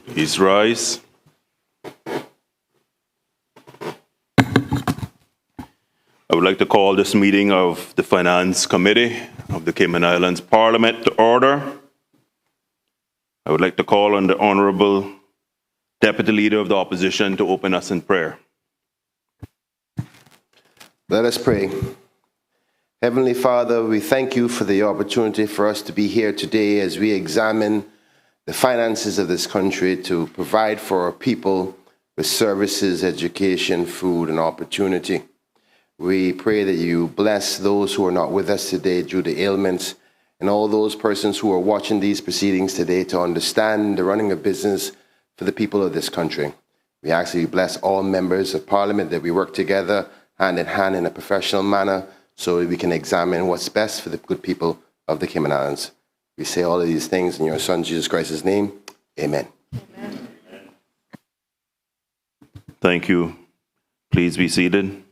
Please rise. I would like to call this meeting of the Finance Committee of the Cayman Islands Parliament to order. I would like to call on the Honourable Deputy Leader of the Opposition to open us in prayer. Let us pray. Heavenly Father, we thank you for the opportunity for us to be here today as we examine the finances of this country to provide for our people with services, education, food, and opportunity. We pray that you bless those who are not with us today due to ailments and all those persons who are watching these proceedings today to understand the running of business for the people of this country. We ask that you bless all members of Parliament, that we work together hand in hand in a professional manner so that we can examine what's best for the good people of the Cayman Islands. We say all of these things in your Son, Jesus Christ's name. Amen. Amen. Thank you. Please be seated.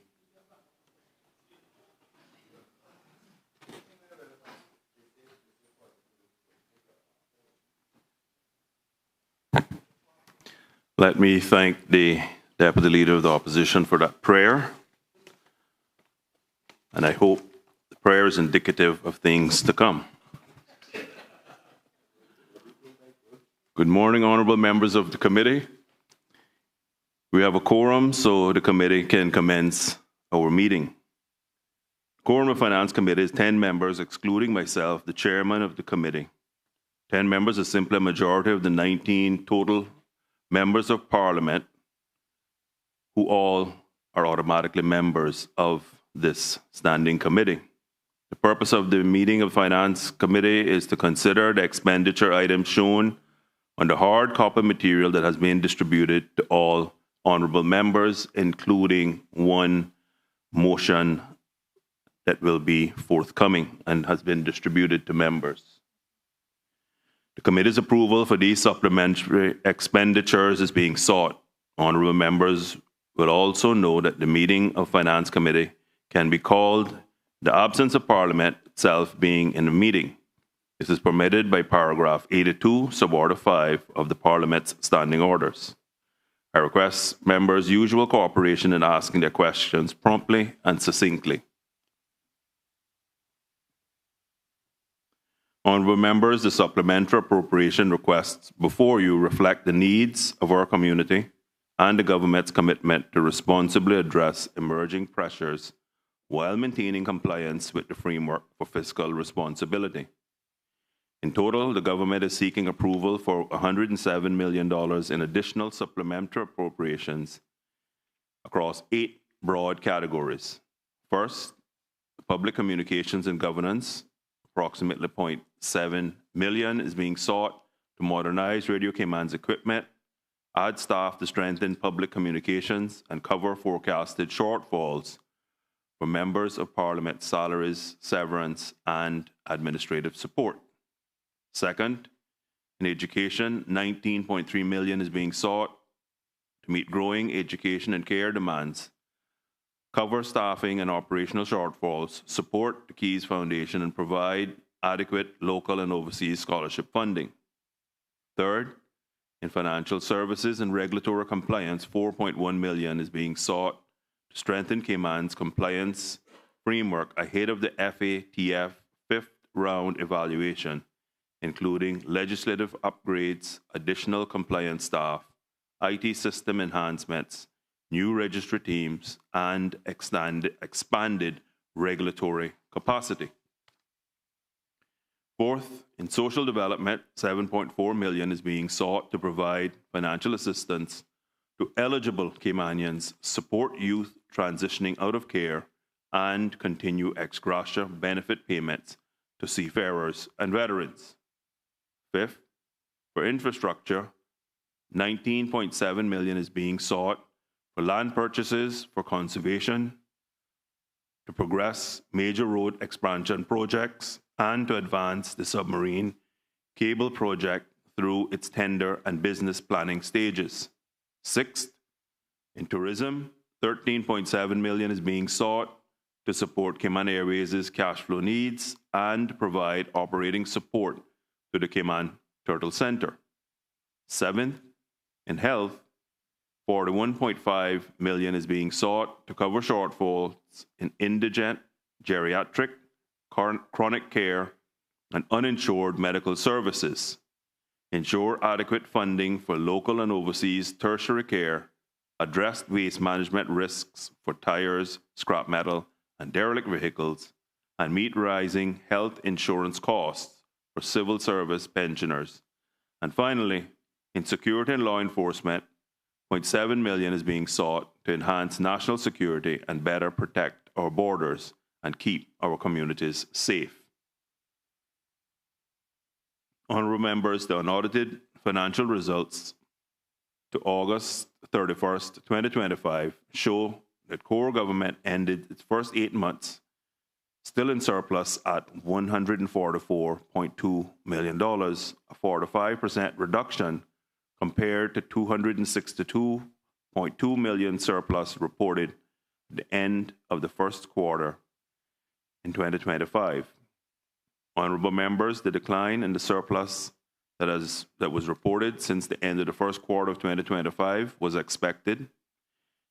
Let me thank the Deputy Leader of the Opposition for that prayer. And I hope the prayer is indicative of things to come. Good morning, honourable members of the committee. We have a quorum, so the committee can commence our meeting. Quorum of Finance Committee is 10 members, excluding myself, the chairman of the committee. 10 members is simply a majority of the 19 total members of Parliament who all are automatically members of this standing committee. The purpose of the meeting of Finance Committee is to consider the expenditure items shown on the hard copy material that has been distributed to all honourable members, including one motion that will be forthcoming and has been distributed to members. The committee's approval for these supplementary expenditures is being sought. Honourable members will also know that the meeting of Finance Committee can be called the absence of Parliament itself being in the meeting. This is permitted by paragraph 82, suborder 5 of the Parliament's standing orders. I request members' usual cooperation in asking their questions promptly and succinctly. Honourable members, the supplementary appropriation requests before you reflect the needs of our community and the government's commitment to responsibly address emerging pressures while maintaining compliance with the framework for fiscal responsibility. In total, the government is seeking approval for $107 million in additional supplementary appropriations across 8 broad categories. First, public communications and governance. Approximately $0.7 million is being sought to modernize Radio Cayman's equipment, add staff to strengthen public communications, and cover forecasted shortfalls for members of Parliament's salaries, severance, and administrative support. Second, in education, $19.3 million is being sought to meet growing education and care demands, cover staffing and operational shortfalls, support the Keys Foundation, and provide adequate local and overseas scholarship funding. Third, in financial services and regulatory compliance, $4.1 million is being sought to strengthen Cayman's compliance framework ahead of the FATF 5th round evaluation, including legislative upgrades, additional compliance staff, IT system enhancements, new registry teams, and expanded regulatory capacity. Fourth, in social development, $7.4 million is being sought to provide financial assistance to eligible Caymanians, support youth transitioning out of care, and continue ex gratia benefit payments to seafarers and veterans. Fifth, for infrastructure, $19.7 million is being sought for land purchases for conservation, to progress major road expansion projects, and to advance the submarine cable project through its tender and business planning stages. Sixth, in tourism, $13.7 million is being sought to support Cayman Airways' cash flow needs and provide operating support to the Cayman Turtle Center. Seventh, in health, $41.5 million is being sought to cover shortfalls in indigent, geriatric, chronic care, and uninsured medical services, ensure adequate funding for local and overseas tertiary care, address waste management risks for tires, scrap metal, and derelict vehicles, and meet rising health insurance costs for civil service pensioners. And finally, in security and law enforcement, $0.7 million is being sought to enhance national security and better protect our borders and keep our communities safe. Honorable members, the unaudited financial results to August 31st, 2025 show that core government ended its first 8 months still in surplus at $144.2 million, a 45% reduction compared to $262.2 million surplus reported at the end of the first quarter in 2025. Honorable members, the decline in the surplus that was reported since the end of the first quarter of 2025 was expected.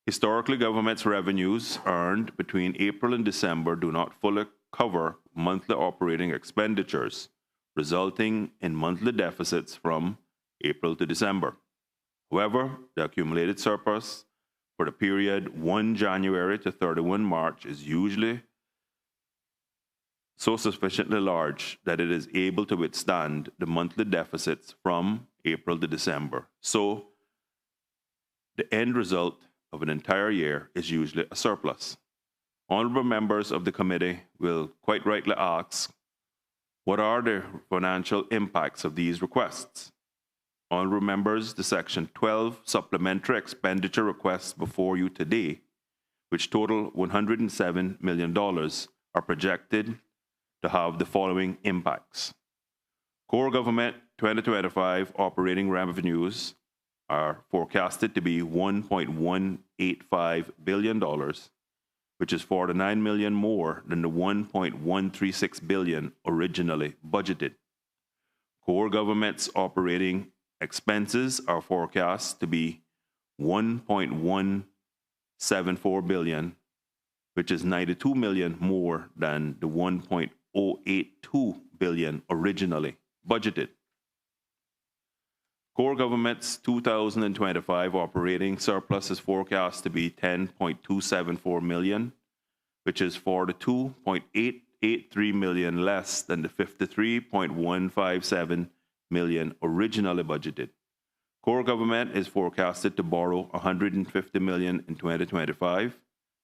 Historically, government's revenues earned between April and December do not fully cover monthly operating expenditures, resulting in monthly deficits from April to December. However, the accumulated surplus for the period 1 January to 31 March is usually so sufficiently large that it is able to withstand the monthly deficits from April to December. So, the end result of an entire year is usually a surplus. Honorable members of the committee will quite rightly ask, what are the financial impacts of these requests? Honorable members, the Section 12 supplementary expenditure requests before you today, which total $107 million, are projected to have the following impacts. Core government 2025 operating revenues are forecasted to be $1.185 billion, which is $49 million more than the $1.136 billion originally budgeted. Core government's operating expenses are forecast to be $1.174 billion, which is $92 million more than the $1.082 billion originally budgeted. Core government's 2025 operating surplus is forecast to be $10.274 million, which is $42.883 million less than the $53.157 million originally budgeted. Core government is forecasted to borrow $150 million in 2025,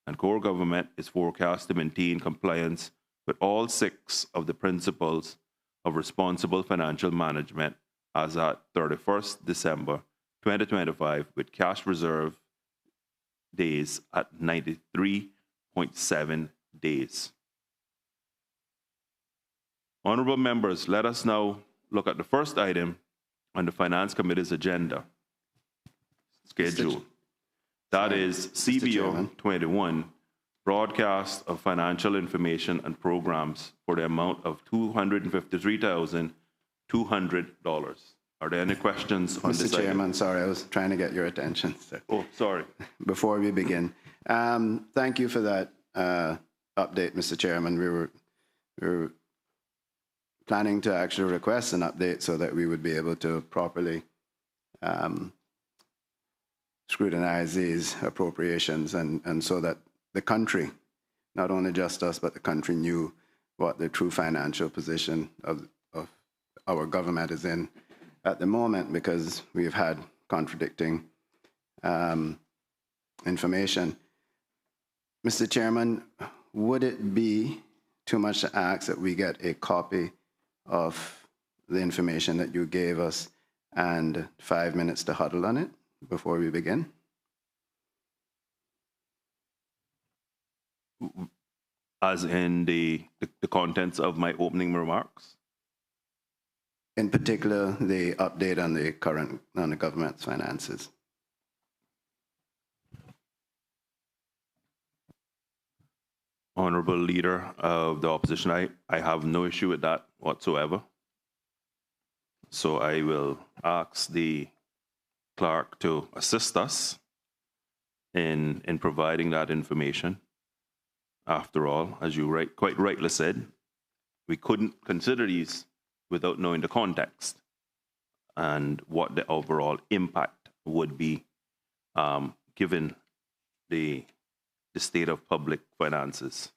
and core government is forecast to maintain compliance with all 6 of the principles of responsible financial management as at 31st December 2025, with cash reserve days at 93.7 days. Honorable members, let us now look at the first item on the Finance Committee's agenda schedule. That is CBO 21, broadcast of financial information and programs for the amount of $253,200. Are there any questions on this Mr. Chairman, item? sorry, I was trying to get your attention. So Oh, sorry. before we begin, thank you for that update, Mr. Chairman. We were planning to actually request an update so that we would be able to properly scrutinize these appropriations and so that the country, not only just us, but the country knew what the true financial position of our government is in at the moment, because we've had contradicting information. Mr. Chairman, would it be too much to ask that we get a copy of the information that you gave us and 5 minutes to huddle on it before we begin? As in the contents of my opening remarks? In particular, the update on the government's finances. Honorable Leader of the Opposition, I have no issue with that whatsoever. So I will ask the clerk to assist us in providing that information. After all, as you quite rightly said, we couldn't consider these without knowing the context and what the overall impact would be, given the state of public finances.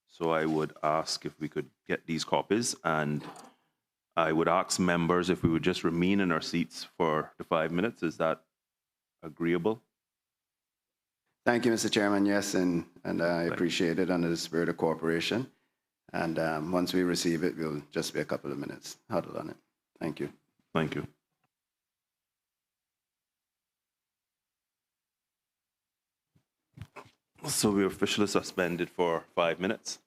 So I would ask if we could get these copies, and I would ask members if we would just remain in our seats for the 5 minutes. Is that agreeable? Thank you, Mr. Chairman. Yes, and I appreciate it under the spirit of cooperation. And once we receive it, we'll just be a couple of minutes huddled on it. Thank you. Thank you. So we're officially suspended for 5 minutes.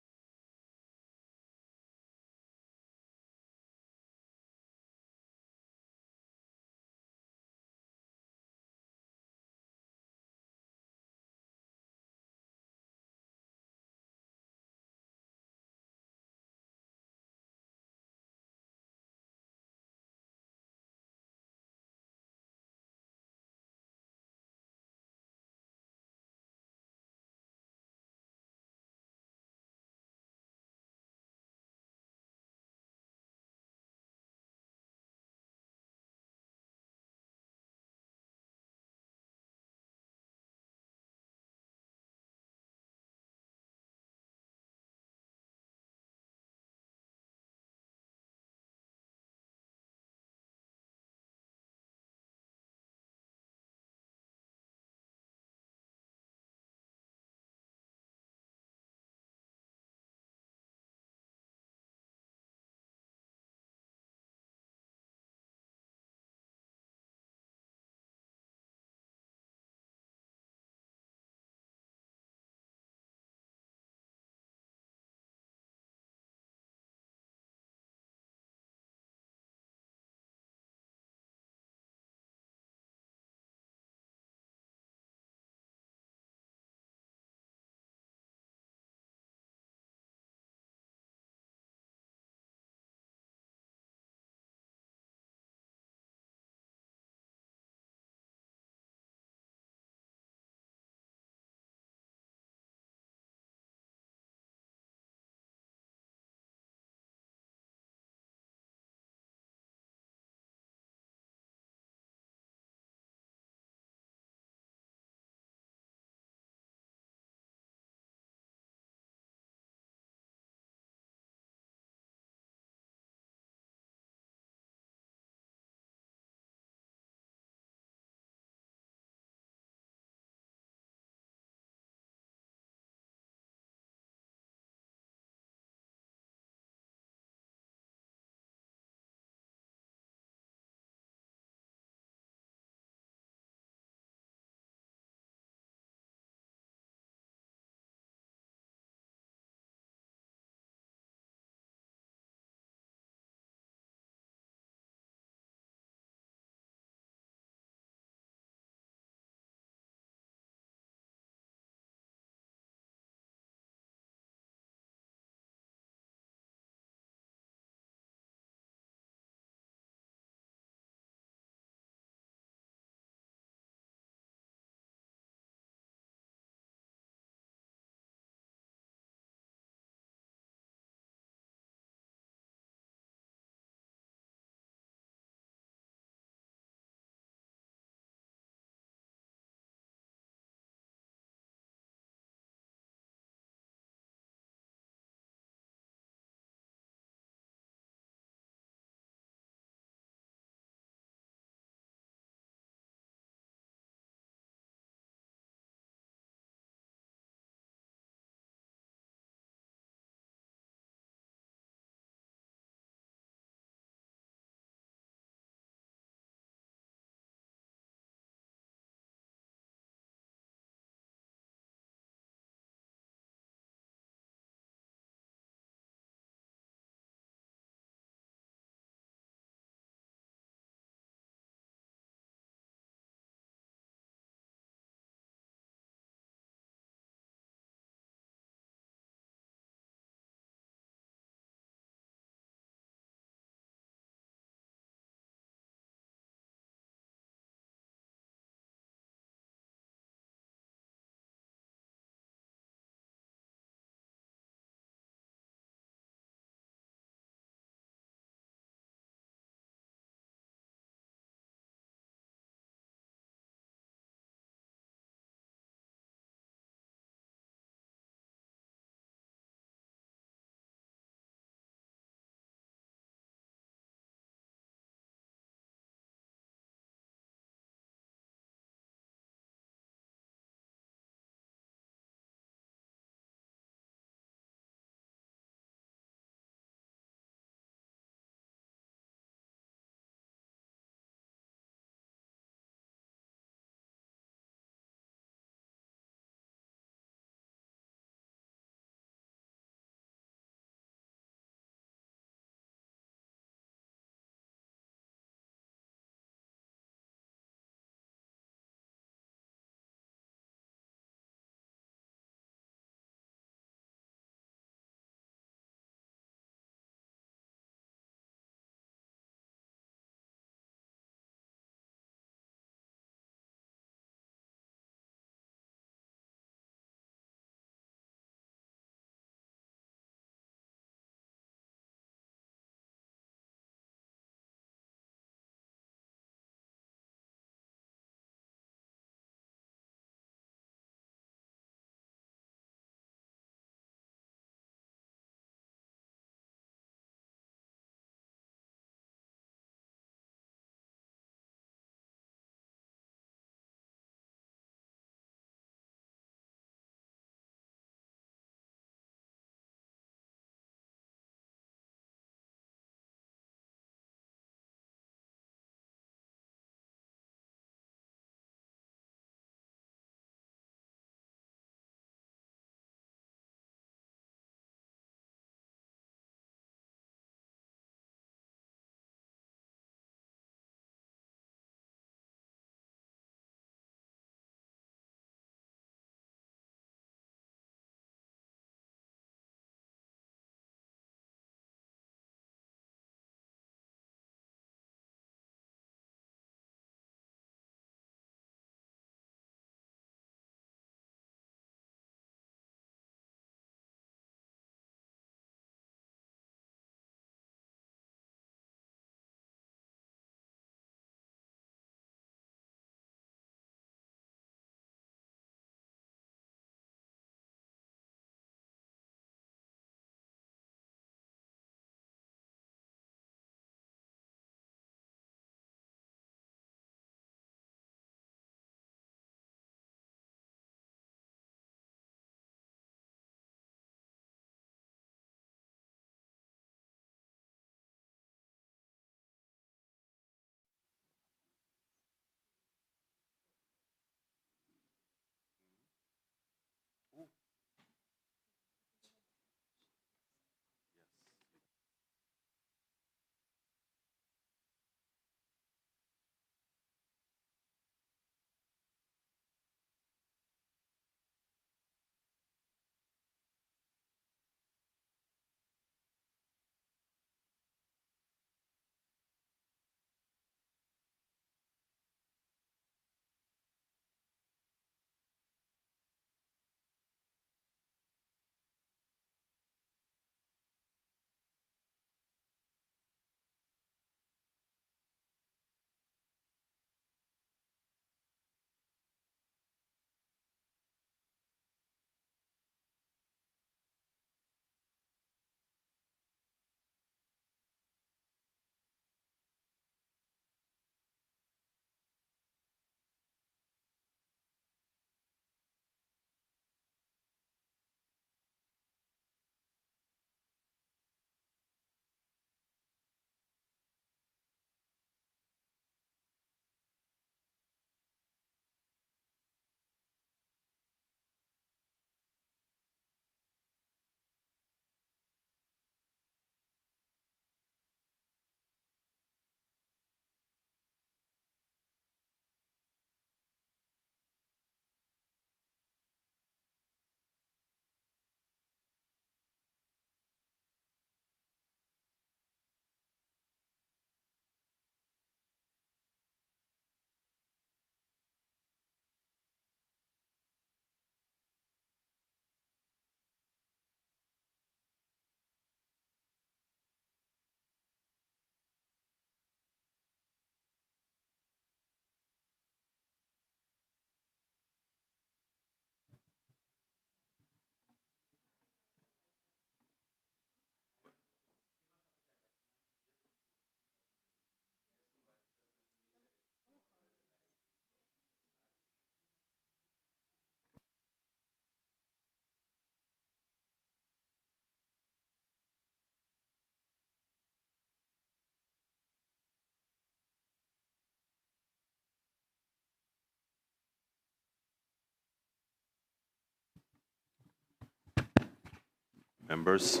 Members,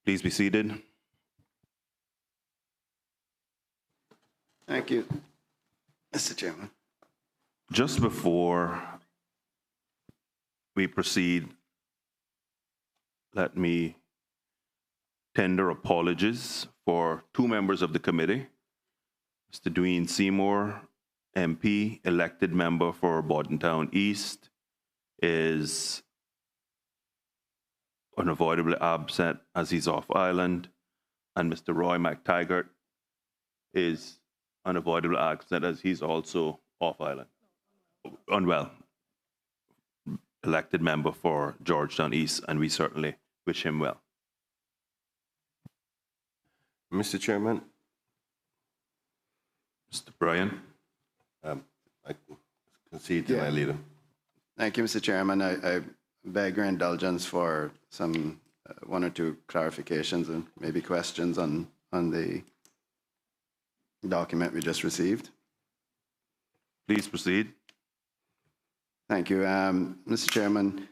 please be seated. Thank you, Mr. Chairman. Just before we proceed, let me tender apologies for two members of the committee. Mr. Dwayne Seymour, MP, elected member for Bordentown East, is unavoidably absent as he's off island, and Mr. Roy McTaggart is unavoidably absent as he's also off island, unwell. Elected member for Georgetown East, and we certainly wish him well. Mr. Chairman, Mr. Bryan. I concede to my leader. Thank you, Mr. Chairman. I beg your indulgence for some one or two clarifications and maybe questions on the document we just received. Please proceed. Thank you. Mr. Chairman,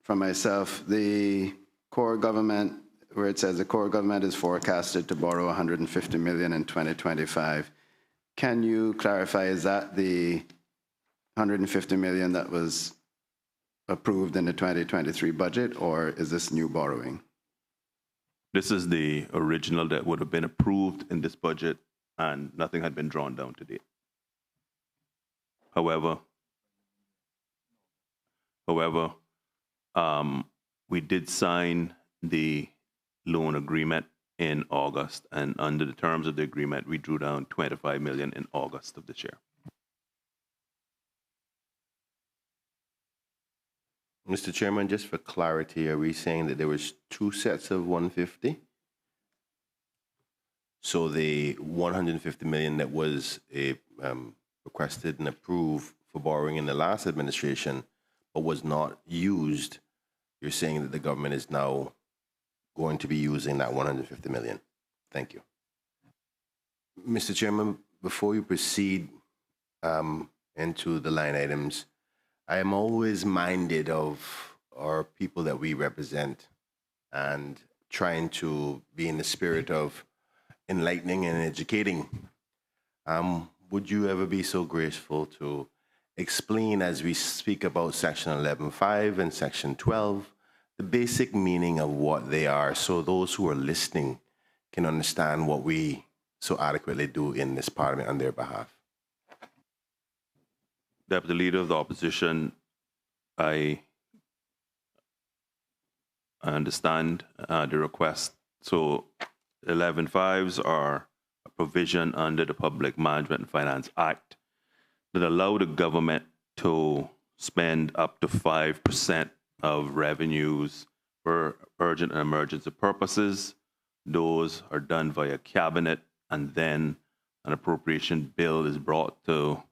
from myself, the core government, where it says the core government is forecasted to borrow $150 million in 2025. Can you clarify, is that the $150 million that was approved in the 2023 budget, or is this new borrowing? This is the original that would have been approved in this budget, and nothing had been drawn down to date. However, we did sign the loan agreement in August, and under the terms of the agreement, we drew down $25 million in August of this year. Mr. Chairman, just for clarity, are we saying that there was two sets of 150? So the 150 million that was requested and approved for borrowing in the last administration, but was not used, you're saying that the government is now going to be using that 150 million. Thank you. Mr. Chairman, before you proceed into the line items, I am always minded of our people that we represent and trying to be in the spirit of enlightening and educating. Would you ever be so graceful to explain, as we speak about Section 11.5 and Section 12, the basic meaning of what they are, so those who are listening can understand what we so adequately do in this Parliament on their behalf? Deputy Leader of the Opposition, I understand the request. So 11.5s are a provision under the Public Management and Finance Act that allow the government to spend up to 5% of revenues for urgent and emergency purposes. Those are done via cabinet, and then an appropriation bill is brought to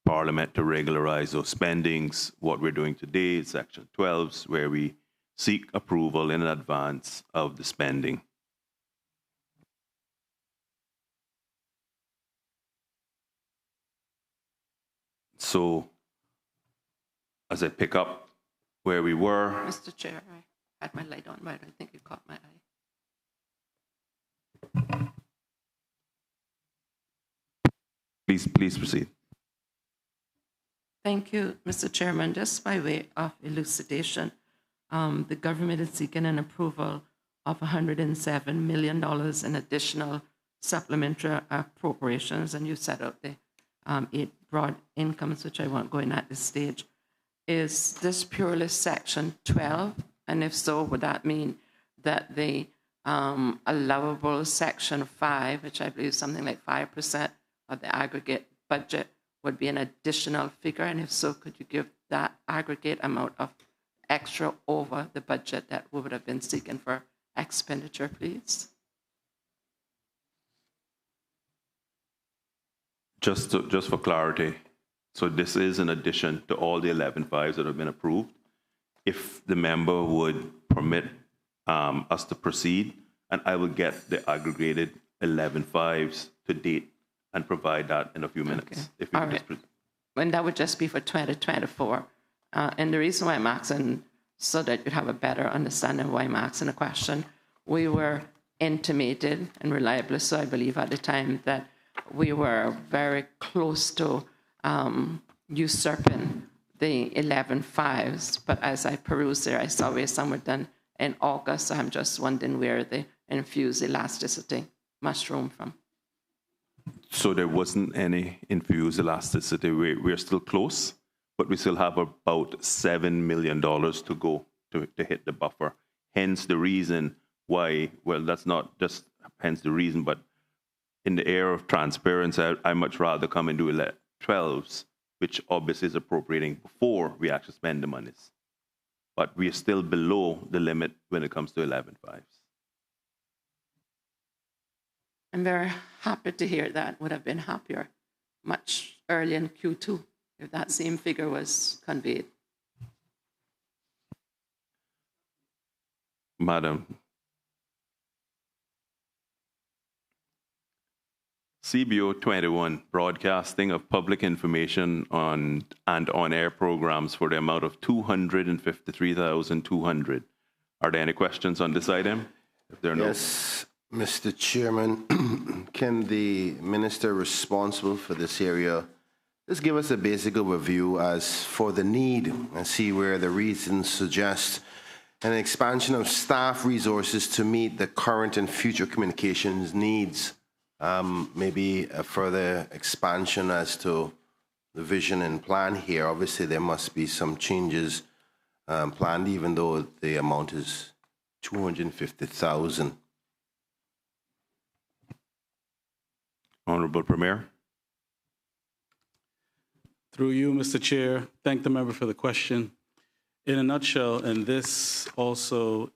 Parliament to regularize those spendings. What we're doing today is Section 12, where we seek approval in advance of the spending. So, as I pick up where we were. Mr. Chair, I had my light on, but I don't think it caught my eye. Please proceed. Thank you, Mr. Chairman. Just by way of elucidation, the government is seeking an approval of $107 million in additional supplementary appropriations, and you set out the 8 broad incomes, which I won't go in at this stage. Is this purely Section 12? And if so, would that mean that the allowable Section 5, which I believe is something like 5% of the aggregate budget, would be an additional figure? And if so, could you give that aggregate amount of extra over the budget that we would have been seeking for expenditure, please? Just for clarity, so this is in addition to all the 11.5s that have been approved. If the member would permit us to proceed, and I will get the aggregated 11.5s to date and provide that in a few minutes. Okay. If you All could right. just And that would just be for 2024. And the reason why I'm asking, so that you'd have a better understanding why I'm asking the question, we were intimated, and reliably so, I believe, at the time, that we were very close to usurping the 11 fives. But as I perused there, I saw where some were done in August. So I'm just wondering where the infused elasticity mushroom from. So there wasn't any infused elasticity. We're still close, but we still have about $7 million to go to hit the buffer. Hence the reason why, well, that's not just hence the reason, but in the era of transparency, I much rather come and do 12s, which obviously is appropriating before we actually spend the monies. But we are still below the limit when it comes to 11 fives. I'm very happy to hear that. Would have been happier much earlier in Q2 if that same figure was conveyed. Madam, CBO 21, broadcasting of public information on and on-air programs for the amount of $253,200. Are there any questions on this item? If there are no. Yes, Mr. Chairman, can the minister responsible for this area just give us a basic overview as for the need and see where the reasons suggest an expansion of staff resources to meet the current and future communications needs? Maybe a further expansion as to the vision and plan here. Obviously, there must be some changes planned, even though the amount is $250,000. Honorable Premier. Through you, Mr. Chair, thank the member for the question. In a nutshell, and this also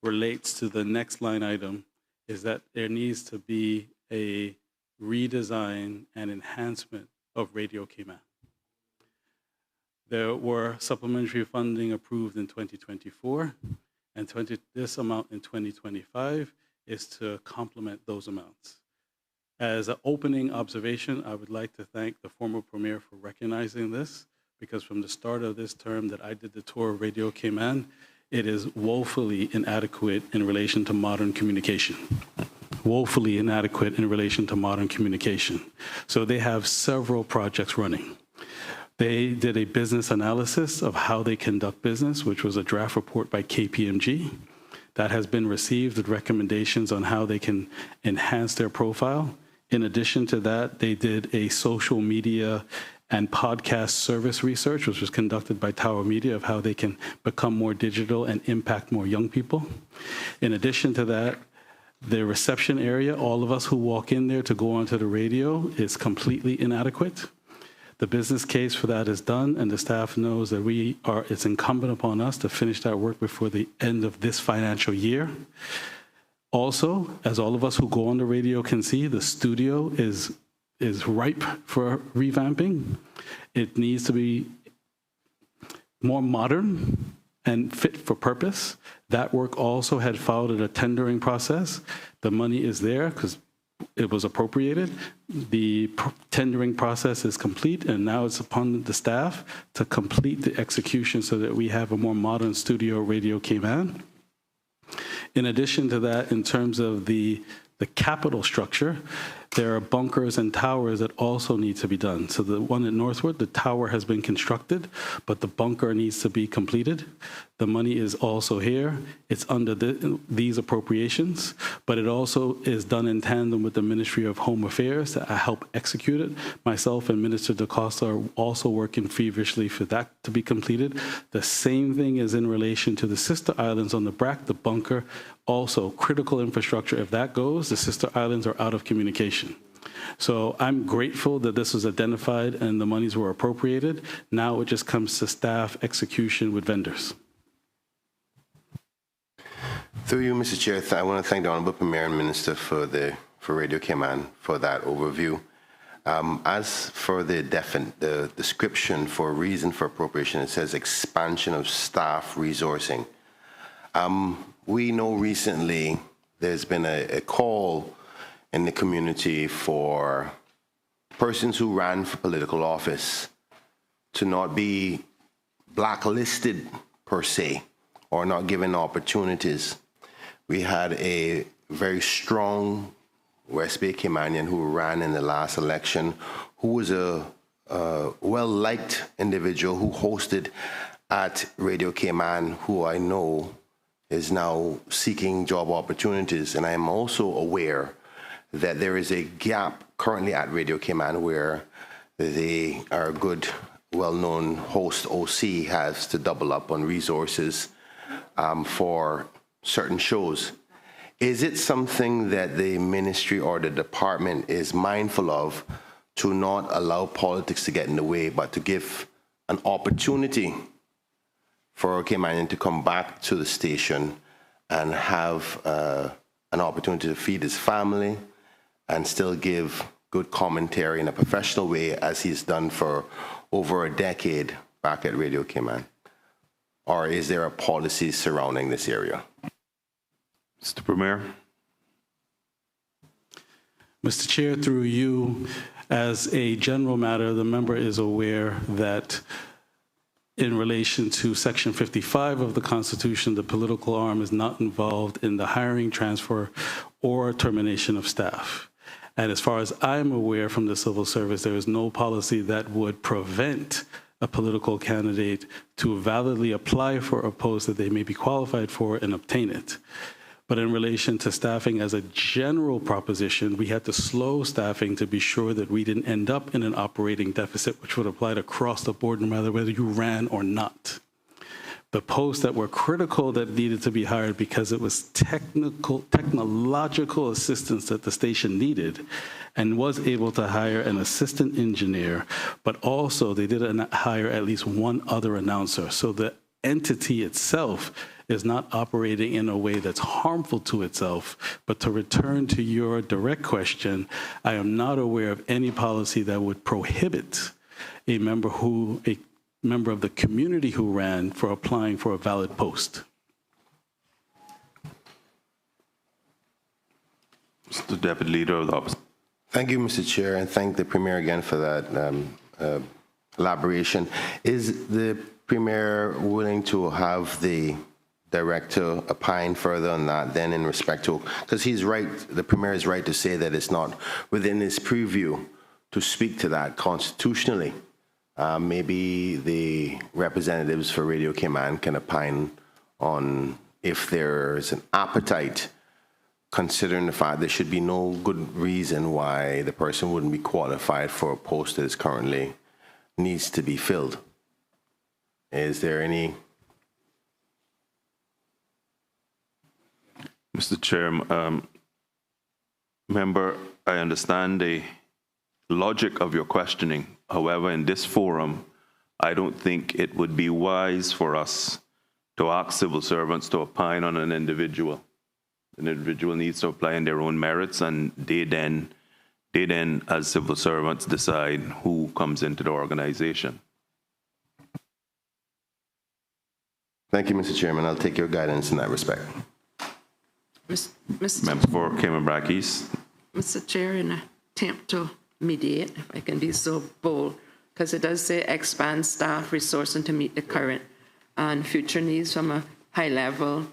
relates to the next line item, is that there needs to be a redesign and enhancement of Radio Cayman. There were supplementary funding approved in 2024, and this amount in 2025 is to complement those amounts. As an opening observation, I would like to thank the former Premier for recognizing this, because from the start of this term that I did the tour of Radio Cayman, it is woefully inadequate in relation to modern communication. Woefully inadequate in relation to modern communication. So they have several projects running. They did a business analysis of how they conduct business, which was a draft report by KPMG. That has been received with recommendations on how they can enhance their profile. In addition to that, they did a social media and podcast service research, which was conducted by Tower Media, of how they can become more digital and impact more young people. In addition to that, the reception area, all of us who walk in there to go onto the radio, is completely inadequate. The business case for that is done, and the staff knows that it's incumbent upon us to finish that work before the end of this financial year. Also, as all of us who go on the radio can see, the studio is ripe for revamping. It needs to be more modern and fit for purpose. That work also had followed a tendering process. The money is there because it was appropriated. The tendering process is complete, and now it's upon the staff to complete the execution so that we have a more modern studio Radio Cayman. In addition to that, in terms of the capital structure, there are bunkers and towers that also need to be done. So the one at Northwood, the tower has been constructed, but the bunker needs to be completed. The money is also here. It's under these appropriations, but it also is done in tandem with the Ministry of Home Affairs to help execute it. Myself and Minister DaCosta are also working feverishly for that to be completed. The same thing is in relation to the sister islands on the BRAC, the bunker, also critical infrastructure. If that goes, the sister islands are out of communication. So I'm grateful that this was identified and the monies were appropriated. Now it just comes to staff execution with vendors. Through you, Mr. Chair, I want to thank the Honorable Premier and Minister for Radio Cayman for that overview. As for the description for reason for appropriation, it says expansion of staff resourcing. We know recently there's been a call in the community for persons who ran for political office to not be blacklisted per se, or not given opportunities. We had a very strong West Bay Caymanian who ran in the last election, who was a well-liked individual who hosted at Radio Cayman, who I know is now seeking job opportunities. And I am also aware that there is a gap currently at Radio Cayman where our good, well-known host OC has to double up on resources for certain shows. Is it something that the ministry or the department is mindful of, to not allow politics to get in the way, but to give an opportunity for a Caymanian to come back to the station and have an opportunity to feed his family and still give good commentary in a professional way, as he's done for over a decade back at Radio Cayman? Or is there a policy surrounding this area? Mr. Premier. Mr. Chair, through you, as a general matter, the member is aware that in relation to Section 55 of the Constitution, the political arm is not involved in the hiring, transfer, or termination of staff. And as far as I'm aware from the civil service, there is no policy that would prevent a political candidate to validly apply for a post that they may be qualified for and obtain it. But in relation to staffing as a general proposition, we had to slow staffing to be sure that we didn't end up in an operating deficit, which would apply across the board, no matter whether you ran or not. The posts that were critical that needed to be hired because it was technological assistance that the station needed, and was able to hire an assistant engineer, but also they did hire at least one other announcer. So the entity itself is not operating in a way that's harmful to itself. But to return to your direct question, I am not aware of any policy that would prohibit a member of the community who ran for applying for a valid post. Mr. Deputy Leader of the Opposition. Thank you, Mr. Chair, and thank the Premier again for that elaboration. Is the Premier willing to have the Director opine further on that then, in respect to, because he's right, the Premier is right to say that it's not within his purview to speak to that constitutionally. Maybe the representatives for Radio Cayman can opine on if there's an appetite, considering the fact there should be no good reason why the person wouldn't be qualified for a post that is currently needs to be filled. Is there any? Mr. Chair, member, I understand the logic of your questioning. However, in this forum, I don't think it would be wise for us to ask civil servants to opine on an individual. An individual needs to apply in their own merits, and they then, as civil servants, decide who comes into the organization. Thank you, Mr. Chairman. I'll take your guidance in that respect. Member for Cayman Brac East. Mr. Chair, in an attempt to mediate, if I can be so bold, because it does say expand staff resourcing to meet the current and future needs from a high-level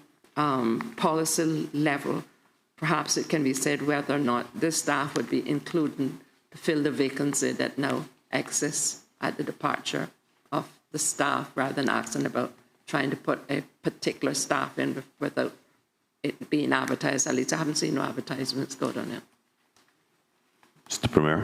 policy level. Perhaps it can be said whether or not this staff would be included to fill the vacancy that now exists at the departure of the staff, rather than asking about trying to put a particular staff in without it being advertised. At least I haven't seen no advertisements go on it. Mr. Premier.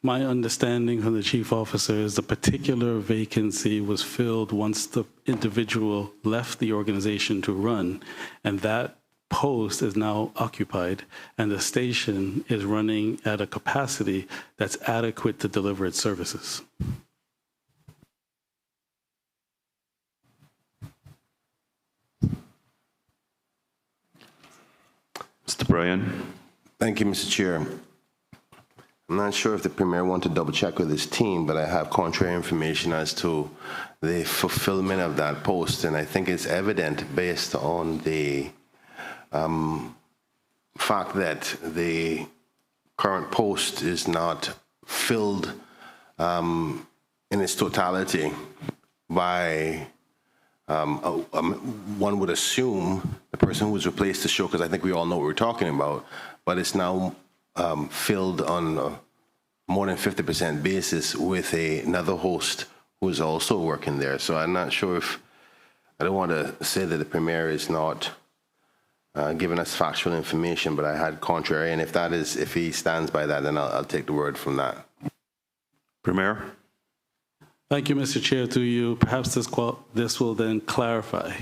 My understanding from the chief officer is the particular vacancy was filled once the individual left the organization to run, and that post is now occupied, and the station is running at a capacity that's adequate to deliver its services. Mr. Bryan. Thank you, Mr. Chair. I'm not sure if the Premier wants to double check with his team, but I have contrary information as to the fulfillment of that post, and I think it's evident based on the fact that the current post is not filled in its totality by, one would assume, the person who was replaced to show, because I think we all know what we're talking about, but it's now filled on a more than 50% basis with another host who is also working there. So I'm not sure if, I don't want to say that the Premier is not giving us factual information, but I had contrary, and if he stands by that, then I'll take the word from that. Premier? Thank you, Mr. Chair. To you, perhaps this will then clarify.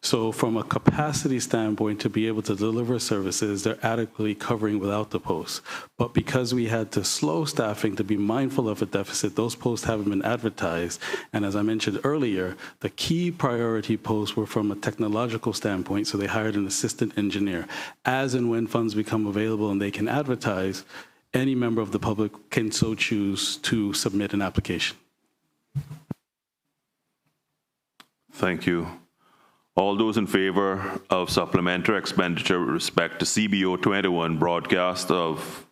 So from a capacity standpoint, to be able to deliver services, they're adequately covering without the posts. But because we had to slow staffing to be mindful of a deficit, those posts haven't been advertised. And as I mentioned earlier, the key priority posts were from a technological standpoint, so they hired an assistant engineer. As and when funds become available and they can advertise, any member of the public can so choose to submit an application. Thank you. All those in favor of supplementary expenditure with respect to CBO 21 broadcast of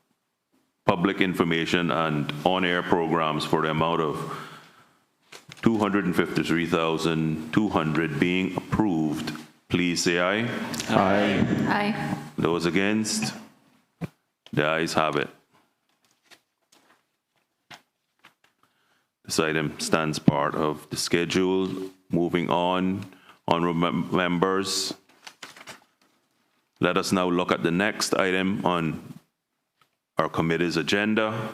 public information and on-air programs for the amount of $253,200 being approved, please say aye. Aye. Aye. Those against? The ayes have it. This item stands part of the schedule. Moving on, honorable members, let us now look at the next item on our committee's agenda.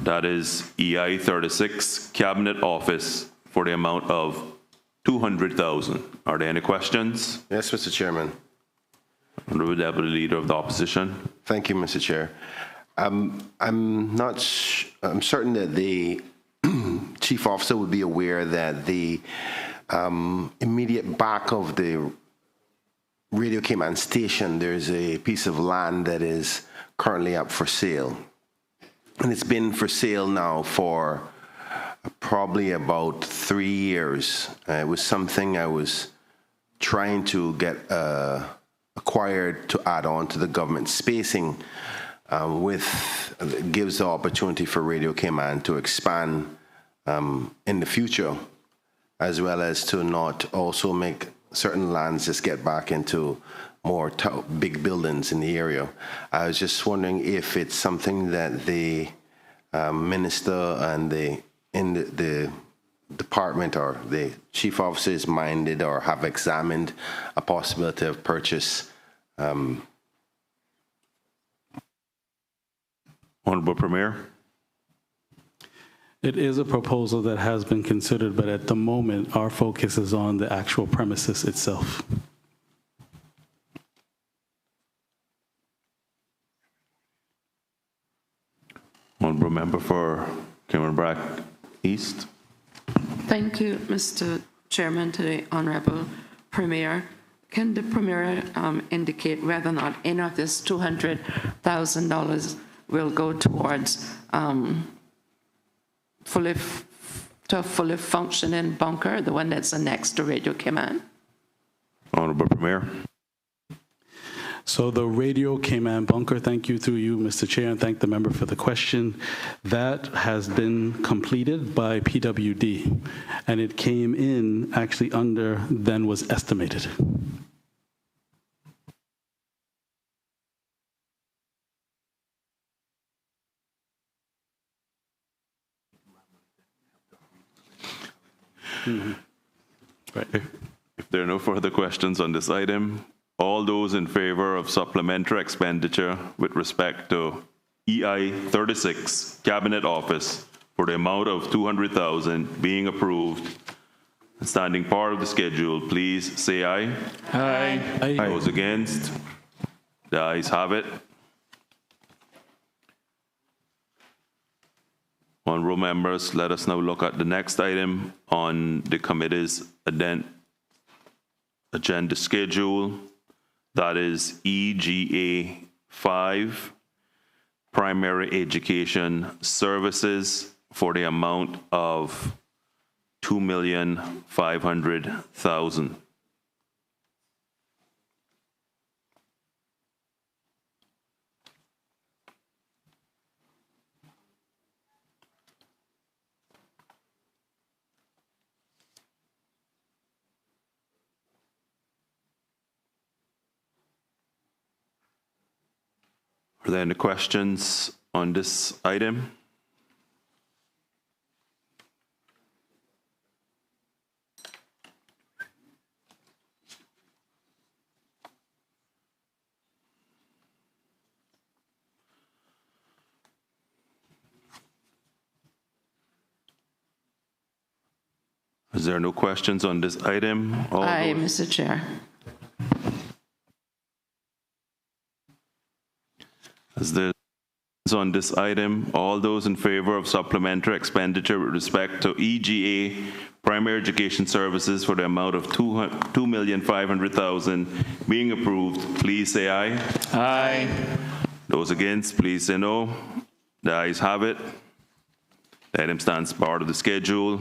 That is EI 36, Cabinet Office, for the amount of $200,000. Are there any questions? Yes, Mr. Chairman. Honorable Deputy Leader of the Opposition. Thank you, Mr. Chair. I'm certain that the Chief Officer would be aware that the immediate back of the Radio Cayman station, there's a piece of land that is currently up for sale. And it's been for sale now for probably about 3 years. It was something I was trying to get acquired to add on to the government spacing, gives the opportunity for Radio Cayman to expand in the future, as well as to not also make certain lands just get back into more big buildings in the area. I was just wondering if it's something that the minister and the department or the chief officer is minded or have examined a possibility of purchase. Honorable Premier. It is a proposal that has been considered, but at the moment, our focus is on the actual premises itself. Honorable Member for Cameron-Brack East. Thank you, Mr. Chairman, to the Honorable Premier. Can the Premier indicate whether or not any of this $200,000 will go towards to a fully functioning bunker, the one that's next to Radio Cayman? Honorable Premier. So the Radio Cayman bunker, thank you through you, Mr. Chair, and thank the member for the question. That has been completed by PWD, and it came in actually under than was estimated. Right. If there are no further questions on this item, all those in favor of supplementary expenditure with respect to EI 36 Cabinet Office for the amount of $200,000 being approved and standing part of the schedule, please say aye. Aye. Aye. Those against? The ayes have it. Honorable members, let us now look at the next item on the committee's agenda schedule. That is EGA 5, Primary Education Services, for the amount of $2,500,000. Are there any questions on this item? Is there no questions on this item? Aye, Mr. Chair. As there is on this item, all those in favor of supplementary expenditure with respect to EGA primary education services for the amount of $2,500,000 being approved, please say aye. Aye. Those against, please say no. The ayes have it. The item stands part of the schedule.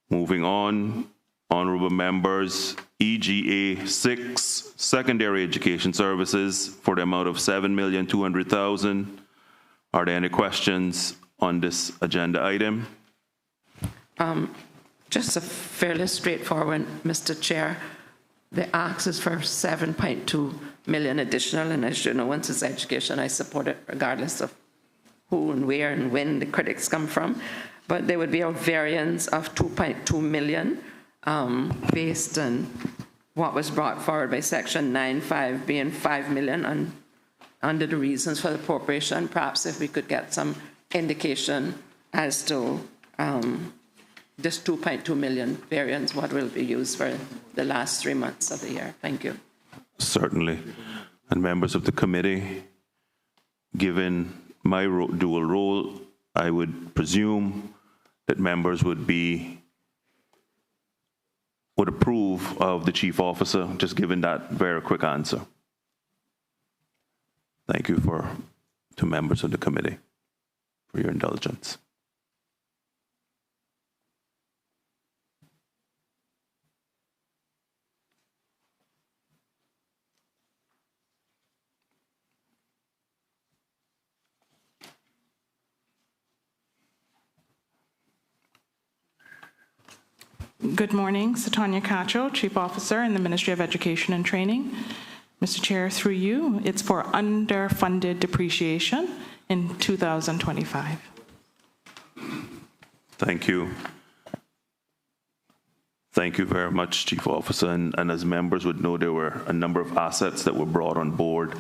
Moving on, honorable members, EGA 6 secondary education services for the amount of $7,200,000. Are there any questions on this agenda item? Just a fairly straightforward, Mr. Chair. The ask is for 7.2 million additional, and as you know, once it's education, I support it regardless of who and where and when the critics come from. But there would be a variance of 2.2 million based on what was brought forward by Section 9.5 being 5 million under the reasons for the appropriation. Perhaps if we could get some indication as to this 2.2 million variance, what will be used for the last 3 months of the year. Thank you. Certainly. And members of the committee, given my dual role, I would presume that members would approve of the chief officer, just given that very quick answer. Thank you to members of the committee for your indulgence. Good morning, Satanya Cacho, Chief Officer in the Ministry of Education and Training. Mr. Chair, through you, it's for underfunded depreciation in 2025. Thank you. Thank you very much, Chief Officer. And as members would know, there were a number of assets that were brought on board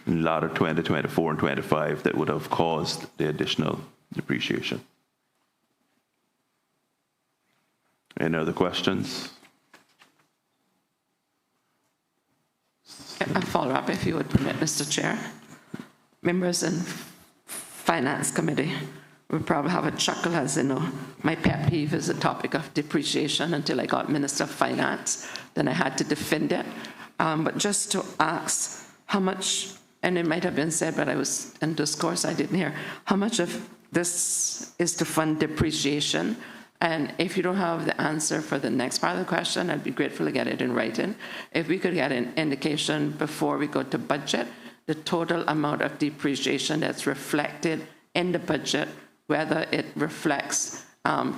in latter 2024 and 25 that would have caused the additional depreciation. Any other questions? A follow-up, if you would permit, Mr. Chair. Members in Finance Committee would probably have a chuckle, as you know, my pet peeve is the topic of depreciation until I got Minister of Finance. Then I had to defend it. But just to ask how much, and it might have been said, but I was in discourse, I didn't hear, how much of this is to fund depreciation? And if you don't have the answer for the next part of the question, I'd be grateful to get it in writing. If we could get an indication before we go to budget, the total amount of depreciation that's reflected in the budget, whether it reflects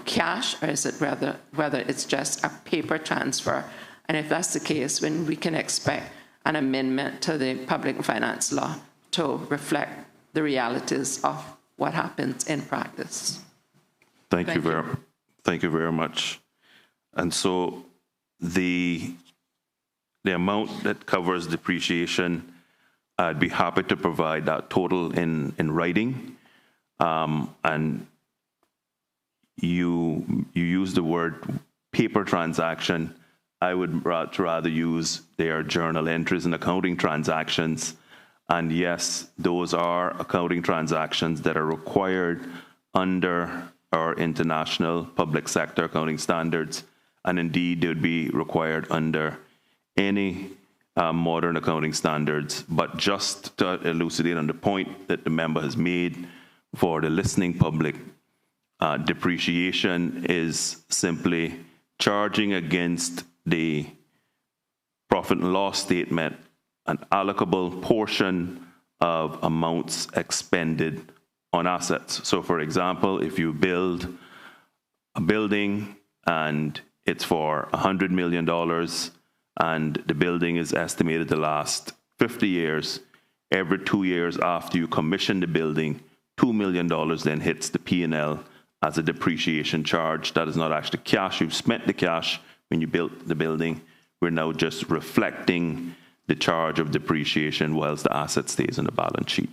cash or is it whether it's just a paper transfer. And if that's the case, when we can expect an amendment to the public finance law to reflect the realities of what happens in practice. Thank you very much. And so the amount that covers depreciation, I'd be happy to provide that total in writing. And you use the word paper transaction. I would rather use their journal entries and accounting transactions. And yes, those are accounting transactions that are required under our international public sector accounting standards, and indeed they would be required under any modern accounting standards. But just to elucidate on the point that the member has made for the listening public, depreciation is simply charging against the profit and loss statement an allocable portion of amounts expended on assets. So for example, if you build a building and it's for $100 million and the building is estimated to last 50 years, every 2 years after you commission the building, $2 million then hits the P&L as a depreciation charge. That is not actually cash. You've spent the cash when you built the building. We're now just reflecting the charge of depreciation whilst the asset stays on the balance sheet.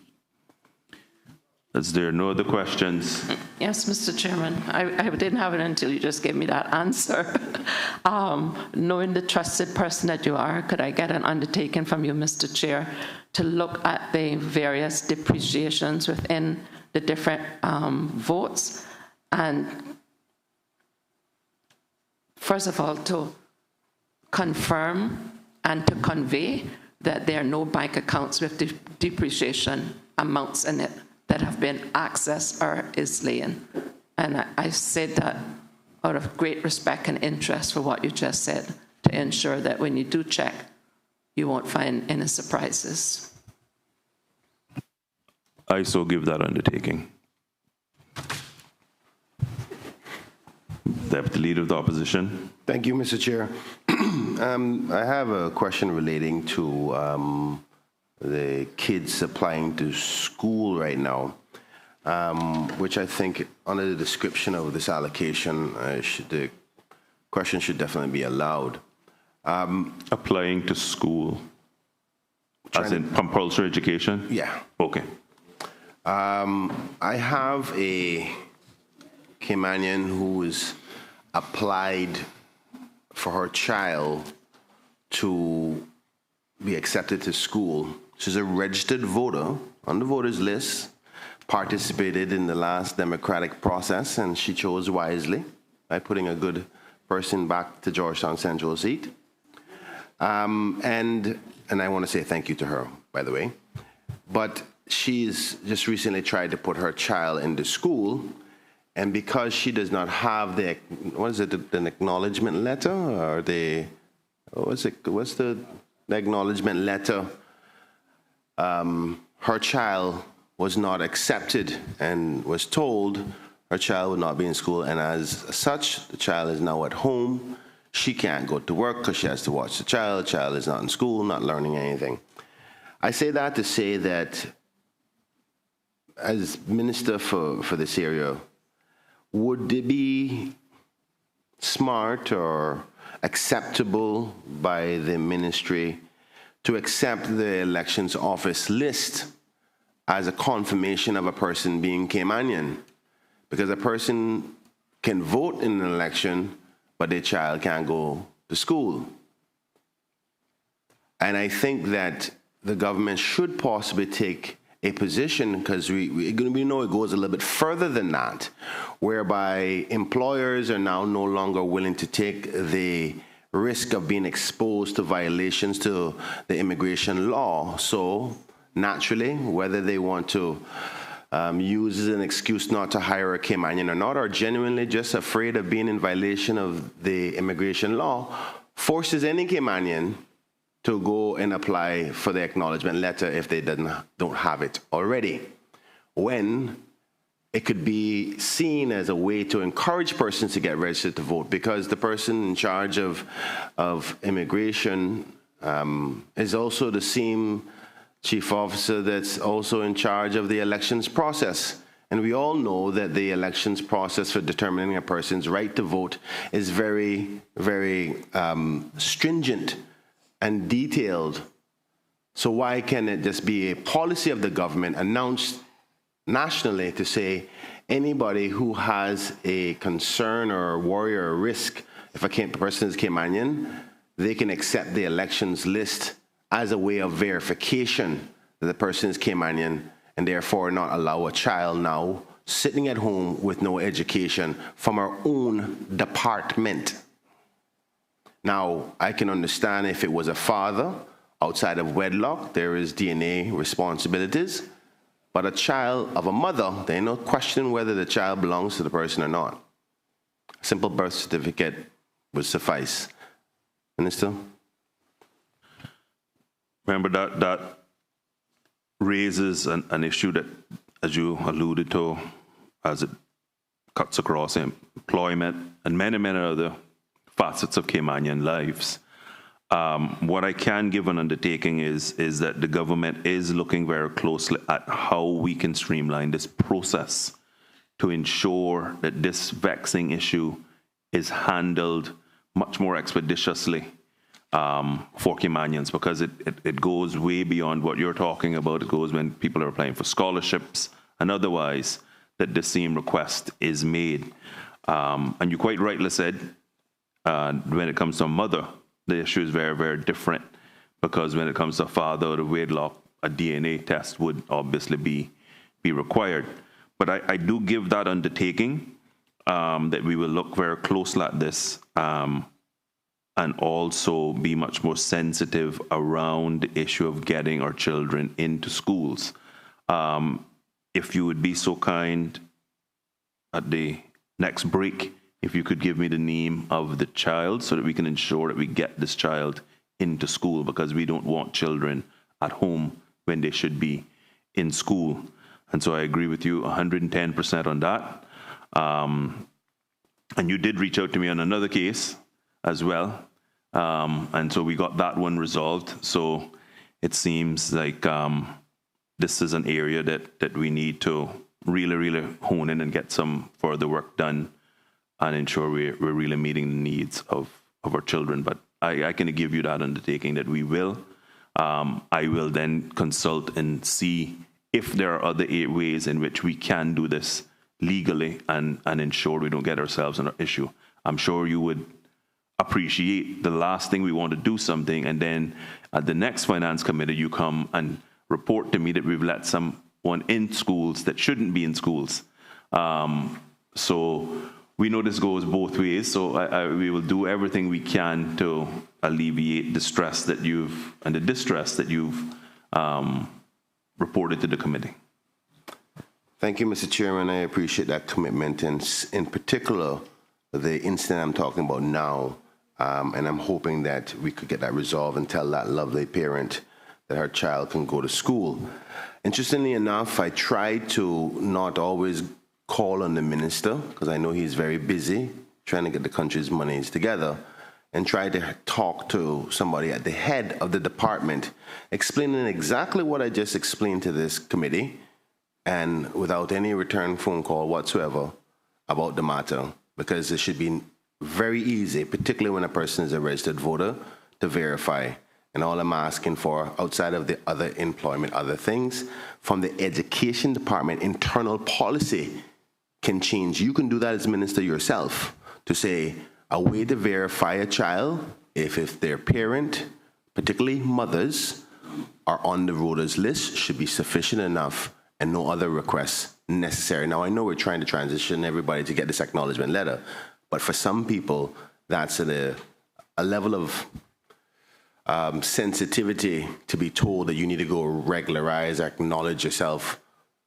Is there no other questions? Yes, Mr. Chairman. I didn't have it until you just gave me that answer. Knowing the trusted person that you are, could I get an undertaking from you, Mr. Chair, to look at the various depreciations within the different votes, and first of all, to confirm and to convey that there are no bank accounts with depreciation amounts in it that have been accessed or is laying. And I said that out of great respect and interest for what you just said, to ensure that when you do check, you won't find any surprises. I so give that undertaking. Deputy Leader of the Opposition. Thank you, Mr. Chair. I have a question relating to the kids applying to school right now, which I think under the description of this allocation, the question should definitely be allowed. Applying to school, as in compulsory education? Yeah. Okay. I have a Caymanian who is applied for her child to be accepted to school. She's a registered voter on the voters list, participated in the last democratic process, and she chose wisely by putting a good person back to Georgetown Central seat. And I want to say thank you to her, by the way. But she's just recently tried to put her child into school, and because she does not have the, what is it, an acknowledgement letter, or the, what's the acknowledgement letter, her child was not accepted and was told her child would not be in school, and as such, the child is now at home. She can't go to work because she has to watch the child. The child is not in school, not learning anything. I say that to say that as Minister for this area, would it be smart or acceptable by the ministry to accept the elections office list as a confirmation of a person being Caymanian? Because a person can vote in an election, but their child can't go to school. And I think that the government should possibly take a position, because we know it goes a little bit further than that, whereby employers are now no longer willing to take the risk of being exposed to violations to the immigration law. So naturally, whether they want to use as an excuse not to hire a Caymanian or not, or genuinely just afraid of being in violation of the immigration law, forces any Caymanian to go and apply for the acknowledgement letter if they don't have it already, when it could be seen as a way to encourage persons to get registered to vote, because the person in charge of immigration is also the same chief officer that's also in charge of the elections process. And we all know that the elections process for determining a person's right to vote is very, very stringent and detailed. So why can it just be a policy of the government announced nationally to say anybody who has a concern or worry or risk, if a person is Caymanian, they can accept the elections list as a way of verification that the person is Caymanian, and therefore not allow a child now sitting at home with no education from our own department. Now, I can understand if it was a father outside of wedlock, there is DNA responsibilities, but a child of a mother, there ain't no question whether the child belongs to the person or not. A simple birth certificate would suffice. Minister? Remember that raises an issue that, as you alluded to, as it cuts across employment and many, many other facets of Caymanian lives. What I can give an undertaking is that the government is looking very closely at how we can streamline this process to ensure that this vexing issue is handled much more expeditiously for Caymanians, because it goes way beyond what you're talking about. It goes when people are applying for scholarships and otherwise that the same request is made. And you quite rightly said, when it comes to a mother, the issue is very, very different, because when it comes to a father out of wedlock, a DNA test would obviously be required. But I do give that undertaking that we will look very closely at this and also be much more sensitive around the issue of getting our children into schools. If you would be so kind at the next break, if you could give me the name of the child so that we can ensure that we get this child into school, because we don't want children at home when they should be in school. And so I agree with you 110% on that. And you did reach out to me on another case as well. And so we got that one resolved. So it seems like this is an area that we need to really, really hone in and get some further work done and ensure we're really meeting the needs of our children. But I can give you that undertaking that we will. I will then consult and see if there are other ways in which we can do this legally and ensure we don't get ourselves in an issue. I'm sure you would appreciate the last thing we want to do something, and then at the next finance committee you come and report to me that we've let someone in schools that shouldn't be in schools. So we know this goes both ways, so we will do everything we can to alleviate the stress that and the distress that you've reported to the committee. Thank you, Mr. Chairman. I appreciate that commitment, and in particular, the incident I'm talking about now, and I'm hoping that we could get that resolved and tell that lovely parent that her child can go to school. Interestingly enough, I tried to not always call on the minister, because I know he's very busy trying to get the country's monies together, and tried to talk to somebody at the head of the department, explaining exactly what I just explained to this committee, and without any return phone call whatsoever about the matter, because it should be very easy, particularly when a person is a registered voter, to verify. And all I'm asking for, outside of the other employment, other things, from the education department, internal policy can change. You can do that as minister yourself, to say a way to verify a child if their parent, particularly mothers, are on the voters list, should be sufficient enough and no other requests necessary. Now, I know we're trying to transition everybody to get this acknowledgement letter, but for some people, that's a level of sensitivity to be told that you need to go regularize, acknowledge yourself,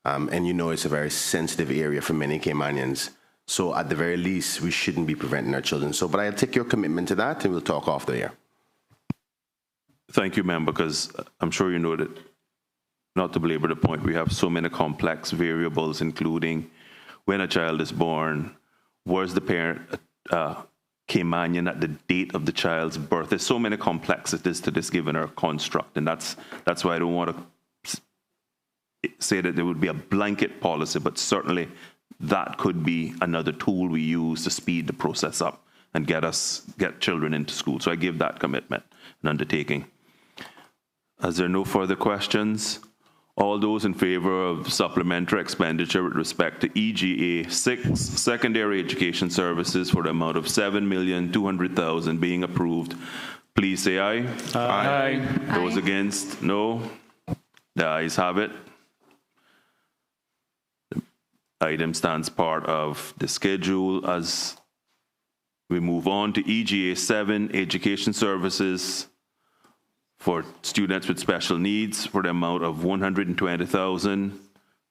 and you know it's a very sensitive area for many Caymanians. So at the very least, we shouldn't be preventing our children. So, but I'll take your commitment to that, and we'll talk off the air. Thank you, ma'am, because I'm sure you know that, not to belabor the point, we have so many complex variables, including when a child is born, where's the parent Caymanian at the date of the child's birth. There's so many complexities to this given our construct, and that's why I don't want to say that there would be a blanket policy, but certainly that could be another tool we use to speed the process up and get children into school. So I give that commitment and undertaking. As there are no further questions, all those in favor of supplementary expenditure with respect to EGA 6 secondary education services for the amount of $7,200,000 being approved, please say aye. Aye. Those against, no. The ayes have it. The item stands part of the schedule as we move on to EGA 7 education services for students with special needs for the amount of $120,000.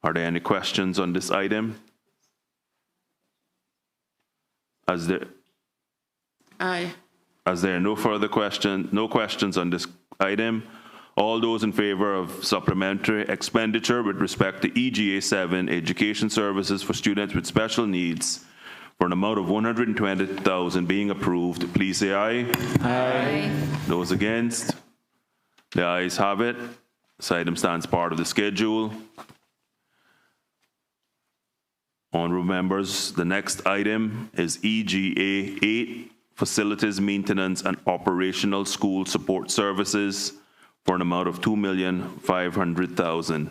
Are there any questions on this item? As there are no further questions, no questions on this item, all those in favor of supplementary expenditure with respect to EGA 7 education services for students with special needs for an amount of $120,000 being approved, please say aye. Aye. Those against? The ayes have it. This item stands part of the schedule. Honorable members, the next item is EGA 8, Facilities Maintenance and Operational School Support Services, for an amount of $2,500,000.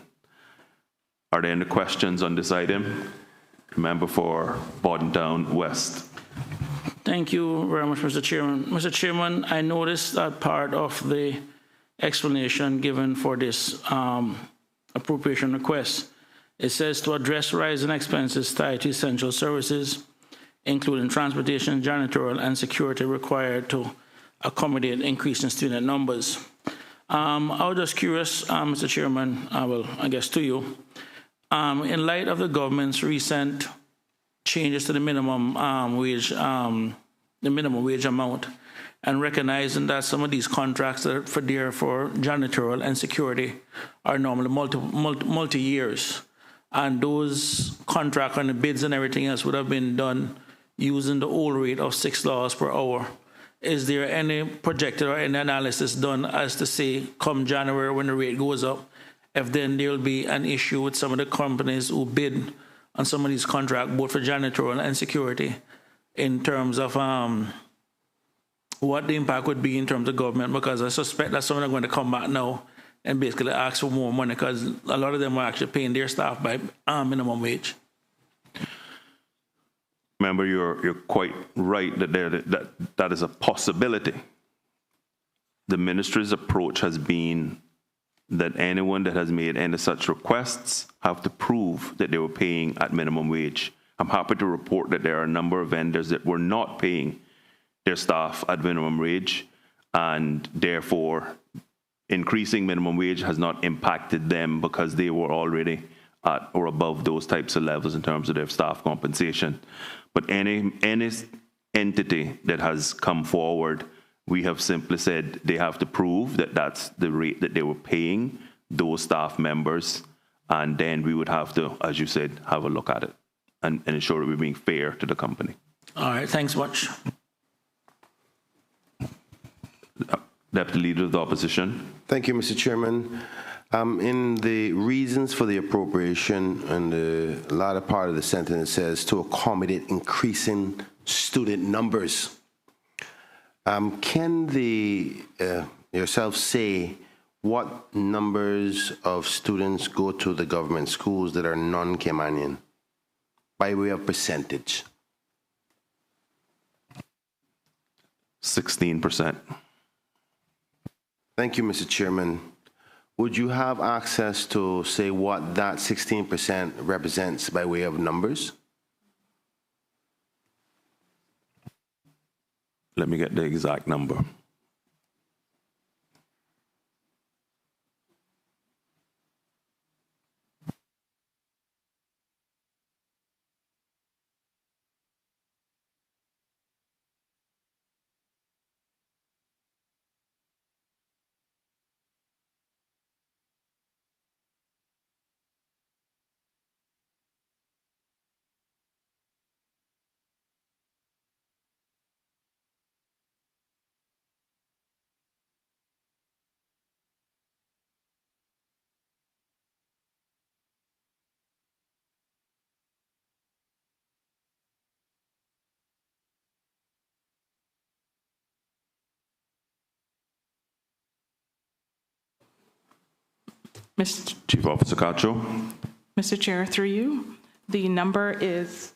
Are there any questions on this item? Member for Bordentown West. Thank you very much, Mr. Chairman. Mr. Chairman, I noticed that part of the explanation given for this appropriation request. It says to address rising expenses tied to essential services, including transportation, janitorial, and security required to accommodate increasing student numbers. I was just curious, Mr. Chairman, I guess to you, in light of the government's recent changes to the minimum wage amount, and recognizing that some of these contracts that are for janitorial and security are normally multi-years, and those contracts and the bids and everything else would have been done using the old rate of $6 per hour. Is there any projected or any analysis done as to say, come January when the rate goes up, if then there will be an issue with some of the companies who bid on some of these contracts, both for janitorial and security, in terms of what the impact would be in terms of government? Because I suspect that some of them are going to come back now and basically ask for more money, because a lot of them are actually paying their staff by minimum wage. Remember, you're quite right that is a possibility. The ministry's approach has been that anyone that has made any such requests have to prove that they were paying at minimum wage. I'm happy to report that there are a number of vendors that were not paying their staff at minimum wage, and therefore increasing minimum wage has not impacted them because they were already at or above those types of levels in terms of their staff compensation. But any entity that has come forward, we have simply said they have to prove that that's the rate that they were paying those staff members, and then we would have to, as you said, have a look at it and ensure that we're being fair to the company. All right, thanks much. Deputy Leader of the Opposition. Thank you, Mr. Chairman. In the reasons for the appropriation, and the latter part of the sentence, it says to accommodate increasing student numbers. Can yourself say what numbers of students go to the government schools that are non-Caymanian by way of percentage? 16%. Thank you, Mr. Chairman. Would you have access to say what that 16% represents by way of numbers? Let me get the exact number. Chief Officer Cacho. Mr. Chair, through you, the number is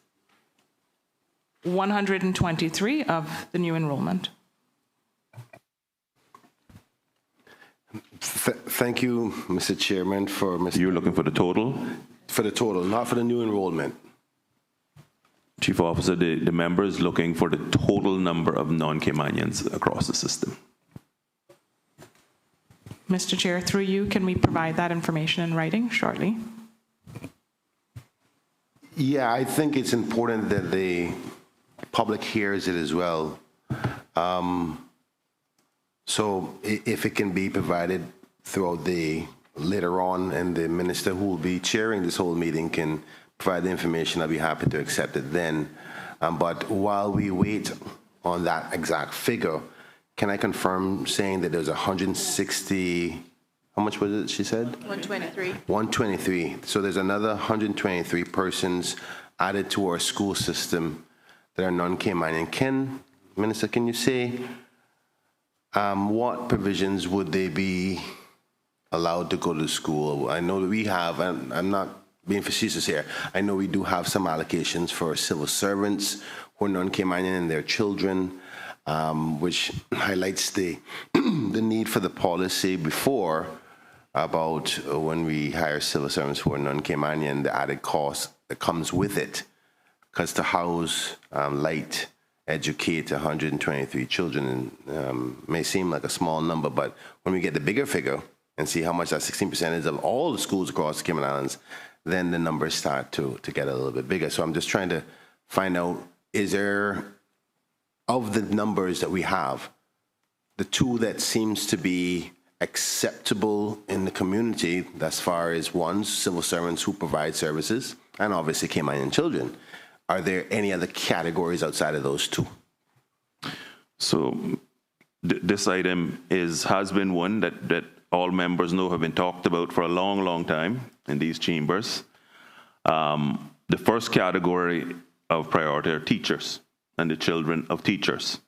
123 of the new enrollment. Thank you, Mr. Chairman, for Mr. You're looking for the total? For the total, not for the new enrollment. Chief Officer, the member is looking for the total number of non-Caymanians across the system. Mr. Chair, through you, can we provide that information in writing shortly? Yeah, I think it's important that the public hears it as well. So if it can be provided throughout later on, and the minister who will be chairing this whole meeting can provide the information, I'll be happy to accept it then. But while we wait on that exact figure, can I confirm saying that there's 160, how much was it she said? 123. 123. So there's another 123 persons added to our school system that are non-Caymanian. Minister, can you say what provisions would they be allowed to go to school? I know that we have, and I'm not being facetious here, I know we do have some allocations for civil servants who are non-Caymanian and their children, which highlights the need for the policy before about when we hire civil servants who are non-Caymanian, the added cost that comes with it. Because to house, light, educate 123 children may seem like a small number, but when we get the bigger figure and see how much that 16% is of all the schools across the Cayman Islands, then the numbers start to get a little bit bigger. So I'm just trying to find out, is there, of the numbers that we have, the two that seems to be acceptable in the community as far as one, civil servants who provide services, and obviously Caymanian children. Are there any other categories outside of those two? So this item has been one that all members know have been talked about for a long, long time in these chambers. The first category of priority are teachers and the children of teachers.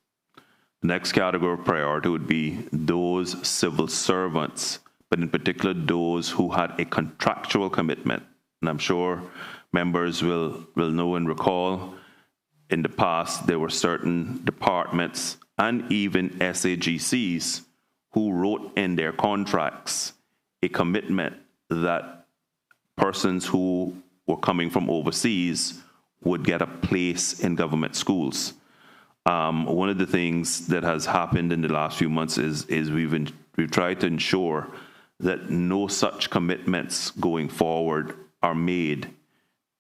The next category of priority would be those civil servants, but in particular those who had a contractual commitment. And I'm sure members will know and recall in the past there were certain departments and even SAGCs who wrote in their contracts a commitment that persons who were coming from overseas would get a place in government schools. One of the things that has happened in the last few months is we've tried to ensure that no such commitments going forward are made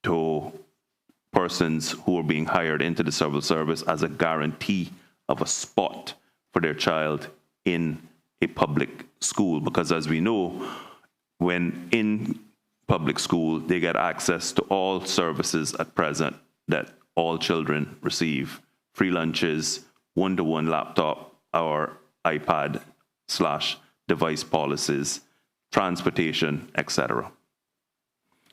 to persons who are being hired into the civil service as a guarantee of a spot for their child in a public school. Because as we know, when in public school, they get access to all services at present that all children receive. Free lunches, one-to-one laptop or iPad/device policies, transportation, etc.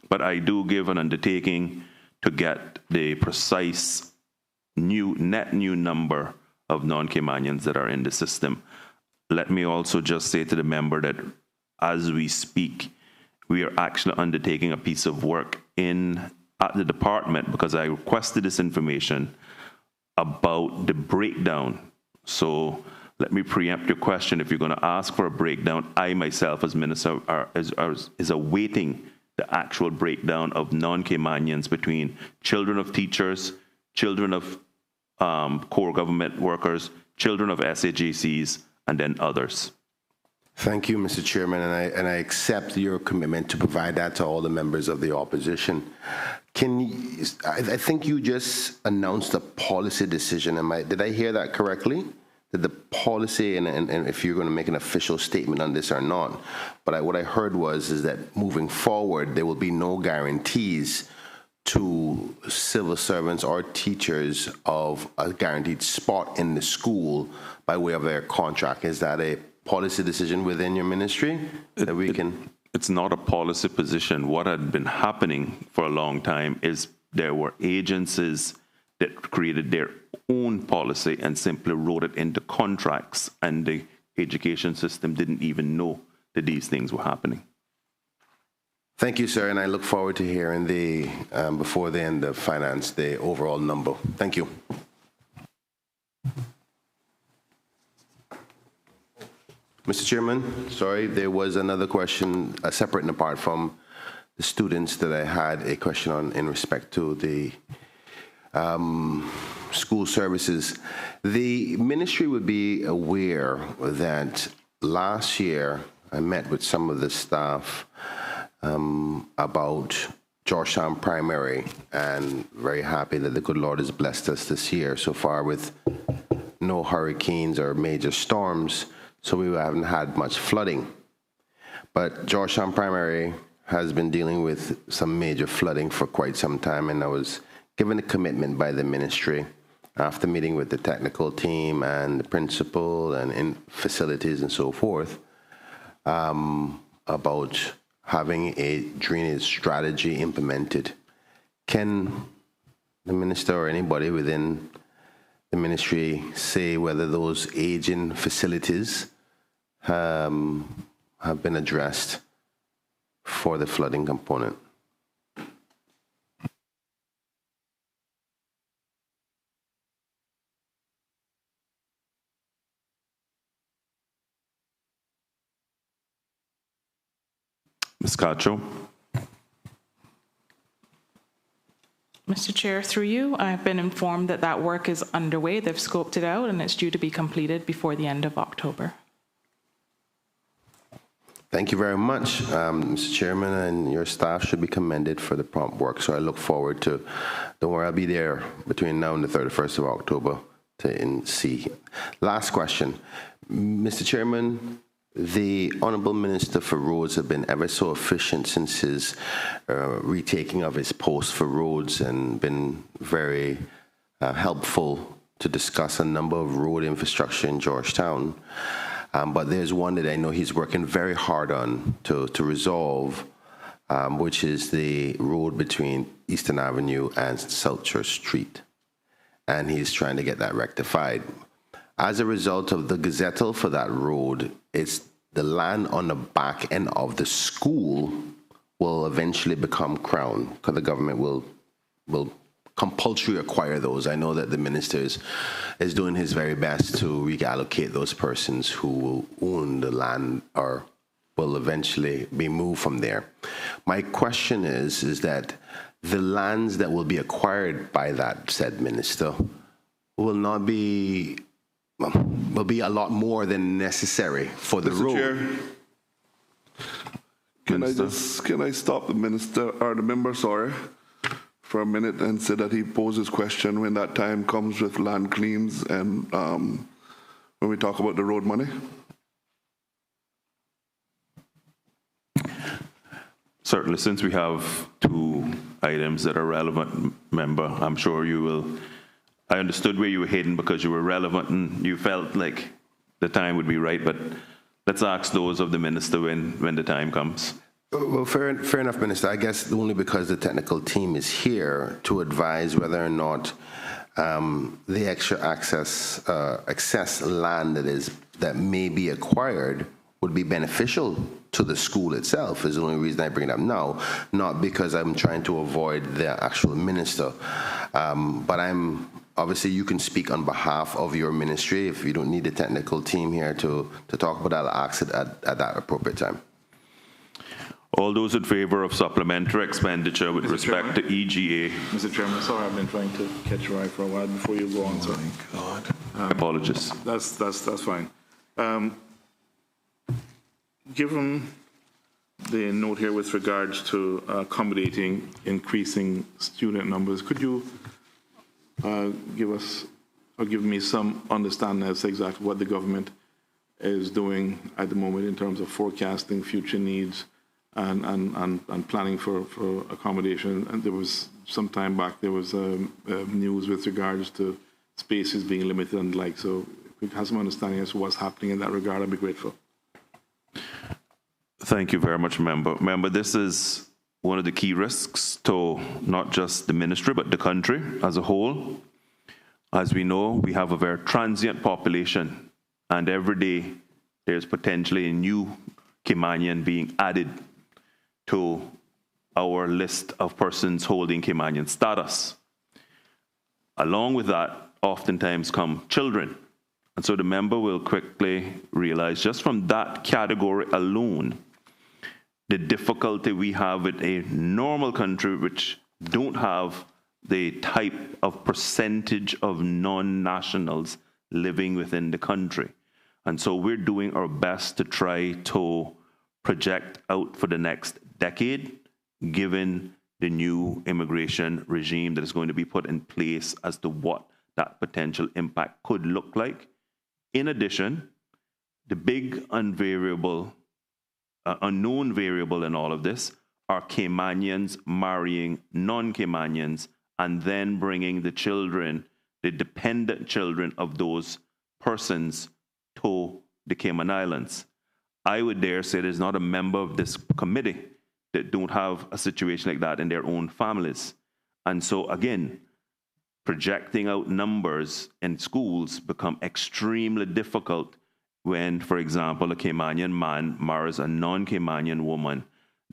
But I do give an undertaking to get the precise net new number of non-Caymanians that are in the system. Let me also just say to the member that as we speak, we are actually undertaking a piece of work at the department because I requested this information about the breakdown. So let me preempt your question. If you're going to ask for a breakdown, I myself as minister is awaiting the actual breakdown of non-Caymanians between children of teachers, children of core government workers, children of SAGCs, and then others. Thank you, Mr. Chairman, and I accept your commitment to provide that to all the members of the opposition. I think you just announced a policy decision. Did I hear that correctly? That the policy, and if you're going to make an official statement on this or not, but what I heard is that moving forward, there will be no guarantees to civil servants or teachers of a guaranteed spot in the school by way of their contract. Is that a policy decision within your ministry that we can? It's not a policy position. What had been happening for a long time is there were agencies that created their own policy and simply wrote it into contracts, and the education system didn't even know that these things were happening. Thank you, sir, and I look forward to hearing before the end of finance, the overall number. Thank you. Mr. Chairman, sorry, there was another question, separate and apart from the students, that I had a question on in respect to the school services. The ministry would be aware that last year I met with some of the staff about Georgetown Primary, and very happy that the good Lord has blessed us this year so far with no hurricanes or major storms, so we haven't had much flooding. But Georgetown Primary has been dealing with some major flooding for quite some time, and I was given the commitment by the ministry after meeting with the technical team and the principal and in facilities and so forth, about having a drainage strategy implemented. Can the minister or anybody within the ministry say whether those aging facilities have been addressed for the flooding component? Ms. Cacho. Mr. Chair, through you, I've been informed that that work is underway. They've scoped it out, and it's due to be completed before the end of October. Thank you very much, Mr. Chairman, and your staff should be commended for the prompt work. So I look forward to, don't worry, I'll be there between now and the 31st of October to see. Last question. Mr. Chairman, the Honourable Minister for Roads have been ever so efficient since his retaking of his post for roads and been very helpful to discuss a number of road infrastructure in Georgetown. But there's one that I know he's working very hard on to resolve, which is the road between Eastern Avenue and South Church Street. And he's trying to get that rectified. As a result of the gazettal for that road, it's the land on the back end of the school will eventually become Crown, because the government will compulsory acquire those. I know that the minister is doing his very best to reallocate those persons who will own the land or will eventually be moved from there. My question is that the lands that will be acquired by that said minister will not be, will be a lot more than necessary for the road. Chair, can I stop the minister or the member, sorry, for a minute and say that he poses question when that time comes with land claims and when we talk about the road money? Certainly, since we have two items that are relevant, member, I'm sure you will. I understood where you were heading because you were relevant and you felt like the time would be right, but let's ask those of the minister when the time comes. Well, fair enough, Minister. I guess only because the technical team is here to advise whether or not the extra excess land that may be acquired would be beneficial to the school itself is the only reason I bring it up now, not because I'm trying to avoid the actual minister. But obviously you can speak on behalf of your ministry. If you don't need the technical team here to talk about that, I'll ask it at that appropriate time. All those in favor of supplementary expenditure with respect to EGA. Mr. Chairman, sorry, I've been trying to catch your eye for a while before you go on, sir. Oh my God. Apologies. That's fine. Given the note here with regards to accommodating increasing student numbers, could you give us or give me some understanding as to exactly what the government is doing at the moment in terms of forecasting future needs and planning for accommodation? And there was some time back there was news with regards to spaces being limited and like, so if we have some understanding as to what's happening in that regard, I'd be grateful. Thank you very much, member. Member, this is one of the key risks to not just the ministry, but the country as a whole. As we know, we have a very transient population, and every day there's potentially a new Caymanian being added to our list of persons holding Caymanian status. Along with that, oftentimes come children. And so the member will quickly realize just from that category alone, the difficulty we have with a normal country which don't have the type of percentage of non-nationals living within the country. And so we're doing our best to try to project out for the next decade, given the new immigration regime that is going to be put in place as to what that potential impact could look like. In addition, the big unknown variable in all of this are Caymanians marrying non-Caymanians and then bringing the children, the dependent children of those persons, to the Cayman Islands. I would dare say there's not a member of this committee that don't have a situation like that in their own families. And so again, projecting out numbers in schools become extremely difficult when, for example, a Caymanian man marries a non-Caymanian woman.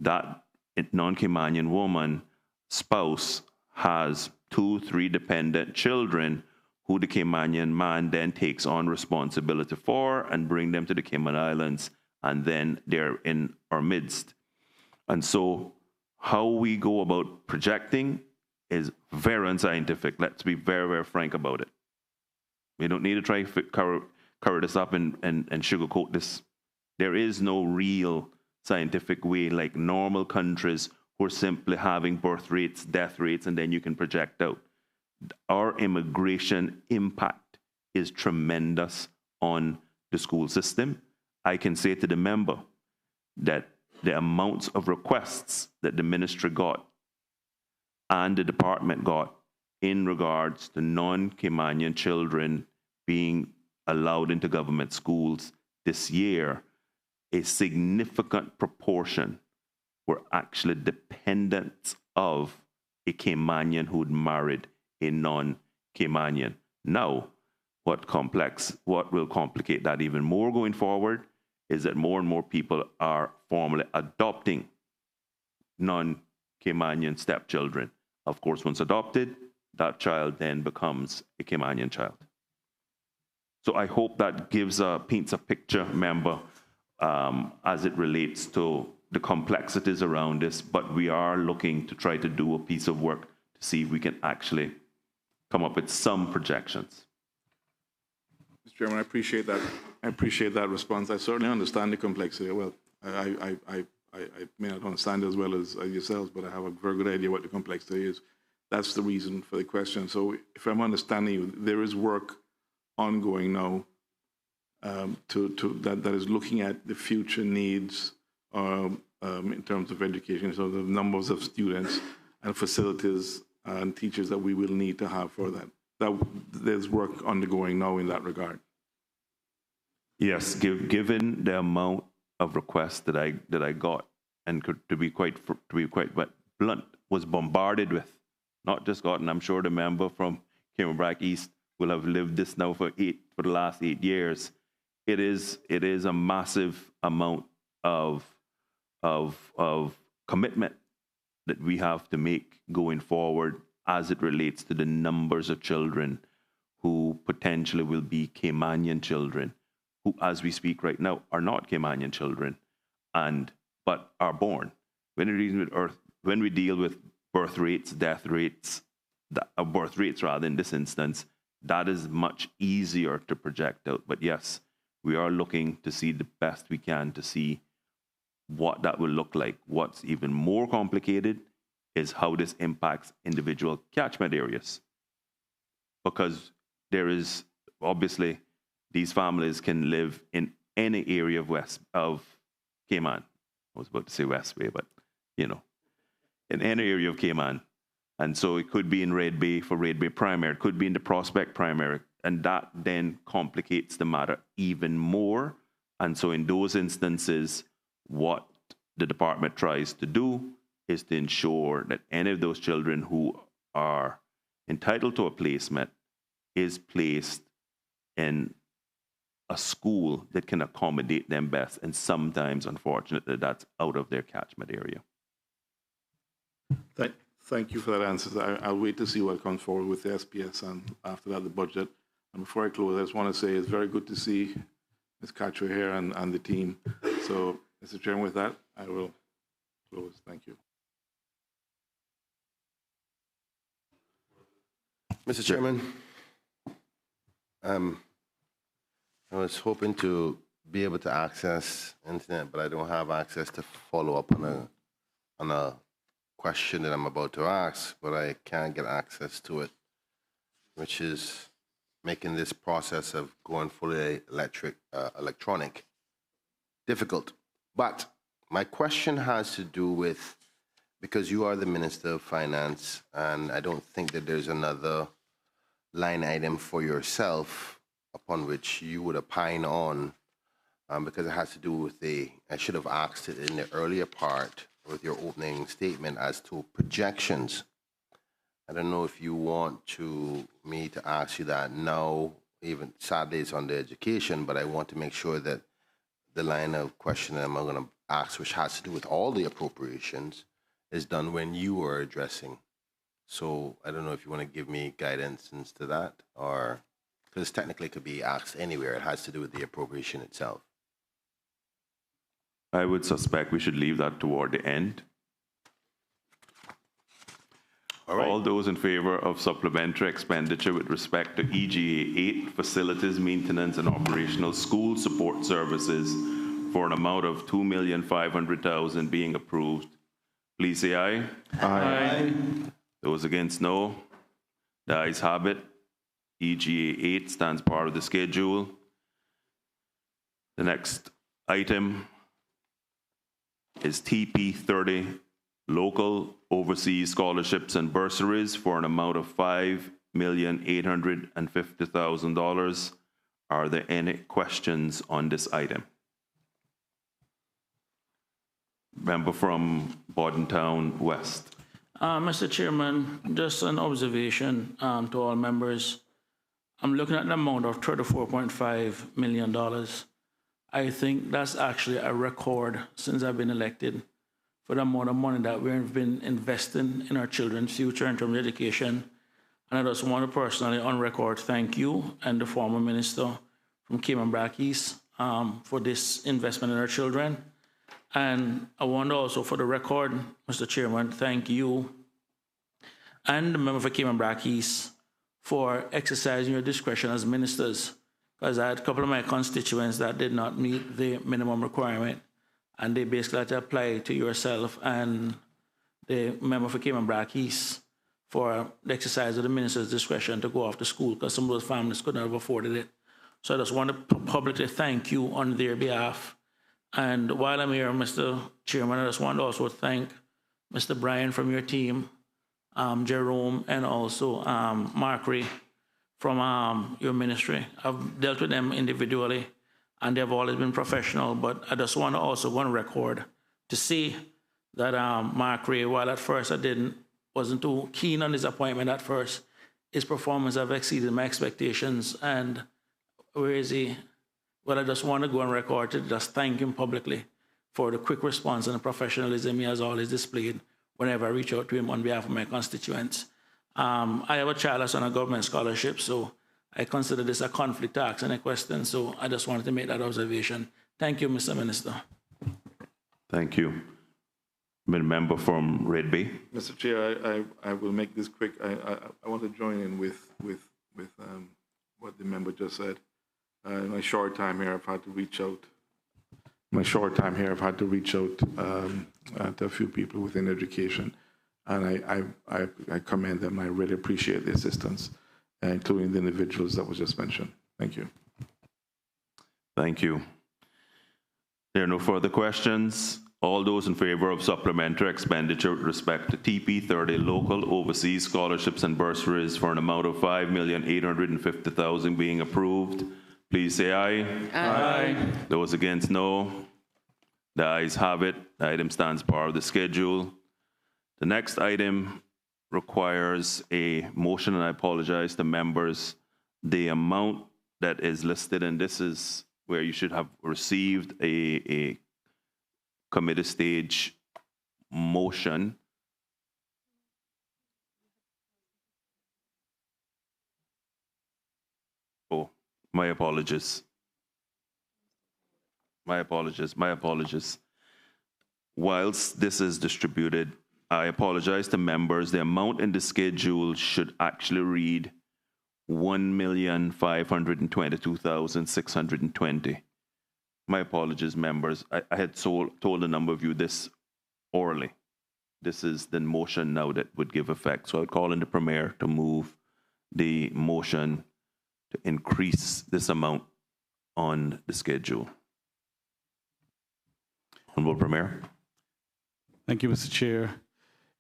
That non-Caymanian woman spouse has 2, 3 dependent children who the Caymanian man then takes on responsibility for and bring them to the Cayman Islands, and then they're in our midst. And so how we go about projecting is very unscientific. Let's be very, very frank about it. We don't need to try to cover this up and sugarcoat this. There is no real scientific way like normal countries who are simply having birth rates, death rates, and then you can project out. Our immigration impact is tremendous on the school system. I can say to the member that the amounts of requests that the ministry got and the department got in regards to non-Caymanian children being allowed into government schools this year, a significant proportion were actually dependents of a Caymanian who'd married a non-Caymanian. Now, what will complicate that even more going forward is that more and more people are formally adopting non-Caymanian stepchildren. Of course, once adopted, that child then becomes a Caymanian child. So I hope that paints a picture, member, as it relates to the complexities around this, but we are looking to try to do a piece of work to see if we can actually come up with some projections. Mr. Chairman, I appreciate that. I appreciate that response. I certainly understand the complexity. Well, I may not understand it as well as yourselves, but I have a very good idea what the complexity is. That's the reason for the question. So if I'm understanding you, there is work ongoing now that is looking at the future needs in terms of education, so the numbers of students and facilities and teachers that we will need to have for that. There's work undergoing now in that regard. Yes, given the amount of requests that I got, and to be quite blunt, was bombarded with, not just got, and I'm sure the member from Cayman Brac East will have lived this now for the last 8 years. It is a massive amount of commitment that we have to make going forward as it relates to the numbers of children who potentially will be Caymanian children, who, as we speak right now, are not Caymanian children, but are born. When we deal with birth rates, death rates, birth rates rather in this instance, that is much easier to project out. But yes, we are looking to see the best we can to see what that will look like. What's even more complicated is how this impacts individual catchment areas. Because there is, obviously, these families can live in any area of Cayman. I was about to say Westway, but, in any area of Cayman. And so it could be in Red Bay for Red Bay Primary, it could be in the Prospect Primary, and that then complicates the matter even more. And so in those instances, what the department tries to do is to ensure that any of those children who are entitled to a placement is placed in a school that can accommodate them best. And sometimes, unfortunately, that's out of their catchment area. Thank you for that answer. I'll wait to see what comes forward with the SPS and after that the budget. And before I close, I just want to say it's very good to see Ms. Cacho here and the team. So, Mr. Chairman, with that, I will close. Thank you. Mr. Chairman, I was hoping to be able to access internet, but I don't have access to follow up on a question that I'm about to ask, but I can't get access to it, which is making this process of going fully electronic difficult. But my question has to do with because you are the Minister of Finance, and I don't think that there's another line item for yourself upon which you would opine on, because it has to do with I should have asked it in the earlier part with your opening statement as to projections. I don't know if you want me to ask you that now, even sadly it's on the education, but I want to make sure that the line of questioning I'm going to ask, which has to do with all the appropriations, is done when you are addressing. So I don't know if you want to give me guidance into that, or because technically it could be asked anywhere. It has to do with the appropriation itself. I would suspect we should leave that toward the end. All right. All those in favor of supplementary expenditure with respect to EGA 8, facilities, maintenance, and operational school support services for an amount of $2,500,000 being approved, please say aye. Aye. Those against, no. The ayes have it. EGA 8 stands part of the schedule. The next item is TP 30, local overseas scholarships and bursaries for an amount of $5,850,000. Are there any questions on this item? Member from Bordentown West. Mr. Chairman, just an observation to all members. I'm looking at the amount of $34.5 million. I think that's actually a record since I've been elected for the amount of money that we've been investing in our children's future in terms of education. And I just want to personally, on record, thank you and the former minister from Cayman Brac East for this investment in our children. And I want to also, for the record, Mr. Chairman, thank you and the member for Cayman Brac East for exercising your discretion as ministers, because I had a couple of my constituents that did not meet the minimum requirement, and they basically had to apply to yourself and the member for Cayman Brac East for the exercise of the minister's discretion to go off to school, because some of those families couldn't have afforded it. So I just want to publicly thank you on their behalf. And while I'm here, Mr. Chairman, I just want to also thank Mr. Brian from your team, Jerome, and also Mark Ray from your ministry. I've dealt with them individually, and they've always been professional, but I just want to also go on record to say that Mark Ray, while at first wasn't too keen on his appointment at first, his performance have exceeded my expectations. And where is he? Well, I just want to go on record to just thank him publicly for the quick response and the professionalism he has always displayed whenever I reach out to him on behalf of my constituents. I have a child that's on a government scholarship, so I consider this a conflict to ask any question, so I just wanted to make that observation. Thank you, Mr. Minister. Thank you. Member from Red Bay. Mr. Chair, I will make this quick. I want to join in with what the member just said. In my short time here, I've had to reach out. To a few people within education, and I commend them. I really appreciate the assistance, including the individuals that was just mentioned. Thank you. Thank you. There are no further questions. All those in favor of supplementary expenditure with respect to TP 30 local overseas scholarships and bursaries for an amount of $5,850,000 being approved, please say aye. Aye. Those against, no. The ayes have it. The item stands part of the schedule. The next item requires a motion, and I apologize to members. The amount that is listed, and this is where you should have received a committee stage motion. Oh, my apologies. My apologies. Whilst this is distributed, I apologize to members. The amount in the schedule should actually read $1,522,620. My apologies, members. I had told a number of you this orally. This is the motion now that would give effect. So I would call in the Premier to move the motion to increase this amount on the schedule. Honorable Premier. Thank you, Mr. Chair.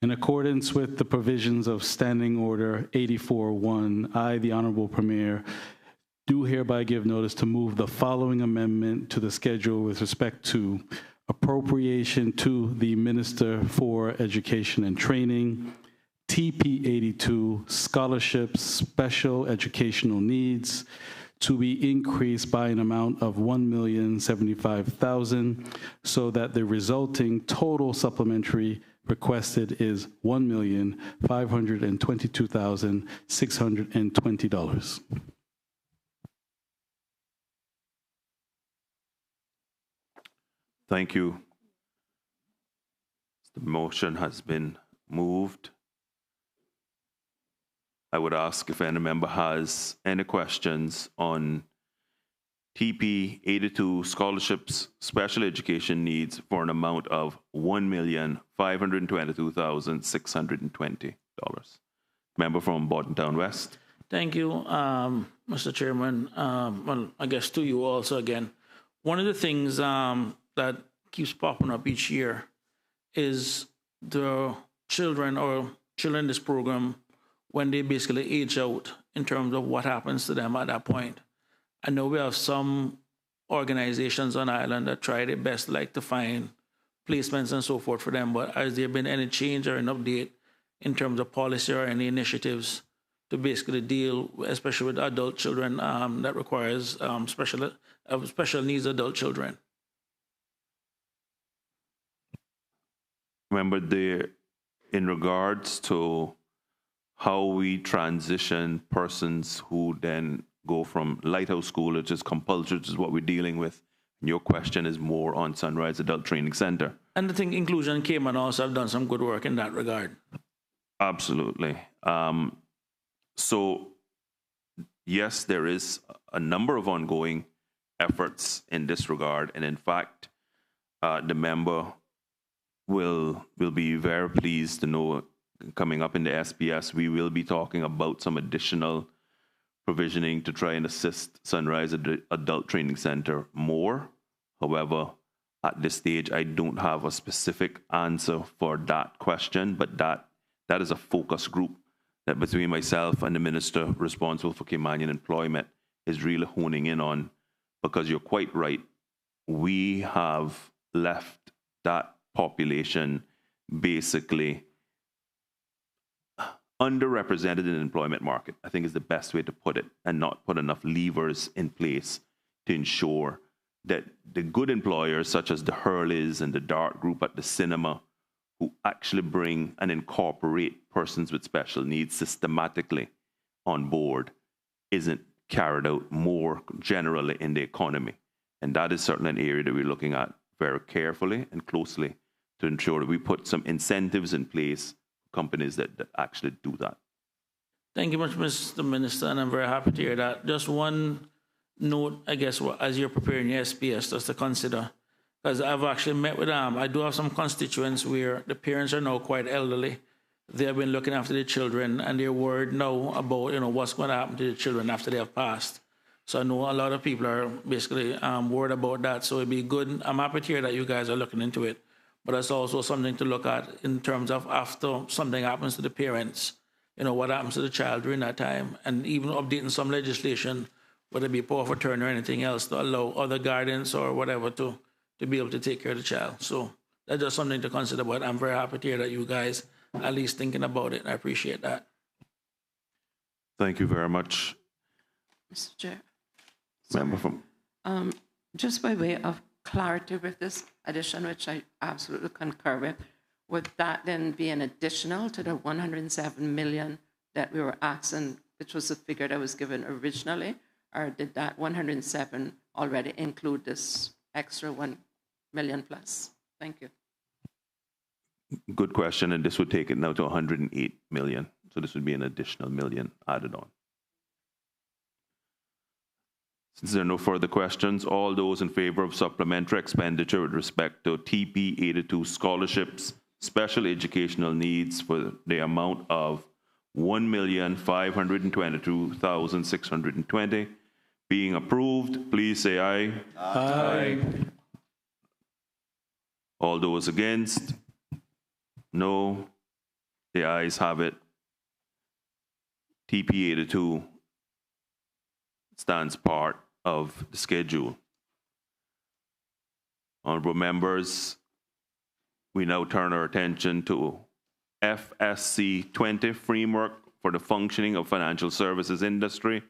In accordance with the provisions of Standing Order 84-1, I, the Honorable Premier, do hereby give notice to move the following amendment to the schedule with respect to appropriation to the Minister for Education and Training, TP 82 scholarships, special educational needs, to be increased by an amount of $1,075,000, so that the resulting total supplementary requested is $1,522,620. Thank you. The motion has been moved. I would ask if any member has any questions on TP 82 scholarships, special education needs for an amount of $1,522,620. Member from Bordentown West. Thank you, Mr. Chairman. Well, I guess to you also again. One of the things that keeps popping up each year is the children in this program when they basically age out in terms of what happens to them at that point. I know we have some organizations on Ireland that try their best like to find placements and so forth for them, but has there been any change or an update in terms of policy or any initiatives to basically deal, especially with adult children that requires special needs adult children? Remember, in regards to how we transition persons who then go from Lighthouse School, which is compulsory, which is what we're dealing with. Your question is more on Sunrise Adult Training Center. And I think Inclusion came and also have done some good work in that regard. Absolutely. So, yes, there is a number of ongoing efforts in this regard. And in fact, the member will be very pleased to know coming up in the SPS, we will be talking about some additional provisioning to try and assist Sunrise Adult Training Center more. However, at this stage, I don't have a specific answer for that question, but that is a focus group that between myself and the minister responsible for Caymanian employment is really honing in on, because you're quite right. We have left that population basically underrepresented in the employment market, I think is the best way to put it, and not put enough levers in place to ensure that the good employers, such as the Hurleys and the Dart Group at the cinema, who actually bring and incorporate persons with special needs systematically on board, isn't carried out more generally in the economy. And that is certainly an area that we're looking at very carefully and closely to ensure that we put some incentives in place companies that actually do that. Thank you much, Mr. Minister, and I'm very happy to hear that. Just one note, I guess, as you're preparing your SPS, just to consider, because I've actually met with them. I do have some constituents where the parents are now quite elderly. They have been looking after their children, and they're worried now about what's going to happen to the children after they have passed. So I know a lot of people are basically worried about that. So it'd be good. I'm happy to hear that you guys are looking into it. But it's also something to look at in terms of after something happens to the parents, what happens to the child during that time, and even updating some legislation, whether it be power of attorney or anything else, to allow other guardians or whatever to be able to take care of the child. So that's just something to consider. But I'm very happy to hear that you guys are at least thinking about it. I appreciate that. Thank you very much. Mr. Chair. Member from... Just by way of clarity with this addition, which I absolutely concur with, would that then be an additional to the 107 million that we were asking, which was the figure that was given originally, or did that 107 already include this extra 1 million plus? Thank you. Good question, and this would take it now to 108 million. So this would be an additional million added on. Since there are no further questions, all those in favor of supplementary expenditure with respect to TP 82 scholarships, special educational needs for the amount of $1,522,620 being approved, please say aye. Aye. All those against? No. The ayes have it. TP 82 stands part of the schedule. Honorable members, we now turn our attention to FSC 20 framework for the functioning of financial services industry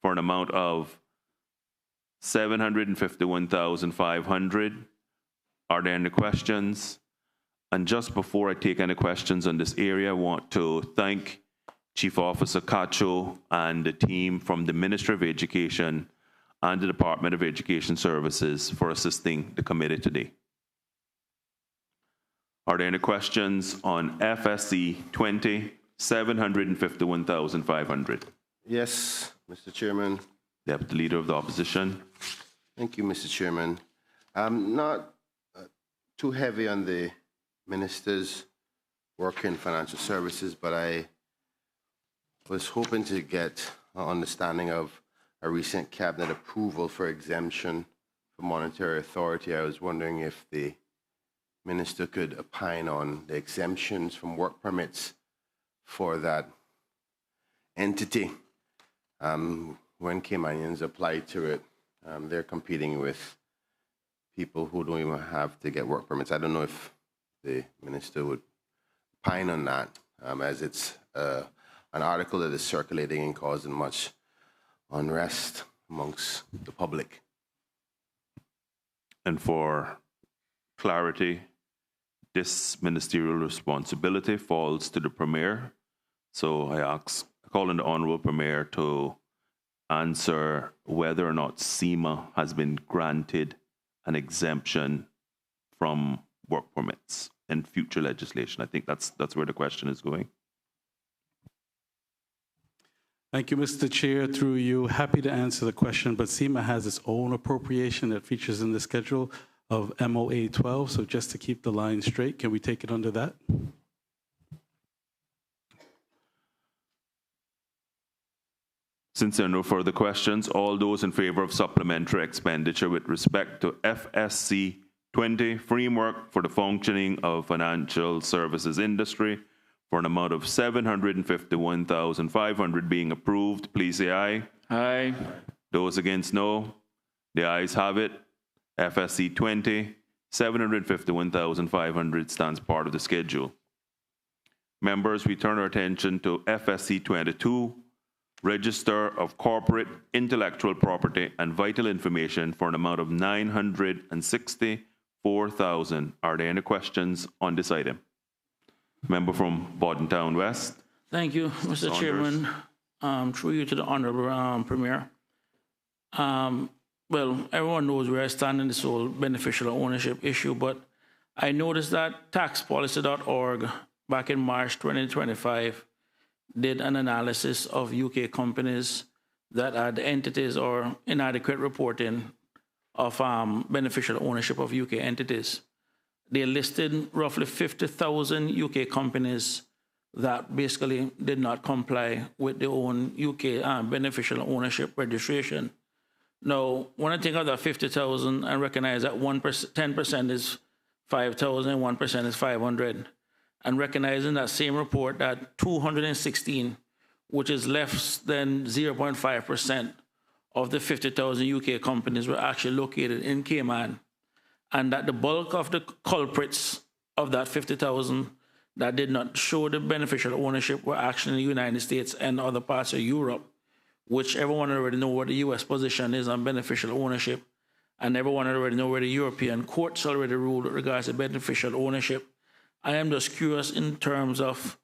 for an amount of $751,500. Are there any questions? And just before I take any questions on this area, I want to thank Chief Officer Cacho and the team from the Ministry of Education and the Department of Education Services for assisting the committee today. Are there any questions on FSC 20, $751,500? Yes, Mr. Chairman. Deputy Leader of the Opposition. Thank you, Mr. Chairman. I'm not too heavy on the minister's work in financial services, but I was hoping to get an understanding of a recent cabinet approval for exemption from monetary authority. I was wondering if the minister could opine on the exemptions from work permits for that entity. When Caymanians apply to it, they're competing with people who don't even have to get work permits. I don't know if the minister would opine on that, as it's an article that is circulating and causing much unrest amongst the public. And for clarity, this ministerial responsibility falls to the Premier. So I call on the Honourable Premier to answer whether or not SEMA has been granted an exemption from work permits in future legislation. I think that's where the question is going. Thank you, Mr. Chair. Through you, happy to answer the question, but SEMA has its own appropriation that features in the schedule of MOA 12. So just to keep the line straight, can we take it under that? Since there are no further questions, all those in favor of supplementary expenditure with respect to FSC 20 framework for the functioning of financial services industry for an amount of $751,500 being approved, please say aye. Aye. Those against, no. The ayes have it. FSC 20, $751,500 stands part of the schedule. Members, we turn our attention to FSC 22, Register of Corporate Intellectual Property and Vital Information for an amount of $964,000. Are there any questions on this item? Member from Bordentown West. Thank you, Mr. Saunders. Chairman. Through you to the Honourable Premier. Well, everyone knows where I stand in this whole beneficial ownership issue, but I noticed that taxpolicy.org back in March 2025 did an analysis of UK companies that had entities or inadequate reporting of beneficial ownership of UK entities. They listed roughly 50,000 UK companies that basically did not comply with their own UK beneficial ownership registration. Now, when I think of that 50,000, I recognize that 10% is 5,000 and 1% is 500. And recognizing that same report that 216, which is less than 0.5% of the 50,000 UK companies were actually located in Cayman, and that the bulk of the culprits of that 50,000 that did not show the beneficial ownership were actually in the United States and other parts of Europe, which everyone already know what the US position is on beneficial ownership, and everyone already know where the European courts already ruled with regards to beneficial ownership. I am just curious in terms of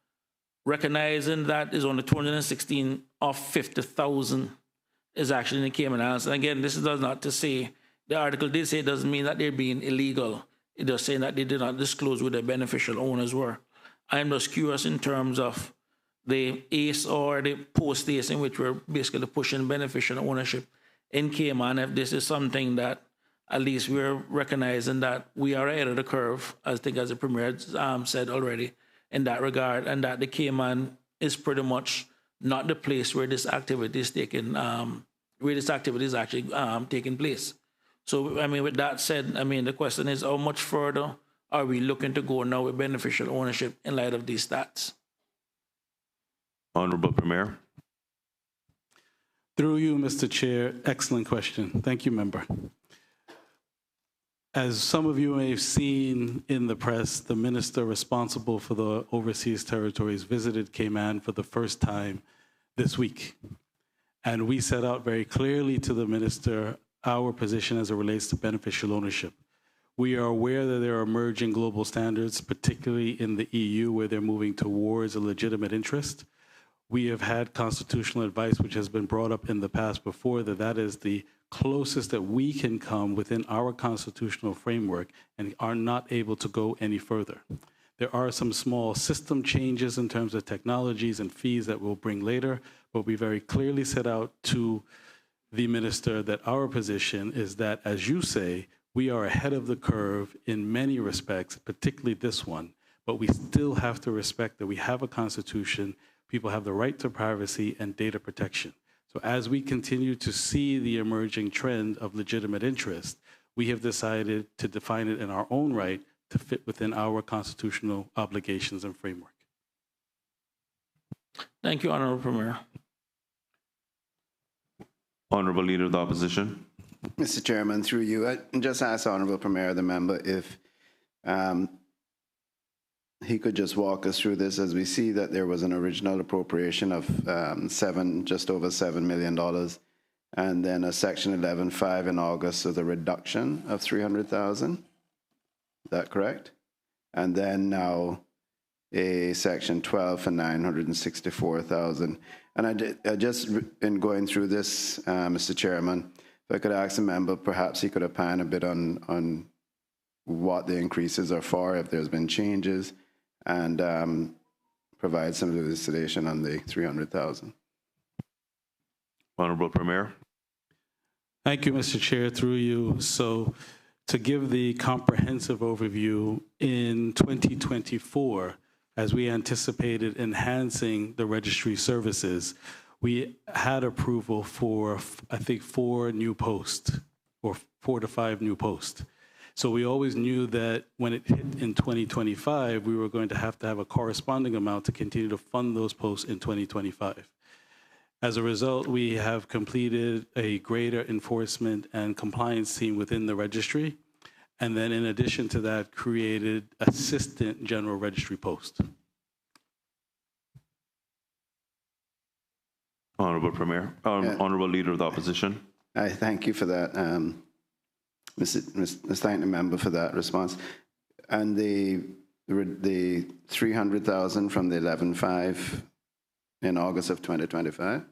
recognizing that is only 216 of 50,000 is actually in the Cayman Islands. And again, this does not to say, the article did say it doesn't mean that they're being illegal. It does say that they did not disclose who their beneficial owners were. I am just curious in terms of the ACE or the post-ACE in which we're basically pushing beneficial ownership in Cayman, if this is something that at least we're recognizing that we are ahead of the curve, I think as the Premier said already, in that regard, and that the Cayman is pretty much not the place where this activity is taking, actually taking place. So, I mean, with that said, I mean, the question is how much further are we looking to go now with beneficial ownership in light of these stats? Honorable Premier. Through you, Mr. Chair, excellent question. Thank you, member. As some of you may have seen in the press, the minister responsible for the overseas territories visited Cayman for the first time this week. And we set out very clearly to the minister our position as it relates to beneficial ownership. We are aware that there are emerging global standards, particularly in the EU, where they're moving towards a legitimate interest. We have had constitutional advice, which has been brought up in the past before, that that is the closest that we can come within our constitutional framework and are not able to go any further. There are some small system changes in terms of technologies and fees that we'll bring later, but we very clearly set out to the minister that our position is that, as you say, we are ahead of the curve in many respects, particularly this one, but we still have to respect that we have a constitution, people have the right to privacy and data protection. So as we continue to see the emerging trend of legitimate interest, we have decided to define it in our own right to fit within our constitutional obligations and framework. Thank you, Honorable Premier. Honorable Leader of the Opposition. Mr. Chairman, through you, I just asked Honorable Premier, the member, if he could just walk us through this, as we see that there was an original appropriation of just over $7 million, and then a Section 11.5 in August with a reduction of $300,000. Is that correct? And then now a Section 12 for $964,000. And I just, in going through this, Mr. Chairman, if I could ask the member, perhaps he could opine a bit on what the increases are for, if there's been changes, and provide some elucidation on the $300,000. Honorable Premier. Thank you, Mr. Chair, through you. So to give the comprehensive overview, in 2024, as we anticipated enhancing the registry services, we had approval for, I think, 4 new posts, or 4 to 5 new posts. So we always knew that when it hit in 2025, we were going to have a corresponding amount to continue to fund those posts in 2025. As a result, we have completed a greater enforcement and compliance team within the registry, and then in addition to that, created assistant general registry post. Honorable Premier, Honorable Leader of the Opposition. I thank you for that. Thank the member for that response. And the $300,000 from the 11.5 in August of 2025.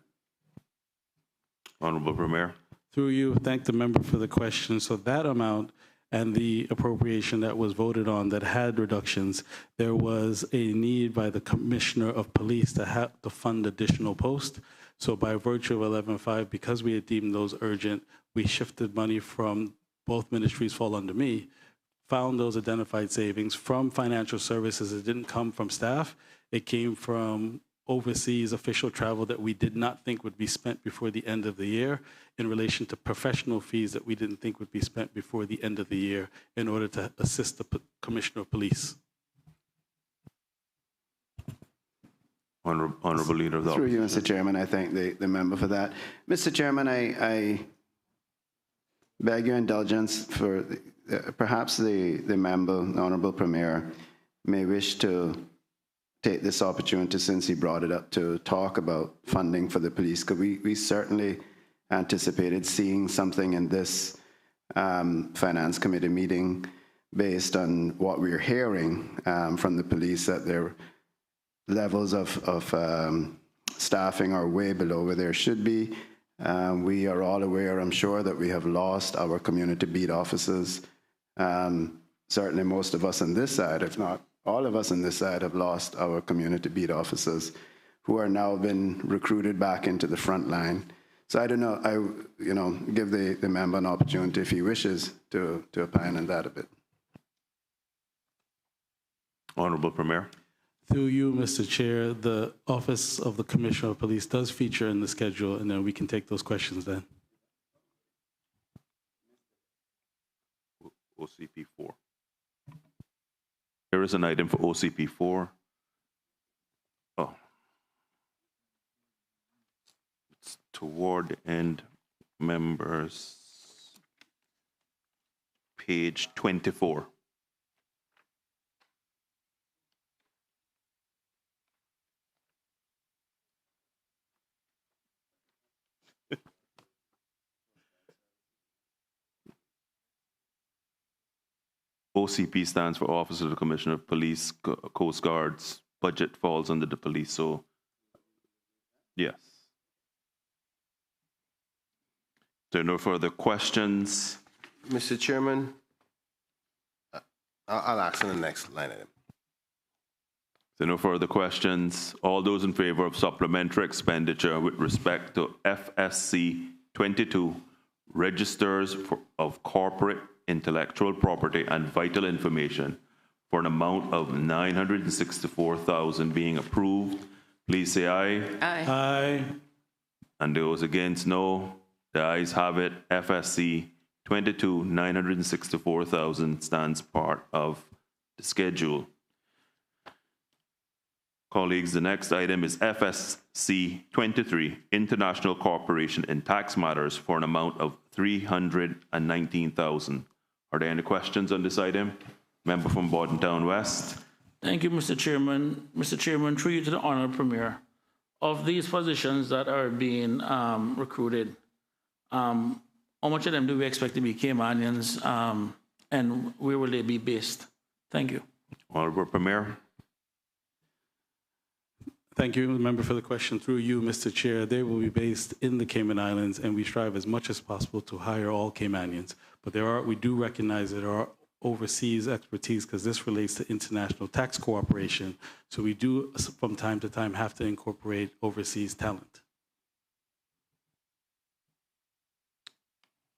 Honorable Premier. Through you, thank the member for the question. So that amount and the appropriation that was voted on that had reductions, there was a need by the Commissioner of Police to have to fund additional posts. So by virtue of 11.5, because we had deemed those urgent, we shifted money from, both ministries fall under me, found those identified savings from financial services. It didn't come from staff. It came from overseas official travel that we did not think would be spent before the end of the year, in relation to professional fees that we didn't think would be spent before the end of the year in order to assist the Commissioner of Police. Honorable Leader of the Through Opposition. you, Mr. Chairman, I thank the member for that. Mr. Chairman, I beg your indulgence for perhaps the member, the Honorable Premier, may wish to take this opportunity, since he brought it up, to talk about funding for the police, because we certainly anticipated seeing something in this Finance Committee meeting based on what we're hearing from the police, that their levels of staffing are way below where there should be. We are all aware, I'm sure, that we have lost our community beat officers. Certainly most of us on this side, if not all of us on this side, have lost our community beat officers, who are now been recruited back into the front line. So I don't know, give the member an opportunity, if he wishes, to opine on that a bit. Honorable Premier. Through you, Mr. Chair, the Office of the Commissioner of Police does feature in the schedule, and then we can take those questions then. OCP 4. There is an item for OCP 4. Oh. toward the end, members, page 24. OCP stands for Office of the Commissioner of Police, Coast Guards. Budget falls under the police, so yes. There are no further questions. Mr. Chairman, I'll ask on the next line item. There are no further questions. All those in favor of supplementary expenditure with respect to FSC 22, registers of corporate intellectual property and vital information for an amount of $964,000 being approved, please say aye. Aye. Aye. And those against, no. The ayes have it. FSC 22, $964,000 stands part of the schedule. Colleagues, the next item is FSC 23, International Cooperation in Tax Matters for an amount of $319,000. Are there any questions on this item? Member from Bordentown West. Thank you, Mr. Chairman. Mr. Chairman, through you to the Honourable Premier, of these positions that are being recruited, how much of them do we expect to be Caymanians, and where will they be based? Thank you. Honourable Premier. Thank you, member, for the question. Through you, Mr. Chair, they will be based in the Cayman Islands, and we strive as much as possible to hire all Caymanians. But we do recognize that there are overseas expertise because this relates to international tax cooperation. So we do, from time to time, have to incorporate overseas talent.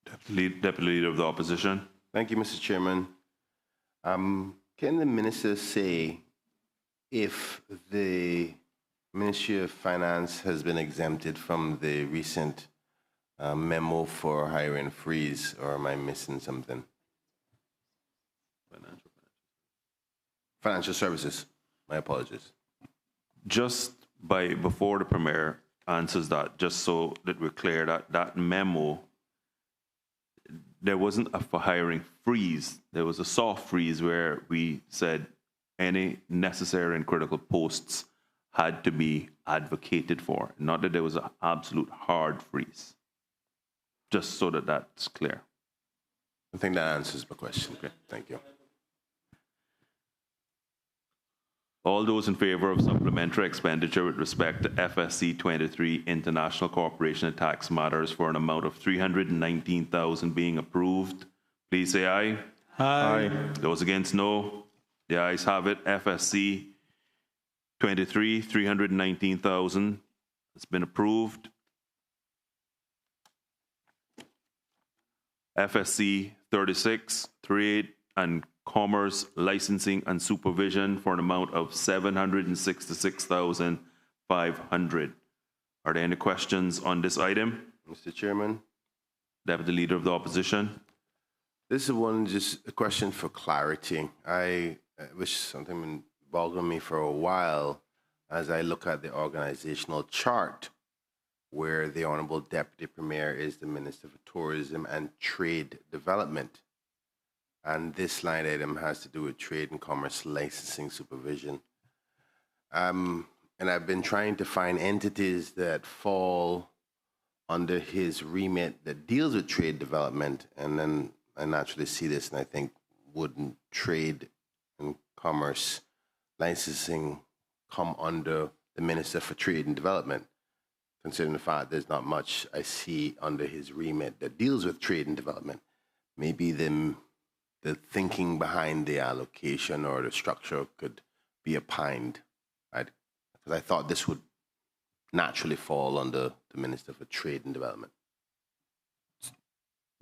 Deputy Leader of the Opposition. Thank you, Mr. Chairman. Can the minister say if the Ministry of Finance has been exempted from the recent memo for hiring freeze, or am I missing something? Financial services. My apologies. Just before the Premier answers that, just so that we're clear, that memo, there wasn't a for hiring freeze. There was a soft freeze where we said any necessary and critical posts had to be advocated for, not that there was an absolute hard freeze. Just so that that's clear. I think that answers my question. Okay, thank you. All those in favor of supplementary expenditure with respect to FSC 23 International Cooperation and Tax Matters for an amount of $319,000 being approved, please say aye. Aye. Those against, no. The ayes have it. FSC 23, $319,000 has been approved. FSC 36, Trade and Commerce Licensing and Supervision for an amount of $766,500. Are there any questions on this item? Mr. Chairman. Deputy Leader of the Opposition. This is just a question for clarity. I wish something been bothering me for a while as I look at the organizational chart where the Honorable Deputy Premier is the Minister for Tourism and Trade Development. And this line item has to do with trade and commerce licensing supervision. And I've been trying to find entities that fall under his remit that deals with trade development. And then I naturally see this and I think, wouldn't trade and commerce licensing come under the Minister for Trade and Development? Considering the fact there's not much I see under his remit that deals with trade and development. Maybe the thinking behind the allocation or the structure could be opined, right? Because I thought this would naturally fall under the Minister for Trade and Development.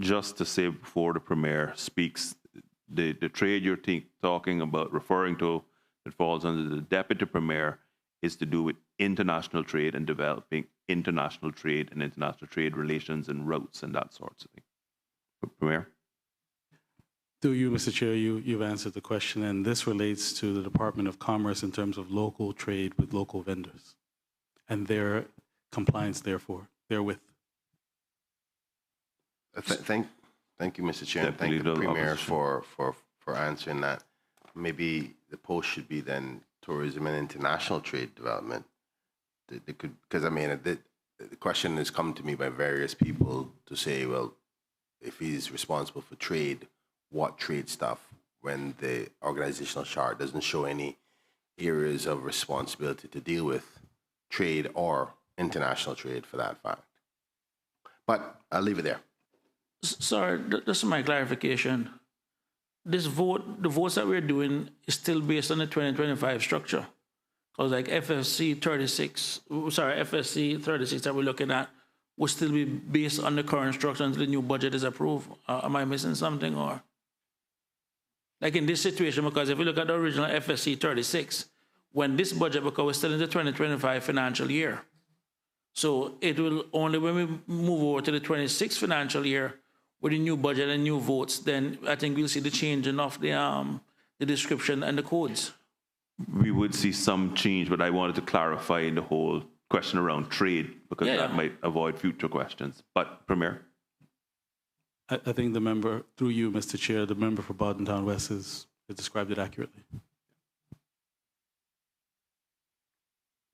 Just to say before the Premier speaks, the trade you're talking about, referring to, that falls under the Deputy Premier is to do with international trade and developing international trade and international trade relations and routes and that sort of thing. Premier? Through you, Mr. Chair, you've answered the question, and this relates to the Department of Commerce in terms of local trade with local vendors and their compliance, therefore. therewith. Thank you, Mr. Chair, and thank Deputy the Premier Opposition. for answering that. Maybe the post should be then tourism and international trade development. They could, because I mean, the question has come to me by various people to say, well, if he's responsible for trade, what trade stuff, when the organizational chart doesn't show any areas of responsibility to deal with trade or international trade for that fact. But I'll leave it there. Sorry, just my clarification. The votes that we're doing is still based on the 2025 structure. Because like FSC 36 that we're looking at will still be based on the current structure until the new budget is approved. Am I missing something? Or like in this situation, because if we look at the original FSC 36, when this budget, because we're still in the 2025 financial year. So it will only when we move over to the 26th financial year with the new budget and new votes, then I think we'll see the changing of the description and the codes. We would see some change, but I wanted to clarify the whole question around trade because that might avoid future questions. But, Premier? I think the member, through you, Mr. Chair, the member for Bodden Town West has described it accurately.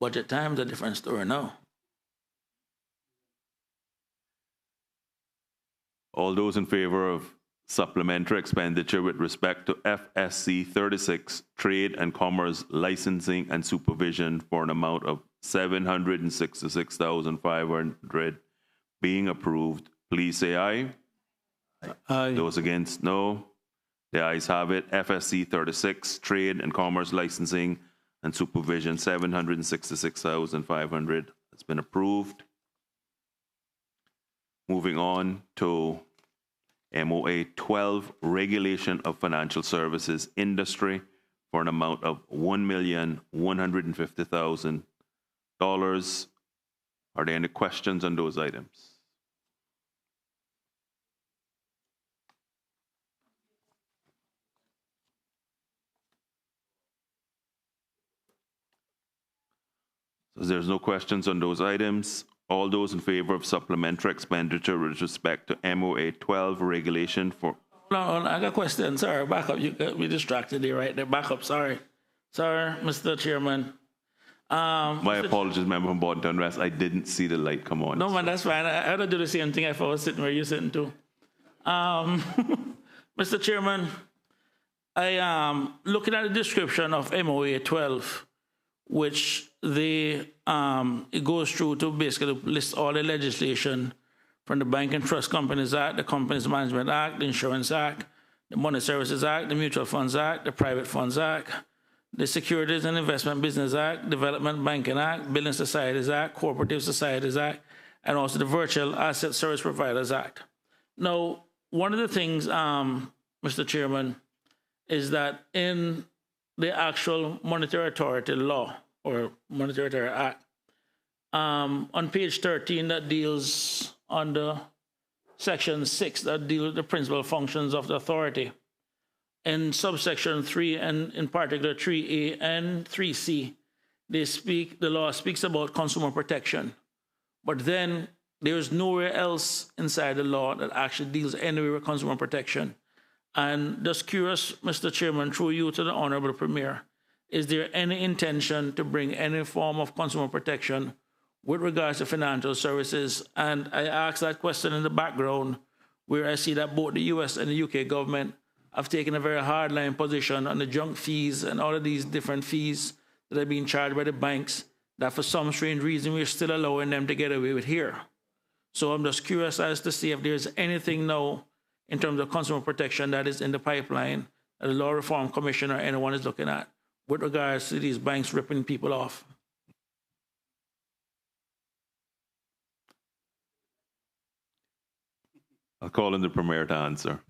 Budget time's a different story now. All those in favor of supplementary expenditure with respect to FSC 36, Trade and Commerce Licensing and Supervision for an amount of $766,500 being approved, please say aye. Aye. Those against, no. The ayes have it. FSC 36, Trade and Commerce Licensing and Supervision, $766,500 has been approved. Moving on to MOA 12, Regulation of Financial Services Industry for an amount of $1,150,000. Are there any questions on those items? So there's no questions on those items. All those in favor of supplementary expenditure with respect to MOA 12 regulation for... No, I got a question. Sorry, back up. You got me distracted there, right there. Back up. Sorry, Mr. Chairman. My apologies, member from Bodden Town West. I didn't see the light come on. No, man, that's fine. I had to do the same thing if I was sitting where you're sitting too. Mr. Chairman, I am looking at the description of MOA 12, which it goes through to basically list all the legislation from the Bank and Trust Companies Act, the Companies Management Act, the Insurance Act, the Money Services Act, the Mutual Funds Act, the Private Funds Act, the Securities and Investment Business Act, Development Banking Act, Building Societies Act, Cooperative Societies Act, and also the Virtual Asset Service Providers Act. Now, one of the things, Mr. Chairman, is that in the actual Monetary Authority law or Monetary Authority Act, on page 13 that deals under section 6 that deals with the principal functions of the authority. In subsection 3 and in particular 3A and 3C, the law speaks about consumer protection. But then there's nowhere else inside the law that actually deals anywhere with consumer protection. And just curious, Mr. Chairman, through you to the Honorable Premier, is there any intention to bring any form of consumer protection with regards to financial services? And I ask that question in the background where I see that both the US and the UK government have taken a very hardline position on the junk fees and all of these different fees that are being charged by the banks that for some strange reason we're still allowing them to get away with here. So I'm just curious as to see if there's anything now in terms of consumer protection that is in the pipeline that the Law Reform Commission or anyone is looking at with regards to these banks ripping people off. I'll call on the Premier to answer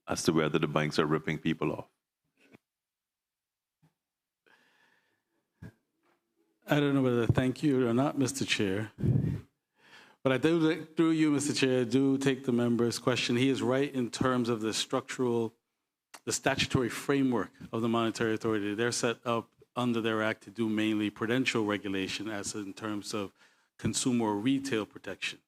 as to whether the banks are ripping people off. I don't know whether to thank you or not, Mr. Chair. But I do, through you, Mr. Chair, do take the member's question. He is right in terms of the statutory framework of the Monetary Authority. They're set up under their act to do mainly prudential regulation as in terms of consumer or retail protection.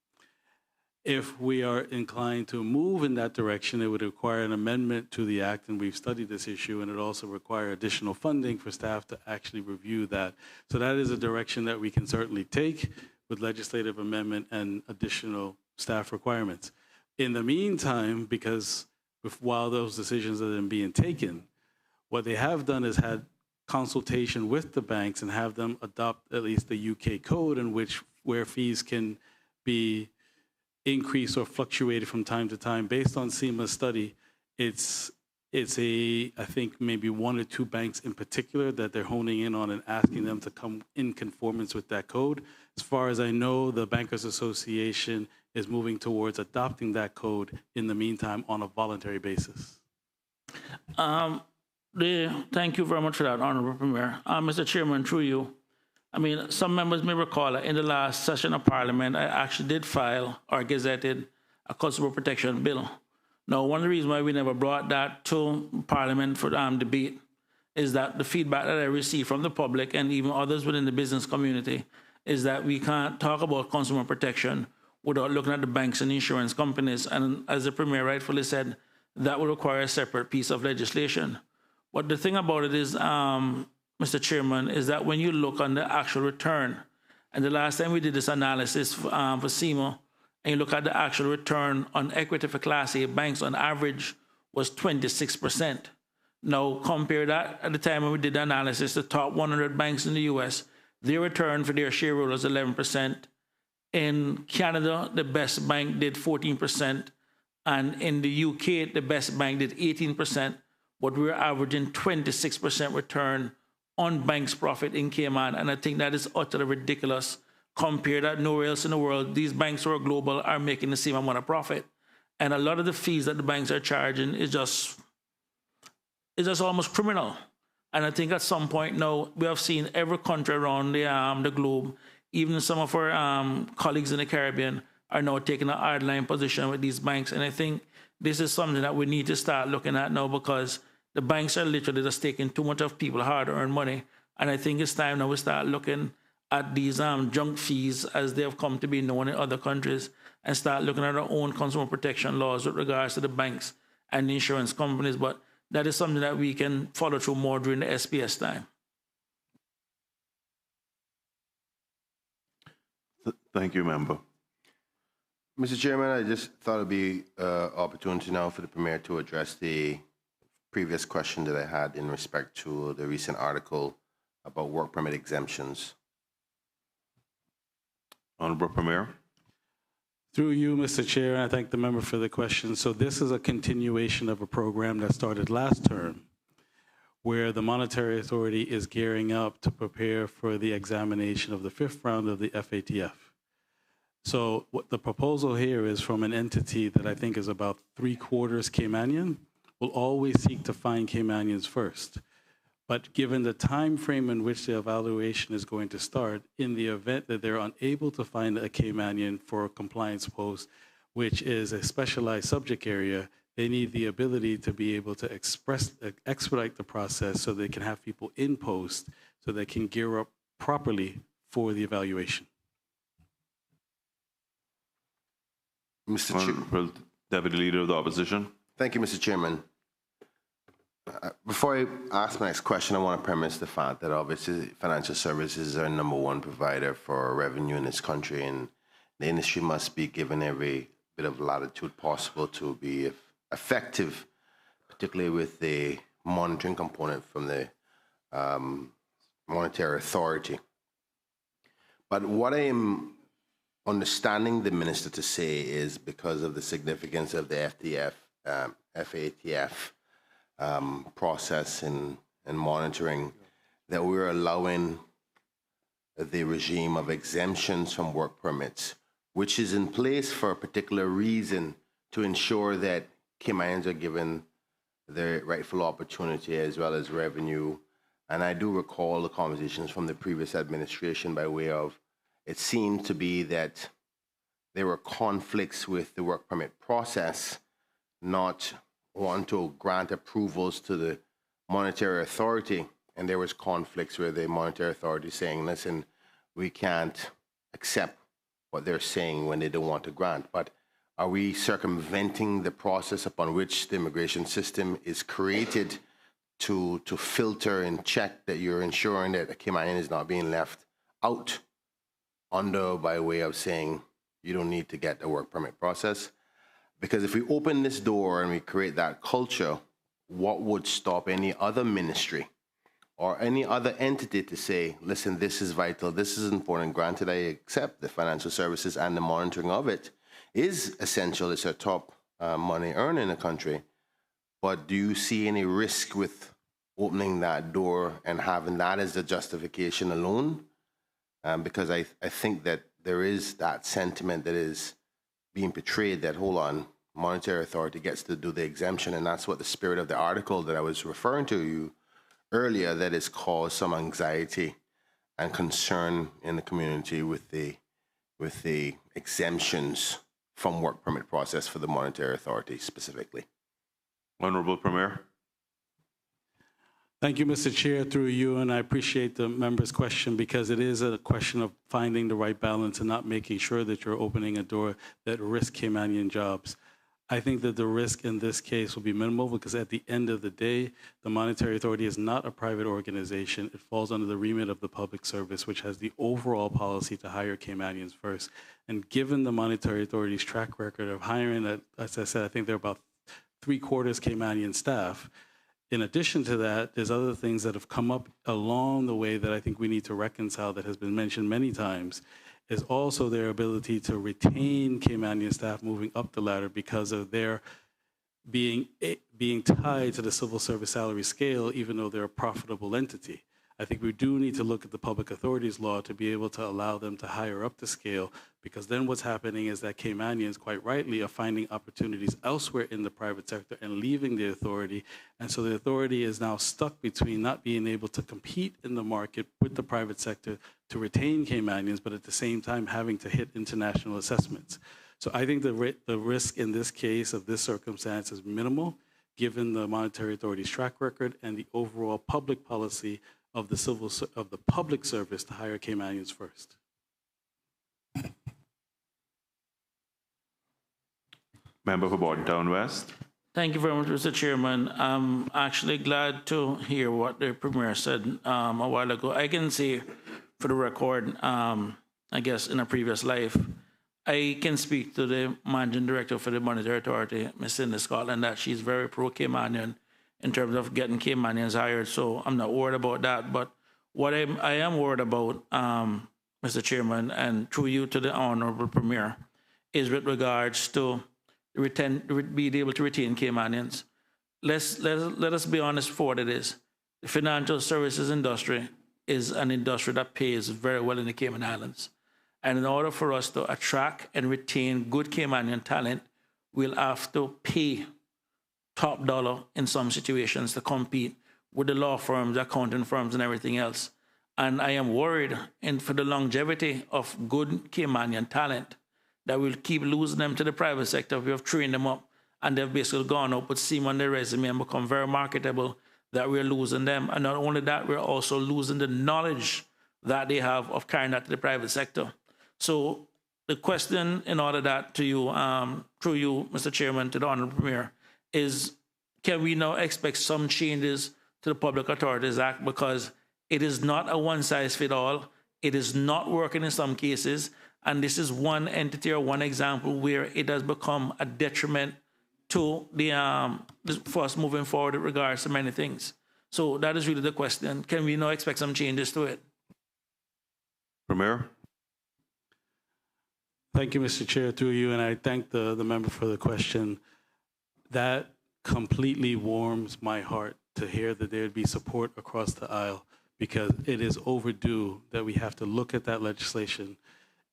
If we are inclined to move in that direction, it would require an amendment to the act, and we've studied this issue, and it also require additional funding for staff to actually review that. So that is a direction that we can certainly take with legislative amendment and additional staff requirements. In the meantime, because while those decisions are then being taken, what they have done is had consultation with the banks and have them adopt at least the UK code in which where fees can be increased or fluctuated from time to time. Based on SEMA's study, it's I think maybe one or two banks in particular that they're honing in on and asking them to come in conformance with that code. As far as I know, the Bankers Association is moving towards adopting that code in the meantime on a voluntary basis. Thank you very much for that, Honorable Premier. Mr. Chairman, through you, I mean, some members may recall that in the last session of Parliament, I actually did file or gazetted a consumer protection bill. Now, one of the reasons why we never brought that to Parliament for debate is that the feedback that I received from the public and even others within the business community is that we can't talk about consumer protection without looking at the banks and insurance companies. And as the Premier rightfully said, that will require a separate piece of legislation. But the thing about it is, Mr. Chairman, is that when you look on the actual return, and the last time we did this analysis for SEMA, and you look at the actual return on equity for Class A banks on average was 26%. Now compare that at the time when we did the analysis, the top 100 banks in the US, their return for their shareholders was 11%. In Canada, the best bank did 14%. And in the UK, the best bank did 18%. But we're averaging 26% return on banks' profit in Cayman. And I think that is utterly ridiculous. Compare that nowhere else in the world. These banks who are global are making the same amount of profit. And a lot of the fees that the banks are charging is just almost criminal. And I think at some point now, we have seen every country around the globe, even some of our colleagues in the Caribbean, are now taking an hardline position with these banks. And I think this is something that we need to start looking at now, because the banks are literally just taking too much of people's hard-earned money. And I think it's time now we start looking at these junk fees as they have come to be known in other countries, and start looking at our own consumer protection laws with regards to the banks and the insurance companies. But that is something that we can follow through more during the SPS time. Thank you, Member. Mr. Chairman, I just thought it'd be an opportunity now for the Premier to address the previous question that I had in respect to the recent article about work permit exemptions. Honorable Premier. Through you, Mr. Chair, I thank the member for the question. So this is a continuation of a program that started last term, where the Monetary Authority is gearing up to prepare for the examination of the 5th round of the FATF. So what the proposal here is from an entity that I think is about 3/4 Caymanian, will always seek to find Caymanians first. But given the time frame in which the evaluation is going to start, in the event that they're unable to find a Caymanian for a compliance post, which is a specialized subject area, they need the ability to be able to expedite the process so they can have people in post so they can gear up properly for the evaluation. Mr. Honorable Deputy Leader of the Opposition. Thank you, Mr. Chairman. Before I ask my next question, I want to premise the fact that obviously financial services are #1 provider for revenue in this country, and the industry must be given every bit of latitude possible to be effective, particularly with the monitoring component from the Monetary Authority. But what I am understanding the minister to say is, because of the significance of the FATF process and monitoring, that we're allowing the regime of exemptions from work permits, which is in place for a particular reason, to ensure that Caymanians are given their rightful opportunity as well as revenue. And I do recall the conversations from the previous administration by way of, it seemed to be that there were conflicts with the work permit process, not want to grant approvals to the Monetary Authority, and there was conflicts with the Monetary Authority saying, listen, we can't accept what they're saying when they don't want to grant. But are we circumventing the process upon which the immigration system is created to filter and check that you're ensuring that a Caymanian is not being left out under by way of saying you don't need to get a work permit process? Because if we open this door and we create that culture, what would stop any other ministry or any other entity to say, listen, this is vital, this is important. Granted, I accept the financial services and the monitoring of it is essential. It's a top money earner in the country. But do you see any risk with opening that door and having that as the justification alone? Because I think that there is that sentiment that is being portrayed that, hold on, monetary authority gets to do the exemption, and that's what the spirit of the article that I was referring to you earlier, that has caused some anxiety and concern in the community with the exemptions from work permit process for the monetary authority specifically. Honorable Premier. Thank you, Mr. Chair, through you, and I appreciate the member's question because it is a question of finding the right balance and not making sure that you're opening a door that risks Caymanian jobs. I think that the risk in this case will be minimal because at the end of the day, the Monetary Authority is not a private organization. It falls under the remit of the public service, which has the overall policy to hire Caymanians first. And given the Monetary Authority's track record of hiring, as I said, I think they're about 3/4 Caymanian staff. In addition to that, there's other things that have come up along the way that I think we need to reconcile that has been mentioned many times, is also their ability to retain Caymanian staff moving up the ladder because of their being tied to the civil service salary scale, even though they're a profitable entity. I think we do need to look at the public authorities law to be able to allow them to hire up the scale, because then what's happening is that Caymanians, quite rightly, are finding opportunities elsewhere in the private sector and leaving the authority. And so the authority is now stuck between not being able to compete in the market with the private sector to retain Caymanians, but at the same time having to hit international assessments. So I think the risk in this case of this circumstance is minimal, given the Monetary Authority's track record and the overall public policy of the public service to hire Caymanians first. Member for Bordentown West. Thank you very much, Mr. Chairman. I'm actually glad to hear what the Premier said a while ago. I can say, for the record, I guess in a previous life, I can speak to the Managing Director for the Monetary Authority, Ms. Cindy Scotland, that she's very pro-Caymanian in terms of getting Caymanians hired, so I'm not worried about that. But what I am worried about, Mr. Chairman, and through you to the Honorable Premier, is with regards to being able to retain Caymanians. Let us be honest for what it is. The financial services industry is an industry that pays very well in the Cayman Islands. And in order for us to attract and retain good Caymanian talent, we'll have to pay top dollar in some situations to compete with the law firms, accounting firms, and everything else. And I am worried, and for the longevity of good Caymanian talent, that we'll keep losing them to the private sector. We have trained them up, and they've basically gone up with seam on their resume and become very marketable, that we're losing them. And not only that, we're also losing the knowledge that they have of carrying that to the private sector. So the question in order that to you, through you, Mr. Chairman, to the Honorable Premier, is can we now expect some changes to the Public Authorities Act, because it is not a one-size-fits-all. It is not working in some cases, and this is one entity or one example where it has become a detriment to the for us moving forward in regards to many things. So that is really the question. Can we now expect some changes to it? Premier. Thank you, Mr. Chair, through you, and I thank the member for the question. That completely warms my heart to hear that there'd be support across the aisle, because it is overdue that we have to look at that legislation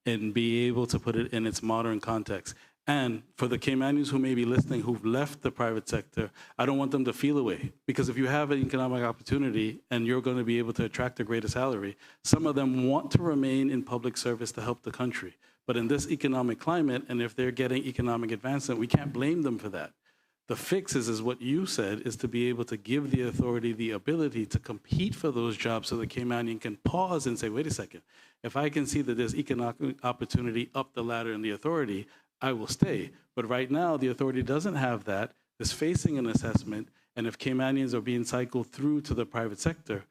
and be able to put it in its modern context. And for the Caymanians who may be listening who've left the private sector, I don't want them to feel away, because if you have an economic opportunity and you're going to be able to attract a greater salary, some of them want to remain in public service to help the country. But in this economic climate, and if they're getting economic advancement, we can't blame them for that. The fix is what you said, is to be able to give the authority the ability to compete for those jobs so the Caymanian can pause and say, wait a second, if I can see that there's economic opportunity up the ladder in the authority, I will stay. But right now, the authority doesn't have that, is facing an assessment, and if Caymanians are being cycled through to the private sector,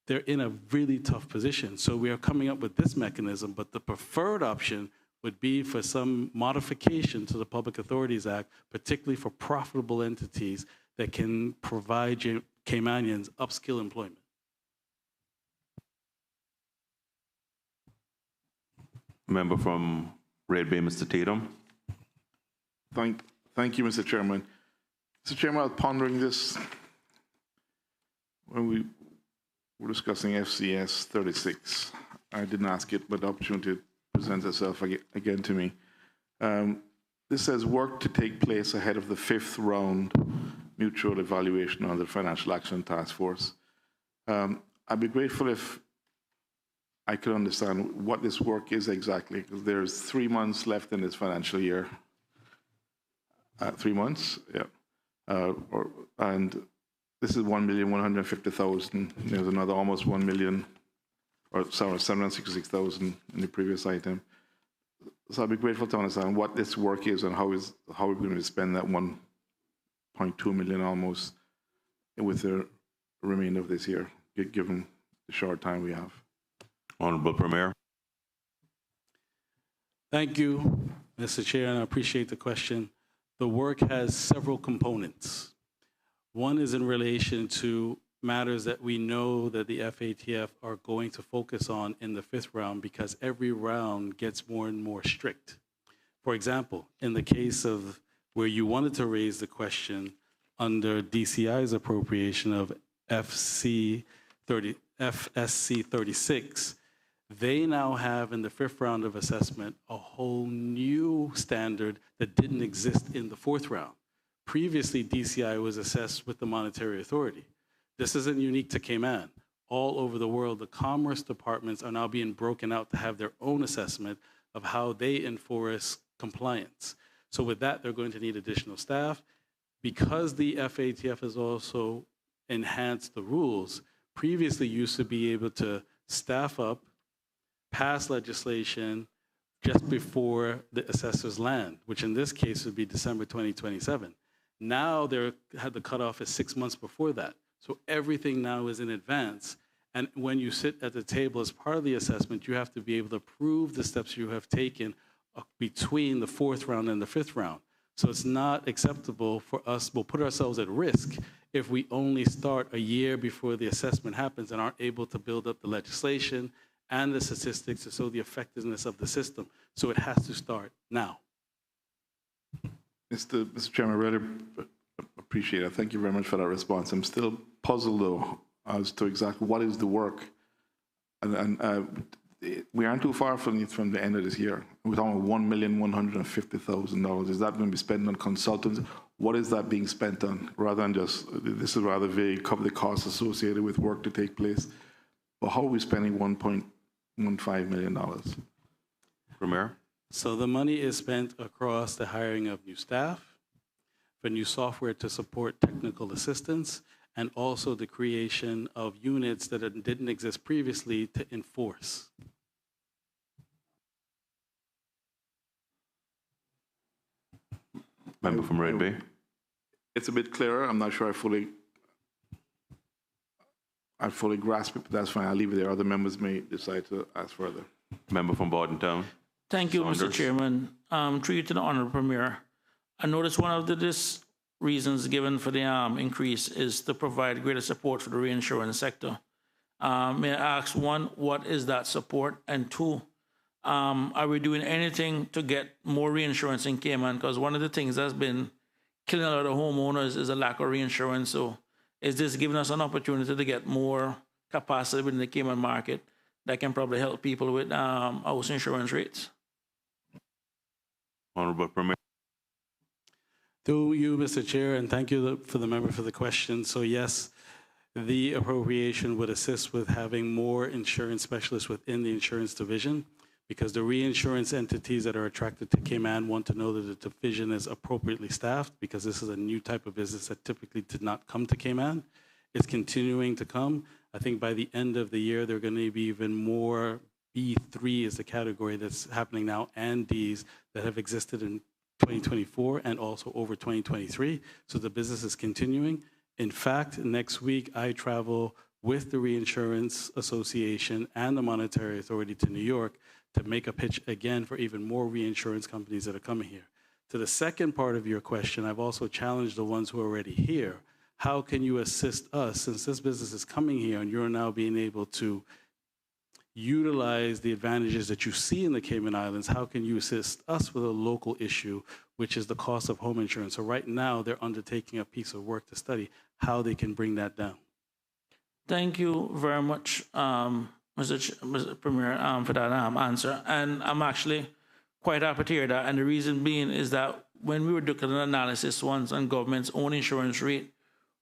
they're in a really tough position. So we are coming up with this mechanism, but the preferred option would be for some modification to the Public Authorities Act, particularly for profitable entities that can provide Caymanians upskill employment. Member from Red Bay, Mr. Tatum. Thank you, Mr. Chairman. Mr. Chairman, I was pondering this when we were discussing FCS 36. I didn't ask it, but the opportunity presents itself again to me. This says work to take place ahead of the 5th round mutual evaluation on the Financial Action Task Force. I'd be grateful if I could understand what this work is exactly, because there's 3 months left in this financial year. 3 months, yeah. And this is 1,150,000. There's another almost 1 million, or sorry, 766,000 in the previous item. So I'd be grateful to understand what this work is and how we're going to spend that 1.2 million almost with the remainder of this year, given the short time we have. Honorable Premier. Thank you, Mr. Chair, and I appreciate the question. The work has several components. One is in relation to matters that we know that the FATF are going to focus on in the 5th round, because every round gets more and more strict. For example, in the case of where you wanted to raise the question under DCI's appropriation of FSC 36, they now have in the 5th round of assessment a whole new standard that didn't exist in the 4th round. Previously, DCI was assessed with the Monetary Authority. This isn't unique to Cayman. All over the world, the commerce departments are now being broken out to have their own assessment of how they enforce compliance. So with that, they're going to need additional staff. Because the FATF has also enhanced the rules, previously used to be able to staff up, pass legislation just before the assessors land, which in this case would be December 2027. Now the cutoff is 6 months before that. So everything now is in advance. And when you sit at the table as part of the assessment, you have to be able to prove the steps you have taken between the 4th round and the 5th round. So it's not acceptable for us, we'll put ourselves at risk if we only start a year before the assessment happens and aren't able to build up the legislation and the statistics to show the effectiveness of the system. So it has to start now. Mr. Chairman, I really appreciate it. Thank you very much for that response. I'm still puzzled, though, as to exactly what is the work. And we aren't too far from the end of this year. We're talking about $1,150,000. Is that going to be spent on consultants? What is that being spent on? Rather than just, this is rather vague, cover the costs associated with work to take place. But how are we spending $1.15 million? Premier. So the money is spent across the hiring of new staff, for new software to support technical assistance, and also the creation of units that didn't exist previously to enforce. Member from Red Bay. It's a bit clearer. I'm not sure I fully grasp it, but that's fine. I'll leave it there. Other members may decide to ask further. Member from Bordentown. Thank you, Saunders. Mr. Chairman. Through you to the Honorable Premier. I noticed one of the reasons given for the increase is to provide greater support for the reinsurance sector. May I ask, one, what is that support? And two, are we doing anything to get more reinsurance in Cayman? Because one of the things that's been killing a lot of homeowners is a lack of reinsurance. So is this giving us an opportunity to get more capacity within the Cayman market that can probably help people with house insurance rates? Honorable Premier. Through you, Mr. Chair, and thank you for the member for the question. So yes, the appropriation would assist with having more insurance specialists within the insurance division. because the reinsurance entities that are attracted to Cayman want to know that the division is appropriately staffed, because this is a new type of business that typically did not come to Cayman. It's continuing to come. I think by the end of the year, there are going to be even more. B3 is the category that's happening now, and Ds that have existed in 2024 and also over 2023. So the business is continuing. In fact, next week, I travel with the Reinsurance Association and the Monetary Authority to New York to make a pitch again for even more reinsurance companies that are coming here. To the second part of your question, I've also challenged the ones who are already here. How can you assist us, since this business is coming here and you're now being able to utilize the advantages that you see in the Cayman Islands? How can you assist us with a local issue, which is the cost of home insurance? So right now, they're undertaking a piece of work to study how they can bring that down. Thank you very much, Mr. Premier, for that answer. And I'm actually quite happy to hear that. And the reason being is that when we were doing an analysis once on government's own insurance rate,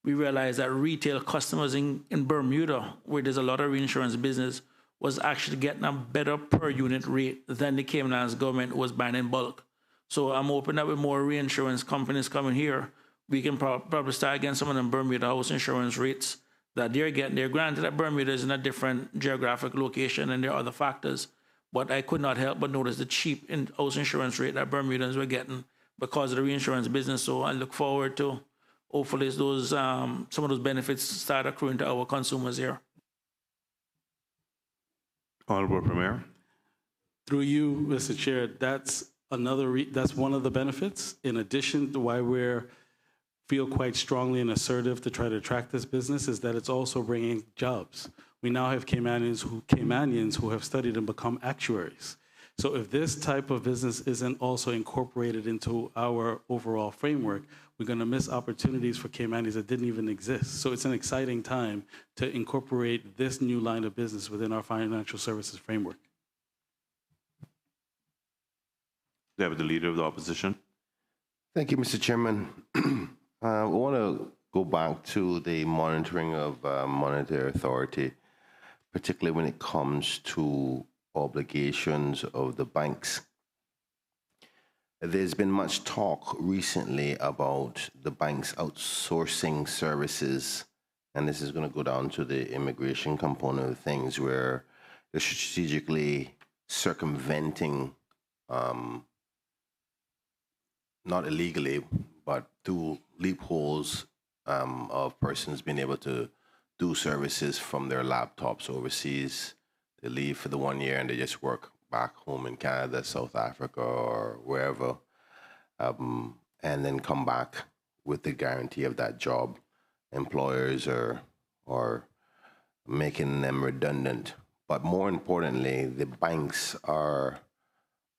we realized that retail customers in Bermuda, where there's a lot of reinsurance business, was actually getting a better per unit rate than the Cayman Islands government was buying in bulk. So I'm hoping that with more reinsurance companies coming here, we can probably start getting some of them Bermuda house insurance rates that they're getting. They're granted that Bermuda is in a different geographic location and there are other factors, but I could not help but notice the cheap house insurance rate that Bermudans were getting because of the reinsurance business. So I look forward to hopefully those some of those benefits start accruing to our consumers here. Honorable Premier. Through you, Mr. Chair, that's that's one of the benefits. In addition to why we feel quite strongly and assertive to try to attract this business, is that it's also bringing jobs. We now have Caymanians who have studied and become actuaries. So if this type of business isn't also incorporated into our overall framework, we're going to miss opportunities for Caymanians that didn't even exist. So it's an exciting time to incorporate this new line of business within our financial services framework. We have the Leader of the Opposition. Thank you, Mr. Chairman. I want to go back to the monitoring of monetary authority, particularly when it comes to obligations of the banks. There's been much talk recently about the banks outsourcing services, and this is going to go down to the immigration component of things, where they're strategically circumventing, not illegally, but through loopholes of persons being able to do services from their laptops overseas. They leave for the 1 year and they just work back home in Canada, South Africa, or wherever, and then come back with the guarantee of that job. Employers are making them redundant. But more importantly, the banks are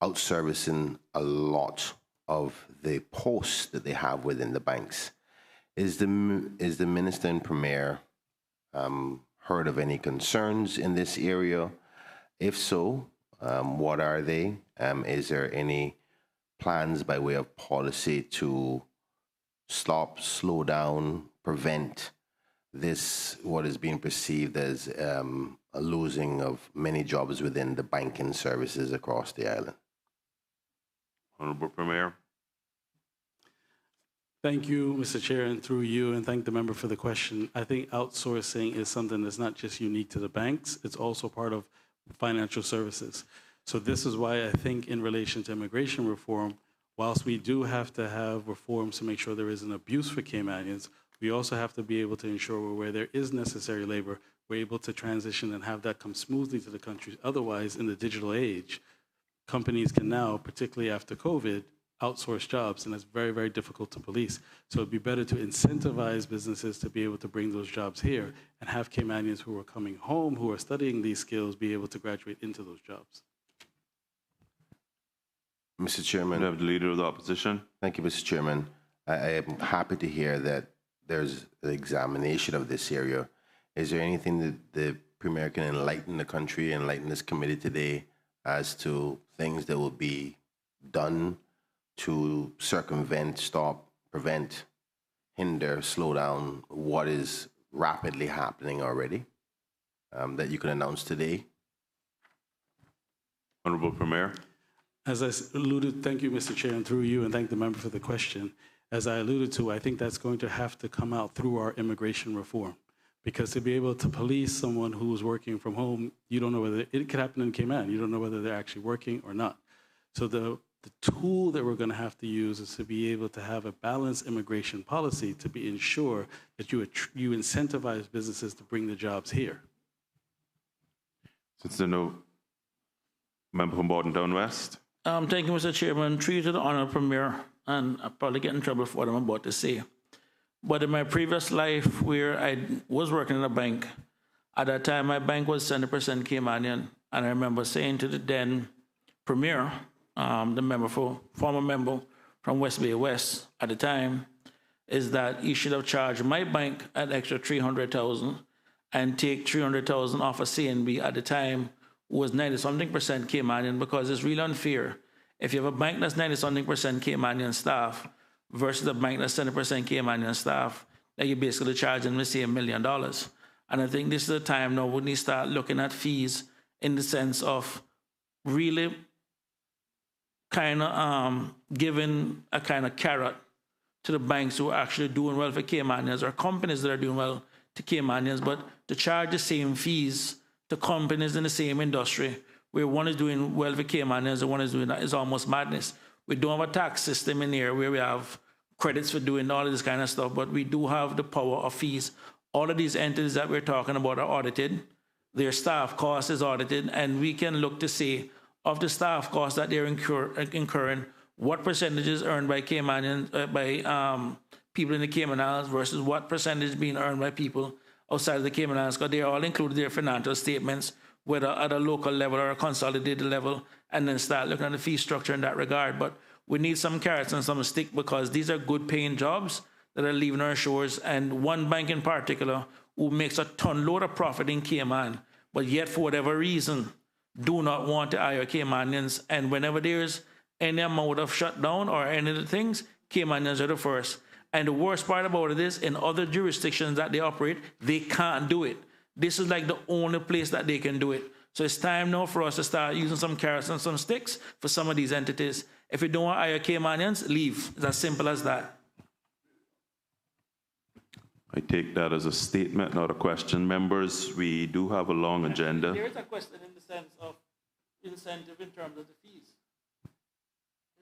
outservicing a lot of the posts that they have within the banks. Is the Minister and Premier heard of any concerns in this area? If so, what are they? Is there any plans by way of policy to stop, slow down, prevent this, what is being perceived as a losing of many jobs within the banking services across the island? Honorable Premier. Thank you, Mr. Chair, and through you, and thank the member for the question. I think outsourcing is something that's not just unique to the banks, it's also part of financial services. So this is why I think in relation to immigration reform, whilst we do have to have reforms to make sure there isn't abuse for Caymanians, we also have to be able to ensure where there is necessary labor, we're able to transition and have that come smoothly to the country. Otherwise, in the digital age, companies can now, particularly after COVID, outsource jobs, and that's very, very difficult to police. So it'd be better to incentivize businesses to be able to bring those jobs here and have Caymanians who are coming home, who are studying these skills, be able to graduate into those jobs. Mr. Chairman. We have the Leader of the Opposition. Thank you, Mr. Chairman. I am happy to hear that there's an examination of this area. Is there anything that the Premier can enlighten the country, enlighten this committee today as to things that will be done to circumvent, stop, prevent, hinder, slow down what is rapidly happening already that you can announce today? Honorable Premier. As I alluded, thank you, Mr. Chair, and through you, and thank the member for the question. As I alluded to, I think that's going to have to come out through our immigration reform. Because to be able to police someone who's working from home, you don't know whether, it could happen in Cayman, you don't know whether they're actually working or not. So the tool that we're going to have to use is to be able to have a balanced immigration policy to be ensure that you incentivize businesses to bring the jobs here. Since there are no member from Bordentown West. Thank you, Mr. Chairman. Through you to the Honourable Premier, and I'll probably get in trouble for what I'm about to say. But in my previous life, where I was working in a bank, at that time my bank was 70% Caymanian, and I remember saying to the then Premier, the former member from West Bay West at the time, is that he should have charged my bank an extra $300,000 and take $300,000 off of CNB at the time, who was 90-something% Caymanian, because it's really unfair. If you have a bank that's 90-something% Caymanian staff versus a bank that's 70% Caymanian staff, that you basically charge them the same $1 million. And I think this is the time now when we start looking at fees in the sense of really kind of giving a kind of carrot to the banks who are actually doing well for Caymanians, or companies that are doing well to Caymanians, but to charge the same fees to companies in the same industry where one is doing well for Caymanians and one is doing that is almost madness. We don't have a tax system in here where we have credits for doing all of this kind of stuff, but we do have the power of fees. All of these entities that we're talking about are audited. Their staff cost is audited, and we can look to see of the staff costs that they're incurring, what percentage is earned by Caymanians, by people in the Cayman Islands versus what percentage being earned by people outside of the Cayman Islands, because they all include their financial statements, whether at a local level or a consolidated level, and then start looking at the fee structure in that regard. But we need some carrots and some stick, because these are good paying jobs that are leaving our shores, and one bank in particular who makes a ton load of profit in Cayman, but yet for whatever reason do not want to hire Caymanians, and whenever there's any amount of shutdown or any of the things, Caymanians are the first. And the worst part about it is, in other jurisdictions that they operate, they can't do it. This is like the only place that they can do it. So it's time now for us to start using some carrots and some sticks for some of these entities. If you don't want to hire Caymanians, leave. It's as simple as that. I take that as a statement, not a question. Members, we do have a long agenda. There is a question in the sense of incentive in terms of the fees.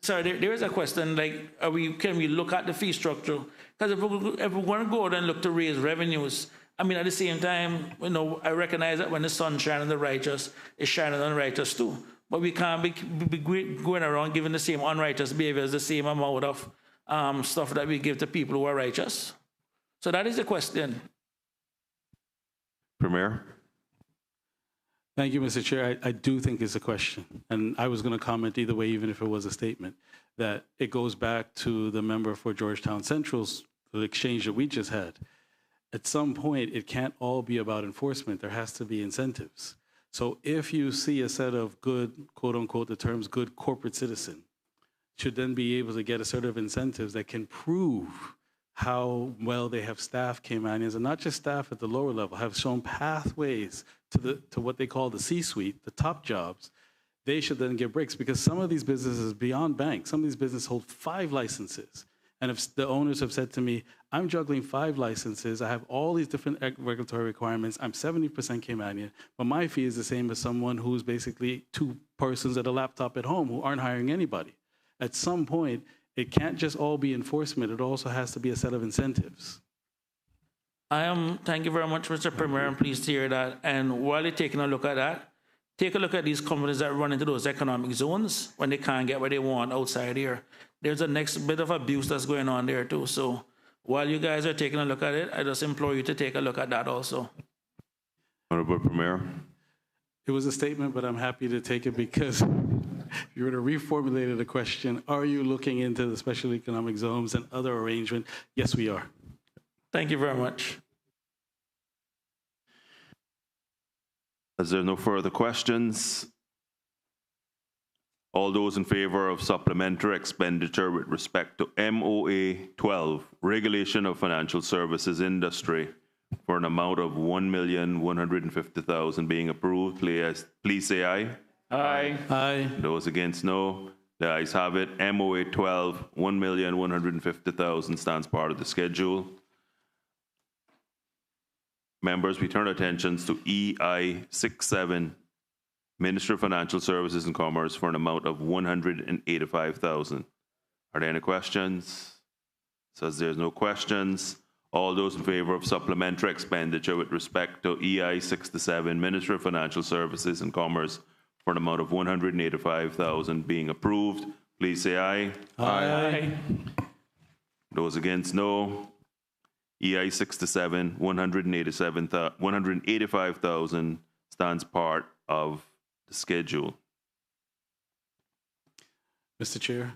Sorry, there is a question like, can we look at the fee structure? Because if we're going to go out and look to raise revenues, I mean, at the same time, I recognize that when the sun shines on the righteous, it's shining on the righteous too. But we can't be going around giving the same unrighteous behaviors the same amount of stuff that we give to people who are righteous. So that is the question. Premier. Thank you, Mr. Chair. I do think it's a question. And I was going to comment either way, even if it was a statement, that it goes back to the member for Georgetown Central's the exchange that we just had. At some point, it can't all be about enforcement. There has to be incentives. So if you see a set of good, quote unquote, the terms good corporate citizen, should then be able to get a set of incentives that can prove how well they have staffed Caymanians, and not just staff at the lower level, have shown pathways to what they call the C-suite, the top jobs. They should then get breaks, because some of these businesses beyond banks, some of these businesses hold 5 licenses. And if the owners have said to me, I'm juggling 5 licenses, I have all these different regulatory requirements, I'm 70% Caymanian, but my fee is the same as someone who's basically 2 persons at a laptop at home who aren't hiring anybody. At some point, it can't just all be enforcement, it also has to be a set of incentives. Thank you very much, Mr. Premier. I'm pleased to hear that. And while you're taking a look at that, take a look at these companies that run into those economic zones when they can't get what they want outside here. There's a next bit of abuse that's going on there too. So while you guys are taking a look at it, I just implore you to take a look at that also. Honorable Premier. It was a statement, but I'm happy to take it, because you were to reformulate the question, are you looking into the special economic zones and other arrangement? Yes, we are. Thank you very much. As there are no further questions, all those in favor of supplementary expenditure with respect to MOA 12, Regulation of Financial Services Industry, for an amount of $1,150,000 being approved, please say aye. Aye. Aye. Those against, no. The ayes have it. MOA 12, 1,150,000 stands part of the schedule. Members, we turn our attentions to EI 67, Ministry of Financial Services and Commerce, for an amount of 185,000. Are there any questions? Says there's no questions. All those in favor of supplementary expenditure with respect to EI 67, Ministry of Financial Services and Commerce, for an amount of 185,000 being approved, please say aye. Aye. Those against, no. EI 67, 185,000 stands part of the schedule. Mr. Chair,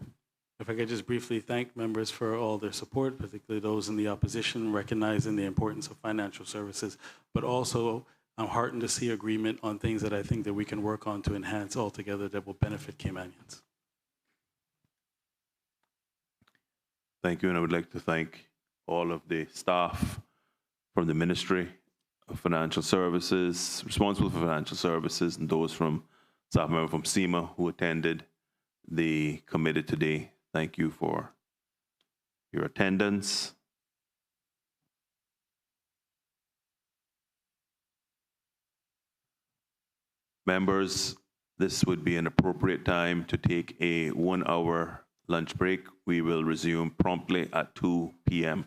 if I could just briefly thank members for all their support, particularly those in the opposition, recognizing the importance of financial services, but also I'm heartened to see agreement on things that I think that we can work on to enhance altogether that will benefit Caymanians. Thank you, and I would like to thank all of the staff from the Ministry of Financial Services, responsible for financial services, and those from staff members from SEMA who attended the committee today. Thank you for your attendance. Members, this would be an appropriate time to take a 1-hour lunch break. We will resume promptly at 2 p.m.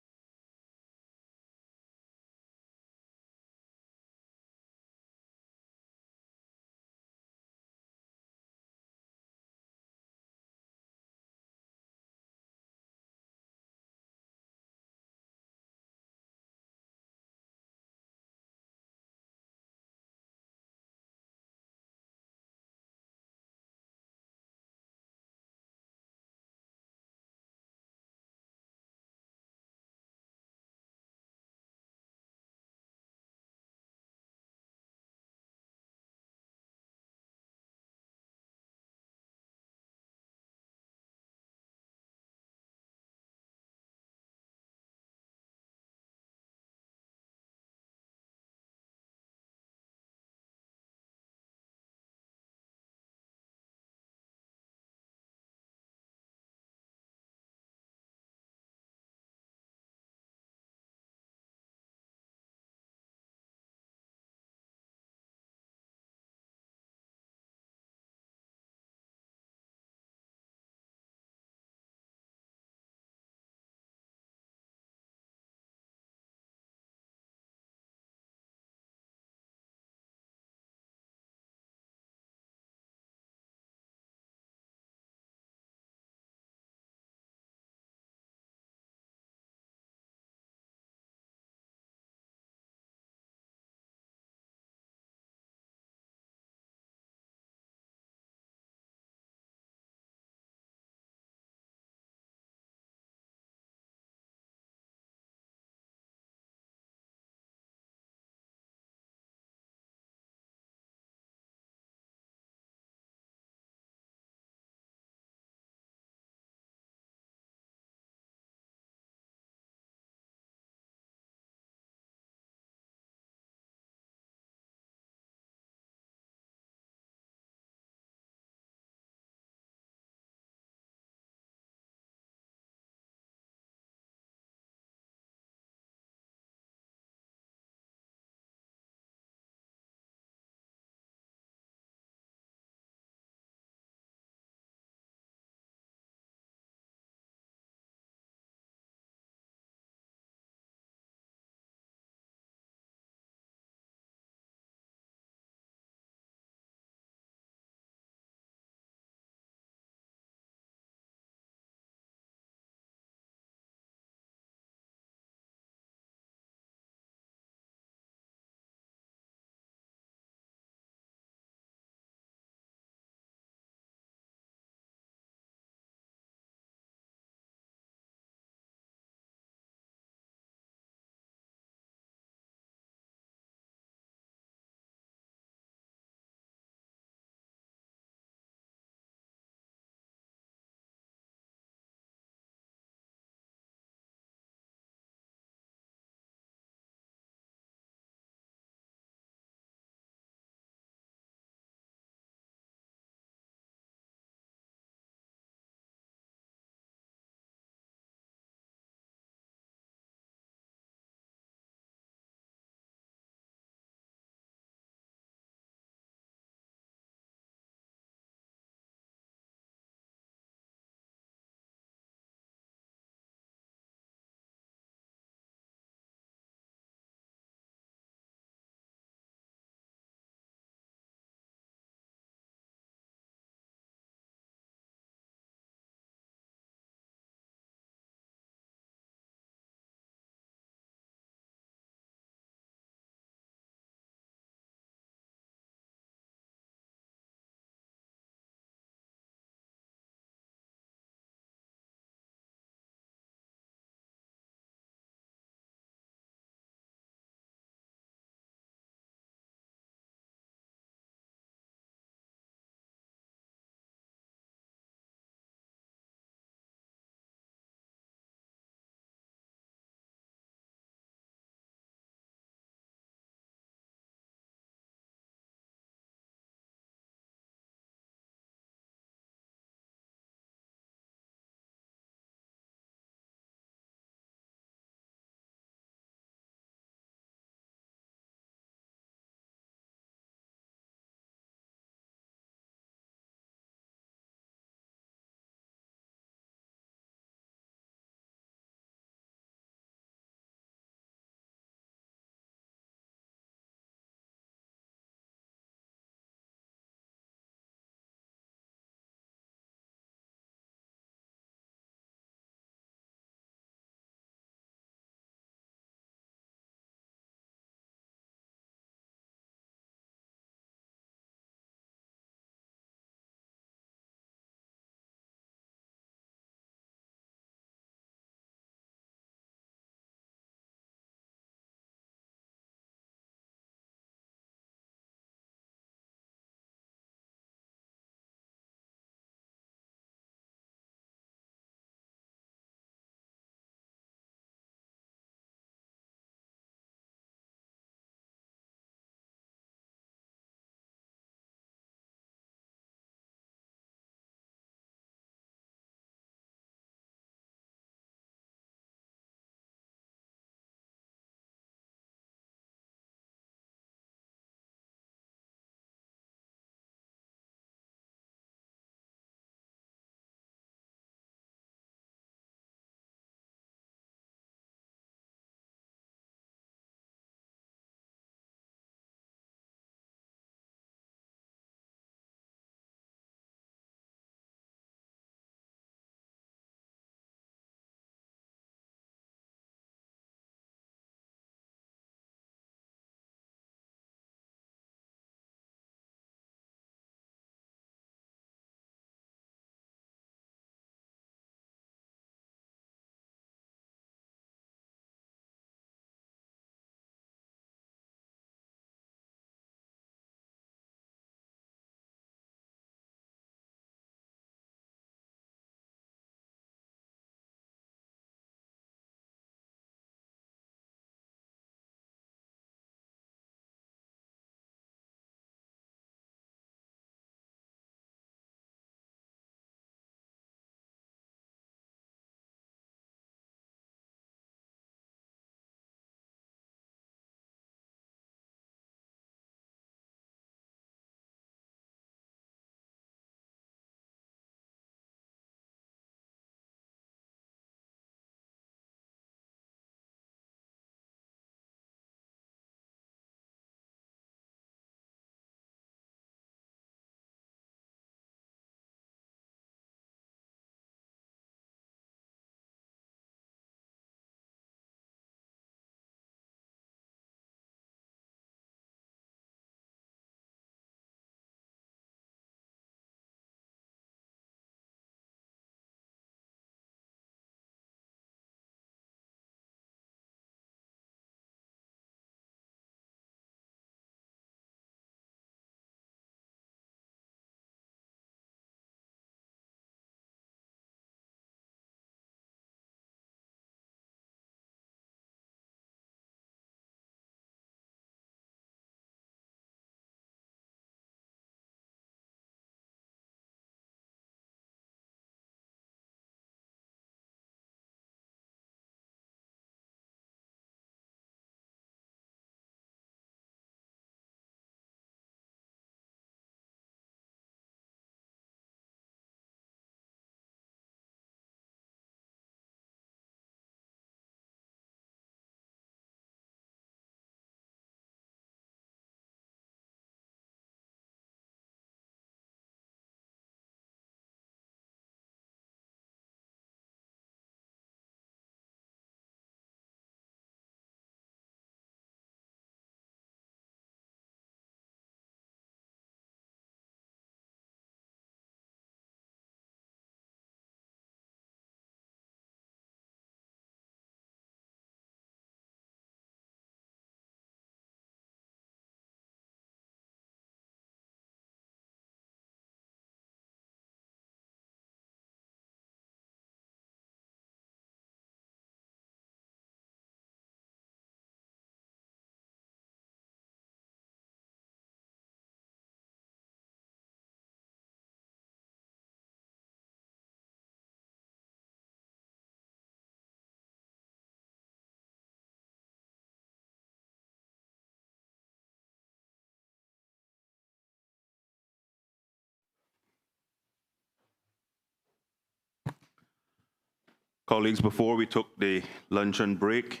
Colleagues, before we took the luncheon break,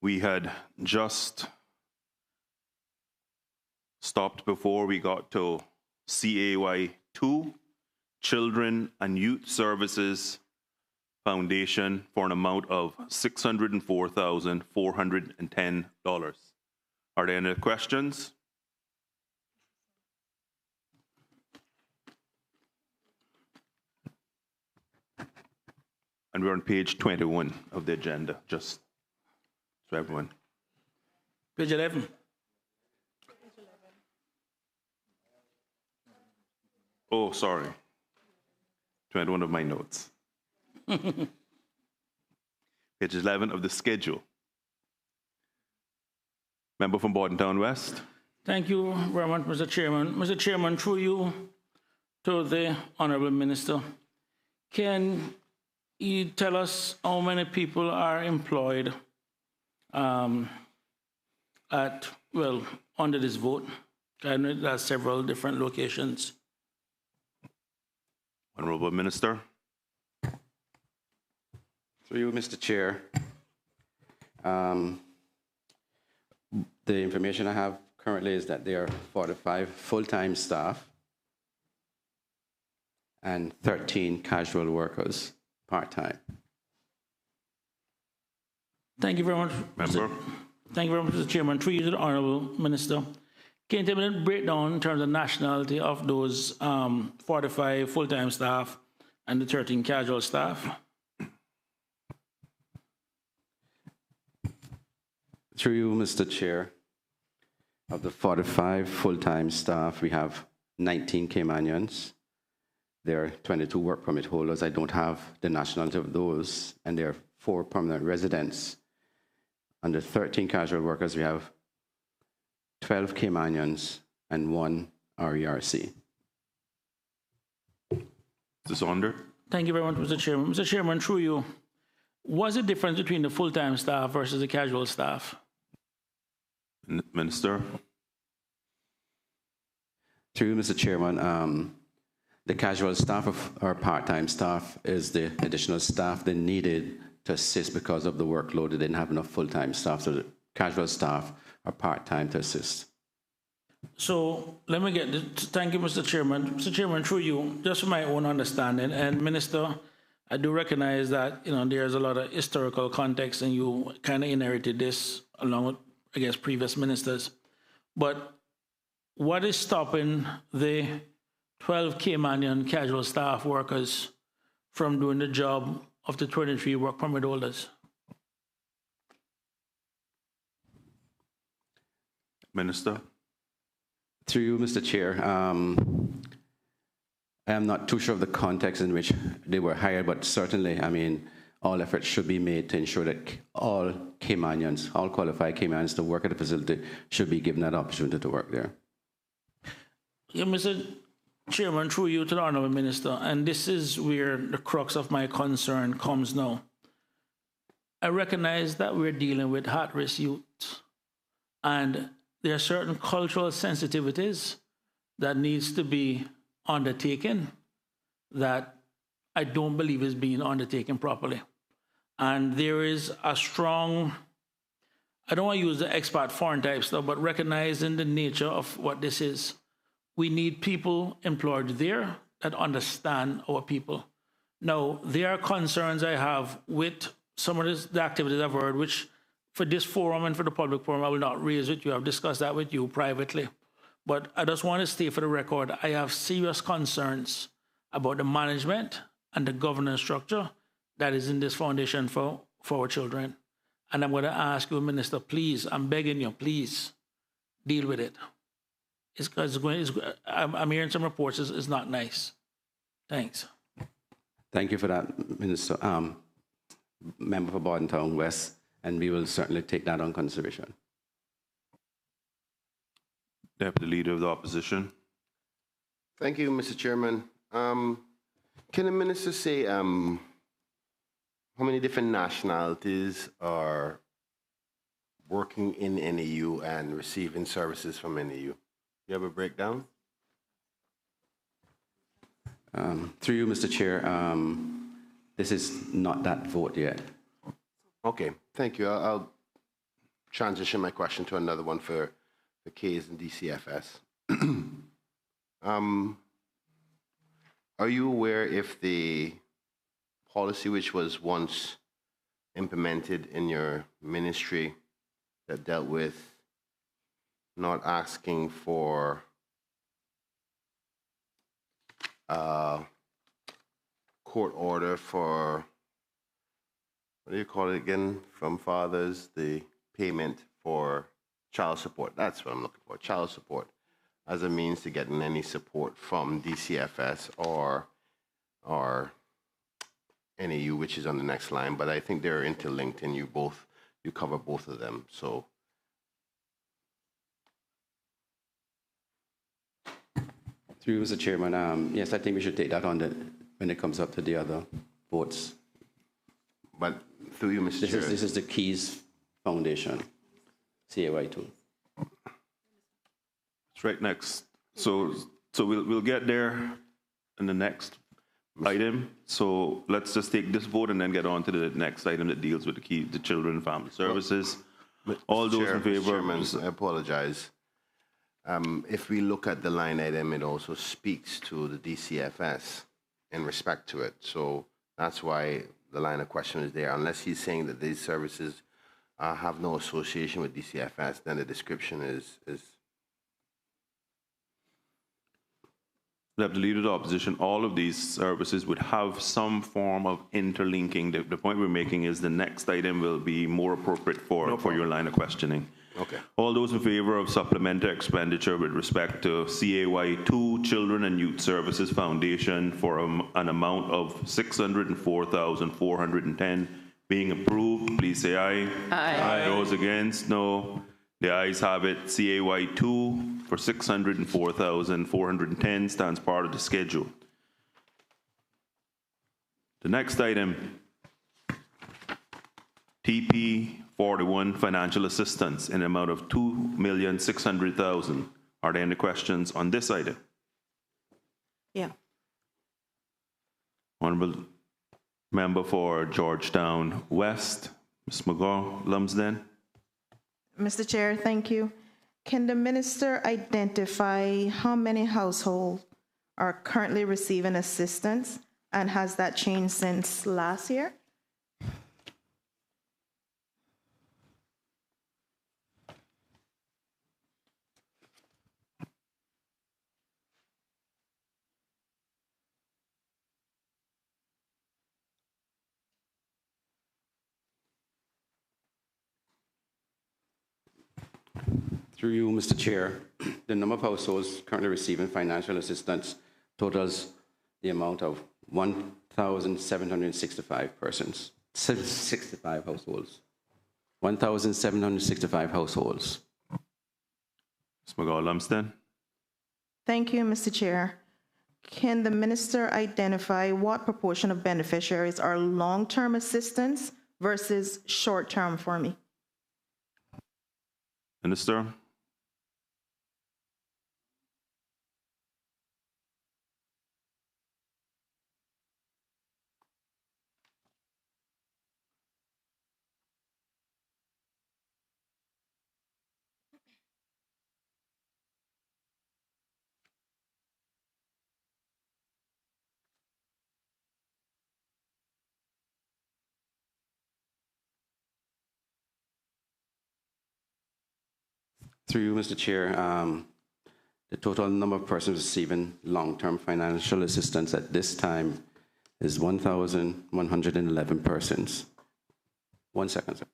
we had just stopped before we got to CAY 2, Children and Youth Services Foundation, for an amount of $604,410. Are there any questions? And we're on page 21 of the agenda, just so everyone. Page 11. Oh, sorry. 21 of my notes. Page 11 of the schedule. Member from Bordentown West. Thank you very much, Mr. Chairman. Mr. Chairman, through you to the Honorable Minister, can you tell us how many people are employed under this vote? I know there are several different locations. Honorable Minister. Through you, Mr. Chair. The information I have currently is that there are 45 full-time staff and 13 casual workers part-time. Thank you very much. Member. Thank you very much, Mr. Chairman. Through you to the Honorable Minister. Can you tell me the breakdown in terms of nationality of those 45 full-time staff and the 13 casual staff? Through you, Mr. Chair, of the 45 full-time staff, we have 19 Caymanians. There are 22 work permit holders. I don't have the nationality of those, and there are 4 permanent residents. Under 13 casual workers, we have 12 Caymanians and 1 RERC. Mr. Saunders. Thank you very much, Mr. Chairman. Mr. Chairman, through you, what's the difference between the full-time staff versus the casual staff? Minister. Through you, Mr. Chairman, the casual staff of our part-time staff is the additional staff they needed to assist because of the workload. They didn't have enough full-time staff, so the casual staff are part-time to assist. So let me get this. Thank you, Mr. Chairman. Mr. Chairman, through you, just for my own understanding, and Minister, I do recognize that there's a lot of historical context, and you kind of inherited this along with, I guess, previous ministers. But what is stopping the 12 Caymanian casual staff workers from doing the job of the 23 work permit holders? Minister. Through you, Mr. Chair, I am not too sure of the context in which they were hired, but certainly, all efforts should be made to ensure that all Caymanians, all qualified Caymanians to work at the facility should be given that opportunity to work there. Yeah, Mr. Chairman, through you to the Honourable Minister, and this is where the crux of my concern comes now. I recognize that we're dealing with at-risk youth, and there are certain cultural sensitivities that needs to be undertaken that I don't believe is being undertaken properly. And there is a strong, I don't want to use the expat foreign type stuff, but recognizing the nature of what this is. We need people employed there that understand our people. Now, there are concerns I have with some of the activities I've heard, which for this forum and for the public forum, I will not raise with you. I've discussed that with you privately. But I just want to state for the record, I have serious concerns about the management and the governance structure that is in this foundation for our children. And I'm going to ask you, Minister, please, I'm begging you, please deal with it. I'm hearing some reports, it's not nice. Thanks. Thank you for that, Minister, Member for Bordentown West, and we will certainly take that on consideration. Deputy Leader of the Opposition. Thank you, Mr. Chairman. Can the minister say how many different nationalities are working in NAU and receiving services from NAU? You have a breakdown? Through you, Mr. Chair, this is not that vote yet. Okay, thank you. I'll transition my question to another one for the Ks and DCFS. Are you aware if the policy which was once implemented in your ministry that dealt with not asking for court order for, what do you call it again, from fathers, the payment for child support? That's what I'm looking for, child support, as a means to getting any support from DCFS or NAU, which is on the next line, but I think they're interlinked and you cover both of them. So Through you, Mr. Chairman, yes, I think we should take that on when it comes up to the other votes. but through you, Mr. Chair. This is the Keys Foundation, CAY2. It's right next. So we'll get there in the next item. So let's just take this vote and then get on to the next item that deals with the Children and Family Services. All those in favor? Chairman, I apologize. If we look at the line item, it also speaks to the DCFS in respect to it. So that's why the line of question is there. Unless he's saying that these services have no association with DCFS, then the description is The Leader of the Opposition, all of these services would have some form of interlinking. The point we're making is the next item will be more appropriate for your line of questioning. okay. All those in favor of supplementary expenditure with respect to CAY2 Children and Youth Services Foundation for an amount of $604,410 being approved, please say aye. Aye. Those against, no. The ayes have it. CAY2 for $604,410 stands part of the schedule. The next item, TP41 financial assistance in the amount of $2,600,000. Are there any questions on this item? Yeah. Honorable Member for Georgetown West, Ms. McGaw-Lumsden. Mr. Chair, thank you. Can the minister identify how many households are currently receiving assistance, and has that changed since last year? Through you, Mr. Chair, the number of households currently receiving financial assistance totals the amount of 1,765 persons, 65 households. 1,765 households. Ms. McGaw-Lumsden. Thank you, Mr. Chair. Can the minister identify what proportion of beneficiaries are long-term assistance versus short-term for me? Minister. Through you, Mr. Chair, the total number of persons receiving long-term financial assistance at this time is 1,111 persons. 1 second, sir.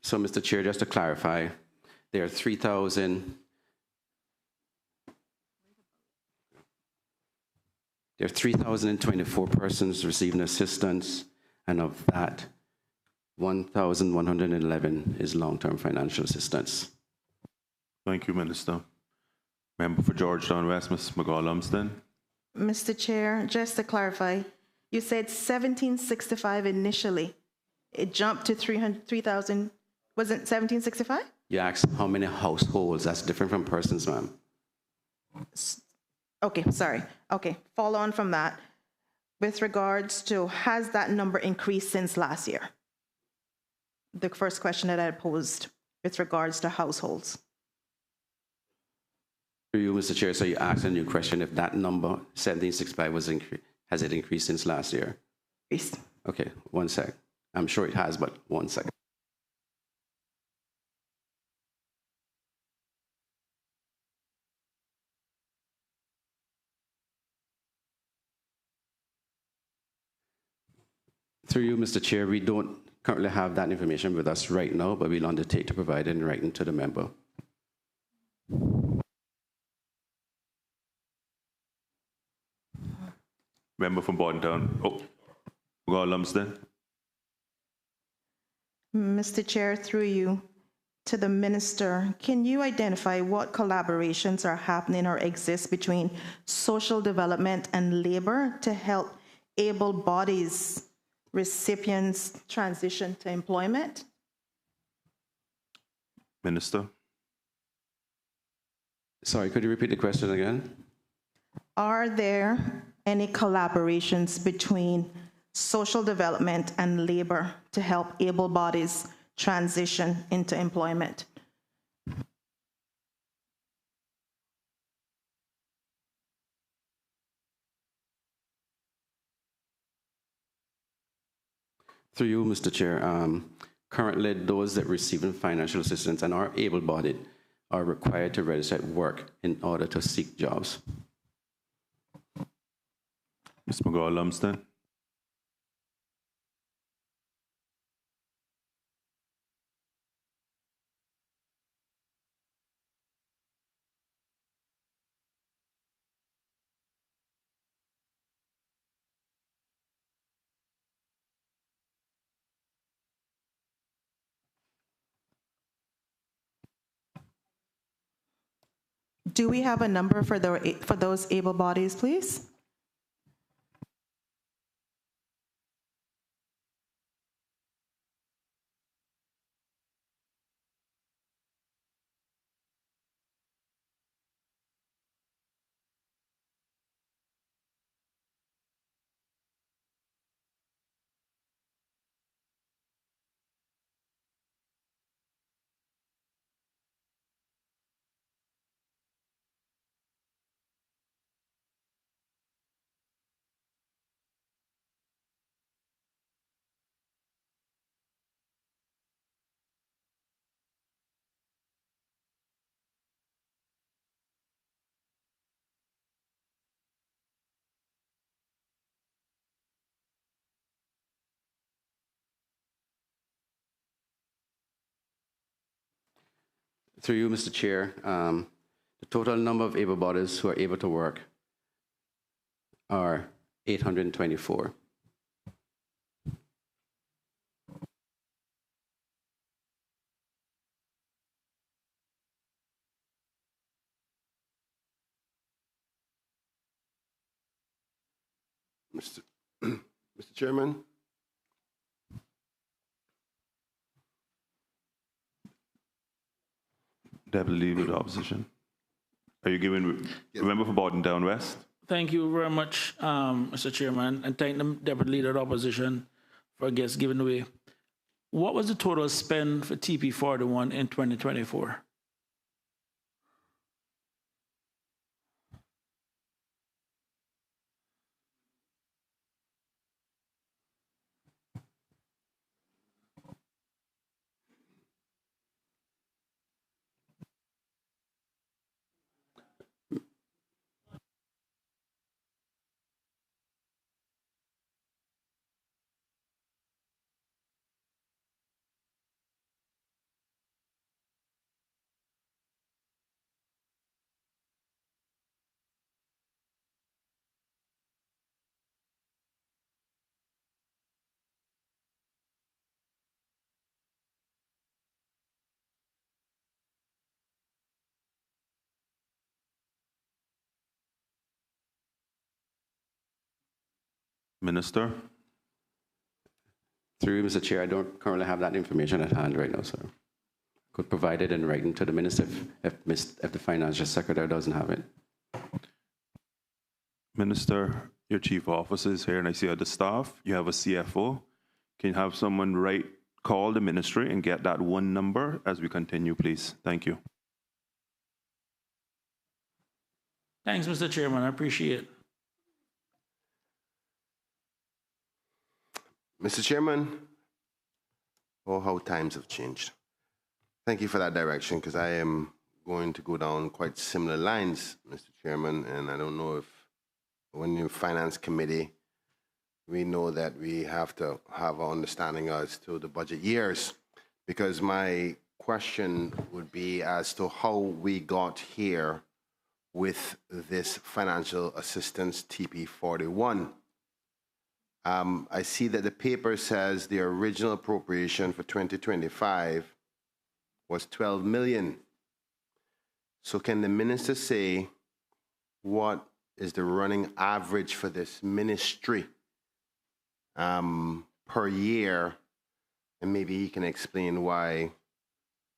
So, Mr. Chair, just to clarify, there are 3,024 persons receiving assistance, and of that, 1,111 is long-term financial assistance. Thank you, Minister. Member for Georgetown West, Ms. McGaul-Lumsden. Mr. Chair, just to clarify, you said 1765 initially. It jumped to 3,000. Was it 1765? You asked how many households. That's different from persons, ma'am. Okay, sorry. Okay, follow on from that. With regards to, has that number increased since last year? The first question that I posed with regards to households. For you, Mr. Chair, so you asked a new question if that number, 1765, was has it increased since last year? Increased. Okay, 1 sec. I'm sure it has, but 1 second. Through you, Mr. Chair, we don't currently have that information with us right now, but we'll undertake to provide it in writing to the member. Member from Bordentown. Oh, McGaul-Lumsden. Mr. Chair, through you to the minister, can you identify what collaborations are happening or exist between social development and labor to help able bodies recipients transition to employment? Minister. Sorry, could you repeat the question again? Are there any collaborations between social development and labor to help able bodies transition into employment? Through you, Mr. Chair, currently those that receive financial assistance and are able-bodied are required to register at work in order to seek jobs. Ms. McGaul-Lumsden. Do we have a number for those able bodies, please? Through you, Mr. Chair, the total number of able bodies who are able to work are 824. Mr. Chairman. Deputy Leader of the Opposition. Are you giving member for Bordentown West? Thank you very much, Mr. Chairman, and thank the Deputy Leader of the Opposition for gifts given away. What was the total spend for TP41 in 2024? Minister? Through you, Mr. Chair, I don't currently have that information at hand right now, sir. Could provide it in writing to the minister if the financial secretary doesn't have it. Minister, your chief officer is here, and I see other staff. You have a CFO. Can you have someone call the ministry and get that one number as we continue, please? Thank you. Thanks, Mr. Chairman. I appreciate it. Mr. Chairman, oh, how times have changed. Thank you for that direction, because I am going to go down quite similar lines, Mr. Chairman, and I don't know if when you Finance Committee, we know that we have to have an understanding as to the budget years, because my question would be as to how we got here with this financial assistance TP41. I see that the paper says the original appropriation for 2025 was 12 million. So can the minister say what is the running average for this ministry per year? And maybe he can explain why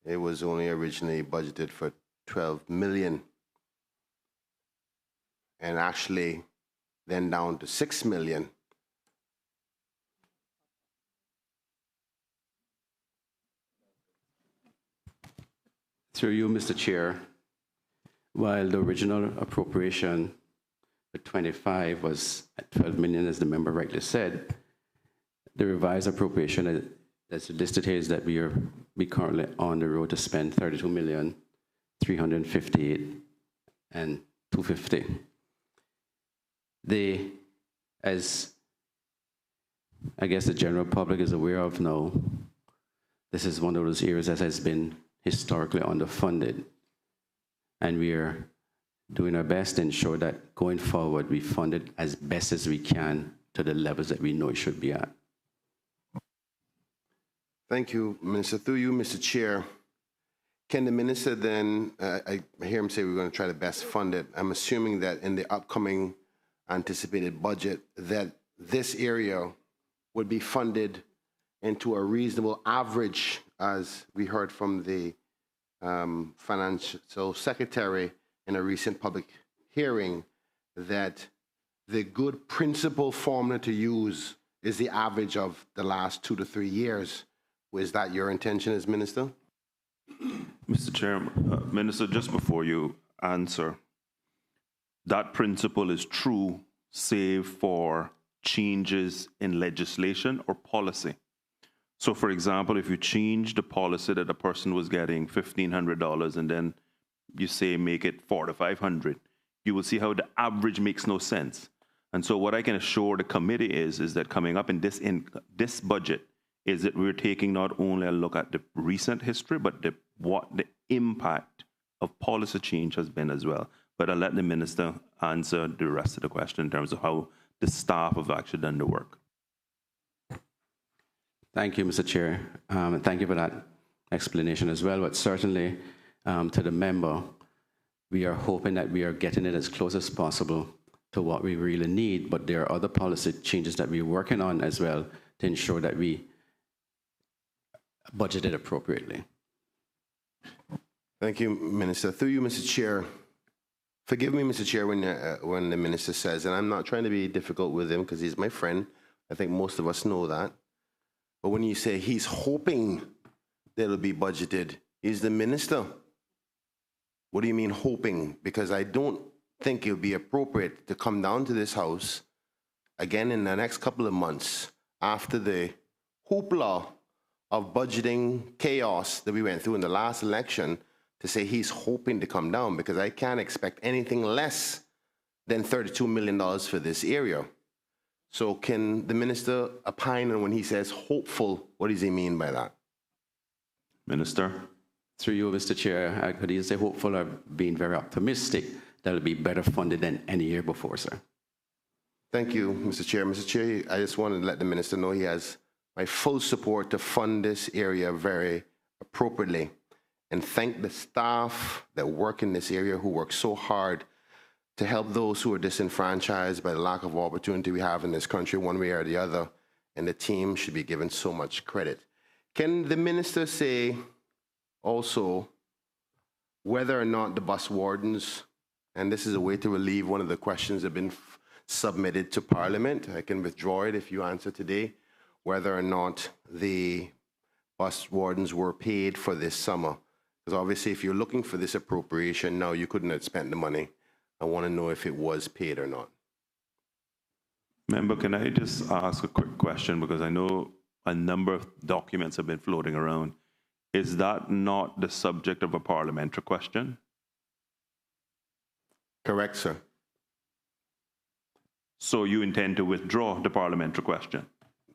it was only originally budgeted for 12 million and actually then down to 6 million. Through you, Mr. Chair, while the original appropriation for 25 was at 12 million, as the member rightly said, the revised appropriation that's listed here is that we currently on the road to spend 32,358,250. As I guess the general public is aware of now, this is one of those areas that has been historically underfunded, and we are doing our best to ensure that going forward we fund it as best as we can to the levels that we know it should be at. Thank you, Minister. Through you, Mr. Chair, can the minister then, I hear him say we're going to try to best fund it. I'm assuming that in the upcoming anticipated budget that this area would be funded into a reasonable average, as we heard from the financial secretary in a recent public hearing, that the good principal formula to use is the average of the last 2 to 3 years. Was that your intention as minister? Mr. Chairman, Minister, just before you answer, that principle is true, save for changes in legislation or policy. So, for example, if you change the policy that a person was getting $1,500 and then you say make it $4,500, you will see how the average makes no sense. And so what I can assure the committee is that coming up in this budget is that we're taking not only a look at the recent history, but what the impact of policy change has been as well. But I'll let the minister answer the rest of the question in terms of how the staff have actually done the work. Thank you, Mr. Chair, and thank you for that explanation as well. But certainly, to the member, we are hoping that we are getting it as close as possible to what we really need, but there are other policy changes that we're working on as well to ensure that we budget it appropriately. Thank you, Minister. Through you, Mr. Chair, forgive me, Mr. Chair, when the minister says, and I'm not trying to be difficult with him because he's my friend, I think most of us know that, but when you say he's hoping that it'll be budgeted, he's the minister. What do you mean hoping? Because I don't think it would be appropriate to come down to this house again in the next couple of months after the hoopla of budgeting chaos that we went through in the last election to say he's hoping to come down, because I can't expect anything less than $32 million for this area. So can the minister opine on when he says hopeful, what does he mean by that? Minister? Through you, Mr. Chair, I could either say hopeful or being very optimistic that it'll be better funded than any year before, sir. Thank you, Mr. Chair. Mr. Chair, I just wanted to let the minister know he has my full support to fund this area very appropriately, and thank the staff that work in this area who work so hard to help those who are disenfranchised by the lack of opportunity we have in this country, one way or the other, and the team should be given so much credit. Can the minister say also whether or not the bus wardens, and this is a way to relieve one of the questions that have been submitted to Parliament, I can withdraw it if you answer today, whether or not the bus wardens were paid for this summer? Because obviously if you're looking for this appropriation now, you couldn't have spent the money. I want to know if it was paid or not. Member, can I just ask a quick question? Because I know a number of documents have been floating around. Is that not the subject of a parliamentary question? Correct, sir. So you intend to withdraw the parliamentary question?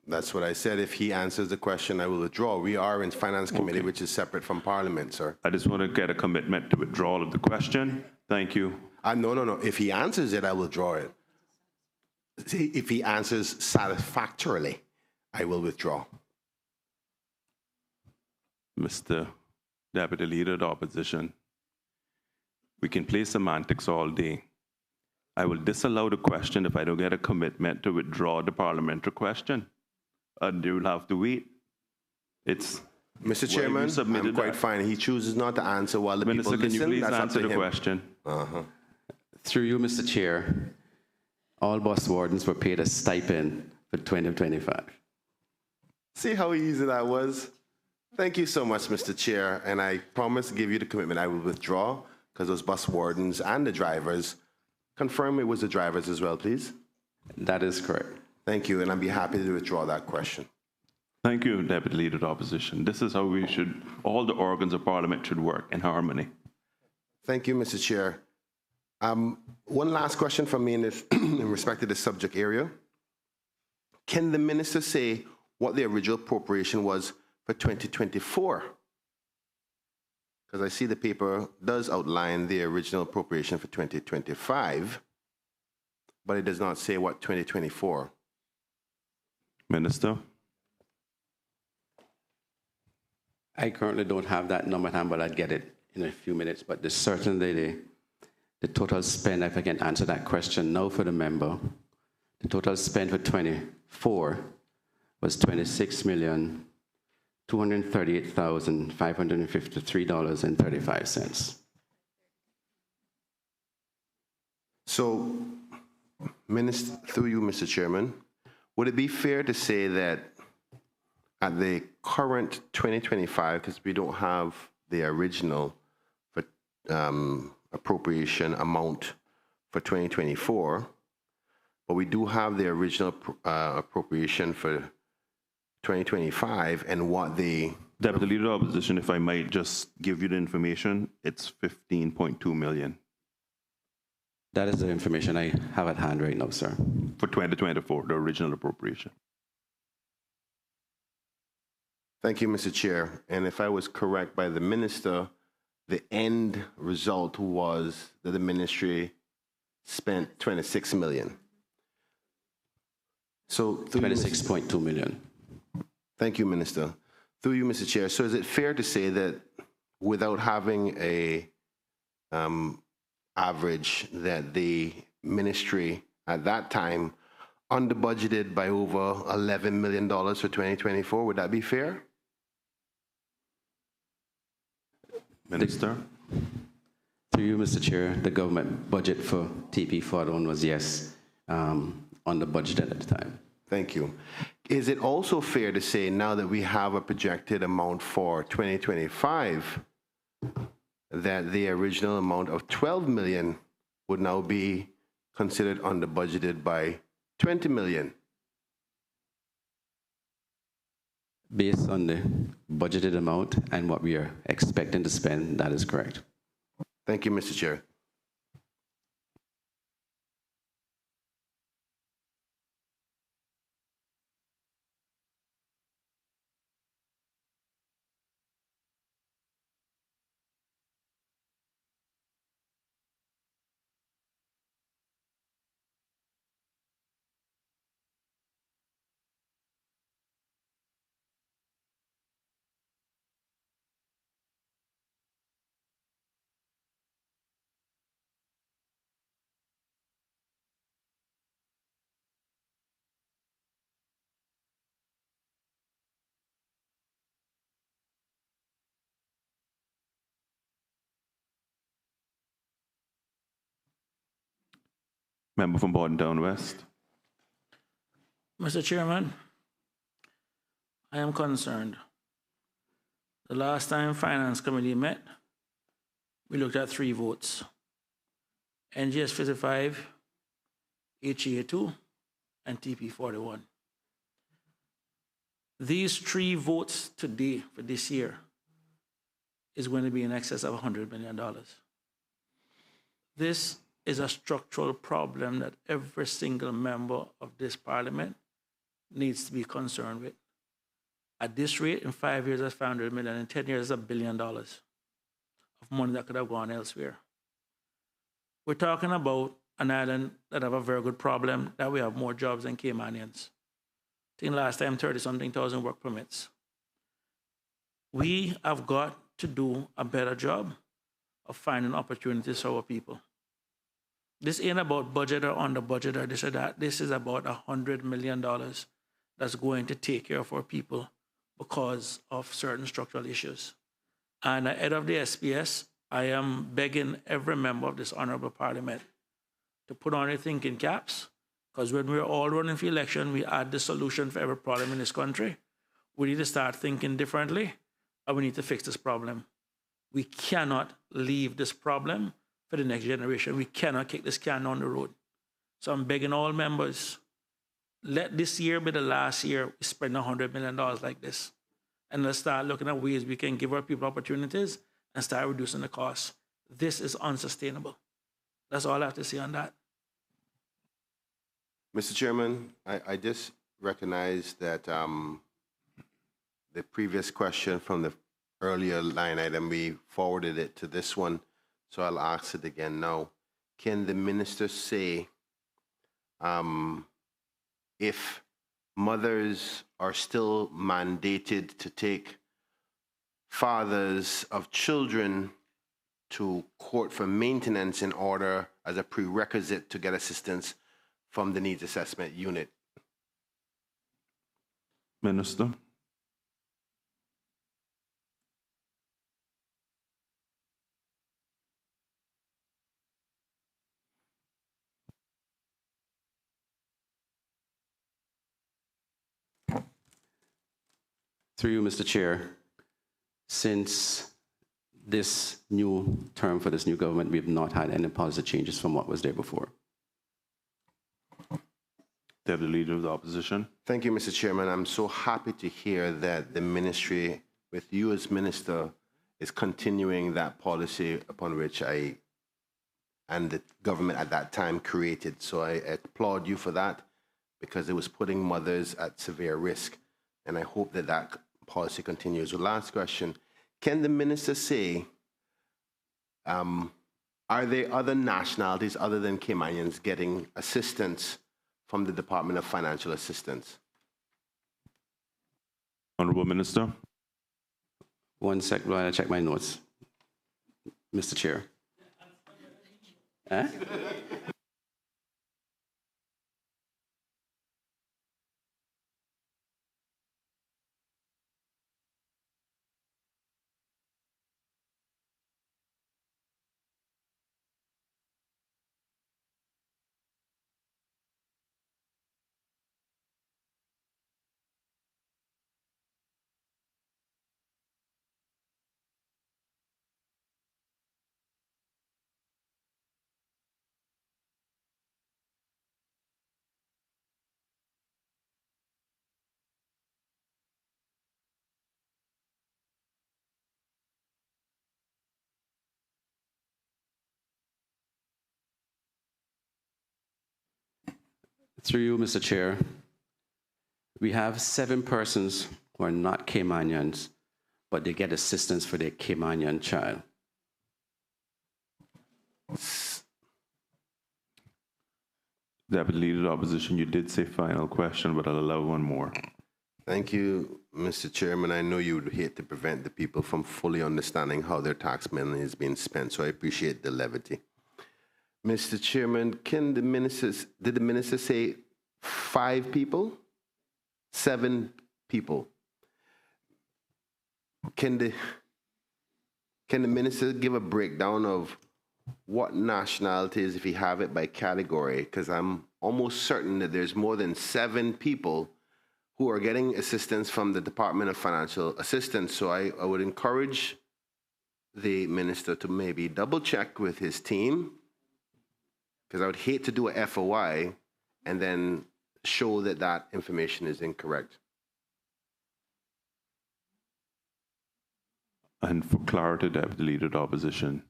That's what I said. If he answers the question, I will withdraw. We are in Finance Committee, which is separate from Parliament, sir. I just want to get a commitment to withdrawal of the question. Thank you. No. If he answers it, I will withdraw it. See, if he answers satisfactorily, I will withdraw. Mr. Deputy Leader of the Opposition, we can play semantics all day. I will disallow the question if I don't get a commitment to withdraw the parliamentary question. And you will have to wait. It's Mr. Chairman, I'm quite fine. He chooses not to answer while the Minister, people listen. can you please That's up answer to the him. question? Through you, Mr. Chair, all bus wardens were paid a stipend for 2025. See how easy that was? Thank you so much, Mr. Chair. And I promise to give you the commitment I will withdraw because those bus wardens and the drivers, confirm it was the drivers as well, please. That is correct. Thank you. And I'd be happy to withdraw that question. Thank you, Deputy Leader of the Opposition. This is how we should, all the organs of Parliament should work in harmony. Thank you, Mr. Chair. One last question from me in respect to this subject area. Can the minister say what the original appropriation was for 2024? Because I see the paper does outline the original appropriation for 2025, but it does not say what 2024. Minister? I currently don't have that number at hand, but I'd get it in a few minutes. But certainly the total spend, if I can answer that question now for the member, the total spend for 24 was $26,238,553.35. So, Minister, through you, Mr. Chairman, would it be fair to say that at the current 2025, because we don't have the original for, appropriation amount for 2024, but we do have the original appropriation for 2025 and what the... Deputy Leader of the Opposition, if I might just give you the information, it's 15.2 million. That is the information I have at hand right now, sir. For 2024, the original appropriation. Thank you, Mr. Chair. And if I was correct by the minister, the end result was that the ministry spent 26 million. So 26.2 million. Thank you, Minister. Through you, Mr. Chair. So is it fair to say that without having a average that the ministry at that time under budgeted by over $11 million for 2024, would that be fair? Minister? Through you, Mr. Chair, the government budget for TP Fodone was, yes, under budgeted at the time. Thank you. Is it also fair to say now that we have a projected amount for 2025 that the original amount of 12 million would now be considered under budgeted by 20 million? Based on the budgeted amount and what we are expecting to spend, that is correct. Thank you, Mr. Chair. Member from Bordentown West. Mr. Chairman, I am concerned. The last time Finance Committee met, we looked at 3 votes. NGS 55, HEA 2, and TP 41. These 3 votes today for this year is going to be in excess of $100 million. This is a structural problem that every single member of this parliament needs to be concerned with. At this rate, in 5 years, that's $500 million. In 10 years, that's $1 billion of money that could have gone elsewhere. We're talking about an island that have a very good problem, that we have more jobs than Caymanians. I think last time 30-something thousand work permits. We have got to do a better job of finding opportunities for our people. This ain't about budget or under budget or this or that. This is about $100 million that's going to take care of our people because of certain structural issues. And ahead of the SPS, I am begging every member of this honorable parliament to put on their thinking caps, because when we're all running for election, we add the solution for every problem in this country. We need to start thinking differently, and we need to fix this problem. We cannot leave this problem for the next generation. We cannot kick this can down the road. So I'm begging all members, let this year be the last year we spend $100 million like this. And let's start looking at ways we can give our people opportunities and start reducing the costs. This is unsustainable. That's all I have to say on that. Mr. Chairman, I just recognize that the previous question from the earlier line item, we forwarded it to this one, so I'll ask it again now. Can the minister say if mothers are still mandated to take fathers of children to court for maintenance in order as a prerequisite to get assistance from the needs assessment unit? Minister. Through you, Mr. Chair, since this new term for this new government, we have not had any positive changes from what was there before. Deputy Leader of the Opposition. Thank you, Mr. Chairman. I'm so happy to hear that the ministry, with you as minister, is continuing that policy upon which I and the government at that time created. So I applaud you for that, because it was putting mothers at severe risk. And I hope that that policy continues. The last question, can the minister say, are there other nationalities other than Caymanians getting assistance from the Department of Financial Assistance? Honorable Minister. 1 sec while I check my notes, Mr. Chair. Through you, Mr. Chair, we have 7 persons who are not Caymanians, but they get assistance for their Caymanian child. Deputy Leader of the Opposition, you did say final question, but I'll allow one more. Thank you, Mr. Chairman. I know you would hate to prevent the people from fully understanding how their tax money is being spent, so I appreciate the levity. Mr. Chairman, did the minister say 5 people? 7 people? Can the minister give a breakdown of what nationalities, if you have it by category, because I'm almost certain that there's more than 7 people who are getting assistance from the Department of Financial Assistance. So I would encourage the minister to maybe double check with his team, because I would hate to do a FOI and then show that that information is incorrect. And for clarity, Deputy Leader of the Opposition,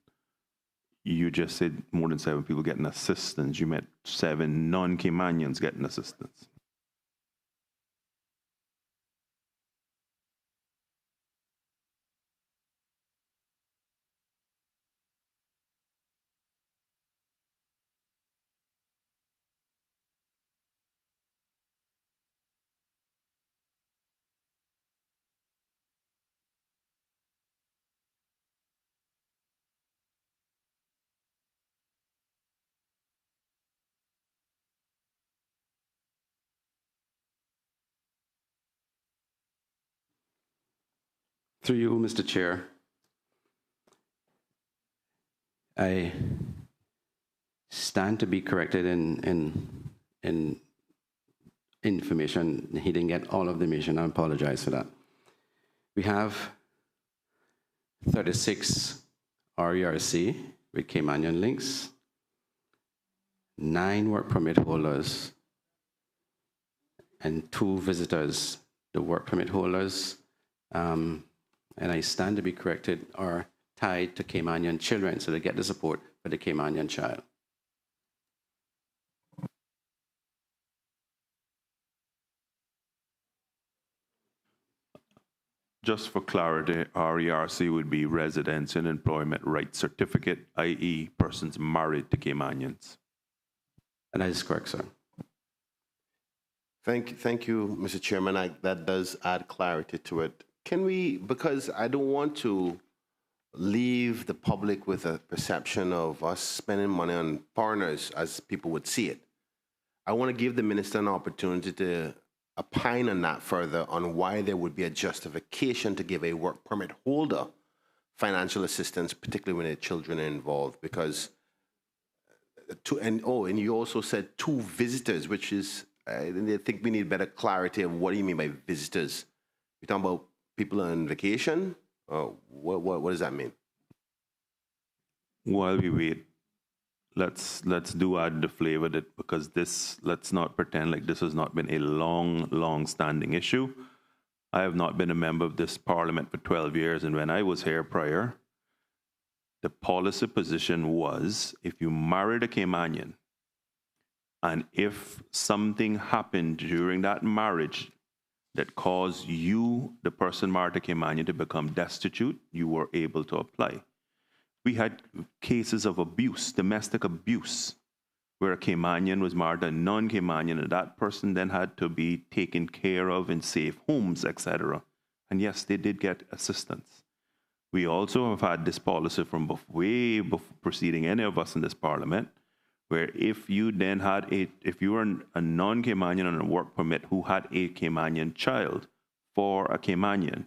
you just said more than 7 people getting assistance. You meant 7 non-Caymanians getting assistance. Through you, Mr. Chair, I stand to be corrected in information. He didn't get all of the information. I apologize for that. We have 36 RERC with Caymanian links, 9 work permit holders, and 2 visitors. The work permit holders, and I stand to be corrected, are tied to Caymanian children, so they get the support for the Caymanian child. Just for clarity, RERC would be Residence and Employment Rights Certificate, i.e. persons married to Caymanians. And that is correct, sir. Thank you, Mr. Chairman. That does add clarity to it. Can we, because I don't want to leave the public with a perception of us spending money on foreigners as people would see it, I want to give the minister an opportunity to opine on that further, on why there would be a justification to give a work permit holder financial assistance, particularly when their children are involved, because and you also said 2 visitors, which is, I think we need better clarity of what do you mean by visitors? You're talking about people on vacation? What does that mean? While we wait, let's do add the flavor that, because this, let's not pretend like this has not been a long standing issue. I have not been a member of this parliament for 12 years, and when I was here prior, the policy position was if you married a Caymanian, and if something happened during that marriage that caused you, the person married to Caymanian, to become destitute, you were able to apply. We had cases of abuse, domestic abuse, where a Caymanian was married to a non-Caymanian, and that person then had to be taken care of in safe homes, etc. And yes, they did get assistance. We also have had this policy from way before preceding any of us in this parliament, where if you then had if you were a non-Caymanian on a work permit who had a Caymanian child for a Caymanian,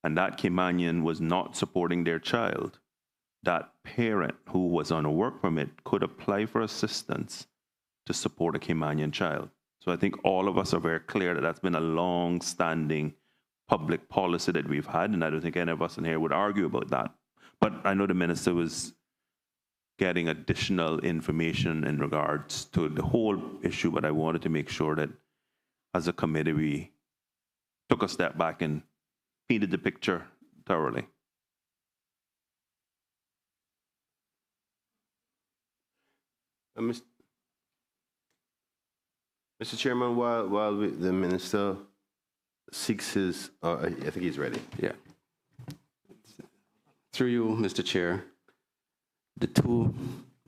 and that Caymanian was not supporting their child, that parent who was on a work permit could apply for assistance to support a Caymanian child. So I think all of us are very clear that that's been a long-standing public policy that we've had, and I don't think any of us in here would argue about that. But I know the minister was getting additional information in regards to the whole issue, but I wanted to make sure that as a committee we took a step back and painted the picture thoroughly. Mr. Chairman, while the minister seeks his, I think he's ready. Yeah. Through you, Mr. Chair, the 2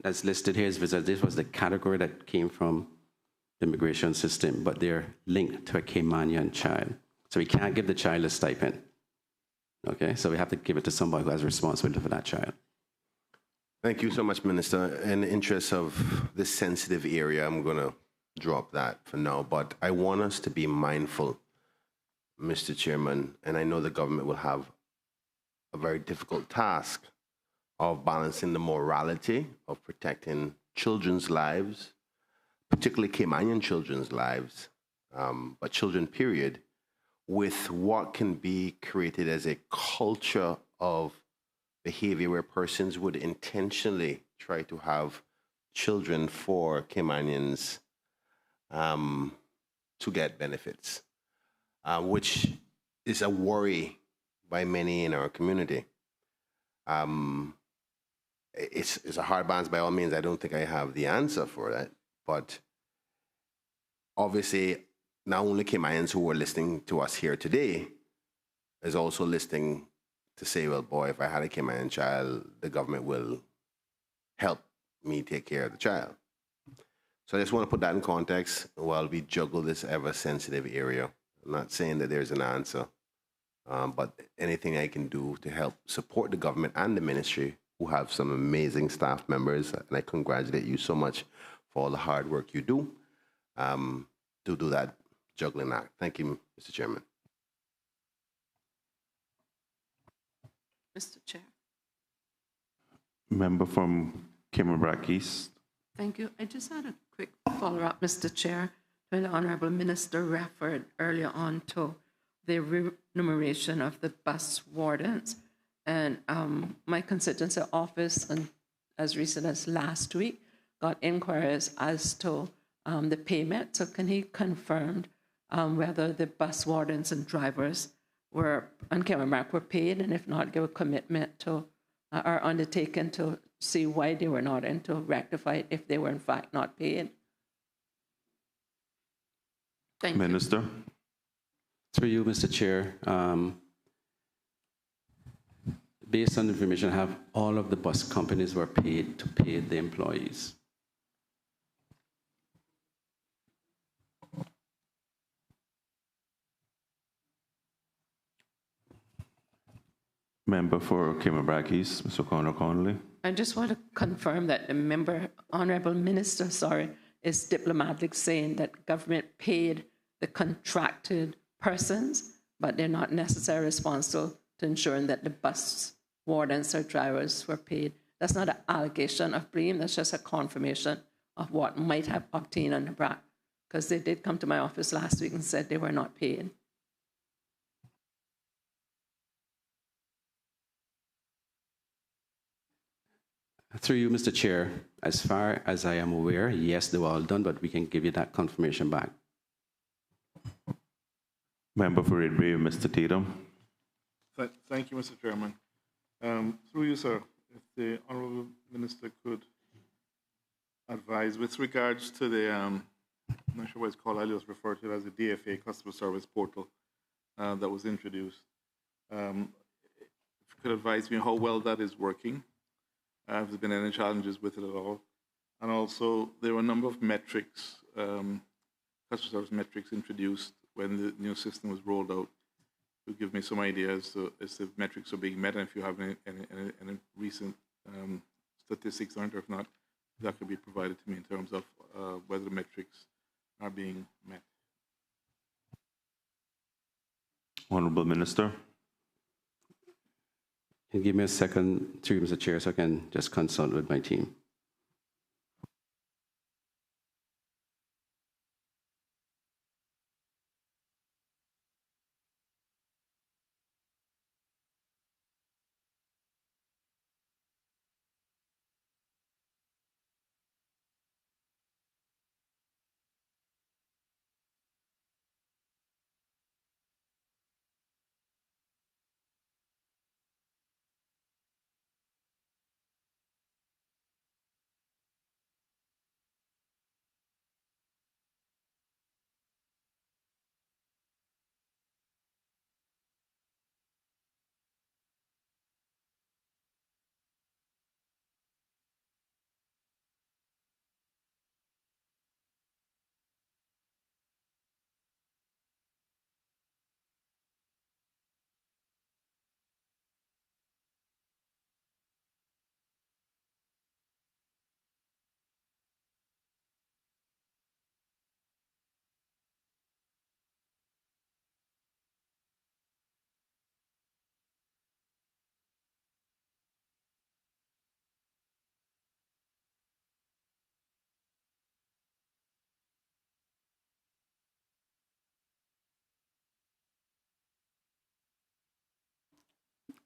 that's listed here as visitors, this was the category that came from the immigration system, but they're linked to a Caymanian child. So we can't give the child a stipend. Okay, so we have to give it to somebody who has responsibility for that child. Thank you so much, Minister. In the interest of this sensitive area, I'm going to drop that for now, but I want us to be mindful, Mr. Chairman, and I know the government will have a very difficult task of balancing the morality of protecting children's lives, particularly Caymanian children's lives, but children, period, with what can be created as a culture of behavior where persons would intentionally try to have children for Caymanians to get benefits, which is a worry by many in our community. It's a hard balance by all means. I don't think I have the answer for that, but obviously, not only Caymanians who are listening to us here today is also listening to say, well, boy, if I had a Cayman child, the government will help me take care of the child. So I just want to put that in context while we juggle this ever-sensitive area. I'm not saying that there's an answer, but anything I can do to help support the government and the ministry, who have some amazing staff members, and I congratulate you so much for all the hard work you do, to do that juggling act. Thank you, Mr. Chairman. Mr. Chair. Member from Cameron East. Thank you. I just had a quick follow-up, Mr. Chair. When the Honourable Minister referred earlier on to the remuneration of the bus wardens, and my constituency office, and as recent as last week, got inquiries as to the payment. So can he confirm whether the bus wardens and drivers were on Cameron were paid, and if not, give a commitment to or undertaken to see why they were not, and to rectify it if they were in fact not paid? Thank Minister. you. Through you, Mr. Chair, based on the information I have, all of the bus companies were paid to pay the employees. Member for Cameron East, Mr. Connor Connolly. I just want to confirm that the member, Honourable Minister, is diplomatic, saying that government paid the contracted persons, but they're not necessarily responsible to ensuring that the bus wardens or drivers were paid. That's not an allegation of blame, that's just a confirmation of what might have obtained on the BRAC, because they did come to my office last week and said they were not paid. Through you, Mr. Chair, as far as I am aware, yes, they were all done, but we can give you that confirmation back. Member for Red Bay, Mr. Tatum. Thank you, Mr. Chairman. Through you, sir, if the Honourable Minister could advise with regards to the, I'm not sure what it's called, I just refer to it as the DFA Customer Service Portal that was introduced. If you could advise me how well that is working, if there's been any challenges with it at all. And also, there were a number of metrics, customer service metrics introduced when the new system was rolled out, to give me some ideas as if metrics are being met, and if you have any recent statistics on it, or if not, that could be provided to me in terms of whether the metrics are being met. Honourable Minister. Can you give me a second, through Mr. Chair, so I can just consult with my team.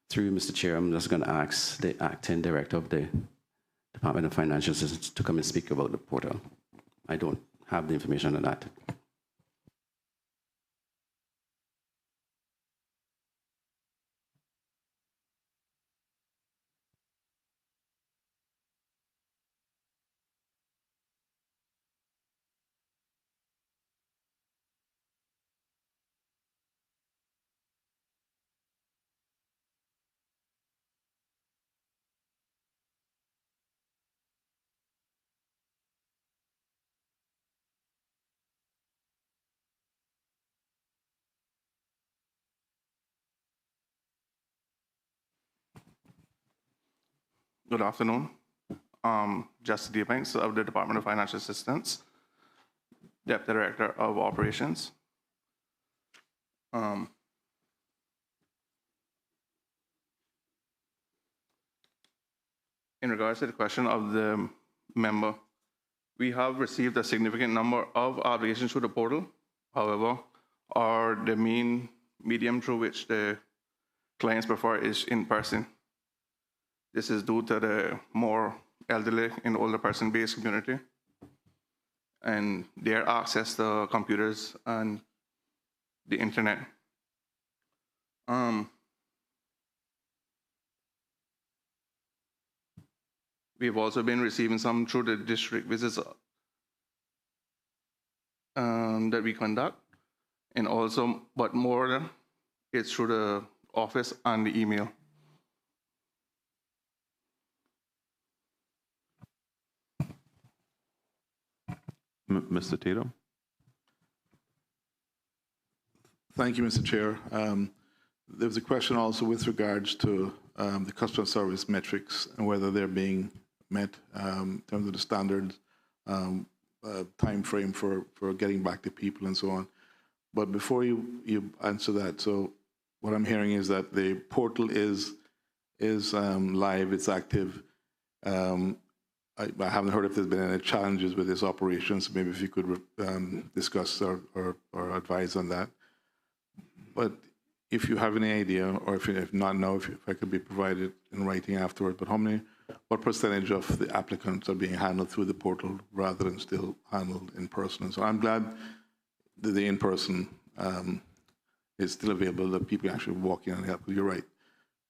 Through you, Mr. Chair, I'm just going to ask the acting director of the Department of Financial Assistance to come and speak about the portal. I don't have the information on that. Good afternoon. Justin D. Banks of the Department of Financial Assistance, Deputy Director of Operations. In regards to the question of the member, we have received a significant number of obligations through the portal. However, the main medium through which the clients prefer is in person. This is due to the more elderly and older person-based community and their access to computers and the internet. We've also been receiving some through the district visits that we conduct, and also, but more, it's through the office and the email. Mr. Tatum. Thank you, Mr. Chair. There was a question also with regards to the customer service metrics and whether they're being met in terms of the standard time frame for getting back to people and so on. But before you answer that, so what I'm hearing is that the portal is live, it's active. I haven't heard if there's been any challenges with this operation, so maybe if you could discuss or advise on that. But if you have any idea, or if not now, if I could be provided in writing afterward, but what percentage of the applicants are being handled through the portal rather than still handled in person? And so I'm glad that the in-person is still available, that people actually walk in and help. You're right,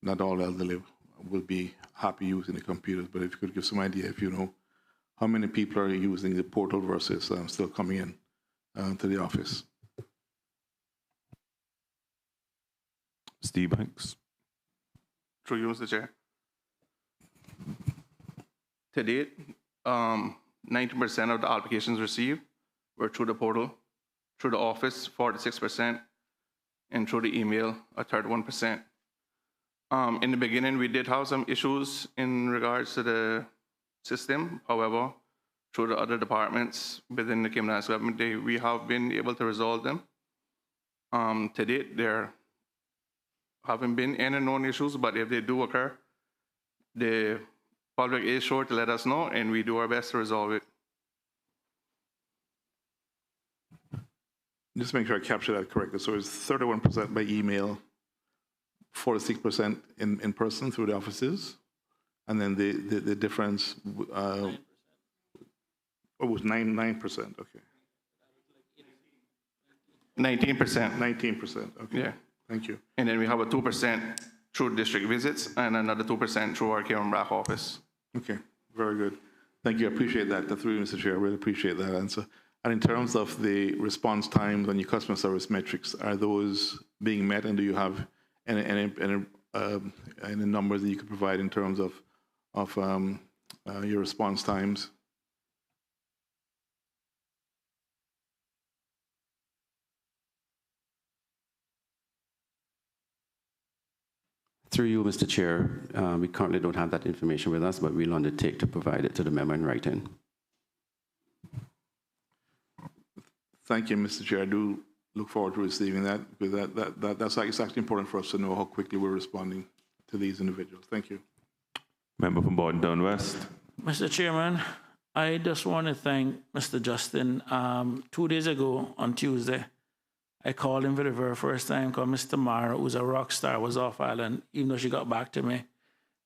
not all elderly will be happy using the computers, but if you could give some idea, if you know how many people are using the portal versus still coming in to the office. Steve Banks. Through you, Mr. Chair. To date, 90% of the applications received were through the portal, through the office, 46%, and through the email, a 31%. In the beginning, we did have some issues in regards to the system. However, through the other departments within the Cayman Islands government, we have been able to resolve them. To date, there haven't been any known issues, but if they do occur, the public is sure to let us know, and we do our best to resolve it. Just make sure I capture that correctly. So it's 31% by email, 46% in person through the offices, and then the difference was 9%. Okay. 19%. 19%. Okay. Yeah. Thank you. And then we have a 2% through district visits and another 2% through our Cayman Brac office. Okay. Very good. Thank you. I appreciate that. Through you, Mr. Chair, I really appreciate that answer. And in terms of the response times on your customer service metrics, are those being met, and do you have any numbers that you could provide in terms of your response times? Through you, Mr. Chair, we currently don't have that information with us, but we'll undertake to provide it to the member in writing. Thank you, Mr. Chair. I do look forward to receiving that, because that's actually important for us to know how quickly we're responding to these individuals. Thank you. Member from Borden Down West. Mr. Chairman, I just want to thank Mr. Justin. 2 days ago on Tuesday, I called him for the very first time because Mr. Mara, who's a rock star, was off island, even though she got back to me.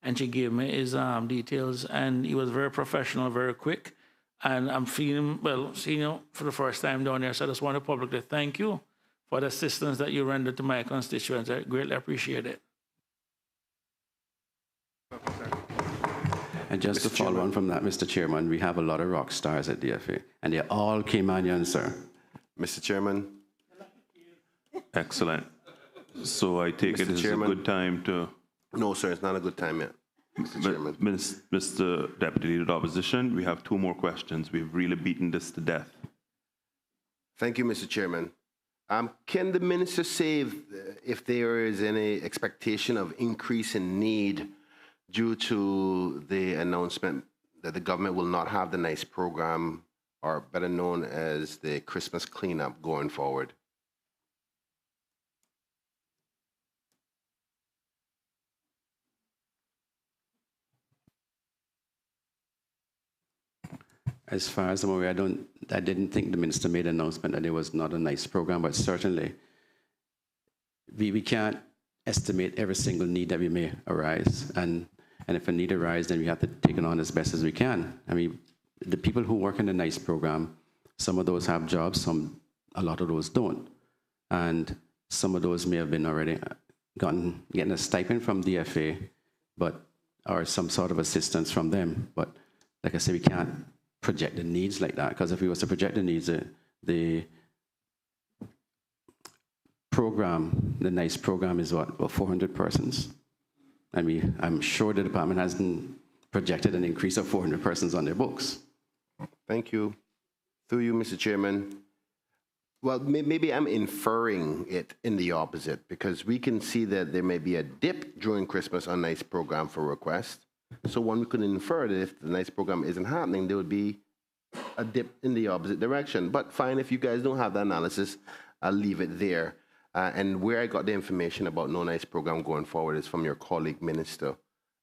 And she gave me his details. And he was very professional, very quick. And I'm feeling, well, seeing you for the first time down there. So I just want to publicly thank you for the assistance that you rendered to my constituents. I greatly appreciate it. And just to follow on from that, Mr. Chairman, we have a lot of rock stars at DFA, and they all Caymanian, sir. Mr. Chairman. Excellent. So I take it this is a good time to... No, sir, it's not a good time yet, Mr. Chairman. Mr. Deputy Leader of the Opposition, we have 2 more questions. We've really beaten this to death. Thank you, Mr. Chairman. Can the minister say if there is any expectation of increase in need due to the announcement that the government will not have the NICE program, or better known as the Christmas cleanup, going forward? As far as I'm aware, I didn't think the minister made an announcement that there was not a NICE program, but certainly we can't estimate every single need that we may arise. And if a need arises, then we have to take it on as best as we can. I mean, the people who work in the NICE program, some of those have jobs, a lot of those don't. And some of those may have been already getting a stipend from DFA, or some sort of assistance from them. But like I said, we can't project the needs like that, because if we was to project the needs, the program, the NICE program is what, about 400 persons. I mean, I'm sure the department hasn't projected an increase of 400 persons on their books. Thank you. Through you, Mr. Chairman. Well, maybe I'm inferring it in the opposite, because we can see that there may be a dip during Christmas on NICE program for requests. So one could infer that if the NICE program isn't happening, there would be a dip in the opposite direction. But fine, if you guys don't have the analysis, I'll leave it there. And where I got the information about no NICE program going forward is from your colleague minister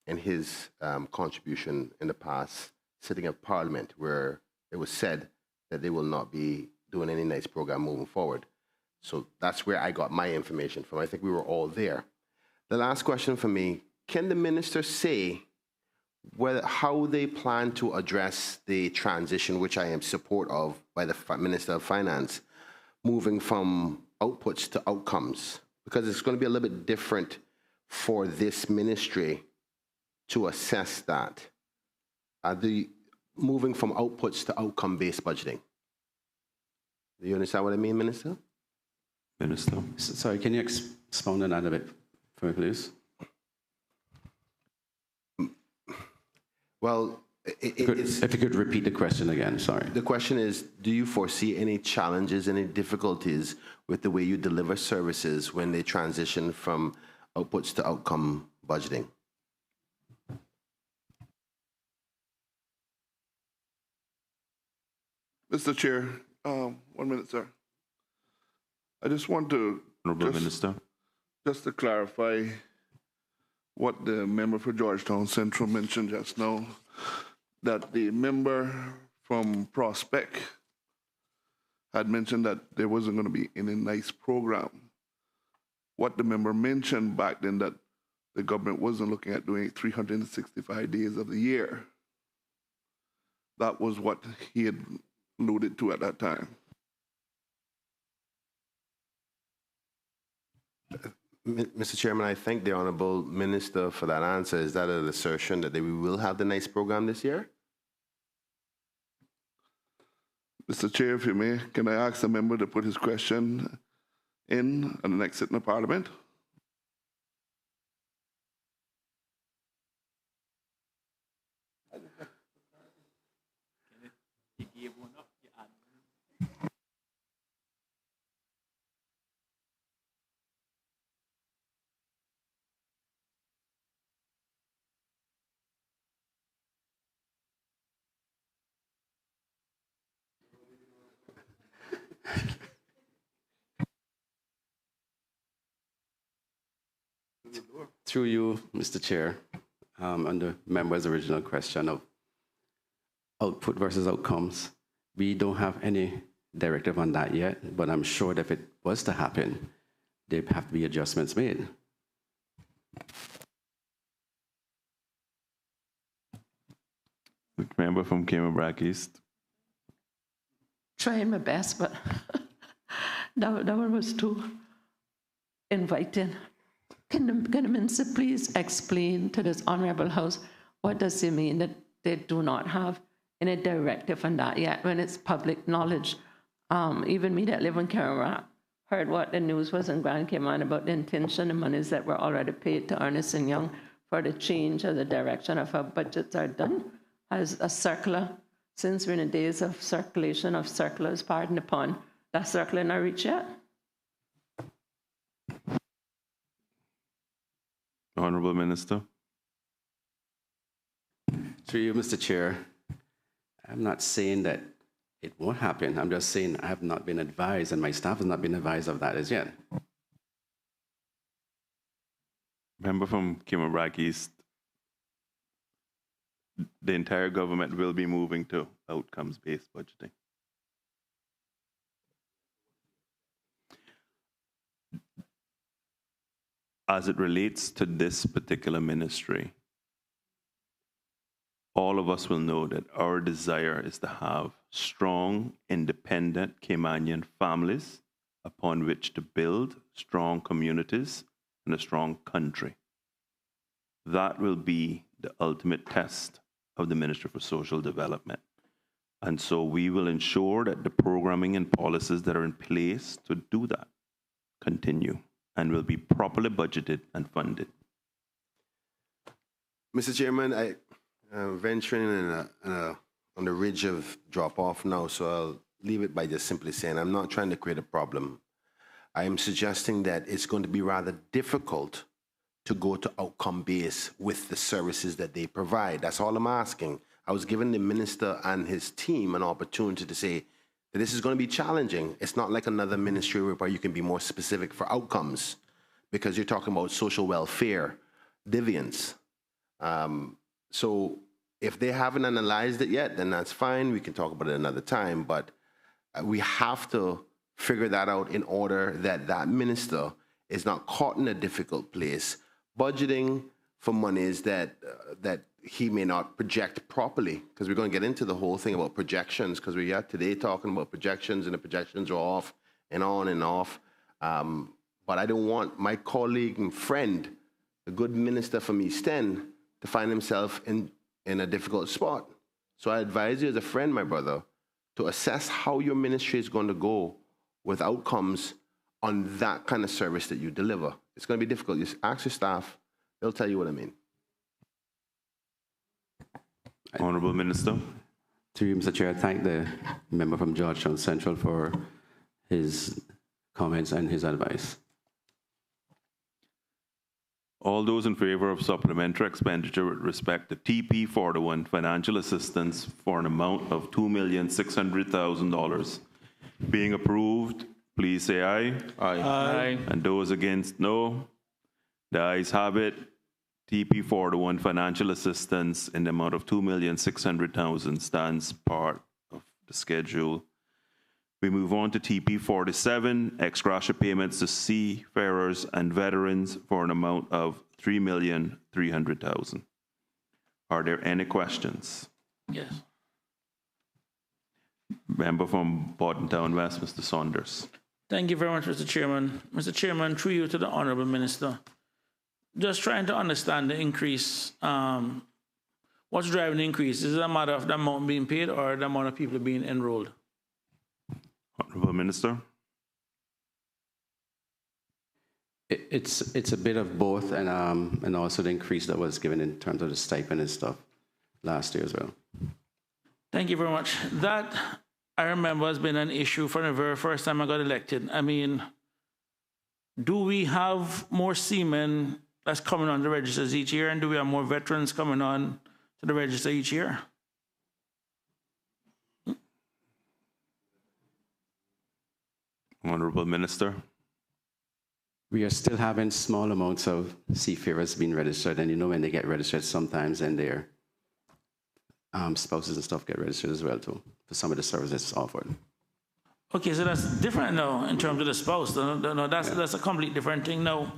and his contribution in the past sitting of Parliament, where it was said that they will not be doing any NICE program moving forward. So that's where I got my information from. I think we were all there. The last question for me, can the minister say how they plan to address the transition, which I am support of, by the Minister of Finance, moving from outputs to outcomes? Because it's going to be a little bit different for this ministry to assess that. Moving from outputs to outcome-based budgeting. Do you understand what I mean, Minister? Minister. Sorry, can you expound on that a bit for me, please? Well, if you could repeat the question again, sorry. The question is, do you foresee any challenges, any difficulties with the way you deliver services when they transition from outputs to outcome budgeting? Mr. Chair, 1 minute, sir. I just want to just to clarify what the member for Georgetown Central mentioned just now, that the member from Prospect had mentioned that there wasn't going to be any NICE program. What the member mentioned back then, that the government wasn't looking at doing it 365 days of the year. That was what he had alluded to at that time. Mr. Chairman, I thank the Honourable Minister for that answer. Is that an assertion that we will have the NICE program this year? Mr. Chair, if you may, can I ask the member to put his question in at the next sitting of Parliament? Through you, Mr. Chair, on the member's original question of output versus outcomes, we don't have any directive on that yet, but I'm sure that if it was to happen, there have to be adjustments made. Member from Cayman East. Trying my best, but that one was too inviting. Can the minister please explain to this honorable house what does it mean that they do not have any directive on that yet when it's public knowledge? Even me that live in Canberra heard what the news was in Grand Cayman about the intention and monies that were already paid to Ernst & Young for the change of the direction of how budgets are done as a circular. Since we're in the days of circulation of circulars, pardon the pun, that circular not reached yet? Honorable Minister. Through you, Mr. Chair, I'm not saying that it won't happen. I'm just saying I have not been advised and my staff has not been advised of that as yet. Member from Cayman East. The entire government will be moving to outcomes-based budgeting. As it relates to this particular ministry, all of us will know that our desire is to have strong, independent Caymanian families upon which to build strong communities and a strong country. That will be the ultimate test of the Ministry for Social Development. And so we will ensure that the programming and policies that are in place to do that continue and will be properly budgeted and funded. Mr. Chairman, I'm venturing on the ridge of drop-off now, so I'll leave it by just simply saying I'm not trying to create a problem. I am suggesting that it's going to be rather difficult to go to outcome-based with the services that they provide. That's all I'm asking. I was giving the minister and his team an opportunity to say that this is going to be challenging. It's not like another ministry where you can be more specific for outcomes because you're talking about social welfare, deviance. So if they haven't analyzed it yet, then that's fine. We can talk about it another time. But we have to figure that out in order that that minister is not caught in a difficult place, budgeting for monies that he may not project properly, because we're going to get into the whole thing about projections, because we're here today talking about projections, and the projections are off and on and off. But I don't want my colleague and friend, the good minister from East End, to find himself in a difficult spot. So I advise you as a friend, my brother, to assess how your ministry is going to go with outcomes on that kind of service that you deliver. It's going to be difficult. Just ask your staff. They'll tell you what I mean. Honorable Minister. To you, Mr. Chair, I thank the member from Georgetown Central for his comments and his advice. All those in favor of supplementary expenditure with respect to TP41 financial assistance for an amount of $2,600,000 being approved, please say aye. Aye. Aye. And those against, no. The ayes have it. TP41 financial assistance in the amount of $2,600,000 stands part of the schedule. We move on to TP47, ex gratia payments to seafarers and veterans for an amount of $3,300,000. Are there any questions? Yes. Member from Bordentown West, Mr. Saunders. Thank you very much, Mr. Chairman. Mr. Chairman, through you to the Honorable Minister. Just trying to understand the increase. What's driving the increase? Is it a matter of the amount being paid or the amount of people being enrolled? Honorable Minister. It's a bit of both, and also the increase that was given in terms of the stipend and stuff last year as well. Thank you very much. That, I remember, has been an issue from the very first time I got elected. I mean, do we have more seamen that's coming on the registers each year, and do we have more veterans coming on to the register each year? Honorable Minister. We are still having small amounts of seafarers being registered, and you know when they get registered sometimes, and their spouses and stuff get registered as well too, for some of the services offered. Okay, so that's different now in terms of the spouse. No, that's a completely different thing. Now,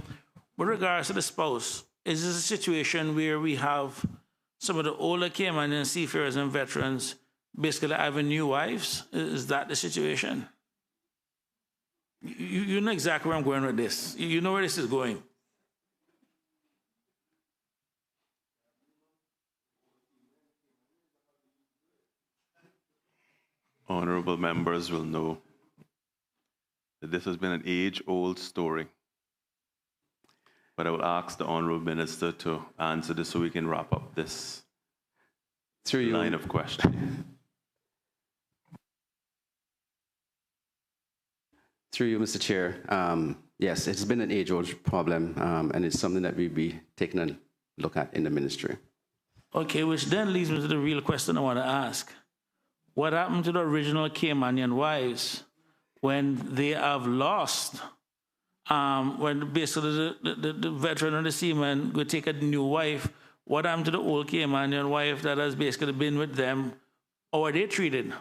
with regards to the spouse, is this a situation where we have some of the older Caymanian seafarers and veterans basically having new wives? Is that the situation? You know exactly where I'm going with this. You know where this is going. Honorable members will know that this has been an age-old story. But I will ask the Honorable Minister to answer this so we can wrap up this line of questioning. Through you, Mr. Chair. Yes, it's been an age-old problem, and it's something that we'll be taking a look at in the ministry. Okay, which then leads me to the real question I want to ask. What happened to the original Caymanian wives when they have lost? When basically the veteran or the seaman would take a new wife, what happened to the old Caymanian wife that has basically been with them? How are they treated?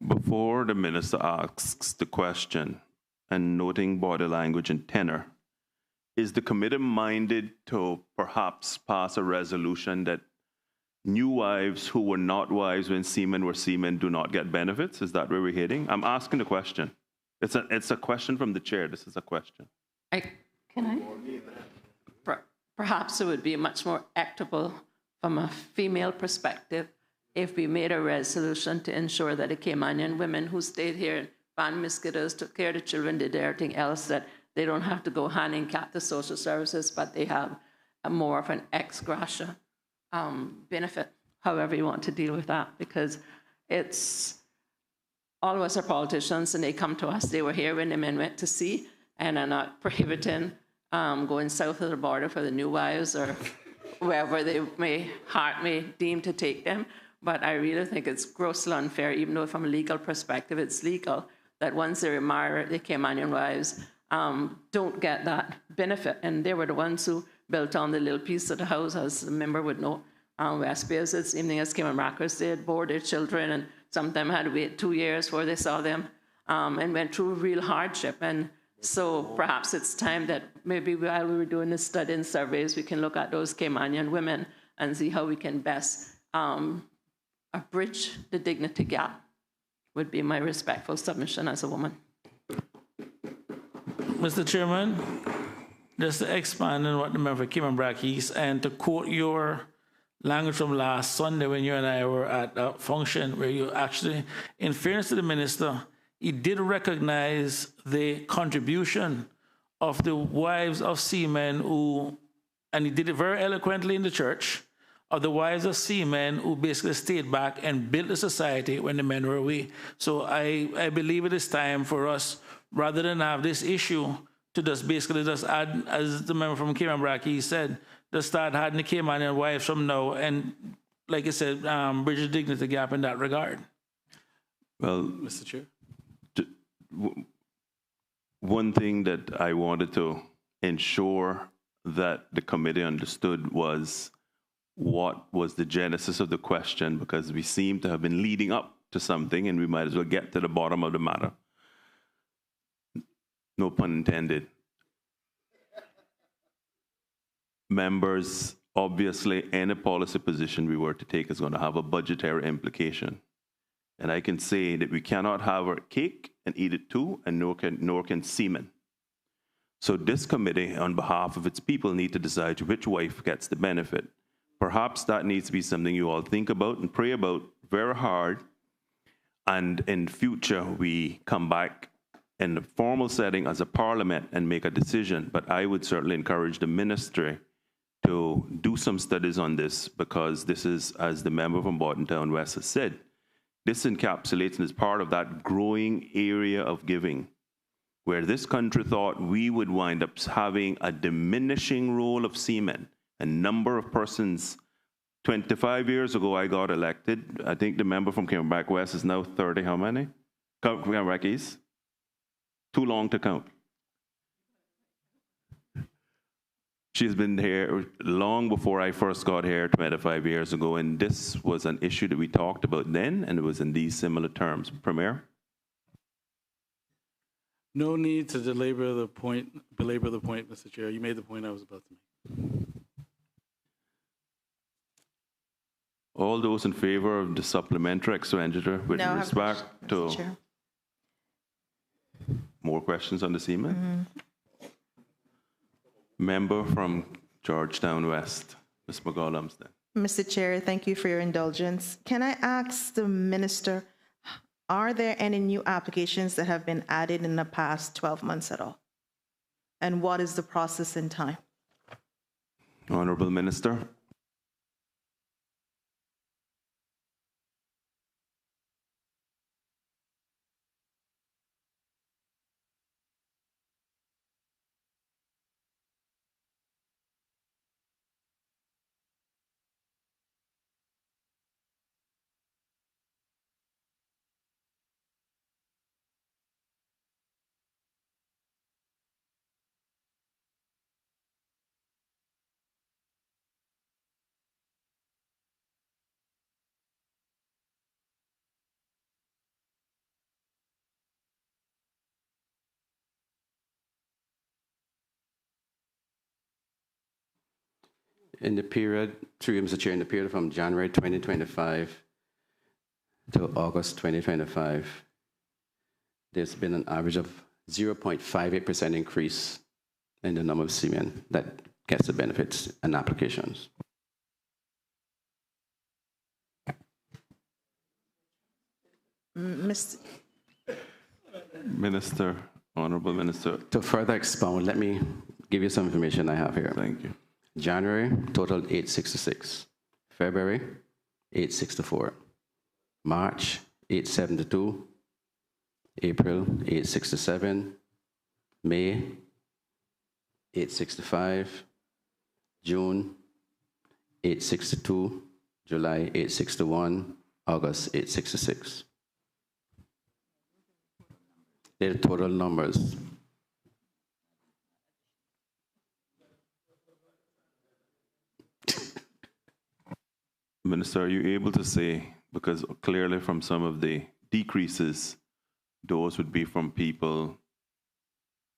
Before the minister asks the question, and noting body language and tenor, is the committee minded to perhaps pass a resolution that new wives who were not wives when seamen were seamen do not get benefits? Is that where we're heading? I'm asking the question. It's a question from the chair. This is a question. Perhaps it would be much more equitable from a female perspective if we made a resolution to ensure that the Caymanian women who stayed here in Van Mosquitoes, took care of the children, did everything else, that they don't have to go hand in cap to social services, but they have more of an ex gratia benefit, however you want to deal with that, because it's all of us are politicians and they come to us. They were here when the men went to sea and are not prohibiting going south of the border for the new wives or wherever heart may deem to take them. But I really think it's grossly unfair, even though from a legal perspective it's legal, that once they remarry, the Caymanian wives don't get that benefit. And they were the ones who built on the little piece of the house, as the member would know. West Bay, it's evening as Cayman Rockers, they had bored their children and sometimes had to wait 2 years before they saw them and went through real hardship. And so perhaps it's time that maybe while we were doing this study and surveys, we can look at those Caymanian women and see how we can best bridge the dignity gap, would be my respectful submission as a woman. Mr. Chairman, just to expand on what the member Cayman Brac East, and to quote your language from last Sunday when you and I were at a function where you actually, in fairness to the minister, he did recognize the contribution of the wives of seamen who, and he did it very eloquently in the church, of the wives of seamen who basically stayed back and built a society when the men were away. So I believe it is time for us, rather than have this issue, to just basically just add, as the member from Cayman Brac East said, just start adding the Caymanian wives from now and, like I said, bridge the dignity gap in that regard. Well, Mr. Chair? One thing that I wanted to ensure that the committee understood was what was the genesis of the question, because we seem to have been leading up to something and we might as well get to the bottom of the matter. No pun intended. Members, obviously, any policy position we were to take is going to have a budgetary implication. And I can say that we cannot have our cake and eat it too, and nor can seamen. So this committee, on behalf of its people, need to decide which wife gets the benefit. Perhaps that needs to be something you all think about and pray about very hard. And in future, we come back in the formal setting as a parliament and make a decision. But I would certainly encourage the ministry to do some studies on this, because this is, as the member from Bordentown West has said, this encapsulates and is part of that growing area of giving, where this country thought we would wind up having a diminishing role of seamen. A number of persons, 25 years ago I got elected. I think the member from Cayman Brac West is now 30, how many? Cayman Brac East? Too long to count. She's been here long before I first got here 25 years ago, and this was an issue that we talked about then, and it was in these similar terms. Premier? No need to belabor the point, Mr. Chair. You made the point I was about to make. All those in favor of the supplementary expenditure with No, I have a respect question, to Mr. Chair. more questions on the seaman? Member from Georgetown West, Ms. McGollumsden. Mr. Chair, thank you for your indulgence. Can I ask the minister, are there any new applications that have been added in the past 12 months at all? And what is the process in time? Honorable Minister. In the period, through you, Mr. Chair, in the period from January 2025 to August 2025, there's been an average of 0.58% increase in the number of seamen that gets the benefits and applications. Minister, Honorable Minister. To further expound, let me give you some information I have here. Thank you. January, total 866. February, 864. March, 872. April, 867. May, 865. June, 862. July, 861. August, 866. They're total numbers. Minister, are you able to say, because clearly from some of the decreases, those would be from people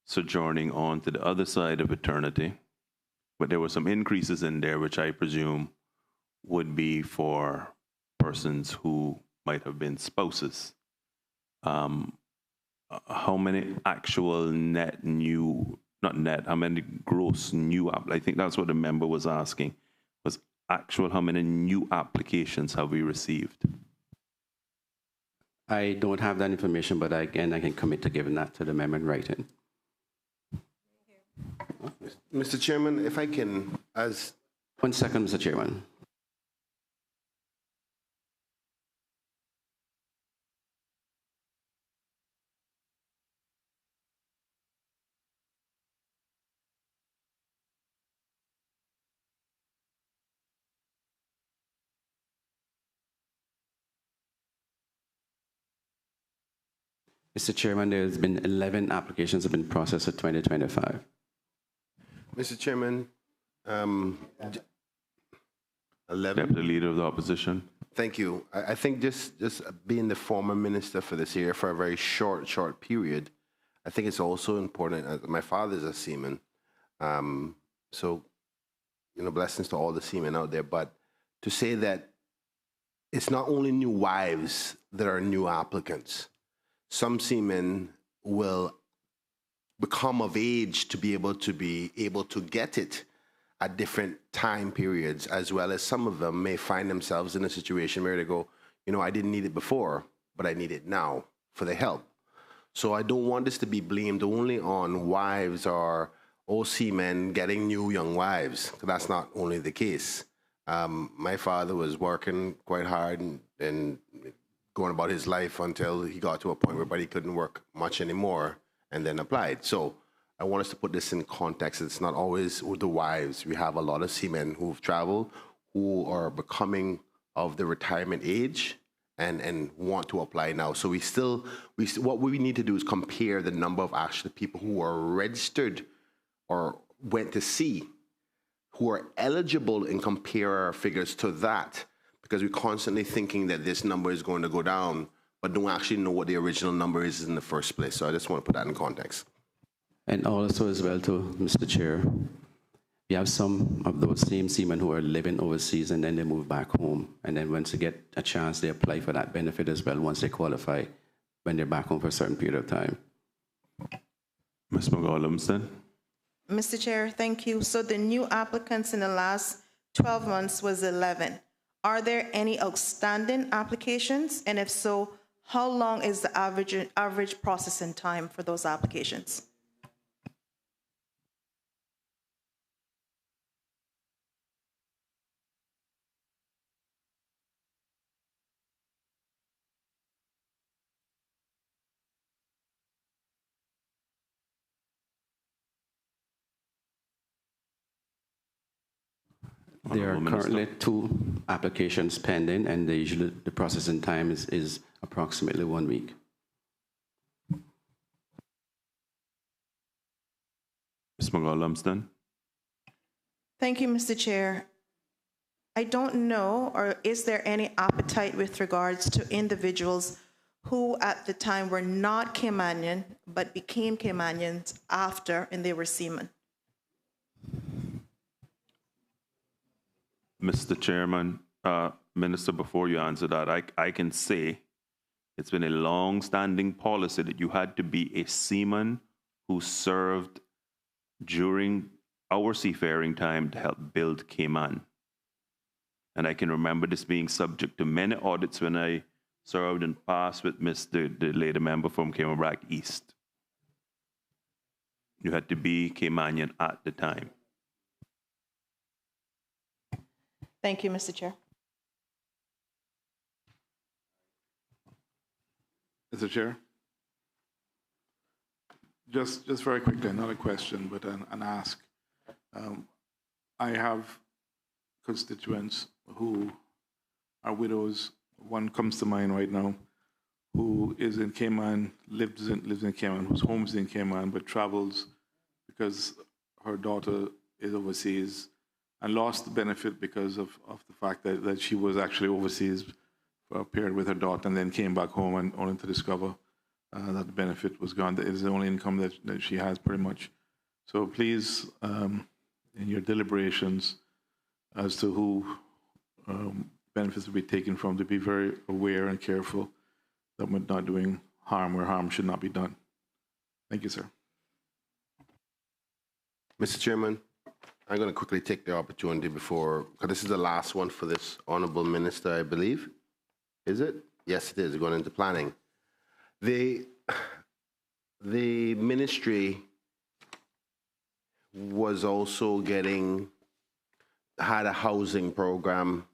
sojourning on to the other side of eternity, but there were some increases in there, which I presume would be for persons who might have been spouses. How many actual net new, not net, how many gross new, I think that's what the member was asking, was actual, how many new applications have we received? I don't have that information, but again, I can commit to giving that to the member in writing. Mr. Chairman, if I can, as... 1 second, Mr. Chairman. Mr. Chairman, there's been 11 applications have been processed for 2025. Mr. Chairman, 11. Deputy Leader of the Opposition. Thank you. I think just being the former minister for this area for a very short period, I think it's also important. My father's a seaman, so blessings to all the seamen out there. But to say that it's not only new wives that are new applicants. Some seamen will become of age to be able to get it at different time periods, as well as some of them may find themselves in a situation where they go, I didn't need it before, but I need it now for the help. So I don't want this to be blamed only on wives or old seamen getting new young wives. That's not only the case. My father was working quite hard and going about his life until he got to a point where he couldn't work much anymore and then applied. So I want us to put this in context. It's not always with the wives. We have a lot of seamen who've traveled who are becoming of the retirement age and want to apply now. So what we need to do is compare the number of actually people who are registered or went to sea who are eligible and compare our figures to that, because we're constantly thinking that this number is going to go down, but don't actually know what the original number is in the first place. So I just want to put that in context. And also as well to Mr. Chair, we have some of those same seamen who are living overseas and then they move back home. And then once they get a chance, they apply for that benefit as well once they qualify when they're back home for a certain period of time. Ms. McGowan-Lumsden. Mr. Chair, thank you. So the new applicants in the last 12 months was 11. Are there any outstanding applications? And if so, how long is the average processing time for those applications? There are currently 2 applications pending, and usually the processing time is approximately 1 week. Ms. McGowan-Lumsden. Thank you, Mr. Chair. I don't know, or is there any appetite with regards to individuals who at the time were not Caymanian, but became Caymanians after and they were seamen? Mr. Chairman, Minister, before you answer that, I can say it's been a long-standing policy that you had to be a seaman who served during our seafaring time to help build Cayman. And I can remember this being subject to many audits when I served and passed with the lady member from Cayman Brac East. You had to be Caymanian at the time. Thank you, Mr. Chair. Mr. Chair? Just very quickly, not a question, but an ask. I have constituents who are widows. One comes to mind right now, who is in Cayman, lives in Cayman, whose home is in Cayman, but travels because her daughter is overseas, and lost the benefit because of the fact that she was actually overseas for a period with her daughter and then came back home and only to discover that the benefit was gone. That is the only income that she has pretty much. So please, in your deliberations as to who benefits will be taken from, to be very aware and careful that we're not doing harm where harm should not be done. Thank you, sir. Mr. Chairman, I'm going to quickly take the opportunity because this is the last one for this honorable minister, I believe. Is it? Yes, it is. Going into planning. The ministry was also had a housing program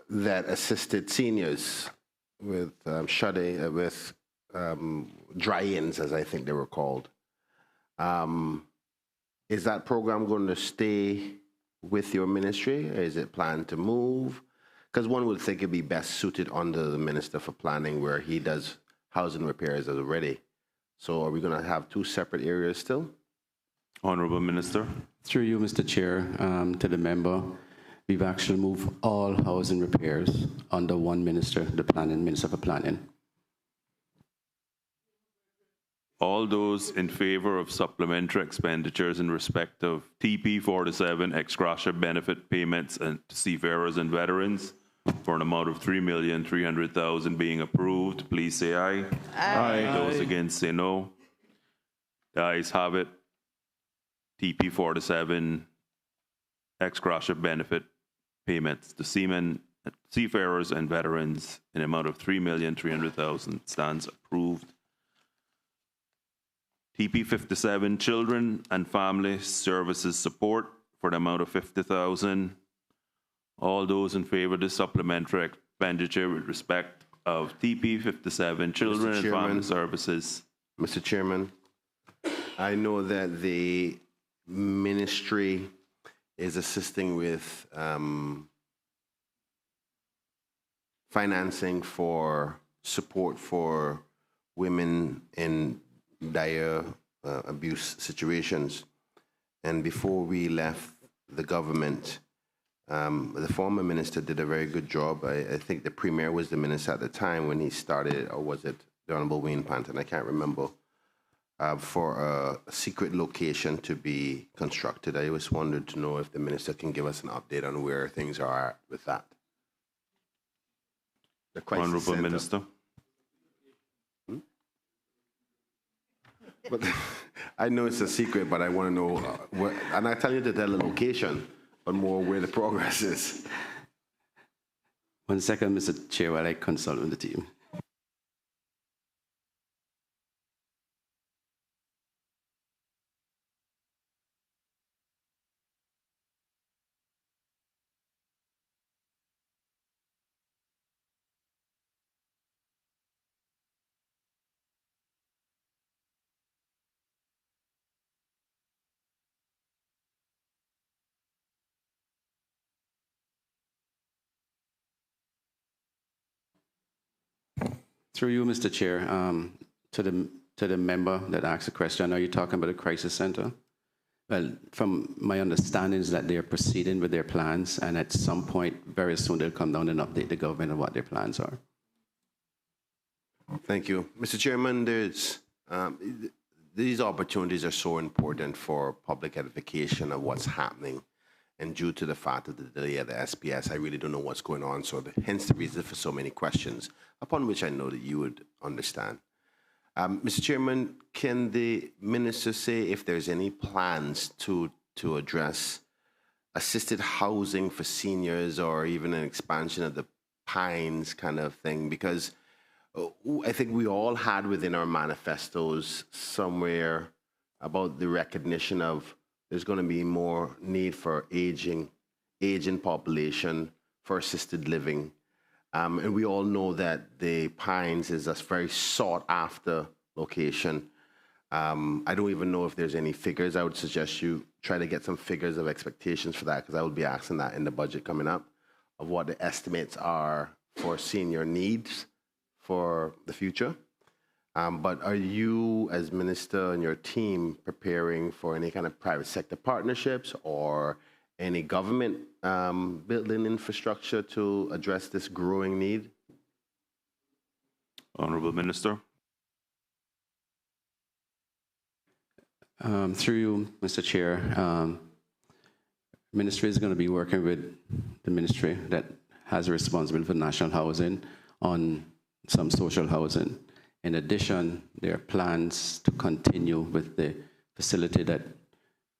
that assisted seniors with dry-ins, as I think they were called. Is that program going to stay with your ministry, or is it planned to move? Because one would think it'd be best suited under the Minister for Planning, where he does housing repairs already. So are we going to have 2 separate areas still? Honorable Minister. Through you, Mr. Chair, to the member, we've actually moved all housing repairs under one minister, the Minister for Planning. All those in favor of supplementary expenditures in respect of TP 47 ex gratia benefit payments and to seafarers and veterans for an amount of $3,300,000 being approved, please say aye. Aye. Those against say no. The ayes have it. TP 47 ex gratia benefit payments to seafarers and veterans in an amount of $3,300,000 stands approved. TP 57 Children and Family Services Support for the amount of $50,000. All those in favor of the supplementary expenditure with respect of TP 57 Children and Family Services. Mr. Chairman, I know that the ministry is assisting with financing for support for women in dire abuse situations. And before we left the government, The former minister did a very good job. I think the premier was the minister at the time when he started, or was it the Honorable Wayne Panton? I can't remember. For a secret location to be constructed. I just wanted to know if the minister can give us an update on where things are at with that. The crisis Honorable center. Minister. But I know it's a secret, but I want to know, where, and I tell you to tell the location, but more where the progress is. 1 second, Mr. Chair, while I consult with the team. Through you, Mr. Chair, to the member that asked the question, are you talking about the crisis center? Well, from my understanding is that they are proceeding with their plans, and at some point, very soon, they'll come down and update the government on what their plans are. Thank you. Mr. Chairman, these opportunities are so important for public edification of what's happening. And due to the fact of the delay of the SPS, I really don't know what's going on. So hence the reason for so many questions, upon which I know that you would understand. Mr. Chairman, can the minister say if there's any plans to address assisted housing for seniors or even an expansion of the Pines kind of thing? Because I think we all had within our manifestos somewhere about the recognition of there's going to be more need for aging population for assisted living. And we all know that the Pines is a very sought after location. I don't even know if there's any figures. I would suggest you try to get some figures of expectations for that, because I will be asking that in the budget coming up, of what the estimates are for senior needs for the future. But are you, as minister and your team, preparing for any kind of private sector partnerships or any government building infrastructure to address this growing need? Honorable Minister. Through you, Mr. Chair, Ministry is going to be working with the ministry that has a responsibility for national housing on some social housing. In addition, there are plans to continue with the facility that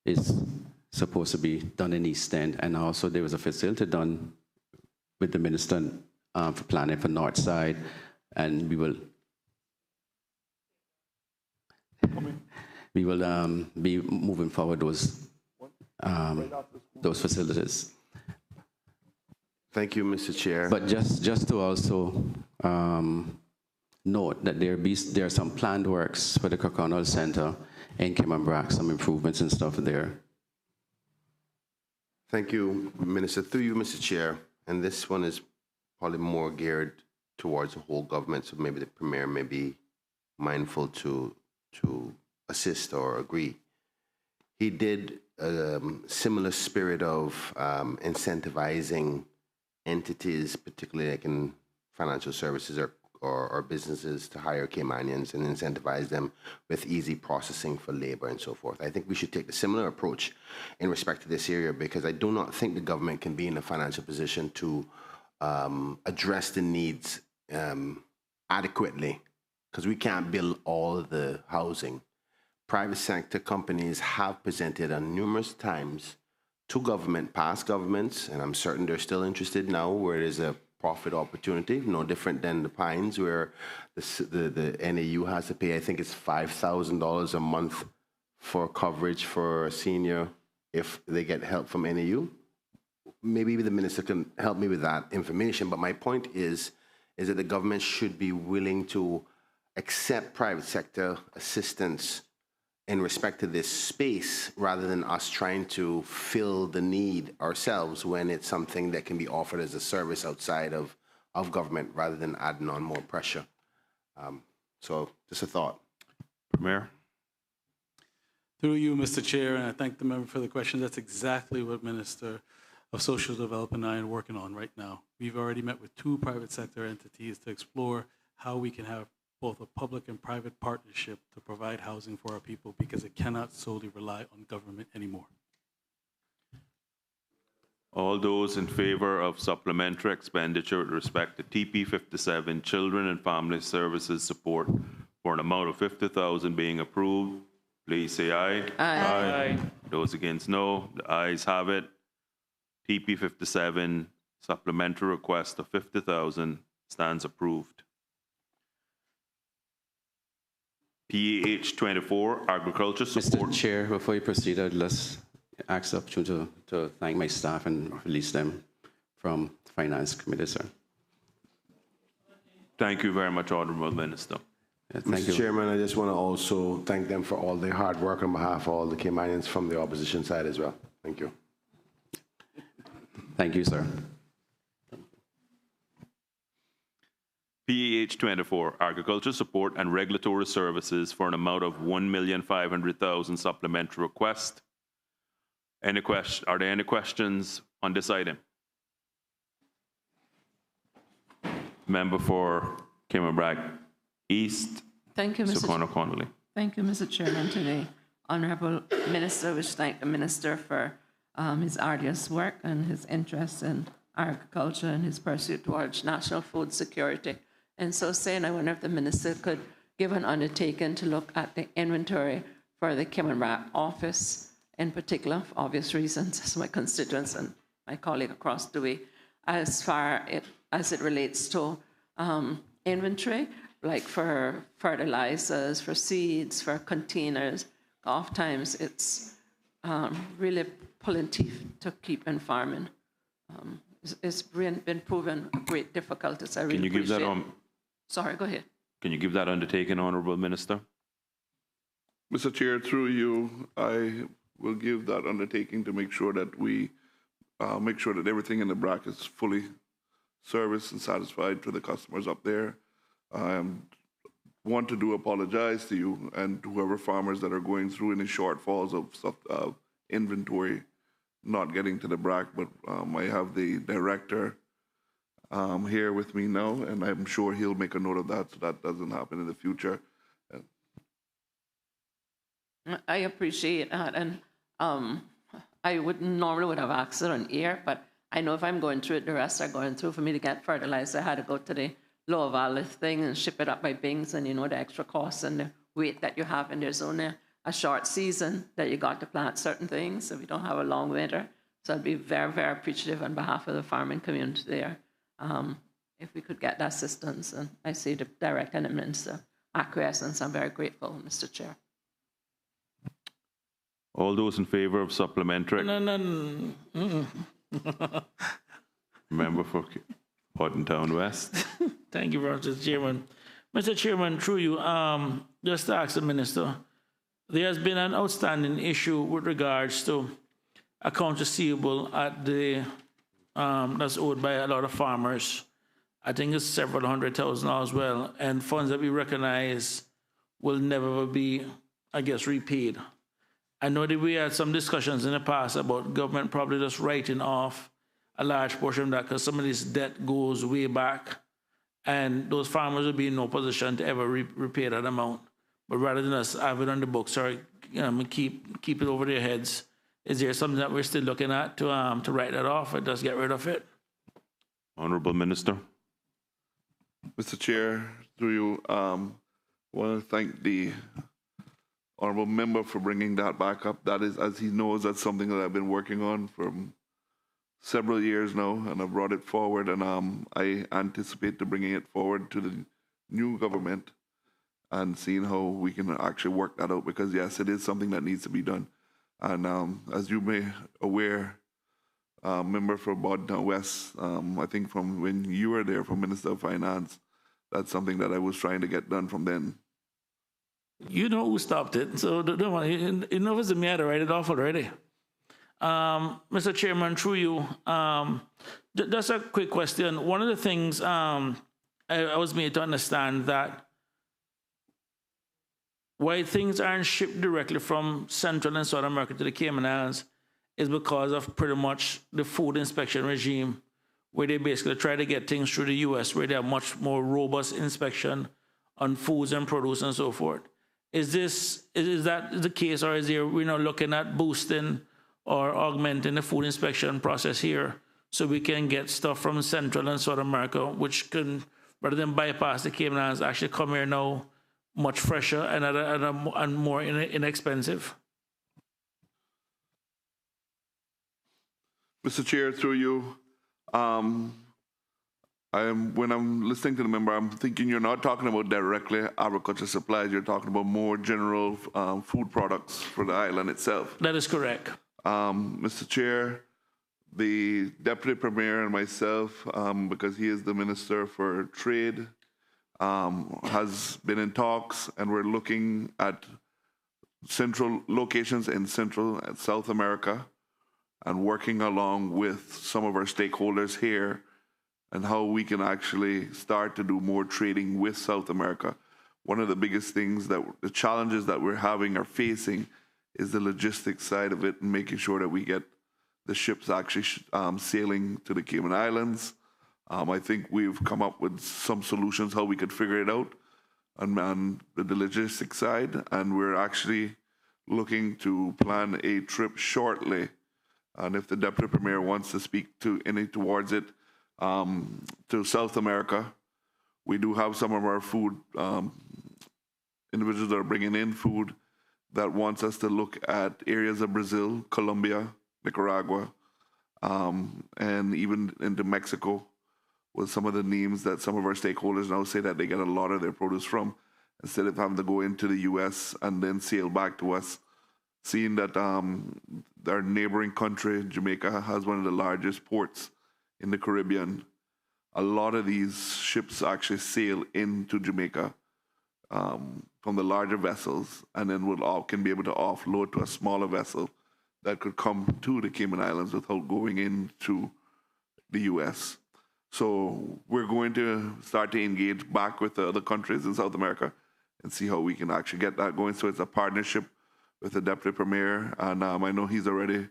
is supposed to be done in East End, and also there was a facility done with the minister for planning for North Side, and we will be moving forward those facilities. Thank you, Mr. Chair. But just to also note that there are some planned works for the Kirkconnell Center in Kimmerbrook, some improvements and stuff there. Thank you, Minister. Through you, Mr. Chair, and this one is probably more geared towards the whole government, so maybe the Premier may be mindful to assist or agree. He did a similar spirit of incentivizing entities, particularly like in financial services or businesses, to hire Caymanians and incentivize them with easy processing for labor and so forth. I think we should take a similar approach in respect to this area, because I do not think the government can be in a financial position to address the needs adequately, because we can't build all the housing. Private sector companies have presented on numerous times to government, past governments, and I'm certain they're still interested now, where there's a profit opportunity, no different than the Pines, where the NAU has to pay, I think it's $5,000 a month for coverage for a senior if they get help from NAU. Maybe the minister can help me with that information, but my point is that the government should be willing to accept private sector assistance in respect to this space, rather than us trying to fill the need ourselves when it's something that can be offered as a service outside of government, rather than adding on more pressure. So just a thought. Premier. Through you, Mr. Chair, and I thank the member for the question. That's exactly what Minister of social development I am working on right now. We've already met with 2 private sector entities to explore how we can have both a public and private partnership to provide housing for our people, because it cannot solely rely on government anymore. All those in favor of supplementary expenditure with respect to TP 57 Children and Family Services support for an amount of $50,000 being approved, please say aye. Aye. Those against, no. The ayes have it. TP 57 supplementary request of $50,000 stands approved. PEH 24 agriculture support. Mr. Chair, before you proceed, I'd just ask the opportunity to thank my staff and release them from the Finance Committee, sir. Thank you very much, Honorable Minister. Thank Mr. you. Chairman, I just want to also thank them for all their hard work on behalf of all the Caymanians from the opposition side as well. Thank you. Thank you, sir. PEH 24 agriculture support and regulatory services for an amount of $1,500,000 supplementary request. Are there any questions on this item? Member for Cayman-Brac East, Thank you, Mr. Socorro Connolly. Thank you, Mr. Chairman. Today, Honorable Minister, I wish to thank the Minister for his arduous work and his interest in agriculture and his pursuit towards national food security. And so saying, I wonder if the Minister could give an undertaking to look at the inventory for the Cayman-Brac office in particular, for obvious reasons, as my constituents and my colleague across the way, as far as it relates to inventory, like for fertilizers, for seeds, for containers. Oftentimes it's really pulling teeth to keep in farming. It's been proven a great difficulty. So I really Can you give that on? Sorry, go ahead. Can you give that undertaking, Honorable Minister? Mr. Chair, through you, I will give that undertaking to make sure that we make sure that everything in the BRAC is fully serviced and satisfied to the customers up there. I want to apologize to you and to whoever farmers that are going through any shortfalls of stuff, inventory not getting to the BRAC, but I have the director here with me now, and I'm sure he'll make a note of that so that doesn't happen in the future. I appreciate that, and I normally would have asked it on air, but I know if I'm going through it, the rest are going through. For me to get fertilizer, I had to go to the Lower Valley thing and ship it up by Bings, and you know the extra costs and the weight that you have, and there's only a short season that you got to plant certain things, so we don't have a long winter. So I'd be very, very appreciative on behalf of the farming community there if we could get that assistance. And I see the Director and the Minister acquiescence. I'm very grateful, Mr. Chair. All those in favor of supplementary? Member for Houghton Town West. Thank you, Mr. Chairman. Mr. Chairman, through you, just to ask the Minister, there has been an outstanding issue with regards to accounts receivable at the that's owed by a lot of farmers. I think it's several $100,000 as well, and funds that we recognize will never be, I guess, repaid. I know that we had some discussions in the past about government probably just writing off a large portion of that because some of this debt goes way back, and those farmers will be in no position to ever repay that amount. But rather than us have it on the books or keep it over their heads, is there something that we're still looking at to write that off or just get rid of it? Honorable Minister. Mr. Chair, through you, want to thank the honorable member for bringing that back up. That is, as he knows, that's something that I've been working on for several years now, and I've brought it forward, and I anticipate to bringing it forward to the new government and seeing how we can actually work that out, because yes, it is something that needs to be done. And as you may aware, member for Bodden West, I think from when you were there for Minister of Finance, that's something that I was trying to get done from then. You know who stopped it, so don't worry. You know it's me to write it off already. Mr. Chairman, through you, just a quick question. One of the things I was made to understand that why things aren't shipped directly from Central and South America to the Cayman Islands is because of pretty much the food inspection regime, where they basically try to get things through the U.S., where they have much more robust inspection on foods and produce and so forth. Is that the case, or is there, we're not looking at boosting or augmenting the food inspection process here so we can get stuff from Central and South America, which can, rather than bypass the Cayman Islands, actually come here now much fresher and more inexpensive? Mr. Chair, through you, when I'm listening to the member, I'm thinking you're not talking about directly agriculture supplies. You're talking about more general food products for the island itself. That is correct. Mr. Chair, the Deputy Premier and myself, because he is the Minister for Trade, has been in talks, and we're looking at central locations in Central and South America and working along with some of our stakeholders here and how we can actually start to do more trading with South America. One of the biggest things the challenges that we're having or facing is the logistics side of it, and making sure that we get the ships actually sailing to the Cayman Islands. I think we've come up with some solutions how we could figure it out on the logistics side, and we're actually looking to plan a trip shortly. And if the Deputy Premier wants to speak towards it, to South America, we do have some of our food individuals that are bringing in food that wants us to look at areas of Brazil, Colombia, Nicaragua, and even into Mexico, with some of the names that some of our stakeholders now say that they get a lot of their produce from, instead of having to go into the U.S. and then sail back to us. Seeing that our neighboring country, Jamaica, has one of the largest ports in the Caribbean, a lot of these ships actually sail into Jamaica from the larger vessels, and then can be able to offload to a smaller vessel that could come to the Cayman Islands without going into the U.S. So we're going to start to engage back with the other countries in South America and see how we can actually get that going. So it's a partnership with the Deputy Premier, and I know he's already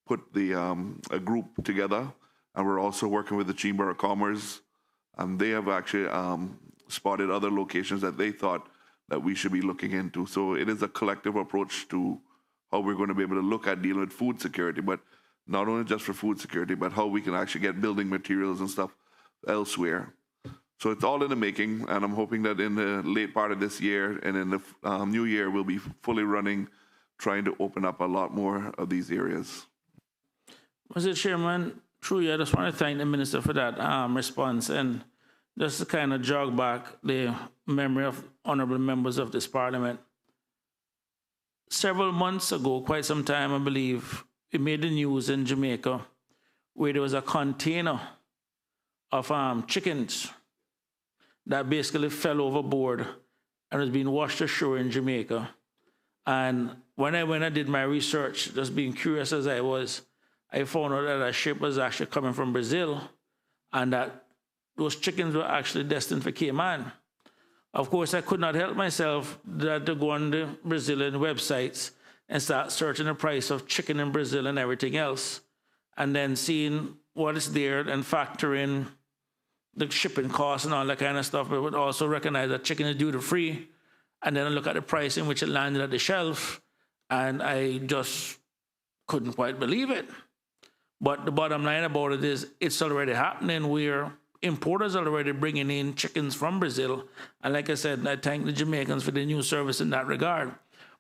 put a group together, and we're also working with the Chamber of Commerce, and they have actually spotted other locations that they thought that we should be looking into. So it is a collective approach to how we're going to be able to look at dealing with food security, but not only just for food security, but how we can actually get building materials and stuff elsewhere. So it's all in the making, and I'm hoping that in the late part of this year and in the new year, we'll be fully running, trying to open up a lot more of these areas. Mr. Chairman, through you, I just want to thank the Minister for that response, and just to kind of jog back the memory of honorable members of this Parliament. Several months ago, quite some time, I believe, it made the news in Jamaica where there was a container of chickens that basically fell overboard and was being washed ashore in Jamaica. And when I did my research, just being curious as I was, I found out that a ship was actually coming from Brazil and that those chickens were actually destined for Cayman. Of course, I could not help myself to go on the Brazilian websites and start searching the price of chicken in Brazil and everything else, and then seeing what is there and factor in the shipping costs and all that kind of stuff, but would also recognize that chicken is duty-free, and then I look at the price in which it landed at the shelf, and I just couldn't quite believe it. But the bottom line about it is it's already happening where importers are already bringing in chickens from Brazil. And like I said, I thank the Jamaicans for the new service in that regard.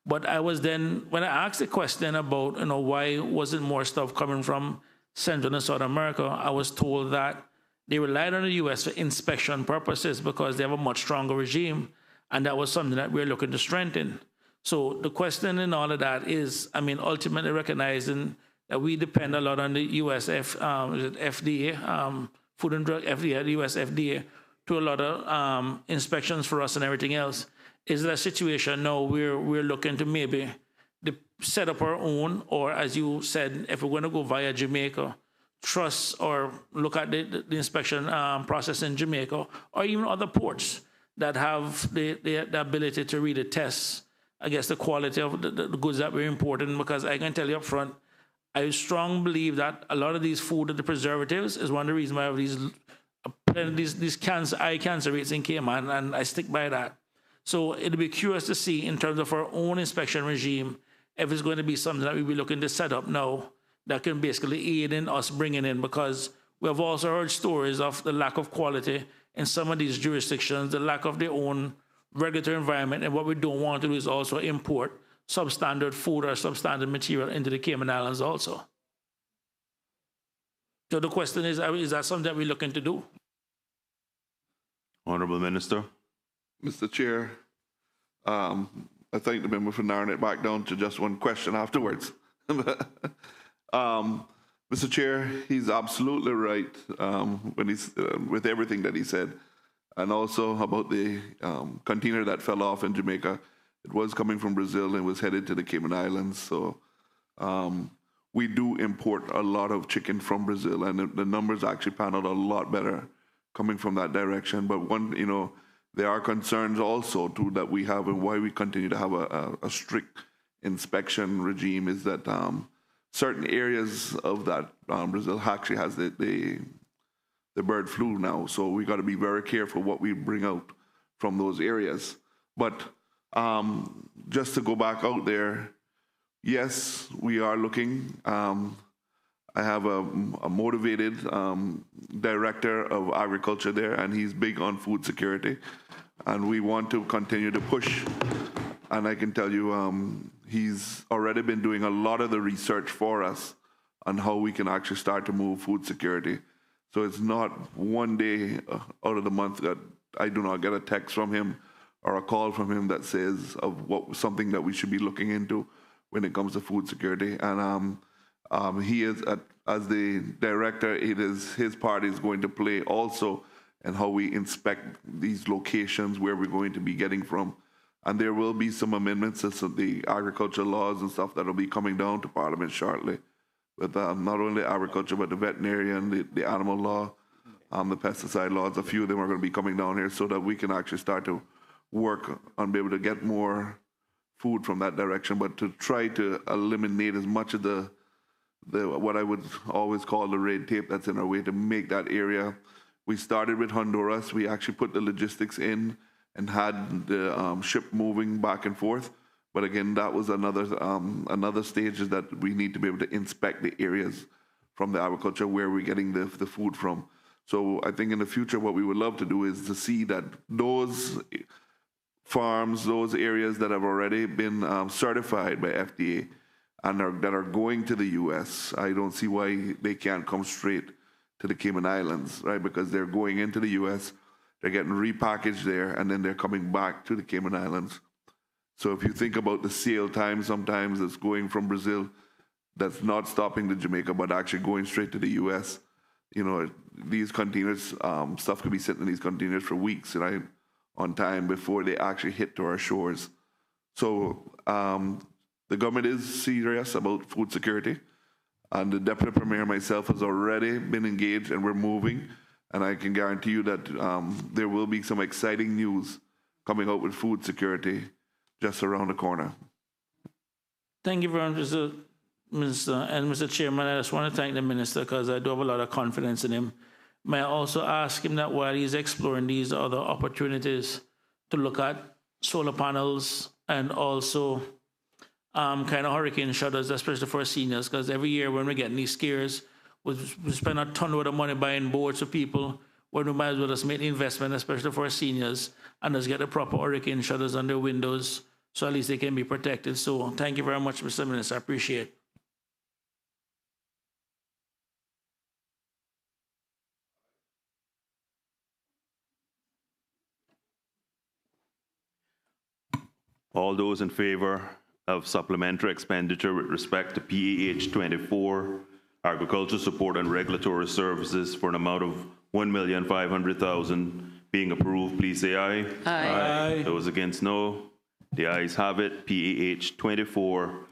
But I was then, when I asked the question about, why wasn't more stuff coming from Central and South America, I was told that they relied on the U.S. for inspection purposes because they have a much stronger regime. And that was something that we're looking to strengthen. So the question in all of that is, ultimately recognizing that we depend a lot on the U.S. FDA, Food and Drug FDA, the U.S. FDA, to a lot of inspections for us and everything else. Is that a situation now we're looking to maybe set up our own, or as you said, if we're going to go via Jamaica, trust or look at the inspection process in Jamaica, or even other ports that have the ability to really test, I guess, the quality of the goods that we're importing? Because I can tell you up front, I strongly believe that a lot of these food and the preservatives is one of the reasons why we have these eye cancer rates in Cayman, and I stick by that. So it'll be curious to see in terms of our own inspection regime, if it's going to be something that we'll be looking to set up now that can basically aid in us bringing in, because we have also heard stories of the lack of quality in some of these jurisdictions, the lack of their own regulatory environment, and what we don't want to do is also import substandard food or substandard material into the Cayman Islands also. So the question is that something that we're looking to do? Honorable Minister. Mr. Chair, I thank the member for narrowing it back down to just one question afterwards. Mr. Chair, he's absolutely right when he's with everything that he said, and also about the container that fell off in Jamaica. It was coming from Brazil and was headed to the Cayman Islands. So we do import a lot of chicken from Brazil, and the numbers actually pan out a lot better coming from that direction. But there are concerns also too that we have, and why we continue to have a strict inspection regime is that certain areas of that Brazil actually has the bird flu now. So we got to be very careful what we bring out from those areas. But just to go back out there, yes, we are looking. I have a motivated director of agriculture there, and he's big on food security. And we want to continue to push. And I can tell you, he's already been doing a lot of the research for us on how we can actually start to move food security. So it's not one day out of the month that I do not get a text from him or a call from him that says of something that we should be looking into when it comes to food security. And he is, as the director, it is his part is going to play also in how we inspect these locations where we're going to be getting from. And there will be some amendments to the agricultural laws and stuff that will be coming down to Parliament shortly, with not only agriculture, but the veterinarian, the animal law, the pesticide laws. A few of them are going to be coming down here so that we can actually start to work on being able to get more food from that direction, but to try to eliminate as much of the what I would always call the red tape that's in our way to make that area. We started with Honduras. We actually put the logistics in and had the ship moving back and forth. But again, that was another stage is that we need to be able to inspect the areas from the agriculture where we're getting the food from. So I think in the future, what we would love to do is to see that those farms, those areas that have already been certified by FDA and that are going to the U.S., I don't see why they can't come straight to the Cayman Islands, right? Because they're going into the U.S., they're getting repackaged there, and then they're coming back to the Cayman Islands. So if you think about the sail time, sometimes it's going from Brazil, that's not stopping to Jamaica, but actually going straight to the U.S. These containers, stuff could be sitting in these containers for weeks, right, on time before they actually hit to our shores. So the government is serious about food security, and the Deputy Premier and myself has already been engaged, and we're moving. And I can guarantee you that there will be some exciting news coming out with food security just around the corner. Thank you very much, Mr. Minister. And Mr. Chairman, I just want to thank the Minister because I do have a lot of confidence in him. May I also ask him that while he's exploring these other opportunities to look at solar panels and also kind of hurricane shutters, especially for seniors, because every year when we're getting these scares, we spend a ton of money buying boards for people, when we might as well just make the investment, especially for seniors, and just get the proper hurricane shutters on their windows so at least they can be protected. So thank you very much, Mr. Minister. I appreciate it. All those in favor of supplementary expenditure with respect to PAH 24, agriculture support and regulatory services for an amount of $1,500,000 being approved, please say aye. Aye. Those against, no. The ayes have it. PAH 24,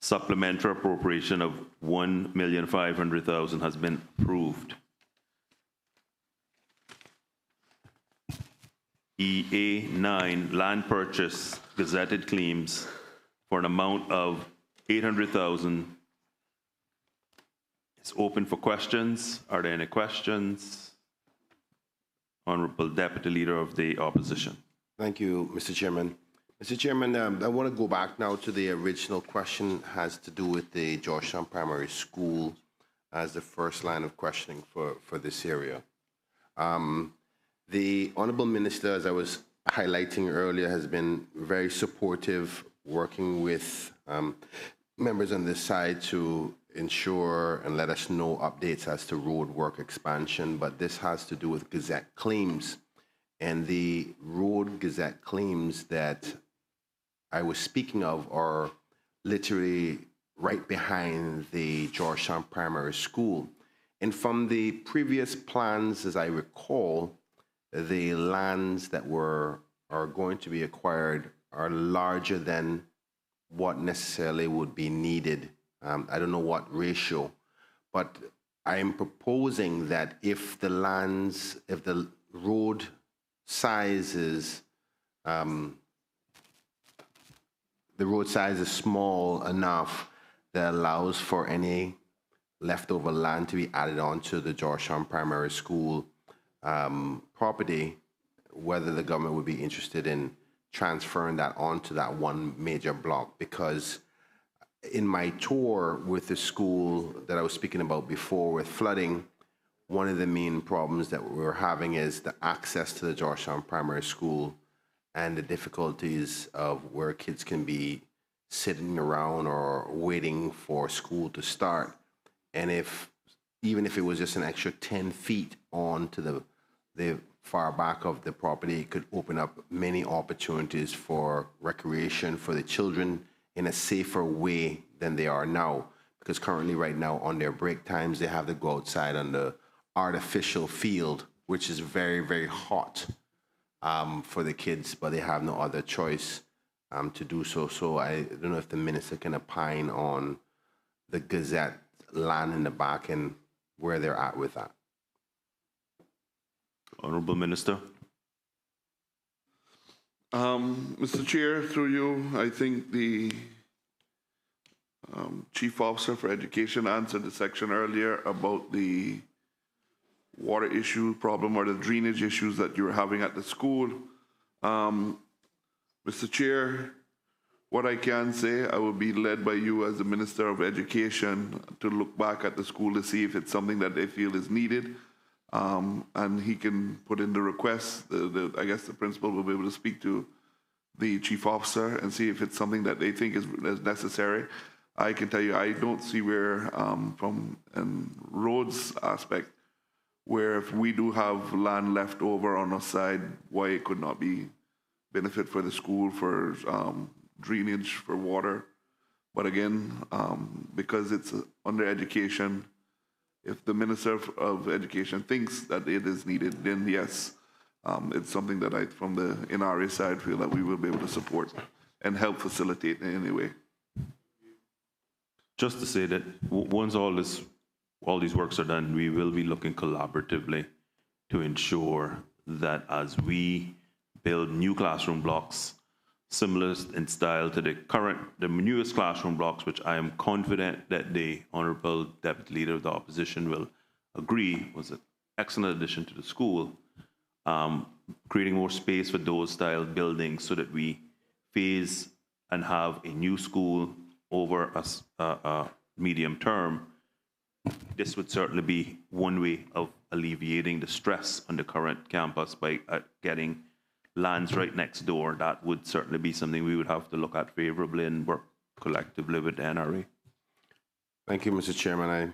supplementary appropriation of $1,500,000 has been approved. EA9, land purchase, gazetted claims for an amount of $800,000 It's open for questions. Are there any questions? Honorable Deputy Leader of the Opposition. Thank you, Mr. Chairman. Mr. Chairman, I want to go back now to the original question, has to do with the Georgetown Primary School as the first line of questioning for this area. The Honorable Minister, as I was highlighting earlier, has been very supportive, working with members on this side to ensure and let us know updates as to road work expansion, but this has to do with Gazette claims. And the road Gazette claims that I was speaking of are literally right behind the Georgetown Primary School. And from the previous plans, as I recall, the lands that are going to be acquired are larger than what necessarily would be needed. I don't know what ratio, but I am proposing that if the road size is small enough that allows for any leftover land to be added on to the Georgetown Primary School property, whether the government would be interested in transferring that onto that one major block. Because in my tour with the school that I was speaking about before with flooding, one of the main problems that we're having is the access to the Georgetown Primary School and the difficulties of where kids can be sitting around or waiting for school to start. And even if it was just an extra 10 feet onto the far back of the property, it could open up many opportunities for recreation for the children in a safer way than they are now. Because currently, right now, on their break times, they have to go outside on the artificial field, which is very, very hot for the kids, but they have no other choice to do so. So I don't know if the minister can opine on the Gazette land in the back and where they're at with that. Honorable Minister. Mr. Chair, through you, I think the Chief Officer for Education answered the section earlier about the water issue problem or the drainage issues that you're having at the school. Mr. Chair, what I can say, I will be led by you as the Minister of Education to look back at the school to see if it's something that they feel is needed. And he can put in the request. I guess the principal will be able to speak to the chief officer and see if it's something that they think is necessary. I can tell you, I don't see where, from an roads aspect, where if we do have land left over on our side, why it could not be benefit for the school for drainage, for water. But again, because it's under education, if the Minister of Education thinks that it is needed, then yes, it's something that I, from the NRA side, feel that we will be able to support and help facilitate in any way. Just to say that once all these works are done, we will be looking collaboratively to ensure that as we build new classroom blocks, similar in style to the newest classroom blocks, which I am confident that the Honorable Deputy Leader of the Opposition will agree was an excellent addition to the school, creating more space for those style buildings so that we phase and have a new school over a medium term. This would certainly be one way of alleviating the stress on the current campus by getting lands right next door. That would certainly be something we would have to look at favorably and work collectively with the NRA. Thank you, Mr. Chairman.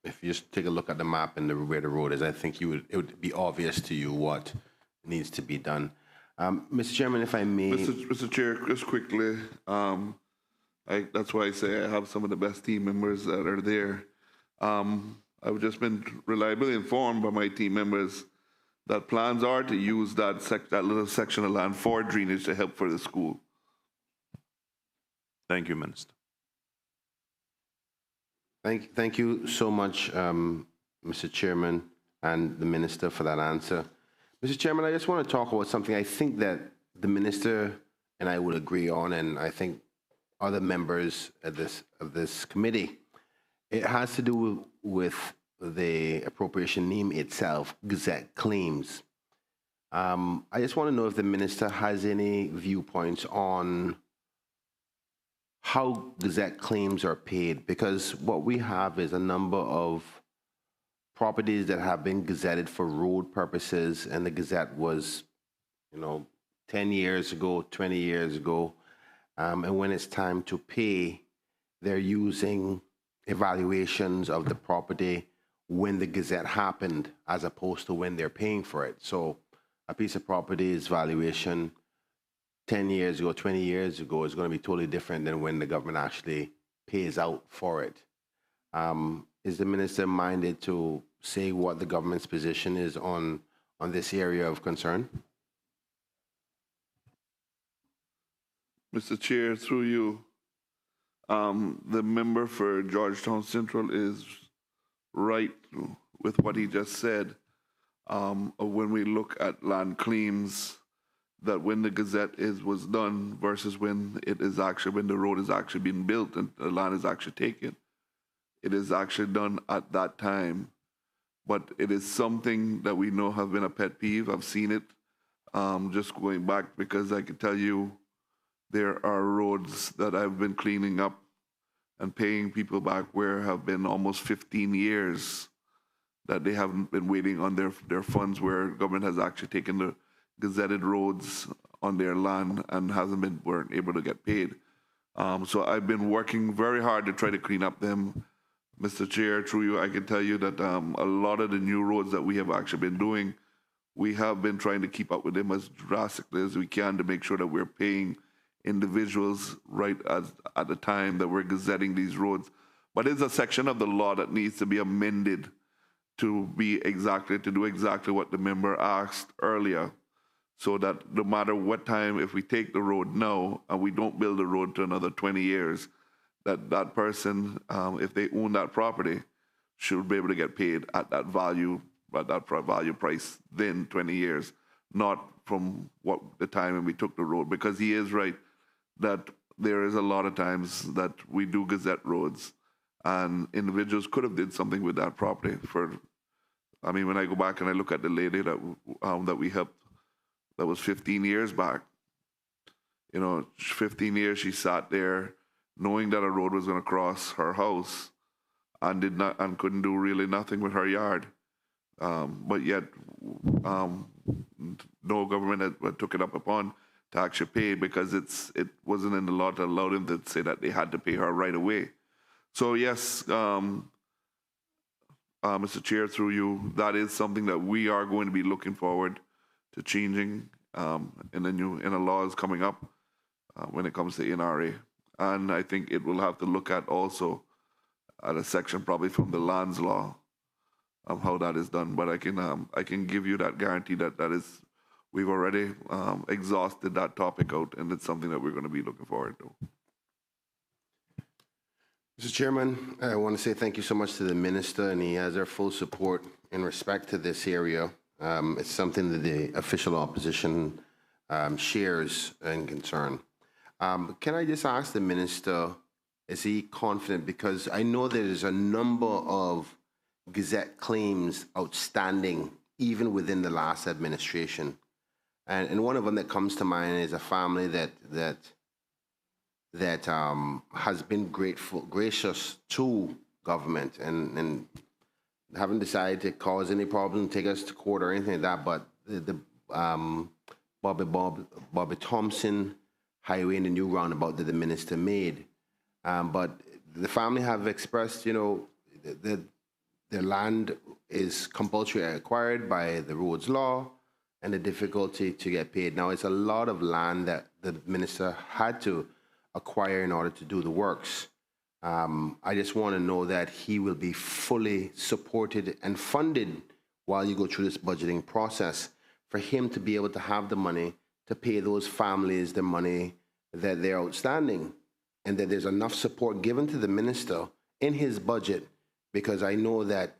If you just take a look at the map and where the road is, I think it would be obvious to you what needs to be done. Mr. Chairman, if I may. Mr. Chair, just quickly, that's why I say I have some of the best team members that are there. I've just been reliably informed by my team members that plans are to use that little section of land for drainage to help for the school. Thank you, Minister. Thank you so much, Mr. Chairman and the Minister, for that answer. Mr. Chairman, I just want to talk about something I think that the Minister and I would agree on, and I think other members of this committee, It has to do with the appropriation name itself, Gazette claims. I just want to know if the minister has any viewpoints on how Gazette claims are paid, because what we have is a number of properties that have been gazetted for road purposes, and the Gazette was, 10 years ago, 20 years ago, and when it's time to pay, they're using evaluations of the property when the Gazette happened, as opposed to when they're paying for it. So a piece of property's valuation 10 years ago, 20 years ago is going to be totally different than when the government actually pays out for it. Is the minister minded to say what the government's position is on this area of concern? Mr. Chair, through you, the member for Georgetown Central is right with what he just said. When we look at land claims, that when the Gazette was done versus when the road is actually being built and the land is actually taken, it is actually done at that time. But it is something that we know have been a pet peeve. I've seen it just going back, because I can tell you there are roads that I've been cleaning up and paying people back where have been almost 15 years that they haven't been waiting on their funds, where government has actually taken the gazetted roads on their land and weren't able to get paid. So I've been working very hard to try to clean up them. Mr. Chair, through you, I can tell you that a lot of the new roads that we have actually been doing, we have been trying to keep up with them as drastically as we can to make sure that we're paying individuals right at the time that we're gazetting these roads. But there's a section of the law that needs to be amended to do exactly what the member asked earlier, so that no matter what time, if we take the road now and we don't build the road to another 20 years, that person, if they own that property, should be able to get paid at that value price then 20 years, not from the time when we took the road. Because he is right that there is a lot of times that we do gazette roads and individuals could have did something with that property. When I go back and I look at the lady that we helped, that was 15 years back. 15 years she sat there knowing that a road was going to cross her house and couldn't do really nothing with her yard. But yet, no government took it up upon to actually pay, because it wasn't in the law to allow them to say that they had to pay her right away. So yes, Mr. Chair, through you, that is something that we are going to be looking forward to changing in the laws coming up when it comes to NRA. And I think it will have to look at also at a section probably from the lands law how that is done. But I can give you that guarantee that is, we've already exhausted that topic out, and it's something that we're going to be looking forward to. Mr. Chairman, I want to say thank you so much to the minister, and he has our full support in respect to this area. It's something that the official opposition shares and concern. Can I just ask the minister, is he confident? Because I know there's a number of Gazette claims outstanding, even within the last administration. And one of them that comes to mind is a family that has been gracious to government and haven't decided to cause any problem, take us to court or anything like that. But the Bobby Thompson Highway and the new roundabout that the minister made. But the family have expressed, that their land is compulsory acquired by the roads law and the difficulty to get paid. Now, it's a lot of land that the minister had to acquire in order to do the works. I just want to know that he will be fully supported and funded while you go through this budgeting process for him to be able to have the money to pay those families the money that they're outstanding, and that there's enough support given to the minister in his budget, because I know that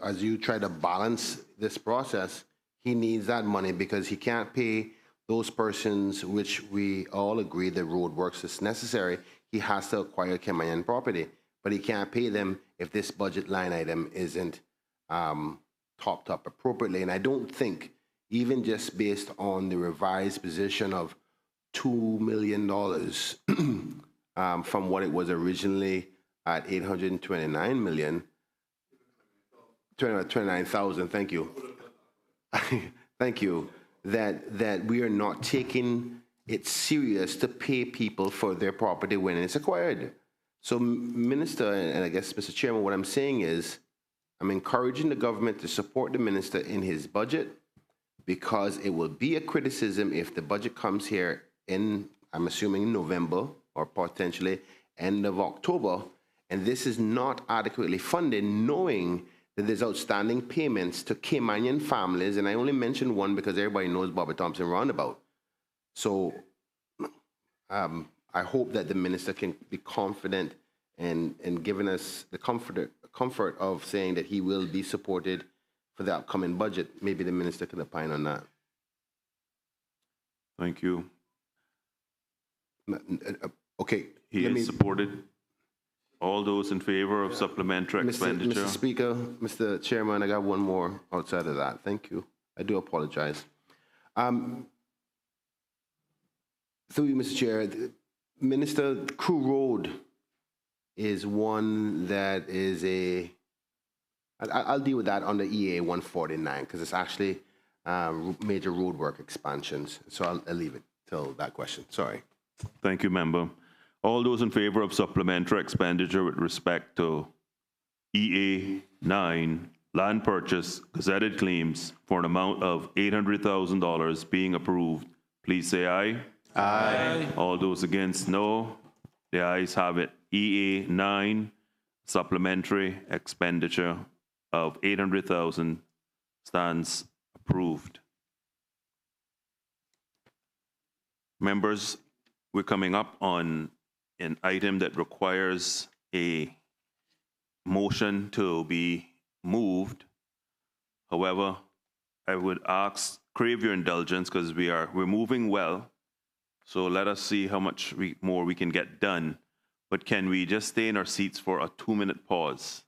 as you try to balance this process, he needs that money because he can't pay those persons, which we all agree the road works is necessary. He has to acquire Kemayan property. but he can't pay them if this budget line item isn't topped up appropriately. And I don't think, even just based on the revised position of $2 million from what it was originally at $829 million, 29,000, thank you. Thank you. That we are not taking it serious to pay people for their property when it's acquired. So, Minister, and I guess Mr. Chairman, what I'm saying is I'm encouraging the government to support the minister in his budget, because it will be a criticism if the budget comes here in, I'm assuming, November or potentially end of October, and this is not adequately funded, knowing that there's outstanding payments to Caymanian families, and I only mentioned one because everybody knows Bobby Thompson Roundabout. So I hope that the minister can be confident and giving us the comfort of saying that he will be supported for the upcoming budget. Maybe the minister can opine on that. Thank you. Okay. He is supported. All those in favor of supplementary expenditure? Mr. Speaker, Mr. Chairman, I got one more outside of that. Thank you. I do apologize. Through you, Mr. Chair, Minister, Crew Road is one that is I'll deal with that on the EA 149 because it's actually major roadwork expansions. So I'll leave it till that question. Sorry. Thank you, member. All those in favor of supplementary expenditure with respect to EA 9, land purchase, gazetted claims for an amount of $800,000 being approved, please say aye. Aye. All those against, no. The ayes have it. EA 9, supplementary expenditure of $800,000 stands approved. Members, we're coming up on an item that requires a motion to be moved. However, I would crave your indulgence because we're moving well. So let us see how much more we can get done. But can we just stay in our seats for a 2-minute pause?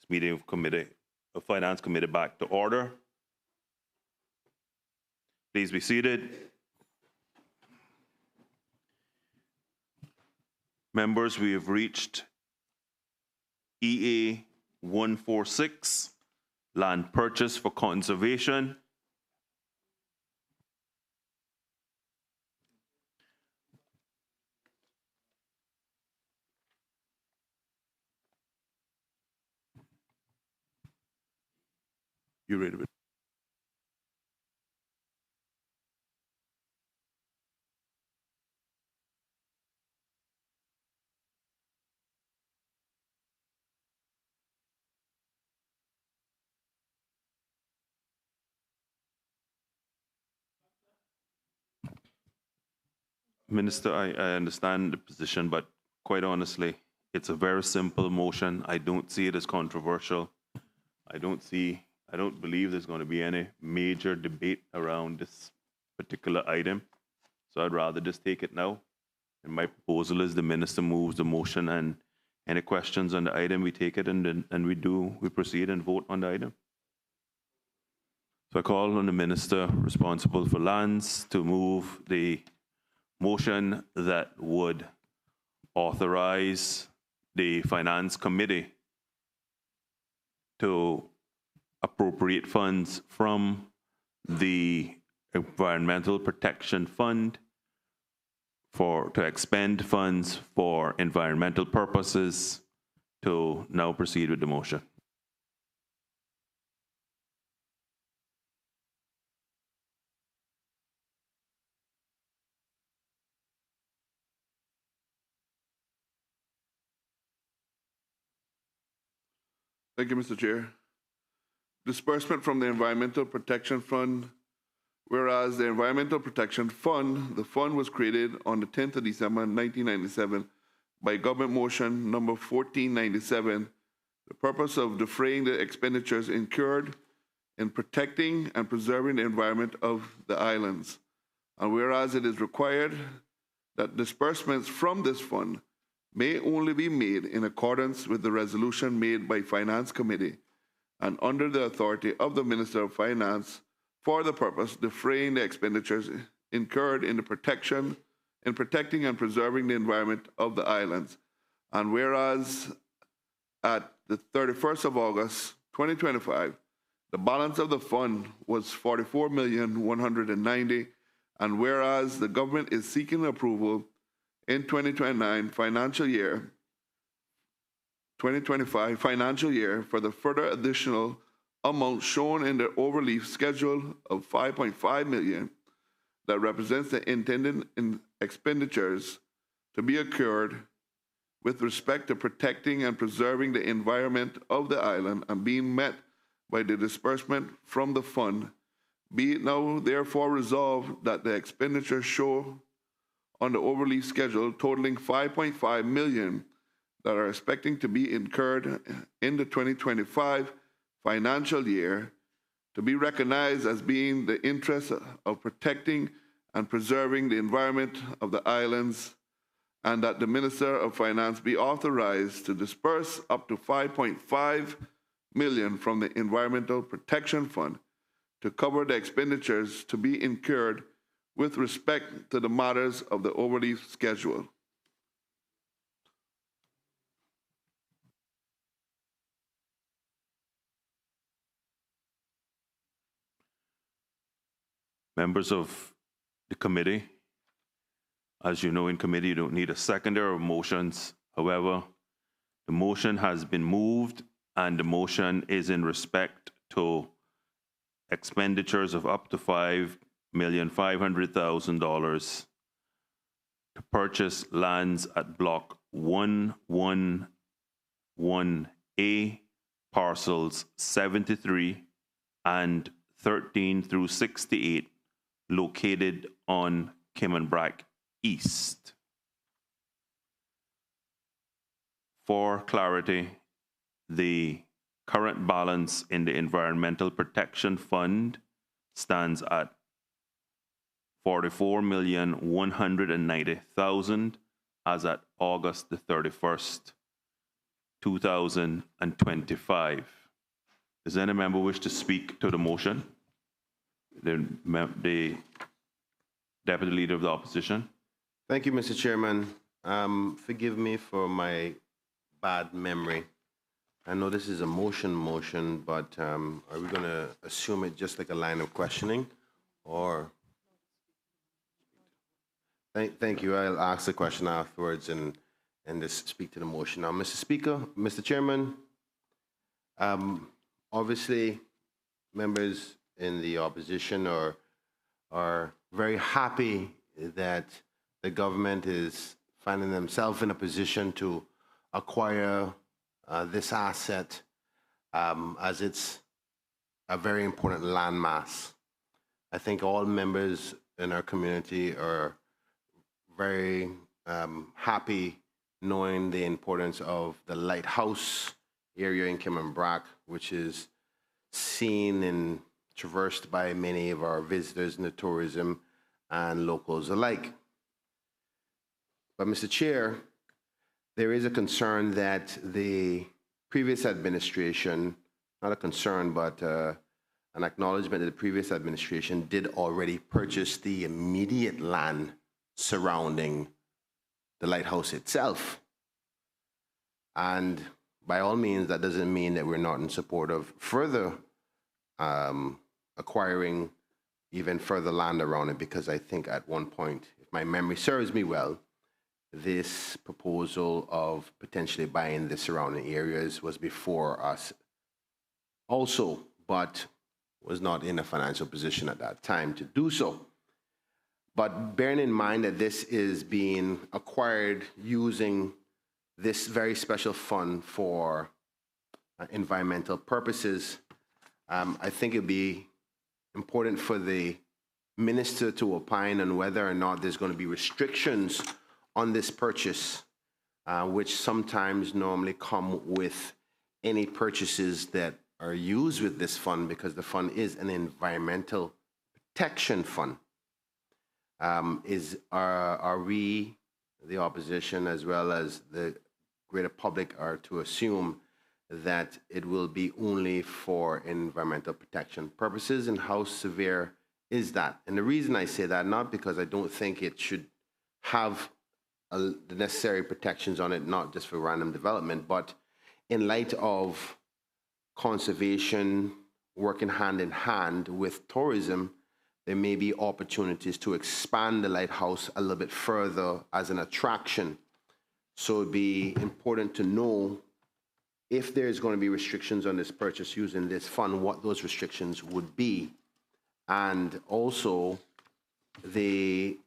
meeting of Finance Committee back to order. Please be seated. Members, we have reached EA 146, land purchase for conservation. You ready? Minister, I understand the position, but quite honestly, it's a very simple motion. I don't see it as controversial. I don't believe there's going to be any major debate around this particular item. So I'd rather just take it now. And my proposal is the minister moves the motion, and any questions on the item, we take it and we proceed and vote on the item. So I call on the minister responsible for lands to move the motion that would authorize the Finance Committee to appropriate funds from the Environmental Protection Fund to expend funds for environmental purposes, to now proceed with the motion. Thank you, Mr. Chair. Disbursement from the Environmental Protection Fund. Whereas the Environmental Protection Fund, the fund was created on the 10th of December 1997 by Government Motion number 1497, the purpose of defraying the expenditures incurred in protecting and preserving the environment of the islands. And whereas it is required that disbursements from this fund may only be made in accordance with the resolution made by Finance Committee and under the authority of the Minister of Finance for the purpose defraying the expenditures incurred in protecting and preserving the environment of the islands. And whereas at the 31st of August 2025, the balance of the fund was $44,190,000, and whereas the government is seeking approval in 2025 financial year for the further additional amount shown in the overleaf schedule of $5.5 million that represents the intended expenditures to be incurred with respect to protecting and preserving the environment of the island and being met by the disbursement from the fund. Be it now therefore resolved that the expenditures shown on the overleaf schedule totaling $5.5 million that are expecting to be incurred in the 2025 financial year to be recognized as being the interest of protecting and preserving the environment of the islands, and that the Minister of Finance be authorized to disperse up to $5.5 million from the Environmental Protection Fund to cover the expenditures to be incurred with respect to the matters of the overleaf schedule. Members of the committee, as you know, in committee, you don't need a seconder or motions. However, the motion has been moved, and the motion is in respect to expenditures of up to $5,500,000 to purchase lands at Block 111A, parcels 73 and 13 through 68, located on Kimmenbrack East. For clarity, the current balance in the Environmental Protection Fund stands at $44,190,000 as at August the 31st, 2025. Does any member wish to speak to the motion? The Deputy Leader of the Opposition. Thank you, Mr. Chairman. Forgive me for my bad memory. I know this is a motion, but are we going to assume it just like a line of questioning, or? Thank you. I'll ask the question afterwards and just speak to the motion. Now, Mr. Speaker, Mr. Chairman, obviously, members in the opposition are very happy that the government is finding themselves in a position to acquire this asset as it's a very important landmass. I think all members in our community are very happy knowing the importance of the lighthouse area in Kimmenbrock, which is seen and traversed by many of our visitors in the tourism and locals alike. But Mr. Chair, there is a concern that the previous administration, not a concern, but an acknowledgement that the previous administration did already purchase the immediate land surrounding the lighthouse itself. And by all means, that doesn't mean that we're not in support of further acquiring even further land around it, because I think at one point, if my memory serves me well, this proposal of potentially buying the surrounding areas was before us also, but was not in a financial position at that time to do so. But bearing in mind that this is being acquired using this very special fund for environmental purposes, I think it'd be important for the minister to opine on whether or not there's going to be restrictions on this purchase, which sometimes normally come with any purchases that are used with this fund, because the fund is an environmental protection fund. Are we, the opposition, as well as the greater public, are to assume that it will be only for environmental protection purposes, and how severe is that? And the reason I say that, not because I don't think it should have the necessary protections on it, not just for random development, but in light of conservation working hand in hand with tourism, there may be opportunities to expand the lighthouse a little bit further as an attraction. So it'd be important to know if there's going to be restrictions on this purchase using this fund, what those restrictions would be. And also the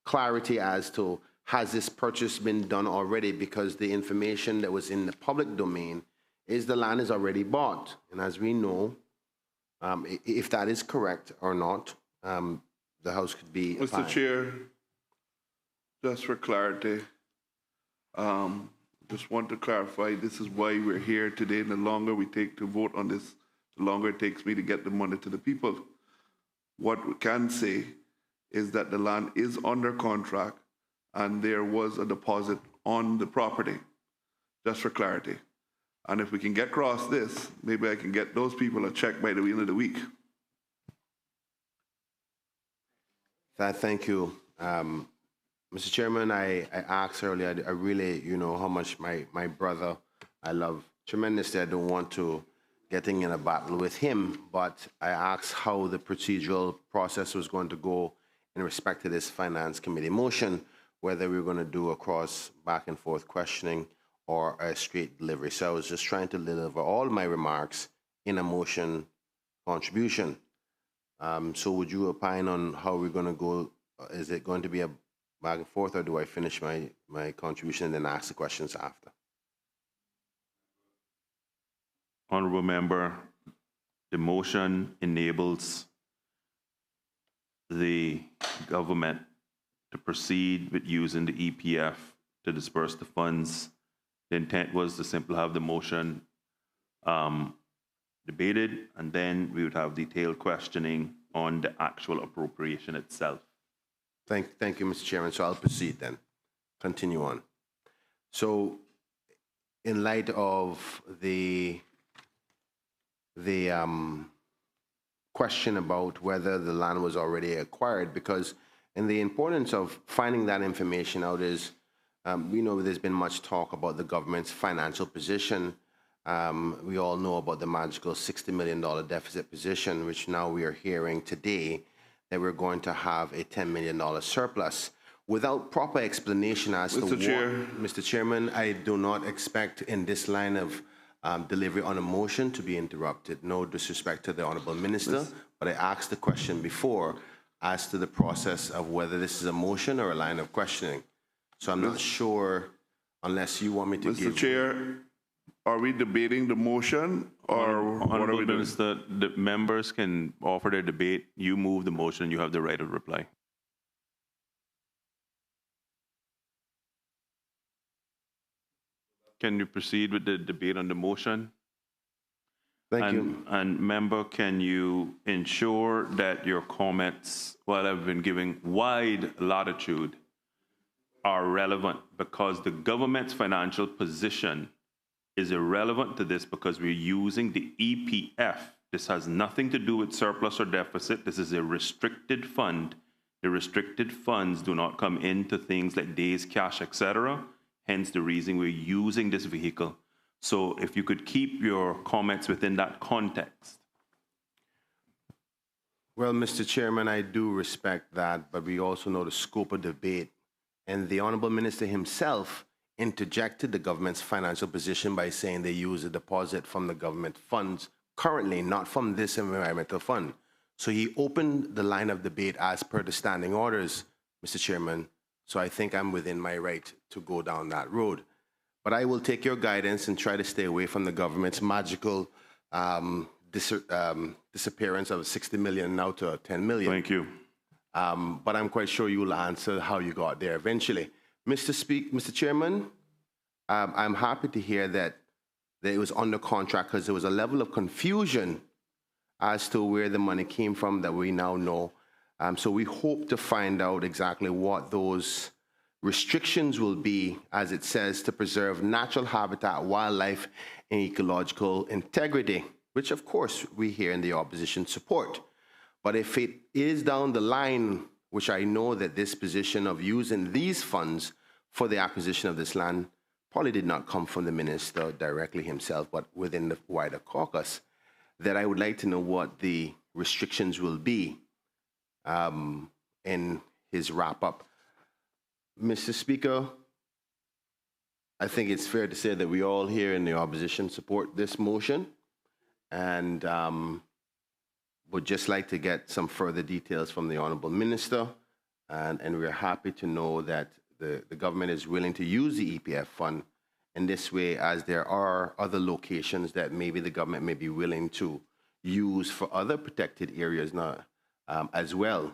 clarity as to, has this purchase been done already? Because the information that was in the public domain is the land is already bought. And as we know, if that is correct or not, the house could be... Mr. Chair, just for clarity, just want to clarify, this is why we're here today. The longer we take to vote on this, the longer it takes me to get the money to the people. What we can say is that the land is under contract and there was a deposit on the property, just for clarity. And if we can get across this, maybe I can get those people a check by the end of the week. Thank you. Mr. Chairman, I asked earlier, I really, you know, how much my brother I love tremendously. I don't want to getting in a battle with him, but I asked how the procedural process was going to go in respect to this Finance Committee motion, whether we were going to do a cross back and forth questioning or a straight delivery. So I was just trying to deliver all my remarks in a motion contribution. So would you opine on how we're going to go? Is it going to be a back and forth, or do I finish my contribution and then ask the questions after? Honorable member, the motion enables the government to proceed with using the EPF to disperse the funds. The intent was to simply have the motion debated, and then we would have detailed questioning on the actual appropriation itself. Thank you, Mr. Chairman. So I'll proceed then. Continue on. So, in light of the question about whether the land was already acquired, because and the importance of finding that information out is, we know there's been much talk about the government's financial position. We all know about the magical $60 million deficit position, which now we are hearing today that we're going to have a $10 million surplus. Without proper explanation as to what, Mr. Chairman, I do not expect in this line of delivery on a motion to be interrupted. No disrespect to the Honourable Minister, but I asked the question before as to the process of whether this is a motion or a line of questioning. So I'm not sure, unless you want me to give... Mr. Chair, are we debating the motion or what are we doing? Minister, the members can offer their debate. You move the motion, you have the right of reply. Can you proceed with the debate on the motion? Thank you. And member, can you ensure that your comments, while I've been giving wide latitude, are relevant, because the government's financial position is irrelevant to this because we're using the EPF. This has nothing to do with surplus or deficit. This is a restricted fund. The restricted funds do not come into things like days cash, etc. Hence the reason we're using this vehicle. So if you could keep your comments within that context. Well, Mr. Chairman, I do respect that, but we also know the scope of debate. And the Honourable Minister himself interjected the government's financial position by saying they use a deposit from the government funds currently, not from this environmental fund. So he opened the line of debate as per the standing orders, Mr. Chairman. So I think I'm within my right to go down that road. But I will take your guidance and try to stay away from the government's magical disappearance of 60 million now to 10 million. Thank you. But I'm quite sure you will answer how you got there eventually. Mr. Chairman, I'm happy to hear that it was under contract, because there was a level of confusion as to where the money came from that we now know. So we hope to find out exactly what those restrictions will be, as it says, to preserve natural habitat, wildlife, and ecological integrity, which of course we here in the opposition support. But if it is down the line, which I know that this position of using these funds for the acquisition of this land probably did not come from the minister directly himself, but within the wider caucus, that I would like to know what the restrictions will be in his wrap-up. Mr. Speaker, I think it's fair to say that we all here in the opposition support this motion, and would just like to get some further details from the Honourable Minister, and we're happy to know that the government is willing to use the EPF fund in this way, as there are other locations that maybe the government may be willing to use for other protected areas now, as well.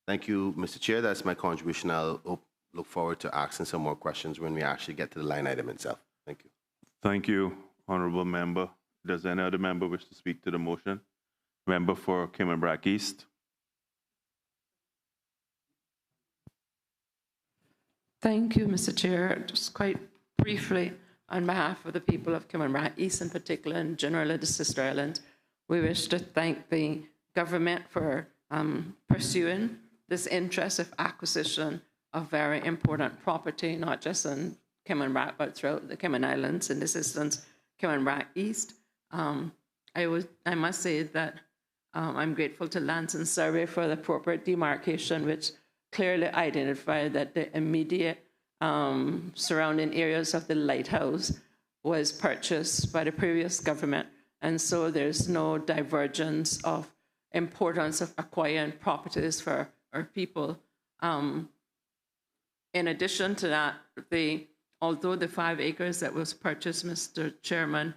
Thank you, Mr. Chair. That's my contribution. I'll look forward to asking some more questions when we actually get to the line item itself. Thank you. Thank you, Honourable Member. Does any other member wish to speak to the motion? Member for Cayman Brac East. Thank you, Mr. Chair. Just quite briefly, on behalf of the people of Cayman Brac East in particular and generally the Sister Islands, we wish to thank the government for pursuing this interest of acquisition of very important property, not just in Cayman Brac, but throughout the Cayman Islands, in this instance, Cayman Brac East. I must say that I'm grateful to Lands and Survey for the appropriate demarcation, which clearly identified that the immediate surrounding areas of the lighthouse was purchased by the previous government. And so there's no divergence of importance of acquiring properties for our people. In addition to that, although the 5 acres that was purchased, Mr. Chairman,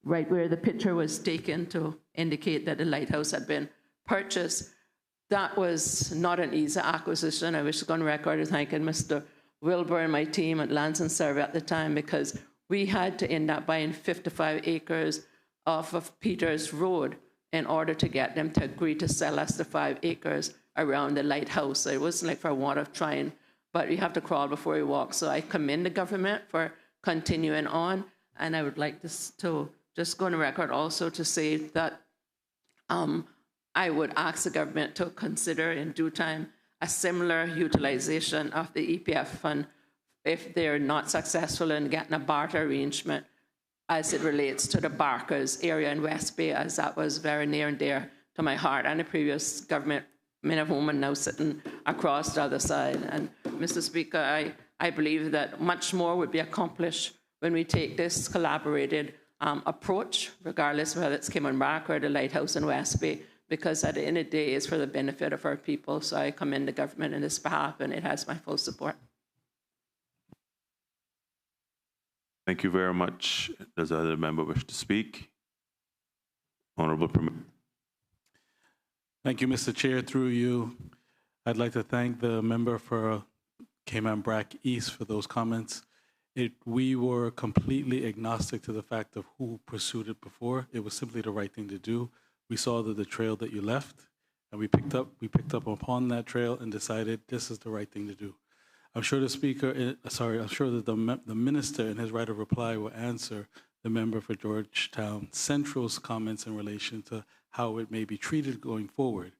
right where the picture was taken to indicate that the lighthouse had been purchased, that was not an easy acquisition. I wish to go on record thanking Mr. Wilbur and my team at Lands and Survey at the time, because we had to end up buying 55 acres off of Peters Road in order to get them to agree to sell us the 5 acres around the lighthouse. So it wasn't like for want of trying, but you have to crawl before you walk. So I commend the government for continuing on, and I would like to just go on the record also to say that I would ask the government to consider in due time a similar utilization of the EPF fund if they're not successful in getting a barter arrangement as it relates to the Barkers area in West Bay, as that was very near and dear to my heart and the previous government, men of women now sitting across the other side. And Mr. Speaker, I believe that much more would be accomplished when we take this collaborated approach, regardless of whether it's Cayman Brac or the Lighthouse in West Bay, because at the end of the day, it's for the benefit of our people. So I commend the government in this behalf, and it has my full support. Thank you very much. Does other member wish to speak? Honorable Premier. Thank you, Mr. Chair. Through you, I'd like to thank the member for Cayman Brac East for those comments. We were completely agnostic to the fact of who pursued it before. It was simply the right thing to do. We saw the trail that you left, and we picked up upon that trail and decided this is the right thing to do. I'm sure the speaker, I'm sure that the minister in his right of reply will answer the member for Georgetown Central's comments in relation to how it may be treated going forward.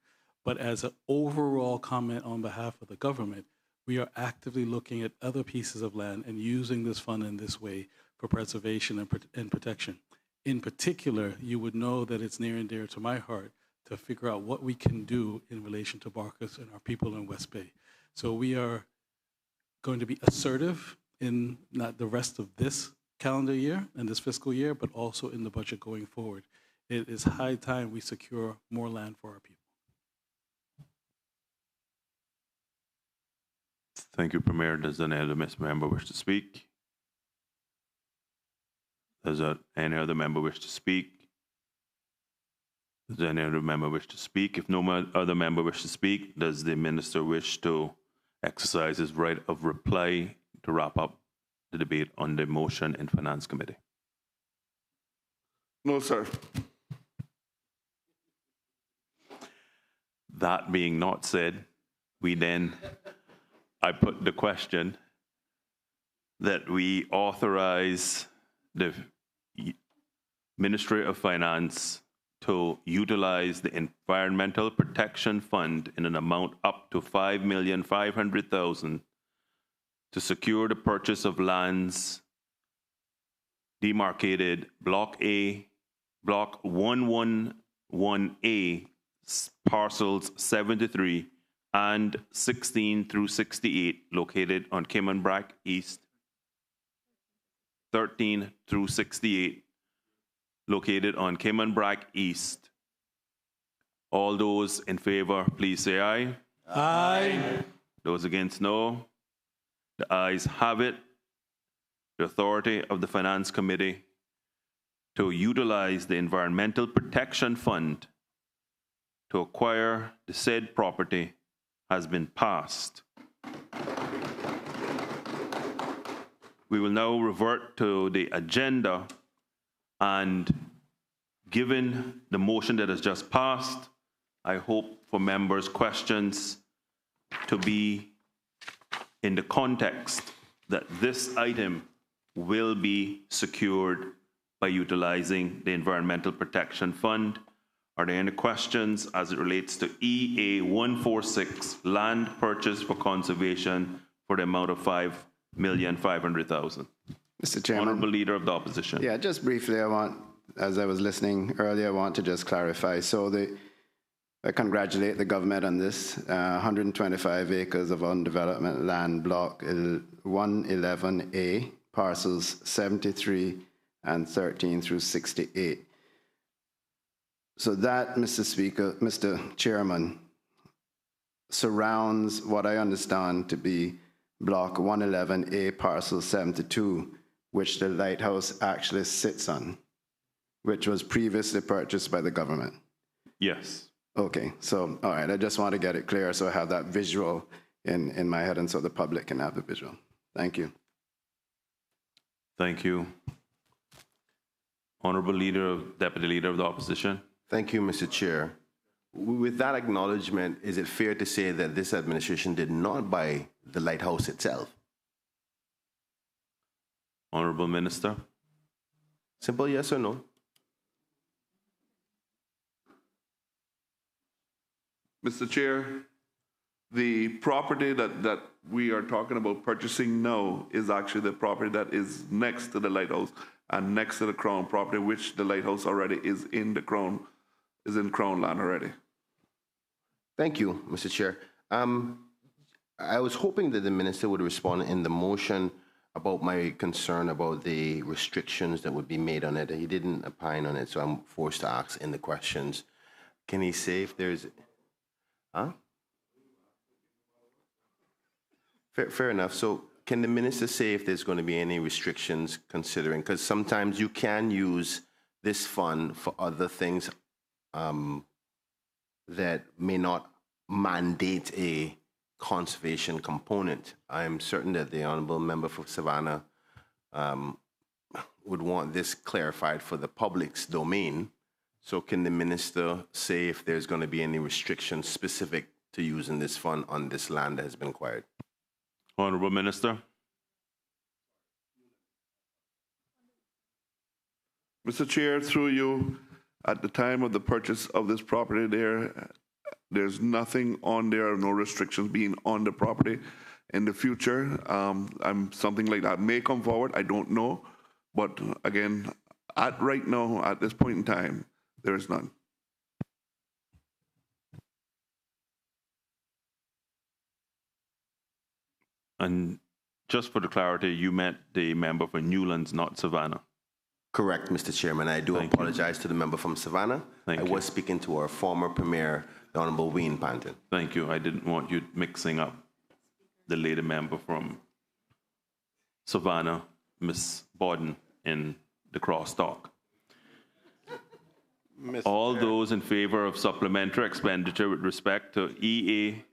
But as an overall comment on behalf of the government, we are actively looking at other pieces of land and using this fund in this way for preservation and protection. In particular, you would know that it's near and dear to my heart to figure out what we can do in relation to Barkers and our people in West Bay. So we are going to be assertive in not the rest of this calendar year and this fiscal year, but also in the budget going forward. It is high time we secure more land for our people. Thank you, Premier. Does any other member wish to speak? Does any other member wish to speak? Does any other member wish to speak? If no other member wish to speak, does the minister wish to exercise his right of reply to wrap up the debate on the motion in Finance Committee? No, sir. That being not said, I put the question that we authorize the Ministry of Finance to utilize the Environmental Protection Fund in an amount up to $5,500,000 to secure the purchase of lands demarcated Block A, Block 111A, parcels 73 and 16 through 68 located on Cayman Brac East, 13 through 68 located on Cayman Brac East. All those in favor, please say aye. Aye. Those against, no. The ayes have it. The authority of the Finance Committee to utilize the Environmental Protection Fund to acquire the said property has been passed. We will now revert to the agenda, and given the motion that has just passed, I hope for members' questions to be in the context that this item will be secured by utilizing the Environmental Protection Fund. Are there any questions as it relates to EA 146, land purchase for conservation for the amount of $5,500,000? Mr. Chairman. Honorable Leader of the Opposition. Yeah, just briefly, as I was listening earlier, I want to just clarify. So I congratulate the government on this. 125 acres of undeveloped land, block 111A, parcels 73 and 13 through 68. So that, Mr. Chairman, surrounds what I understand to be block 111A, parcel 72, which the Lighthouse actually sits on, which was previously purchased by the government. Yes. Okay, so, all right, I just want to get it clear so I have that visual in my head and so the public can have the visual. Thank you. Thank you. Honorable Deputy Leader of the Opposition. Thank you, Mr. Chair. With that acknowledgement, is it fair to say that this administration did not buy the lighthouse itself? Honorable Minister. Simple yes or no? Mr. Chair, the property that we are talking about purchasing now is actually the property that is next to the lighthouse and next to the Crown property, which the lighthouse already is in Crown land already. Thank you, Mr. Chair. I was hoping that the minister would respond in the motion about my concern about the restrictions that would be made on it. He didn't opine on it, so I'm forced to ask in the questions. Can he say if there's... Huh? Fair enough. So can the minister say if there's going to be any restrictions considering, because sometimes you can use this fund for other things that may not mandate a conservation component. I'm certain that the honorable member for Savannah would want this clarified for the public's domain. So can the minister say if there's going to be any restrictions specific to using this fund on this land that has been acquired? Honorable Minister. Mr. Chair, through you, at the time of the purchase of this property there's nothing on there, no restrictions being on the property. In the future, something like that may come forward, I don't know. But again, right now, at this point in time, there is none. And just for the clarity, you meant the member for Newlands, not Savannah. Correct, Mr. Chairman. I do apologize to the member from Savannah. I was speaking to our former Premier, the Honorable Wayne Panton. Thank you. I didn't want you mixing up the lady member from Savannah, Ms. Borden, in the crosstalk. All those in favor of supplementary expenditure with respect to EA.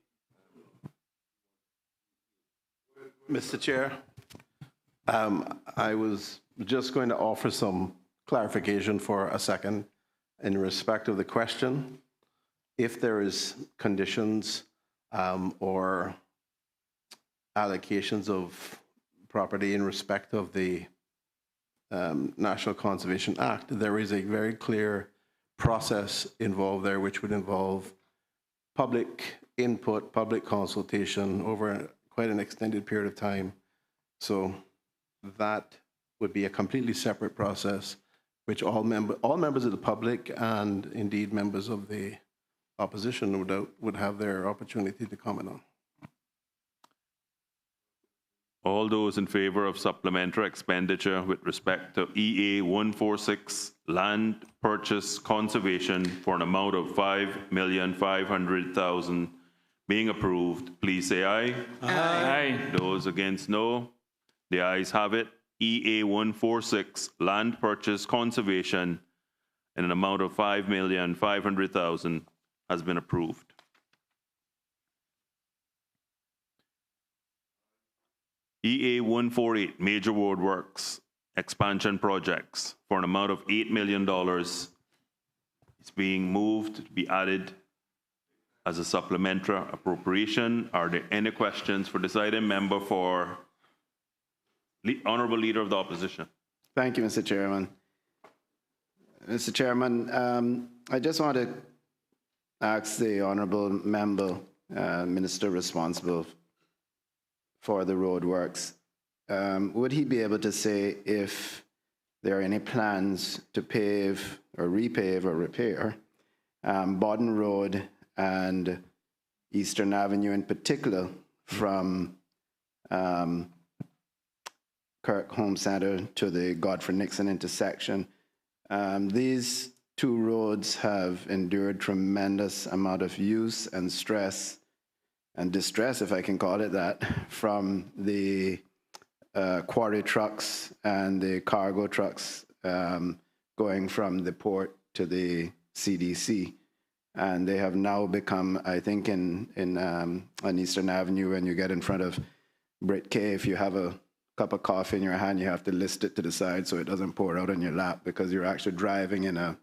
Mr. Chair, I was just going to offer some clarification for a second in respect of the question. If there is conditions or allocations of property in respect of the National Conservation Act, there is a very clear process involved there, which would involve public input, public consultation over quite an extended period of time. So that would be a completely separate process, which all members of the public and indeed members of the opposition would have their opportunity to comment on. All those in favor of supplementary expenditure with respect to EA 146 land purchase conservation for an amount of $5,500,000 being approved, please say aye. Aye. Those against, no. The ayes have it. EA 146 land purchase conservation in an amount of $5,500,000 has been approved. EA 148 major road works expansion projects for an amount of $8 million is being moved to be added as a supplementary appropriation. Are there any questions for this item? Member for Honorable Leader of the Opposition. Thank you, Mr. Chairman. Mr. Chairman, I just want to ask the honorable member, minister responsible for the road works, would he be able to say if there are any plans to pave or repave or repair Borden Road and Eastern Avenue in particular from Kirk Home Center to the Godfrey Nixon intersection? These two roads have endured tremendous amount of use and stress and distress, if I can call it that, from the quarry trucks and the cargo trucks going from the port to the CDC. And they have now become, I think, on Eastern Avenue, when you get in front of Brit K, if you have a cup of coffee in your hand, you have to list it to the side so it doesn't pour out on your lap, because you're actually driving in a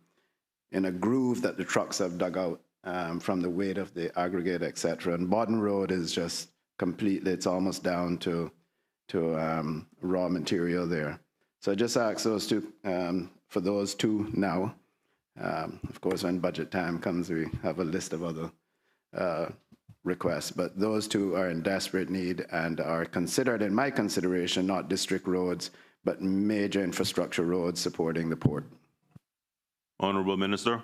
groove that the trucks have dug out. from the weight of the aggregate, et cetera. And Bodden Road is just completely, it's almost down to raw material there. So I just ask those two, for those two now. Of course, when budget time comes, we have a list of other requests, but those two are in desperate need and are considered, in my consideration, not district roads, but major infrastructure roads supporting the port. Honorable Minister.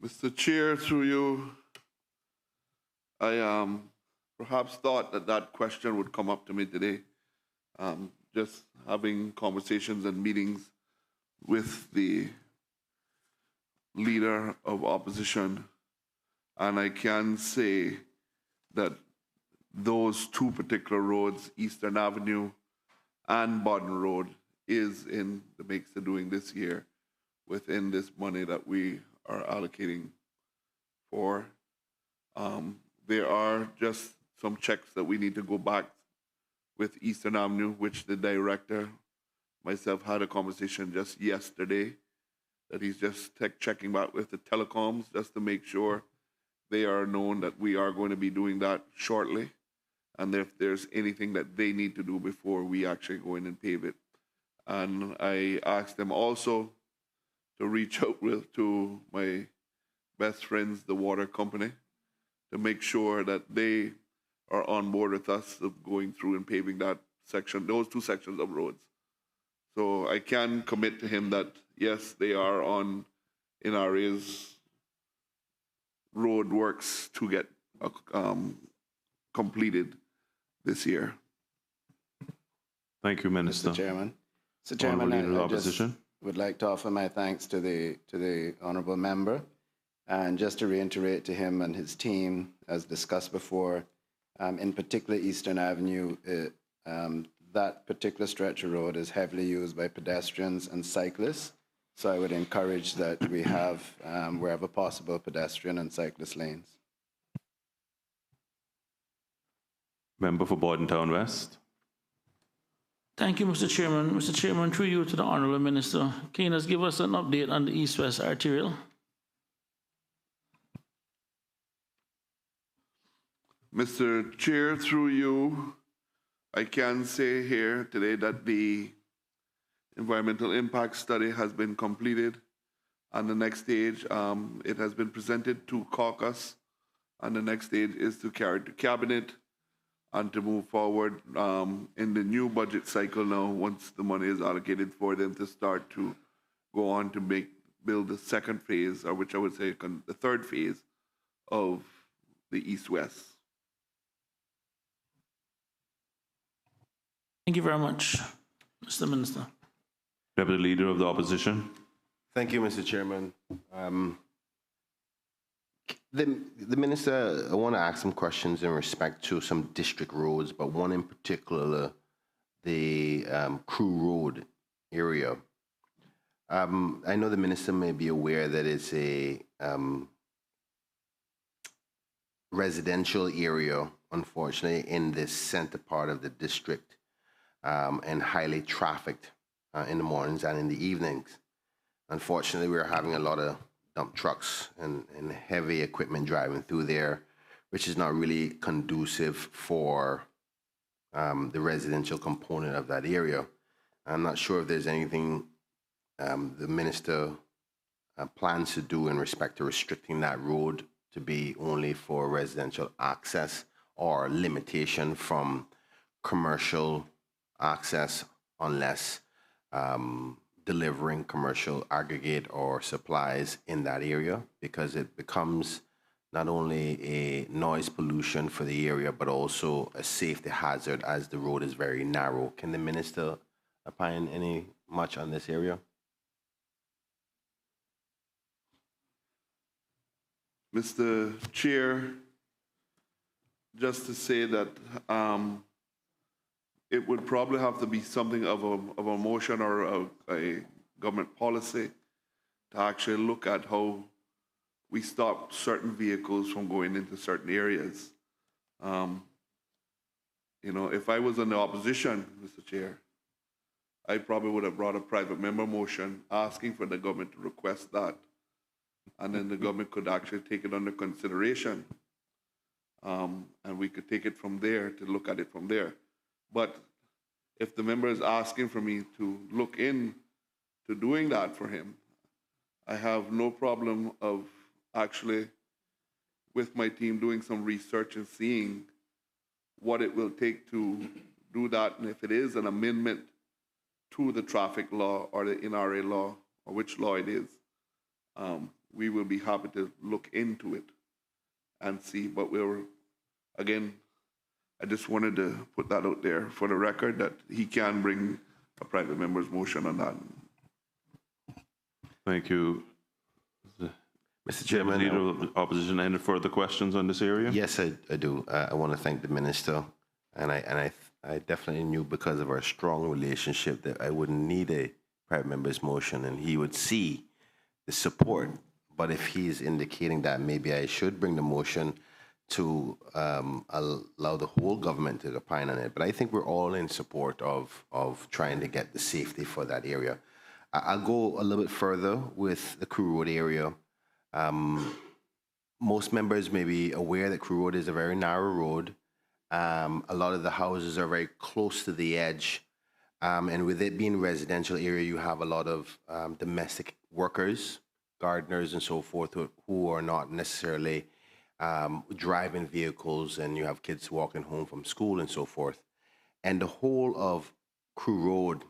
Mr. Chair, through you, I perhaps thought that that question would come up to me today. Just having conversations and meetings with the leader of opposition, and I can say that those two particular roads, Eastern Avenue and Bodden Road, is in the mix of doing this year within this money that we are allocating for. There are just some checks that we need to go back with Eastern Avenue, which the director, myself, had a conversation just yesterday that he's just checking back with the telecoms just to make sure they are known that we are going to be doing that shortly. And if there's anything that they need to do before we actually go in and pave it. And I asked them also to reach out to my best friends, the water company, to make sure that they are on board with us of going through and paving that section, those two sections of roads. So I can commit to him that, yes, they are on NRA's road works to get completed this year. Thank you, Minister. Mr. Chairman. Mr. Chairman, I just Opposition. would like to offer my thanks to the honourable member, and just to reiterate to him and his team, as discussed before, in particular Eastern Avenue, that particular stretch of road is heavily used by pedestrians and cyclists. So I would encourage that we have, wherever possible, pedestrian and cyclist lanes. Member for Bordentown West. Thank you, Mr. Chairman. Mr. Chairman, through you to the Honourable Minister, can you just give us an update on the East-West Arterial? Mr. Chair, through you, I can say here today that the environmental impact study has been completed. And the next stage, it has been presented to caucus. And the next stage is to carry it to cabinet and to move forward in the new budget cycle now, once the money is allocated for them to start to go on to build the second phase, or which I would say the third phase of the East-West. Thank you very much, Mr. Minister. Deputy Leader of the Opposition. Thank you, Mr. Chairman. The Minister, I want to ask some questions in respect to some district roads, but one in particular, the Crew Road area. I know the Minister may be aware that it's a residential area, unfortunately, in the center part of the district, and highly trafficked in the mornings and in the evenings. Unfortunately, we're having a lot of dump trucks and heavy equipment driving through there, which is not really conducive for the residential component of that area. I'm not sure if there's anything the Minister plans to do in respect to restricting that road to be only for residential access, or limitation from commercial access unless delivering commercial aggregate or supplies in that area, because it becomes not only a noise pollution for the area, but also a safety hazard as the road is very narrow. Can the Minister opine any much on this area? Mr. Chair, just to say that it would probably have to be something of a motion or a government policy to actually look at how we stop certain vehicles from going into certain areas. You know, if I was in the opposition, Mr. Chair, I probably would have brought a private member motion asking for the government to request that and then the government could actually take it under consideration. And we could take it from there to look at it from there. But if the member is asking for me to look in to doing that for him, I have no problem of actually, with my team, doing some research and seeing what it will take to do that, and if it is an amendment to the traffic law or the NRA law, or which law it is, we will be happy to look into it and see. But again, I just wanted to put that out there for the record that he can bring a private member's motion on that. Thank you. Mr. Chairman, Leader of the Opposition, any further questions on this area? Yes, I do. I want to thank the minister, and I definitely knew, because of our strong relationship, that I wouldn't need a private member's motion, and he would see the support. But if he's indicating that maybe I should bring the motion to allow the whole government to opine on it, but I think we're all in support of trying to get the safety for that area. I'll go a little bit further with the Crew Road area. Most members may be aware that Crew Road is a very narrow road. A lot of the houses are very close to the edge. And with it being a residential area, you have a lot of domestic workers, gardeners and so forth, who are not necessarily driving vehicles, and you have kids walking home from school and so forth. And the whole of Crew Road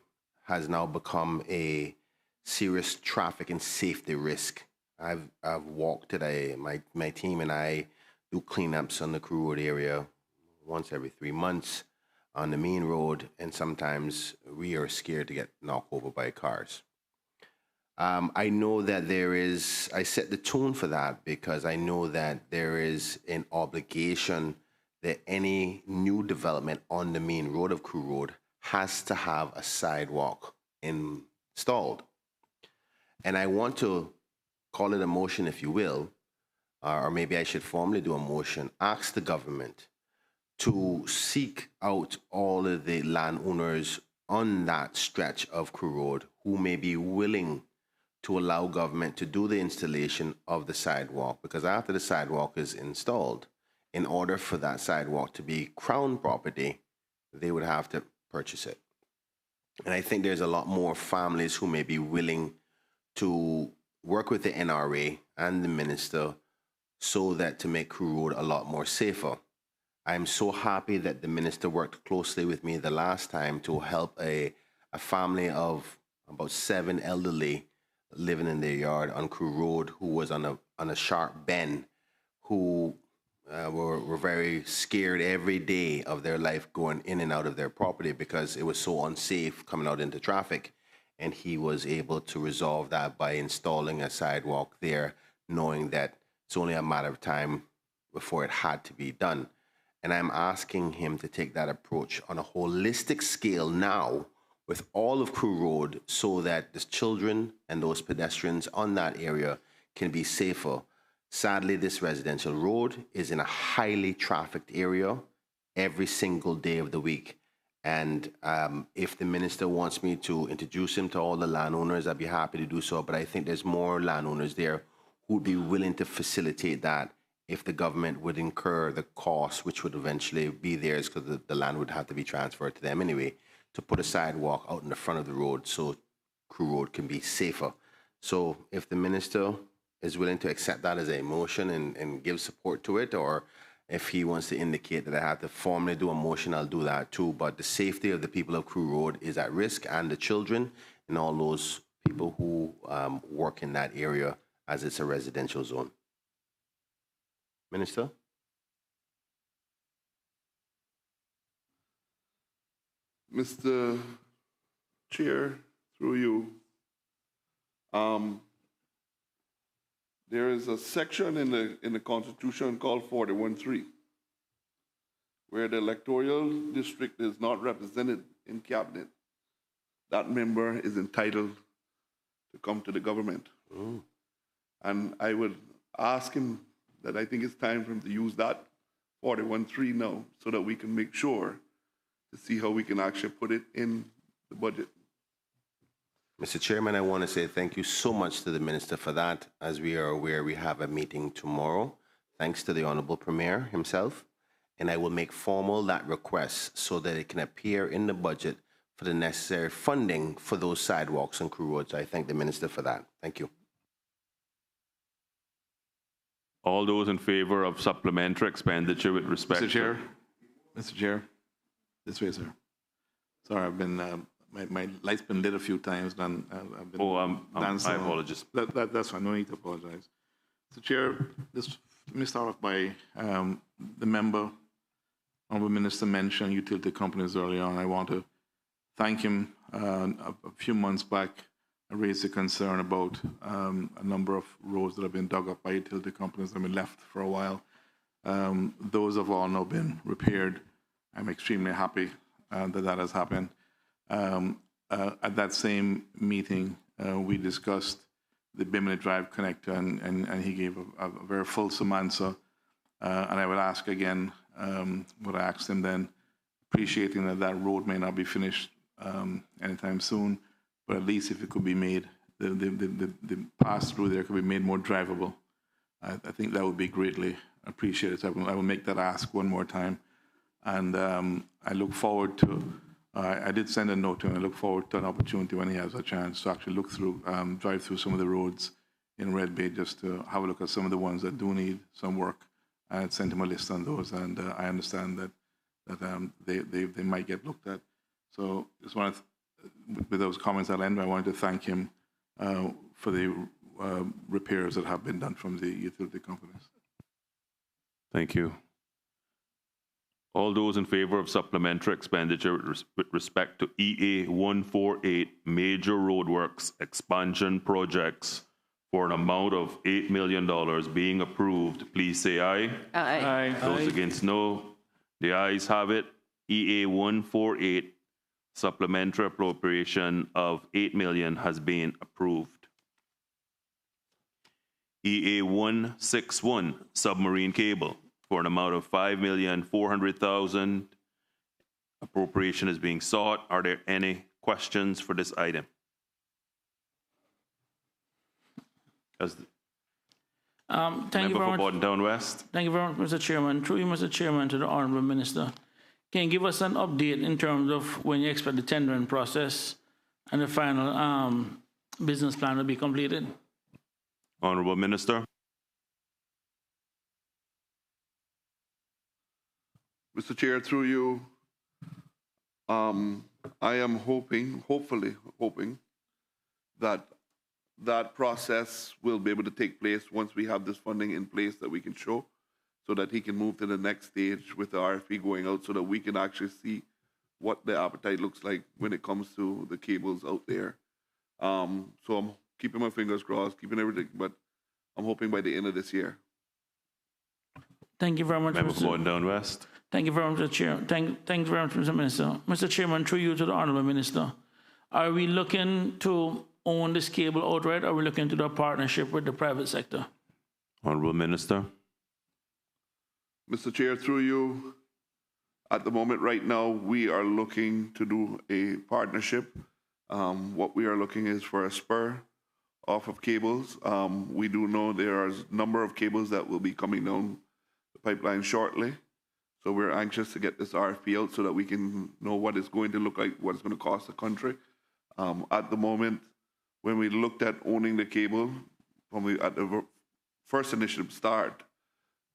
has now become a serious traffic and safety risk. I've walked today. My team and I do cleanups on the Crew Road area once every 3 months on the main road, and sometimes we are scared to get knocked over by cars. I know that I set the tone for that because I know that there is an obligation that any new development on the main road of Crew Road has to have a sidewalk installed. And I want to call it a motion, if you will, or maybe I should formally do a motion, ask the government to seek out all of the landowners on that stretch of Crew Road who may be willing to allow government to do the installation of the sidewalk, because after the sidewalk is installed, in order for that sidewalk to be Crown property, they would have to purchase it. And I think there's a lot more families who may be willing to work with the NRA and the minister so that to make Crew Road a lot more safer. I'm so happy that the minister worked closely with me the last time to help a family of about 7 elderly living in their yard on Crew Road who was on a sharp bend, who were very scared every day of their life going in and out of their property because it was so unsafe coming out into traffic. And he was able to resolve that by installing a sidewalk there, knowing that it's only a matter of time before it had to be done. And I'm asking him to take that approach on a holistic scale now with all of Crew Road so that the children and those pedestrians on that area can be safer. Sadly, this residential road is in a highly trafficked area every single day of the week. And if the minister wants me to introduce him to all the landowners, I'd be happy to do so. But I think there's more landowners there who would be willing to facilitate that if the government would incur the cost, which would eventually be theirs because the land would have to be transferred to them anyway, to put a sidewalk out in the front of the road so Crew Road can be safer. So if the minister is willing to accept that as a motion and give support to it, or if he wants to indicate that I have to formally do a motion, I'll do that too. But the safety of the people of Crew Road is at risk, and the children and all those people who work in that area as it's a residential zone. Minister? Mr. Chair, through you, there is a section in the Constitution called 41.3, where the electoral district is not represented in cabinet. That member is entitled to come to the government. And I would ask him that I think it's time for him to use that 41.3 now so that we can make sure to see how we can actually put it in the budget. Mr. Chairman, I want to say thank you so much to the Minister for that. As we are aware, we have a meeting tomorrow, thanks to the Honorable Premier himself, and I will make formal that request so that it can appear in the budget for the necessary funding for those sidewalks and crew roads. I thank the Minister for that. Thank you. All those in favor of supplementary expenditure with respect Mr. Chair, this way, sir. Sorry, I've been, my light's been lit a few times, and I've been dancing. I apologize. That's fine, no need to apologize. Mr. Chair, let me start off by the member, Honorable Minister, mentioned utility companies earlier on. I want to thank him. A few months back, I raised a concern about a number of roads that have been dug up by utility companies that have been left for a while. Those have all now been repaired. I'm extremely happy that has happened. At that same meeting, we discussed the Bimini Drive connector, and he gave a very fulsome answer. And I would ask again what I asked him then, appreciating that that road may not be finished anytime soon, but at least if it could be made, the pass through there could be made more drivable. I think that would be greatly appreciated. So I will make that ask one more time. And I look forward to, I did send a note to him. I look forward to an opportunity when he has a chance to actually look through, drive through some of the roads in Red Bay, just to have a look at some of the ones that do need some work. I had sent him a list on those, and I understand that they might get looked at. So just want to, with those comments I'll end, I wanted to thank him for the repairs that have been done from the utility companies. Thank you. All those in favor of supplementary expenditure with respect to EA 148 major roadworks expansion projects for an amount of $8 million being approved, please say aye. Aye. Those against, no. The ayes have it. EA 148 supplementary appropriation of $8 million has been approved. EA 161 submarine cable for an amount of $5,400,000. Appropriation is being sought. Are there any questions for this item? Thank you very much. Borden Town West. Thank you very much, Mr. Chairman. Through you, Mr. Chairman, to the Honourable Minister. Can you give us an update in terms of when you expect the tendering process and the final business plan to be completed? Honourable Minister. Mr. Chair, through you, I am hopefully hoping that that process will be able to take place once we have this funding in place that we can show, so that he can move to the next stage with the RFP going out, so that we can actually see what the appetite looks like when it comes to the cables out there. So I'm keeping my fingers crossed, keeping everything, but I'm hoping by the end of this year. Thank you very much, Member for Borden Town West. Thank you very much, Mr. Chair. Thank you very much, Mr. Minister. Mr. Chairman, through you to the Honourable Minister. Are we looking to own this cable outright, or are we looking to do a partnership with the private sector? Honourable Minister. Mr. Chair, through you, at the moment right now, we are looking to do a partnership. What we are looking is for a spur off of cables. We do know there are a number of cables that will be coming down the pipeline shortly. So we're anxious to get this RFP out so that we can know what it's going to look like, what it's going to cost the country. At the moment, when we looked at owning the cable, at the first initiative start,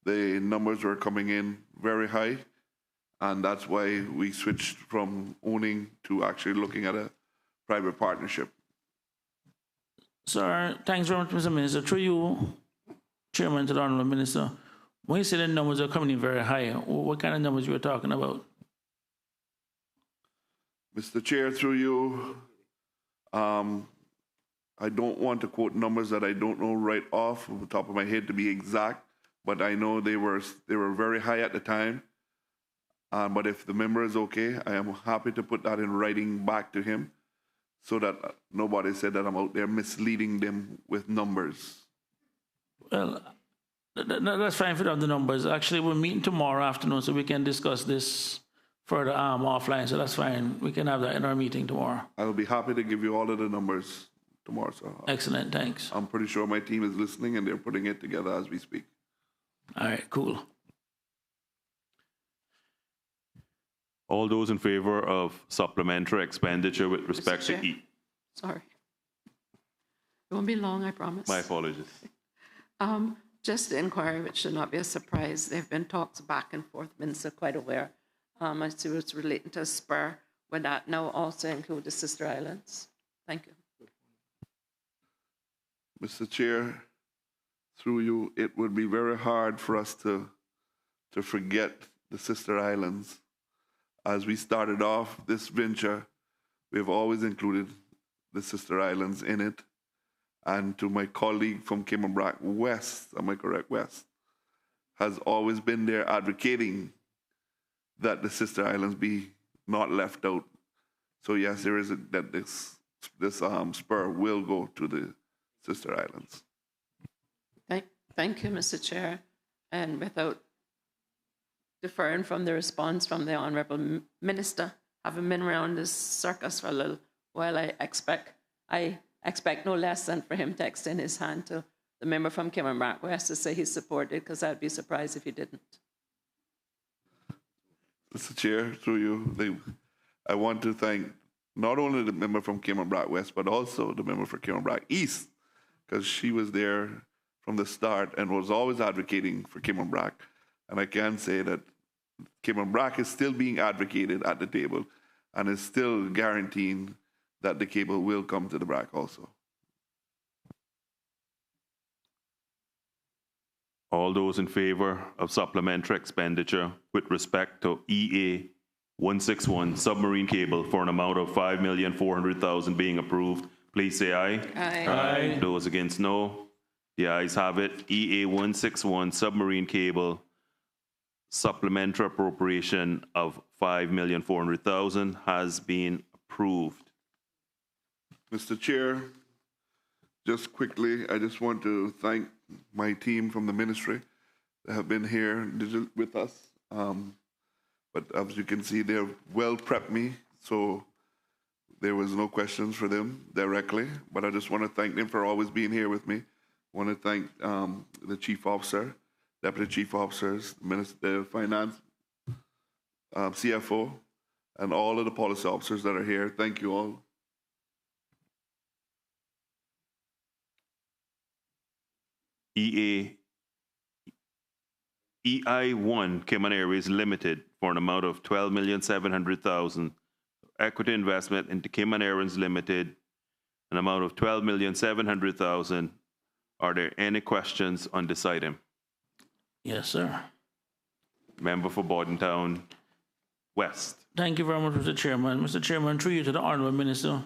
the numbers were coming in very high, and that's why we switched from owning to actually looking at a private partnership. Sir, thanks very much, Mr. Minister. Through you, Chairman, to the Honourable Minister. When you say the numbers are coming in very high, what kind of numbers you were talking about? Mr. Chair, through you, I don't want to quote numbers that I don't know right off the top of my head to be exact, but I know they were very high at the time. But if the member is okay, I am happy to put that in writing back to him, so that nobody said that I'm out there misleading them with numbers. Well, that's fine if you have the numbers. Actually, we're meeting tomorrow afternoon, so we can discuss this further offline, so that's fine. We can have that in our meeting tomorrow. I'll be happy to give you all of the numbers tomorrow, sir. Excellent, thanks. I'm pretty sure my team is listening and they're putting it together as we speak. All right, cool. All those in favor of supplementary expenditure with respect to Chair. Sorry. It won't be long, I promise. My apologies. Just the inquiry, which should not be a surprise. There have been talks back and forth, Minister quite aware, as to what's relating to a spur. Would that now also include the sister islands? Thank you. Mr. Chair, through you, it would be very hard for us to forget the sister islands. As we started off this venture, we have always included the sister islands in it. And to my colleague from Cayman Brac West, am I correct, West, has always been there advocating that the sister islands be not left out. So yes, there is that this spur will go to the sister islands. Thank you, Mr. Chair. And without deferring from the response from the Honourable Minister, having been around this circus for a little while, I expect no less than for him to extend his hand to the member from Cayman Brac West to say he's supported, because I'd be surprised if he didn't. Mr. Chair, through you, I want to thank not only the member from Cayman Brac West, but also the member for Cayman Brac East, because she was there from the start and was always advocating for Cayman Brac. And I can say that Cayman Brac is still being advocated at the table and is still guaranteeing that the cable will come to the Brac also. All those in favor of supplementary expenditure with respect to EA 161 submarine cable for an amount of $5,400,000 being approved, please say aye. Aye. Aye. Those against, no. The ayes have it. EA 161 submarine cable supplementary appropriation of $5,400,000 has been approved. Mr. Chair, just quickly, I just want to thank my team from the ministry that have been here with us. But as you can see, they've well prepped me, so there was no questions for them directly. But I just want to thank them for always being here with me. I want to thank the chief officer, deputy chief officers, the finance, CFO, and all of the policy officers that are here. Thank you all. EI1 Cayman Airways Limited for an amount of $12,700,000. Equity investment into Cayman Airways Limited, an amount of $12,700,000. Are there any questions on this item? Yes, sir. Member for Bordentown West. Thank you very much, Mr. Chairman. Mr. Chairman, through you to the Honourable Minister,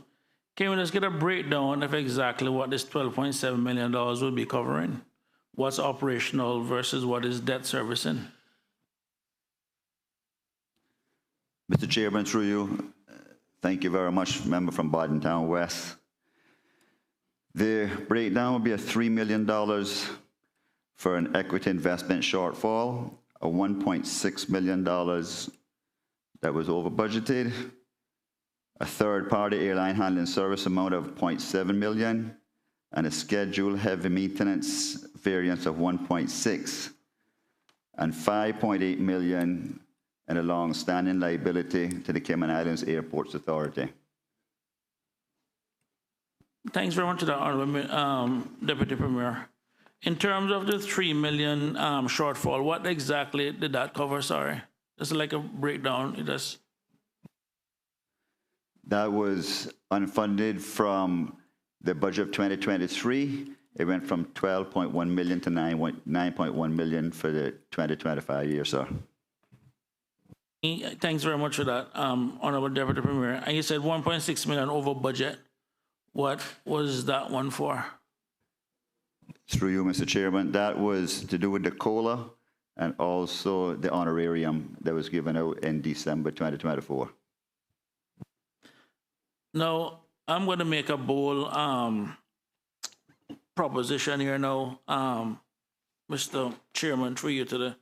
can we just get a breakdown of exactly what this $12.7 million will be covering? What's operational versus what is debt servicing? Mr. Chairman, through you, thank you very much, member from Bordentown West. The breakdown will be a $3 million for an equity investment shortfall, a $1.6 million that was over budgeted, a third-party airline handling service amount of $0.7 million, and a scheduled heavy maintenance variance of 1.6, and 5.8 million in a long-standing liability to the Cayman Islands Airports Authority. Thanks very much to the Honourable Deputy Premier. In terms of the $3 million shortfall, what exactly did that cover? Sorry, just like a breakdown. That was unfunded from the budget of 2023. It went from $12.1 million to $9.1 million for the 2025 year, sir. Thanks very much for that, Honourable Deputy Premier. And you said 1.6 million over budget. What was that one for? Through you, Mr. Chairman, that was to do with the COLA and also the honorarium that was given out in December 2024. Now, I'm going to make a bold proposition here now, Mr. Chairman, through you to the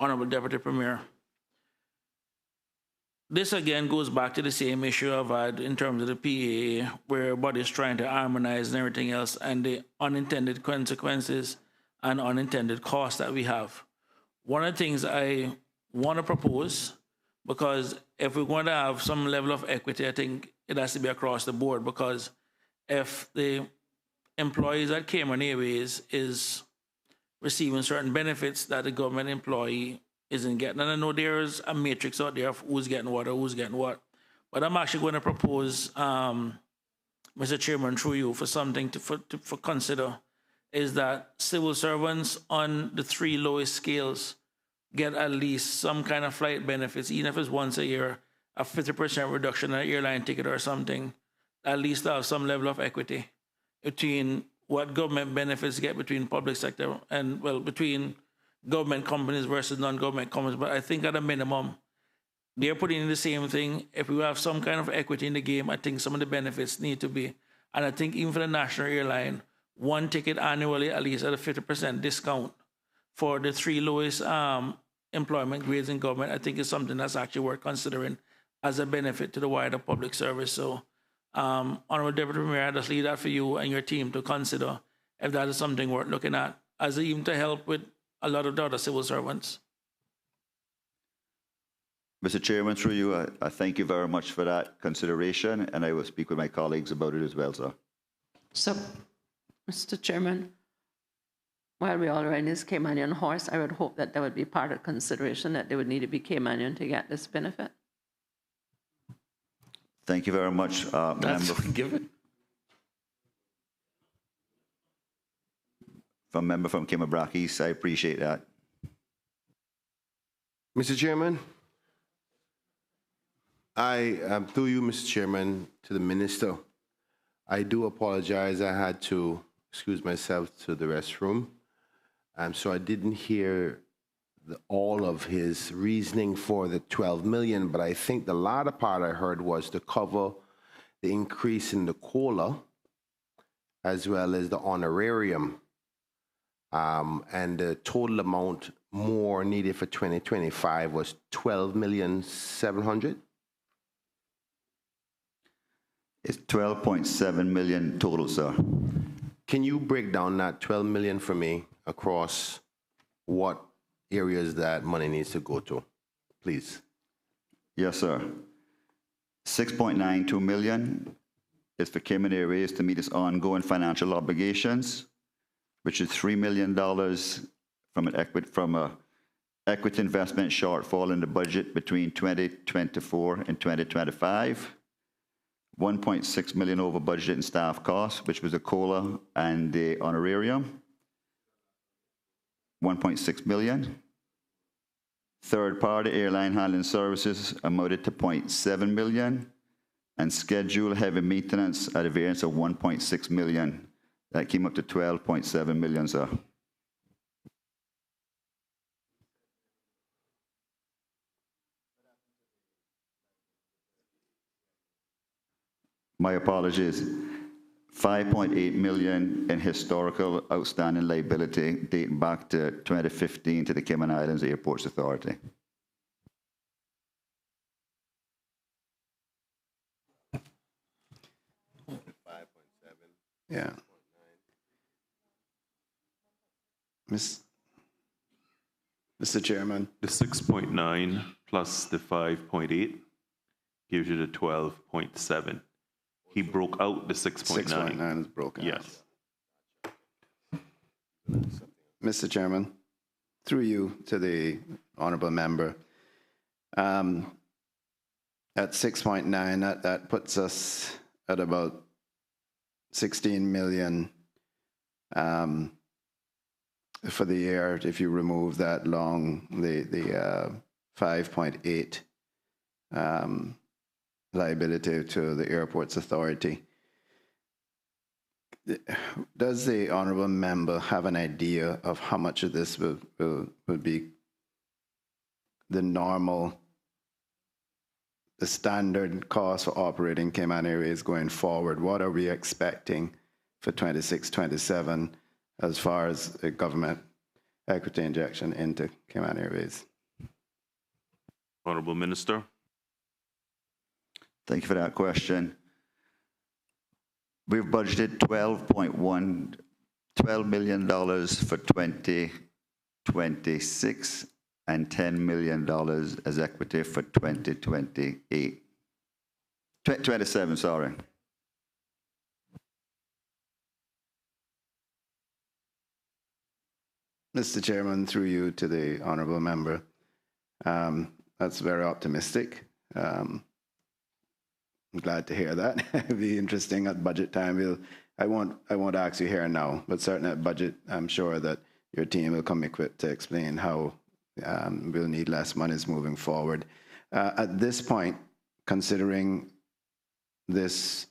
Honourable Deputy Premier. this again goes back to the same issue I've had in terms of the PA, where everybody's trying to harmonize and everything else, and the unintended consequences and unintended costs that we have. One of the things I want to propose, because if we're going to have some level of equity, I think it has to be across the board, because if the employees at Cayman Airways is receiving certain benefits that the government employee isn't getting, and I know there's a matrix out there of who's getting what or who's getting what, but I'm actually going to propose, Mr. Chairman, through you, for something for consider, is that civil servants on the 3 lowest scales get at least some kind of flight benefits, even if it's once a year, a 50% reduction in an airline ticket or something, at least to have some level of equity between what government benefits get between public sector and, well, between government companies versus non-government companies. But I think at a minimum, they're putting in the same thing. If we have some kind of equity in the game, I think some of the benefits need to be. And I think even for the national airline, 1 ticket annually, at least at a 50% discount for the 3 lowest employment grades in government, I think is something that's actually worth considering as a benefit to the wider public service. So, Honorable Deputy Premier, I just leave that for you and your team to consider if that is something worth looking at, as even to help with a lot of the other civil servants. Mr. Chairman, through you, I thank you very much for that consideration, and I will speak with my colleagues about it as well, sir. So, Mr. Chairman, while we all are in this Caymanian horse, I would hope that would be part of consideration, that they would need to be Caymanian to get this benefit. Thank you very much, That's member. given. From member from Kimmerbrook East, I appreciate that. Mr. Chairman, through you, Mr. Chairman, to the minister. I do apologize. I had to excuse myself to the restroom. So I didn't hear all of his reasoning for the 12 million, but I think the latter part I heard was to cover the increase in the COLA as well as the honorarium. And the total amount more needed for 2025 was 12,700,000. It's 12.7 million total, sir. Can you break down that 12 million for me across what areas that money needs to go to, please? Yes, sir. 6.92 million is for Cayman Airways to meet its ongoing financial obligations, which is $3 million from a equity investment shortfall in the budget between 2024 and 2025. 1.6 million over budget in staff costs, which was the COLA and the honorarium. 1.6 million. Third-party airline handling services amounted to 0.7 million, and scheduled heavy maintenance at a variance of 1.6 million. That came up to 12.7 million, sir. My apologies. 5.8 million in historical outstanding liability dating back to 2015 to the Cayman Islands Airports Authority. Yeah. Mr. Chairman. The 6.9 plus the 5.8 gives you the 12.7. He broke out the 6.9. 6.9 is broken. Yes. Mr. Chairman, through you to the honorable member, at 6.9, that puts us at about 16 million for the year if you remove that the 5.8 liability to the Airports Authority. Does the honorable member have an idea of how much of this will be the normal, the standard cost for operating Cayman Airways going forward? What are we expecting for 26, 27 as far as the government equity injection into Cayman Airways? Honorable Minister. Thank you for that question. We've budgeted $12 million for 2026 and $10 million as equity for 2028. 27, sorry. Mr. Chairman, through you to the honourable member, that's very optimistic. I'm glad to hear that. It'll be interesting at budget time. I won't ask you here now, but certainly at budget, I'm sure that your team will come equipped to explain how we'll need less monies moving forward. At this point, considering this,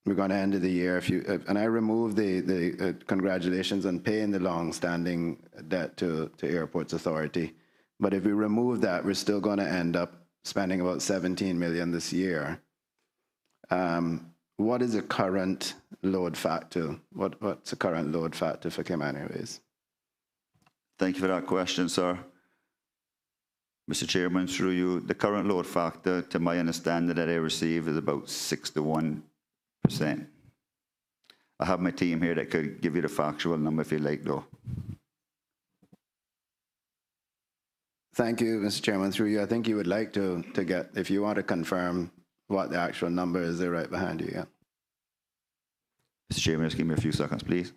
we're going to end of the year. And I remove the congratulations on paying the long-standing debt to Airports Authority. But if we remove that, we're still going to end up spending about $17 million this year. What is the current load factor? What's the current load factor for Cayman Airways? Thank you for that question, sir. Mr. Chairman, through you, the current load factor, to my understanding that I receive, is about 6 to 1%. I have my team here that could give you the factual number if you like, though. Thank you, Mr. Chairman. Through you, I think you would like to get, if you want to confirm what the actual number is, they're right behind you, yeah. Mr. Chairman, just give me a few seconds, please.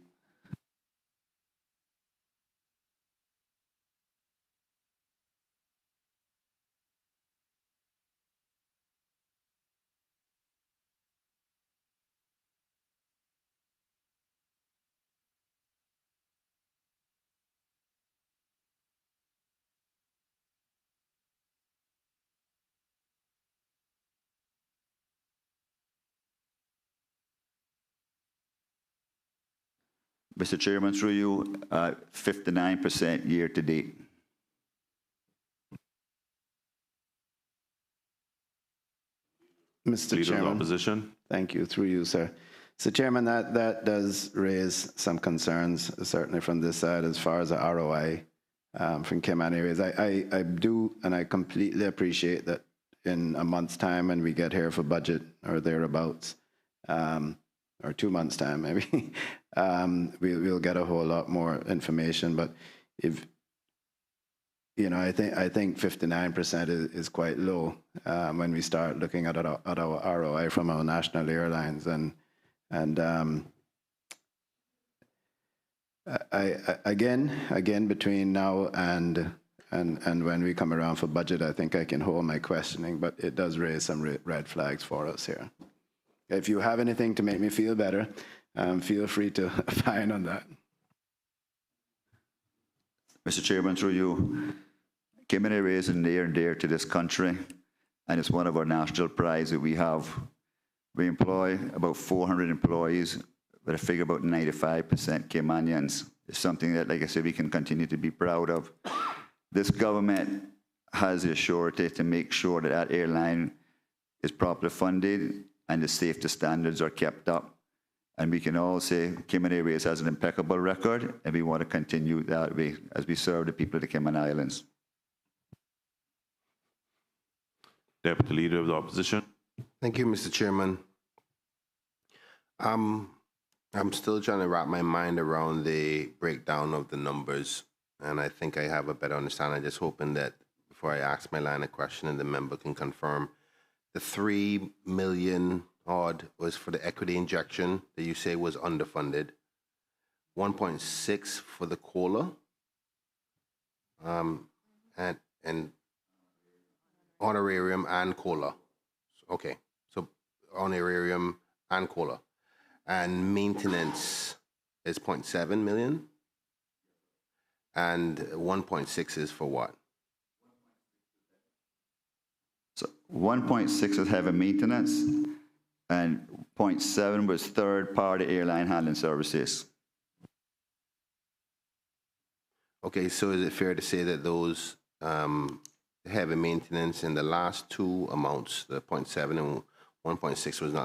Mr. Chairman, through you, 59% year to date. Mr. Leader Chairman. of the Opposition. Thank you. Through you, sir. So, Chairman, that does raise some concerns, certainly from this side, as far as the ROI from Cayman Airways. I do, and I completely appreciate that in a month's time when we get here for budget or thereabouts, or 2 months' time maybe, we'll get a whole lot more information. But if, you know, I think 59% is quite low when we start looking at our ROI from our national airlines. Again, between now and when we come around for budget, I think I can hold my questioning, but it does raise some red flags for us here. If you have anything to make me feel better, feel free to opine on that. Mr. Chairman, through you, Cayman Airways is near and dear to this country, and it's one of our national prides that we have. We employ about 400 employees, with a figure about 95% Caymanians. It's something that, like I said, we can continue to be proud of. This government has the authority to make sure that that airline is properly funded and the safety standards are kept up. And we can all say Cayman Airways has an impeccable record, and we want to continue that way as we serve the people of the Cayman Islands. Deputy Leader of the Opposition. Thank you, Mr. Chairman. I'm still trying to wrap my mind around the breakdown of the numbers, and I think I have a better understanding. I'm just hoping that before I ask my line of questioning, the member can confirm. The 3 million odd was for the equity injection that you say was underfunded. 1.6 for the COLA, and honorarium and COLA. Okay, so honorarium and COLA. And maintenance is 0.7 million. And 1.6 is for what? So 1.6 is heavy maintenance, and 0.7 was third-party airline handling services. Okay, so is it fair to say that those heavy maintenance in the last two amounts, the 0.7 and 1.6, was not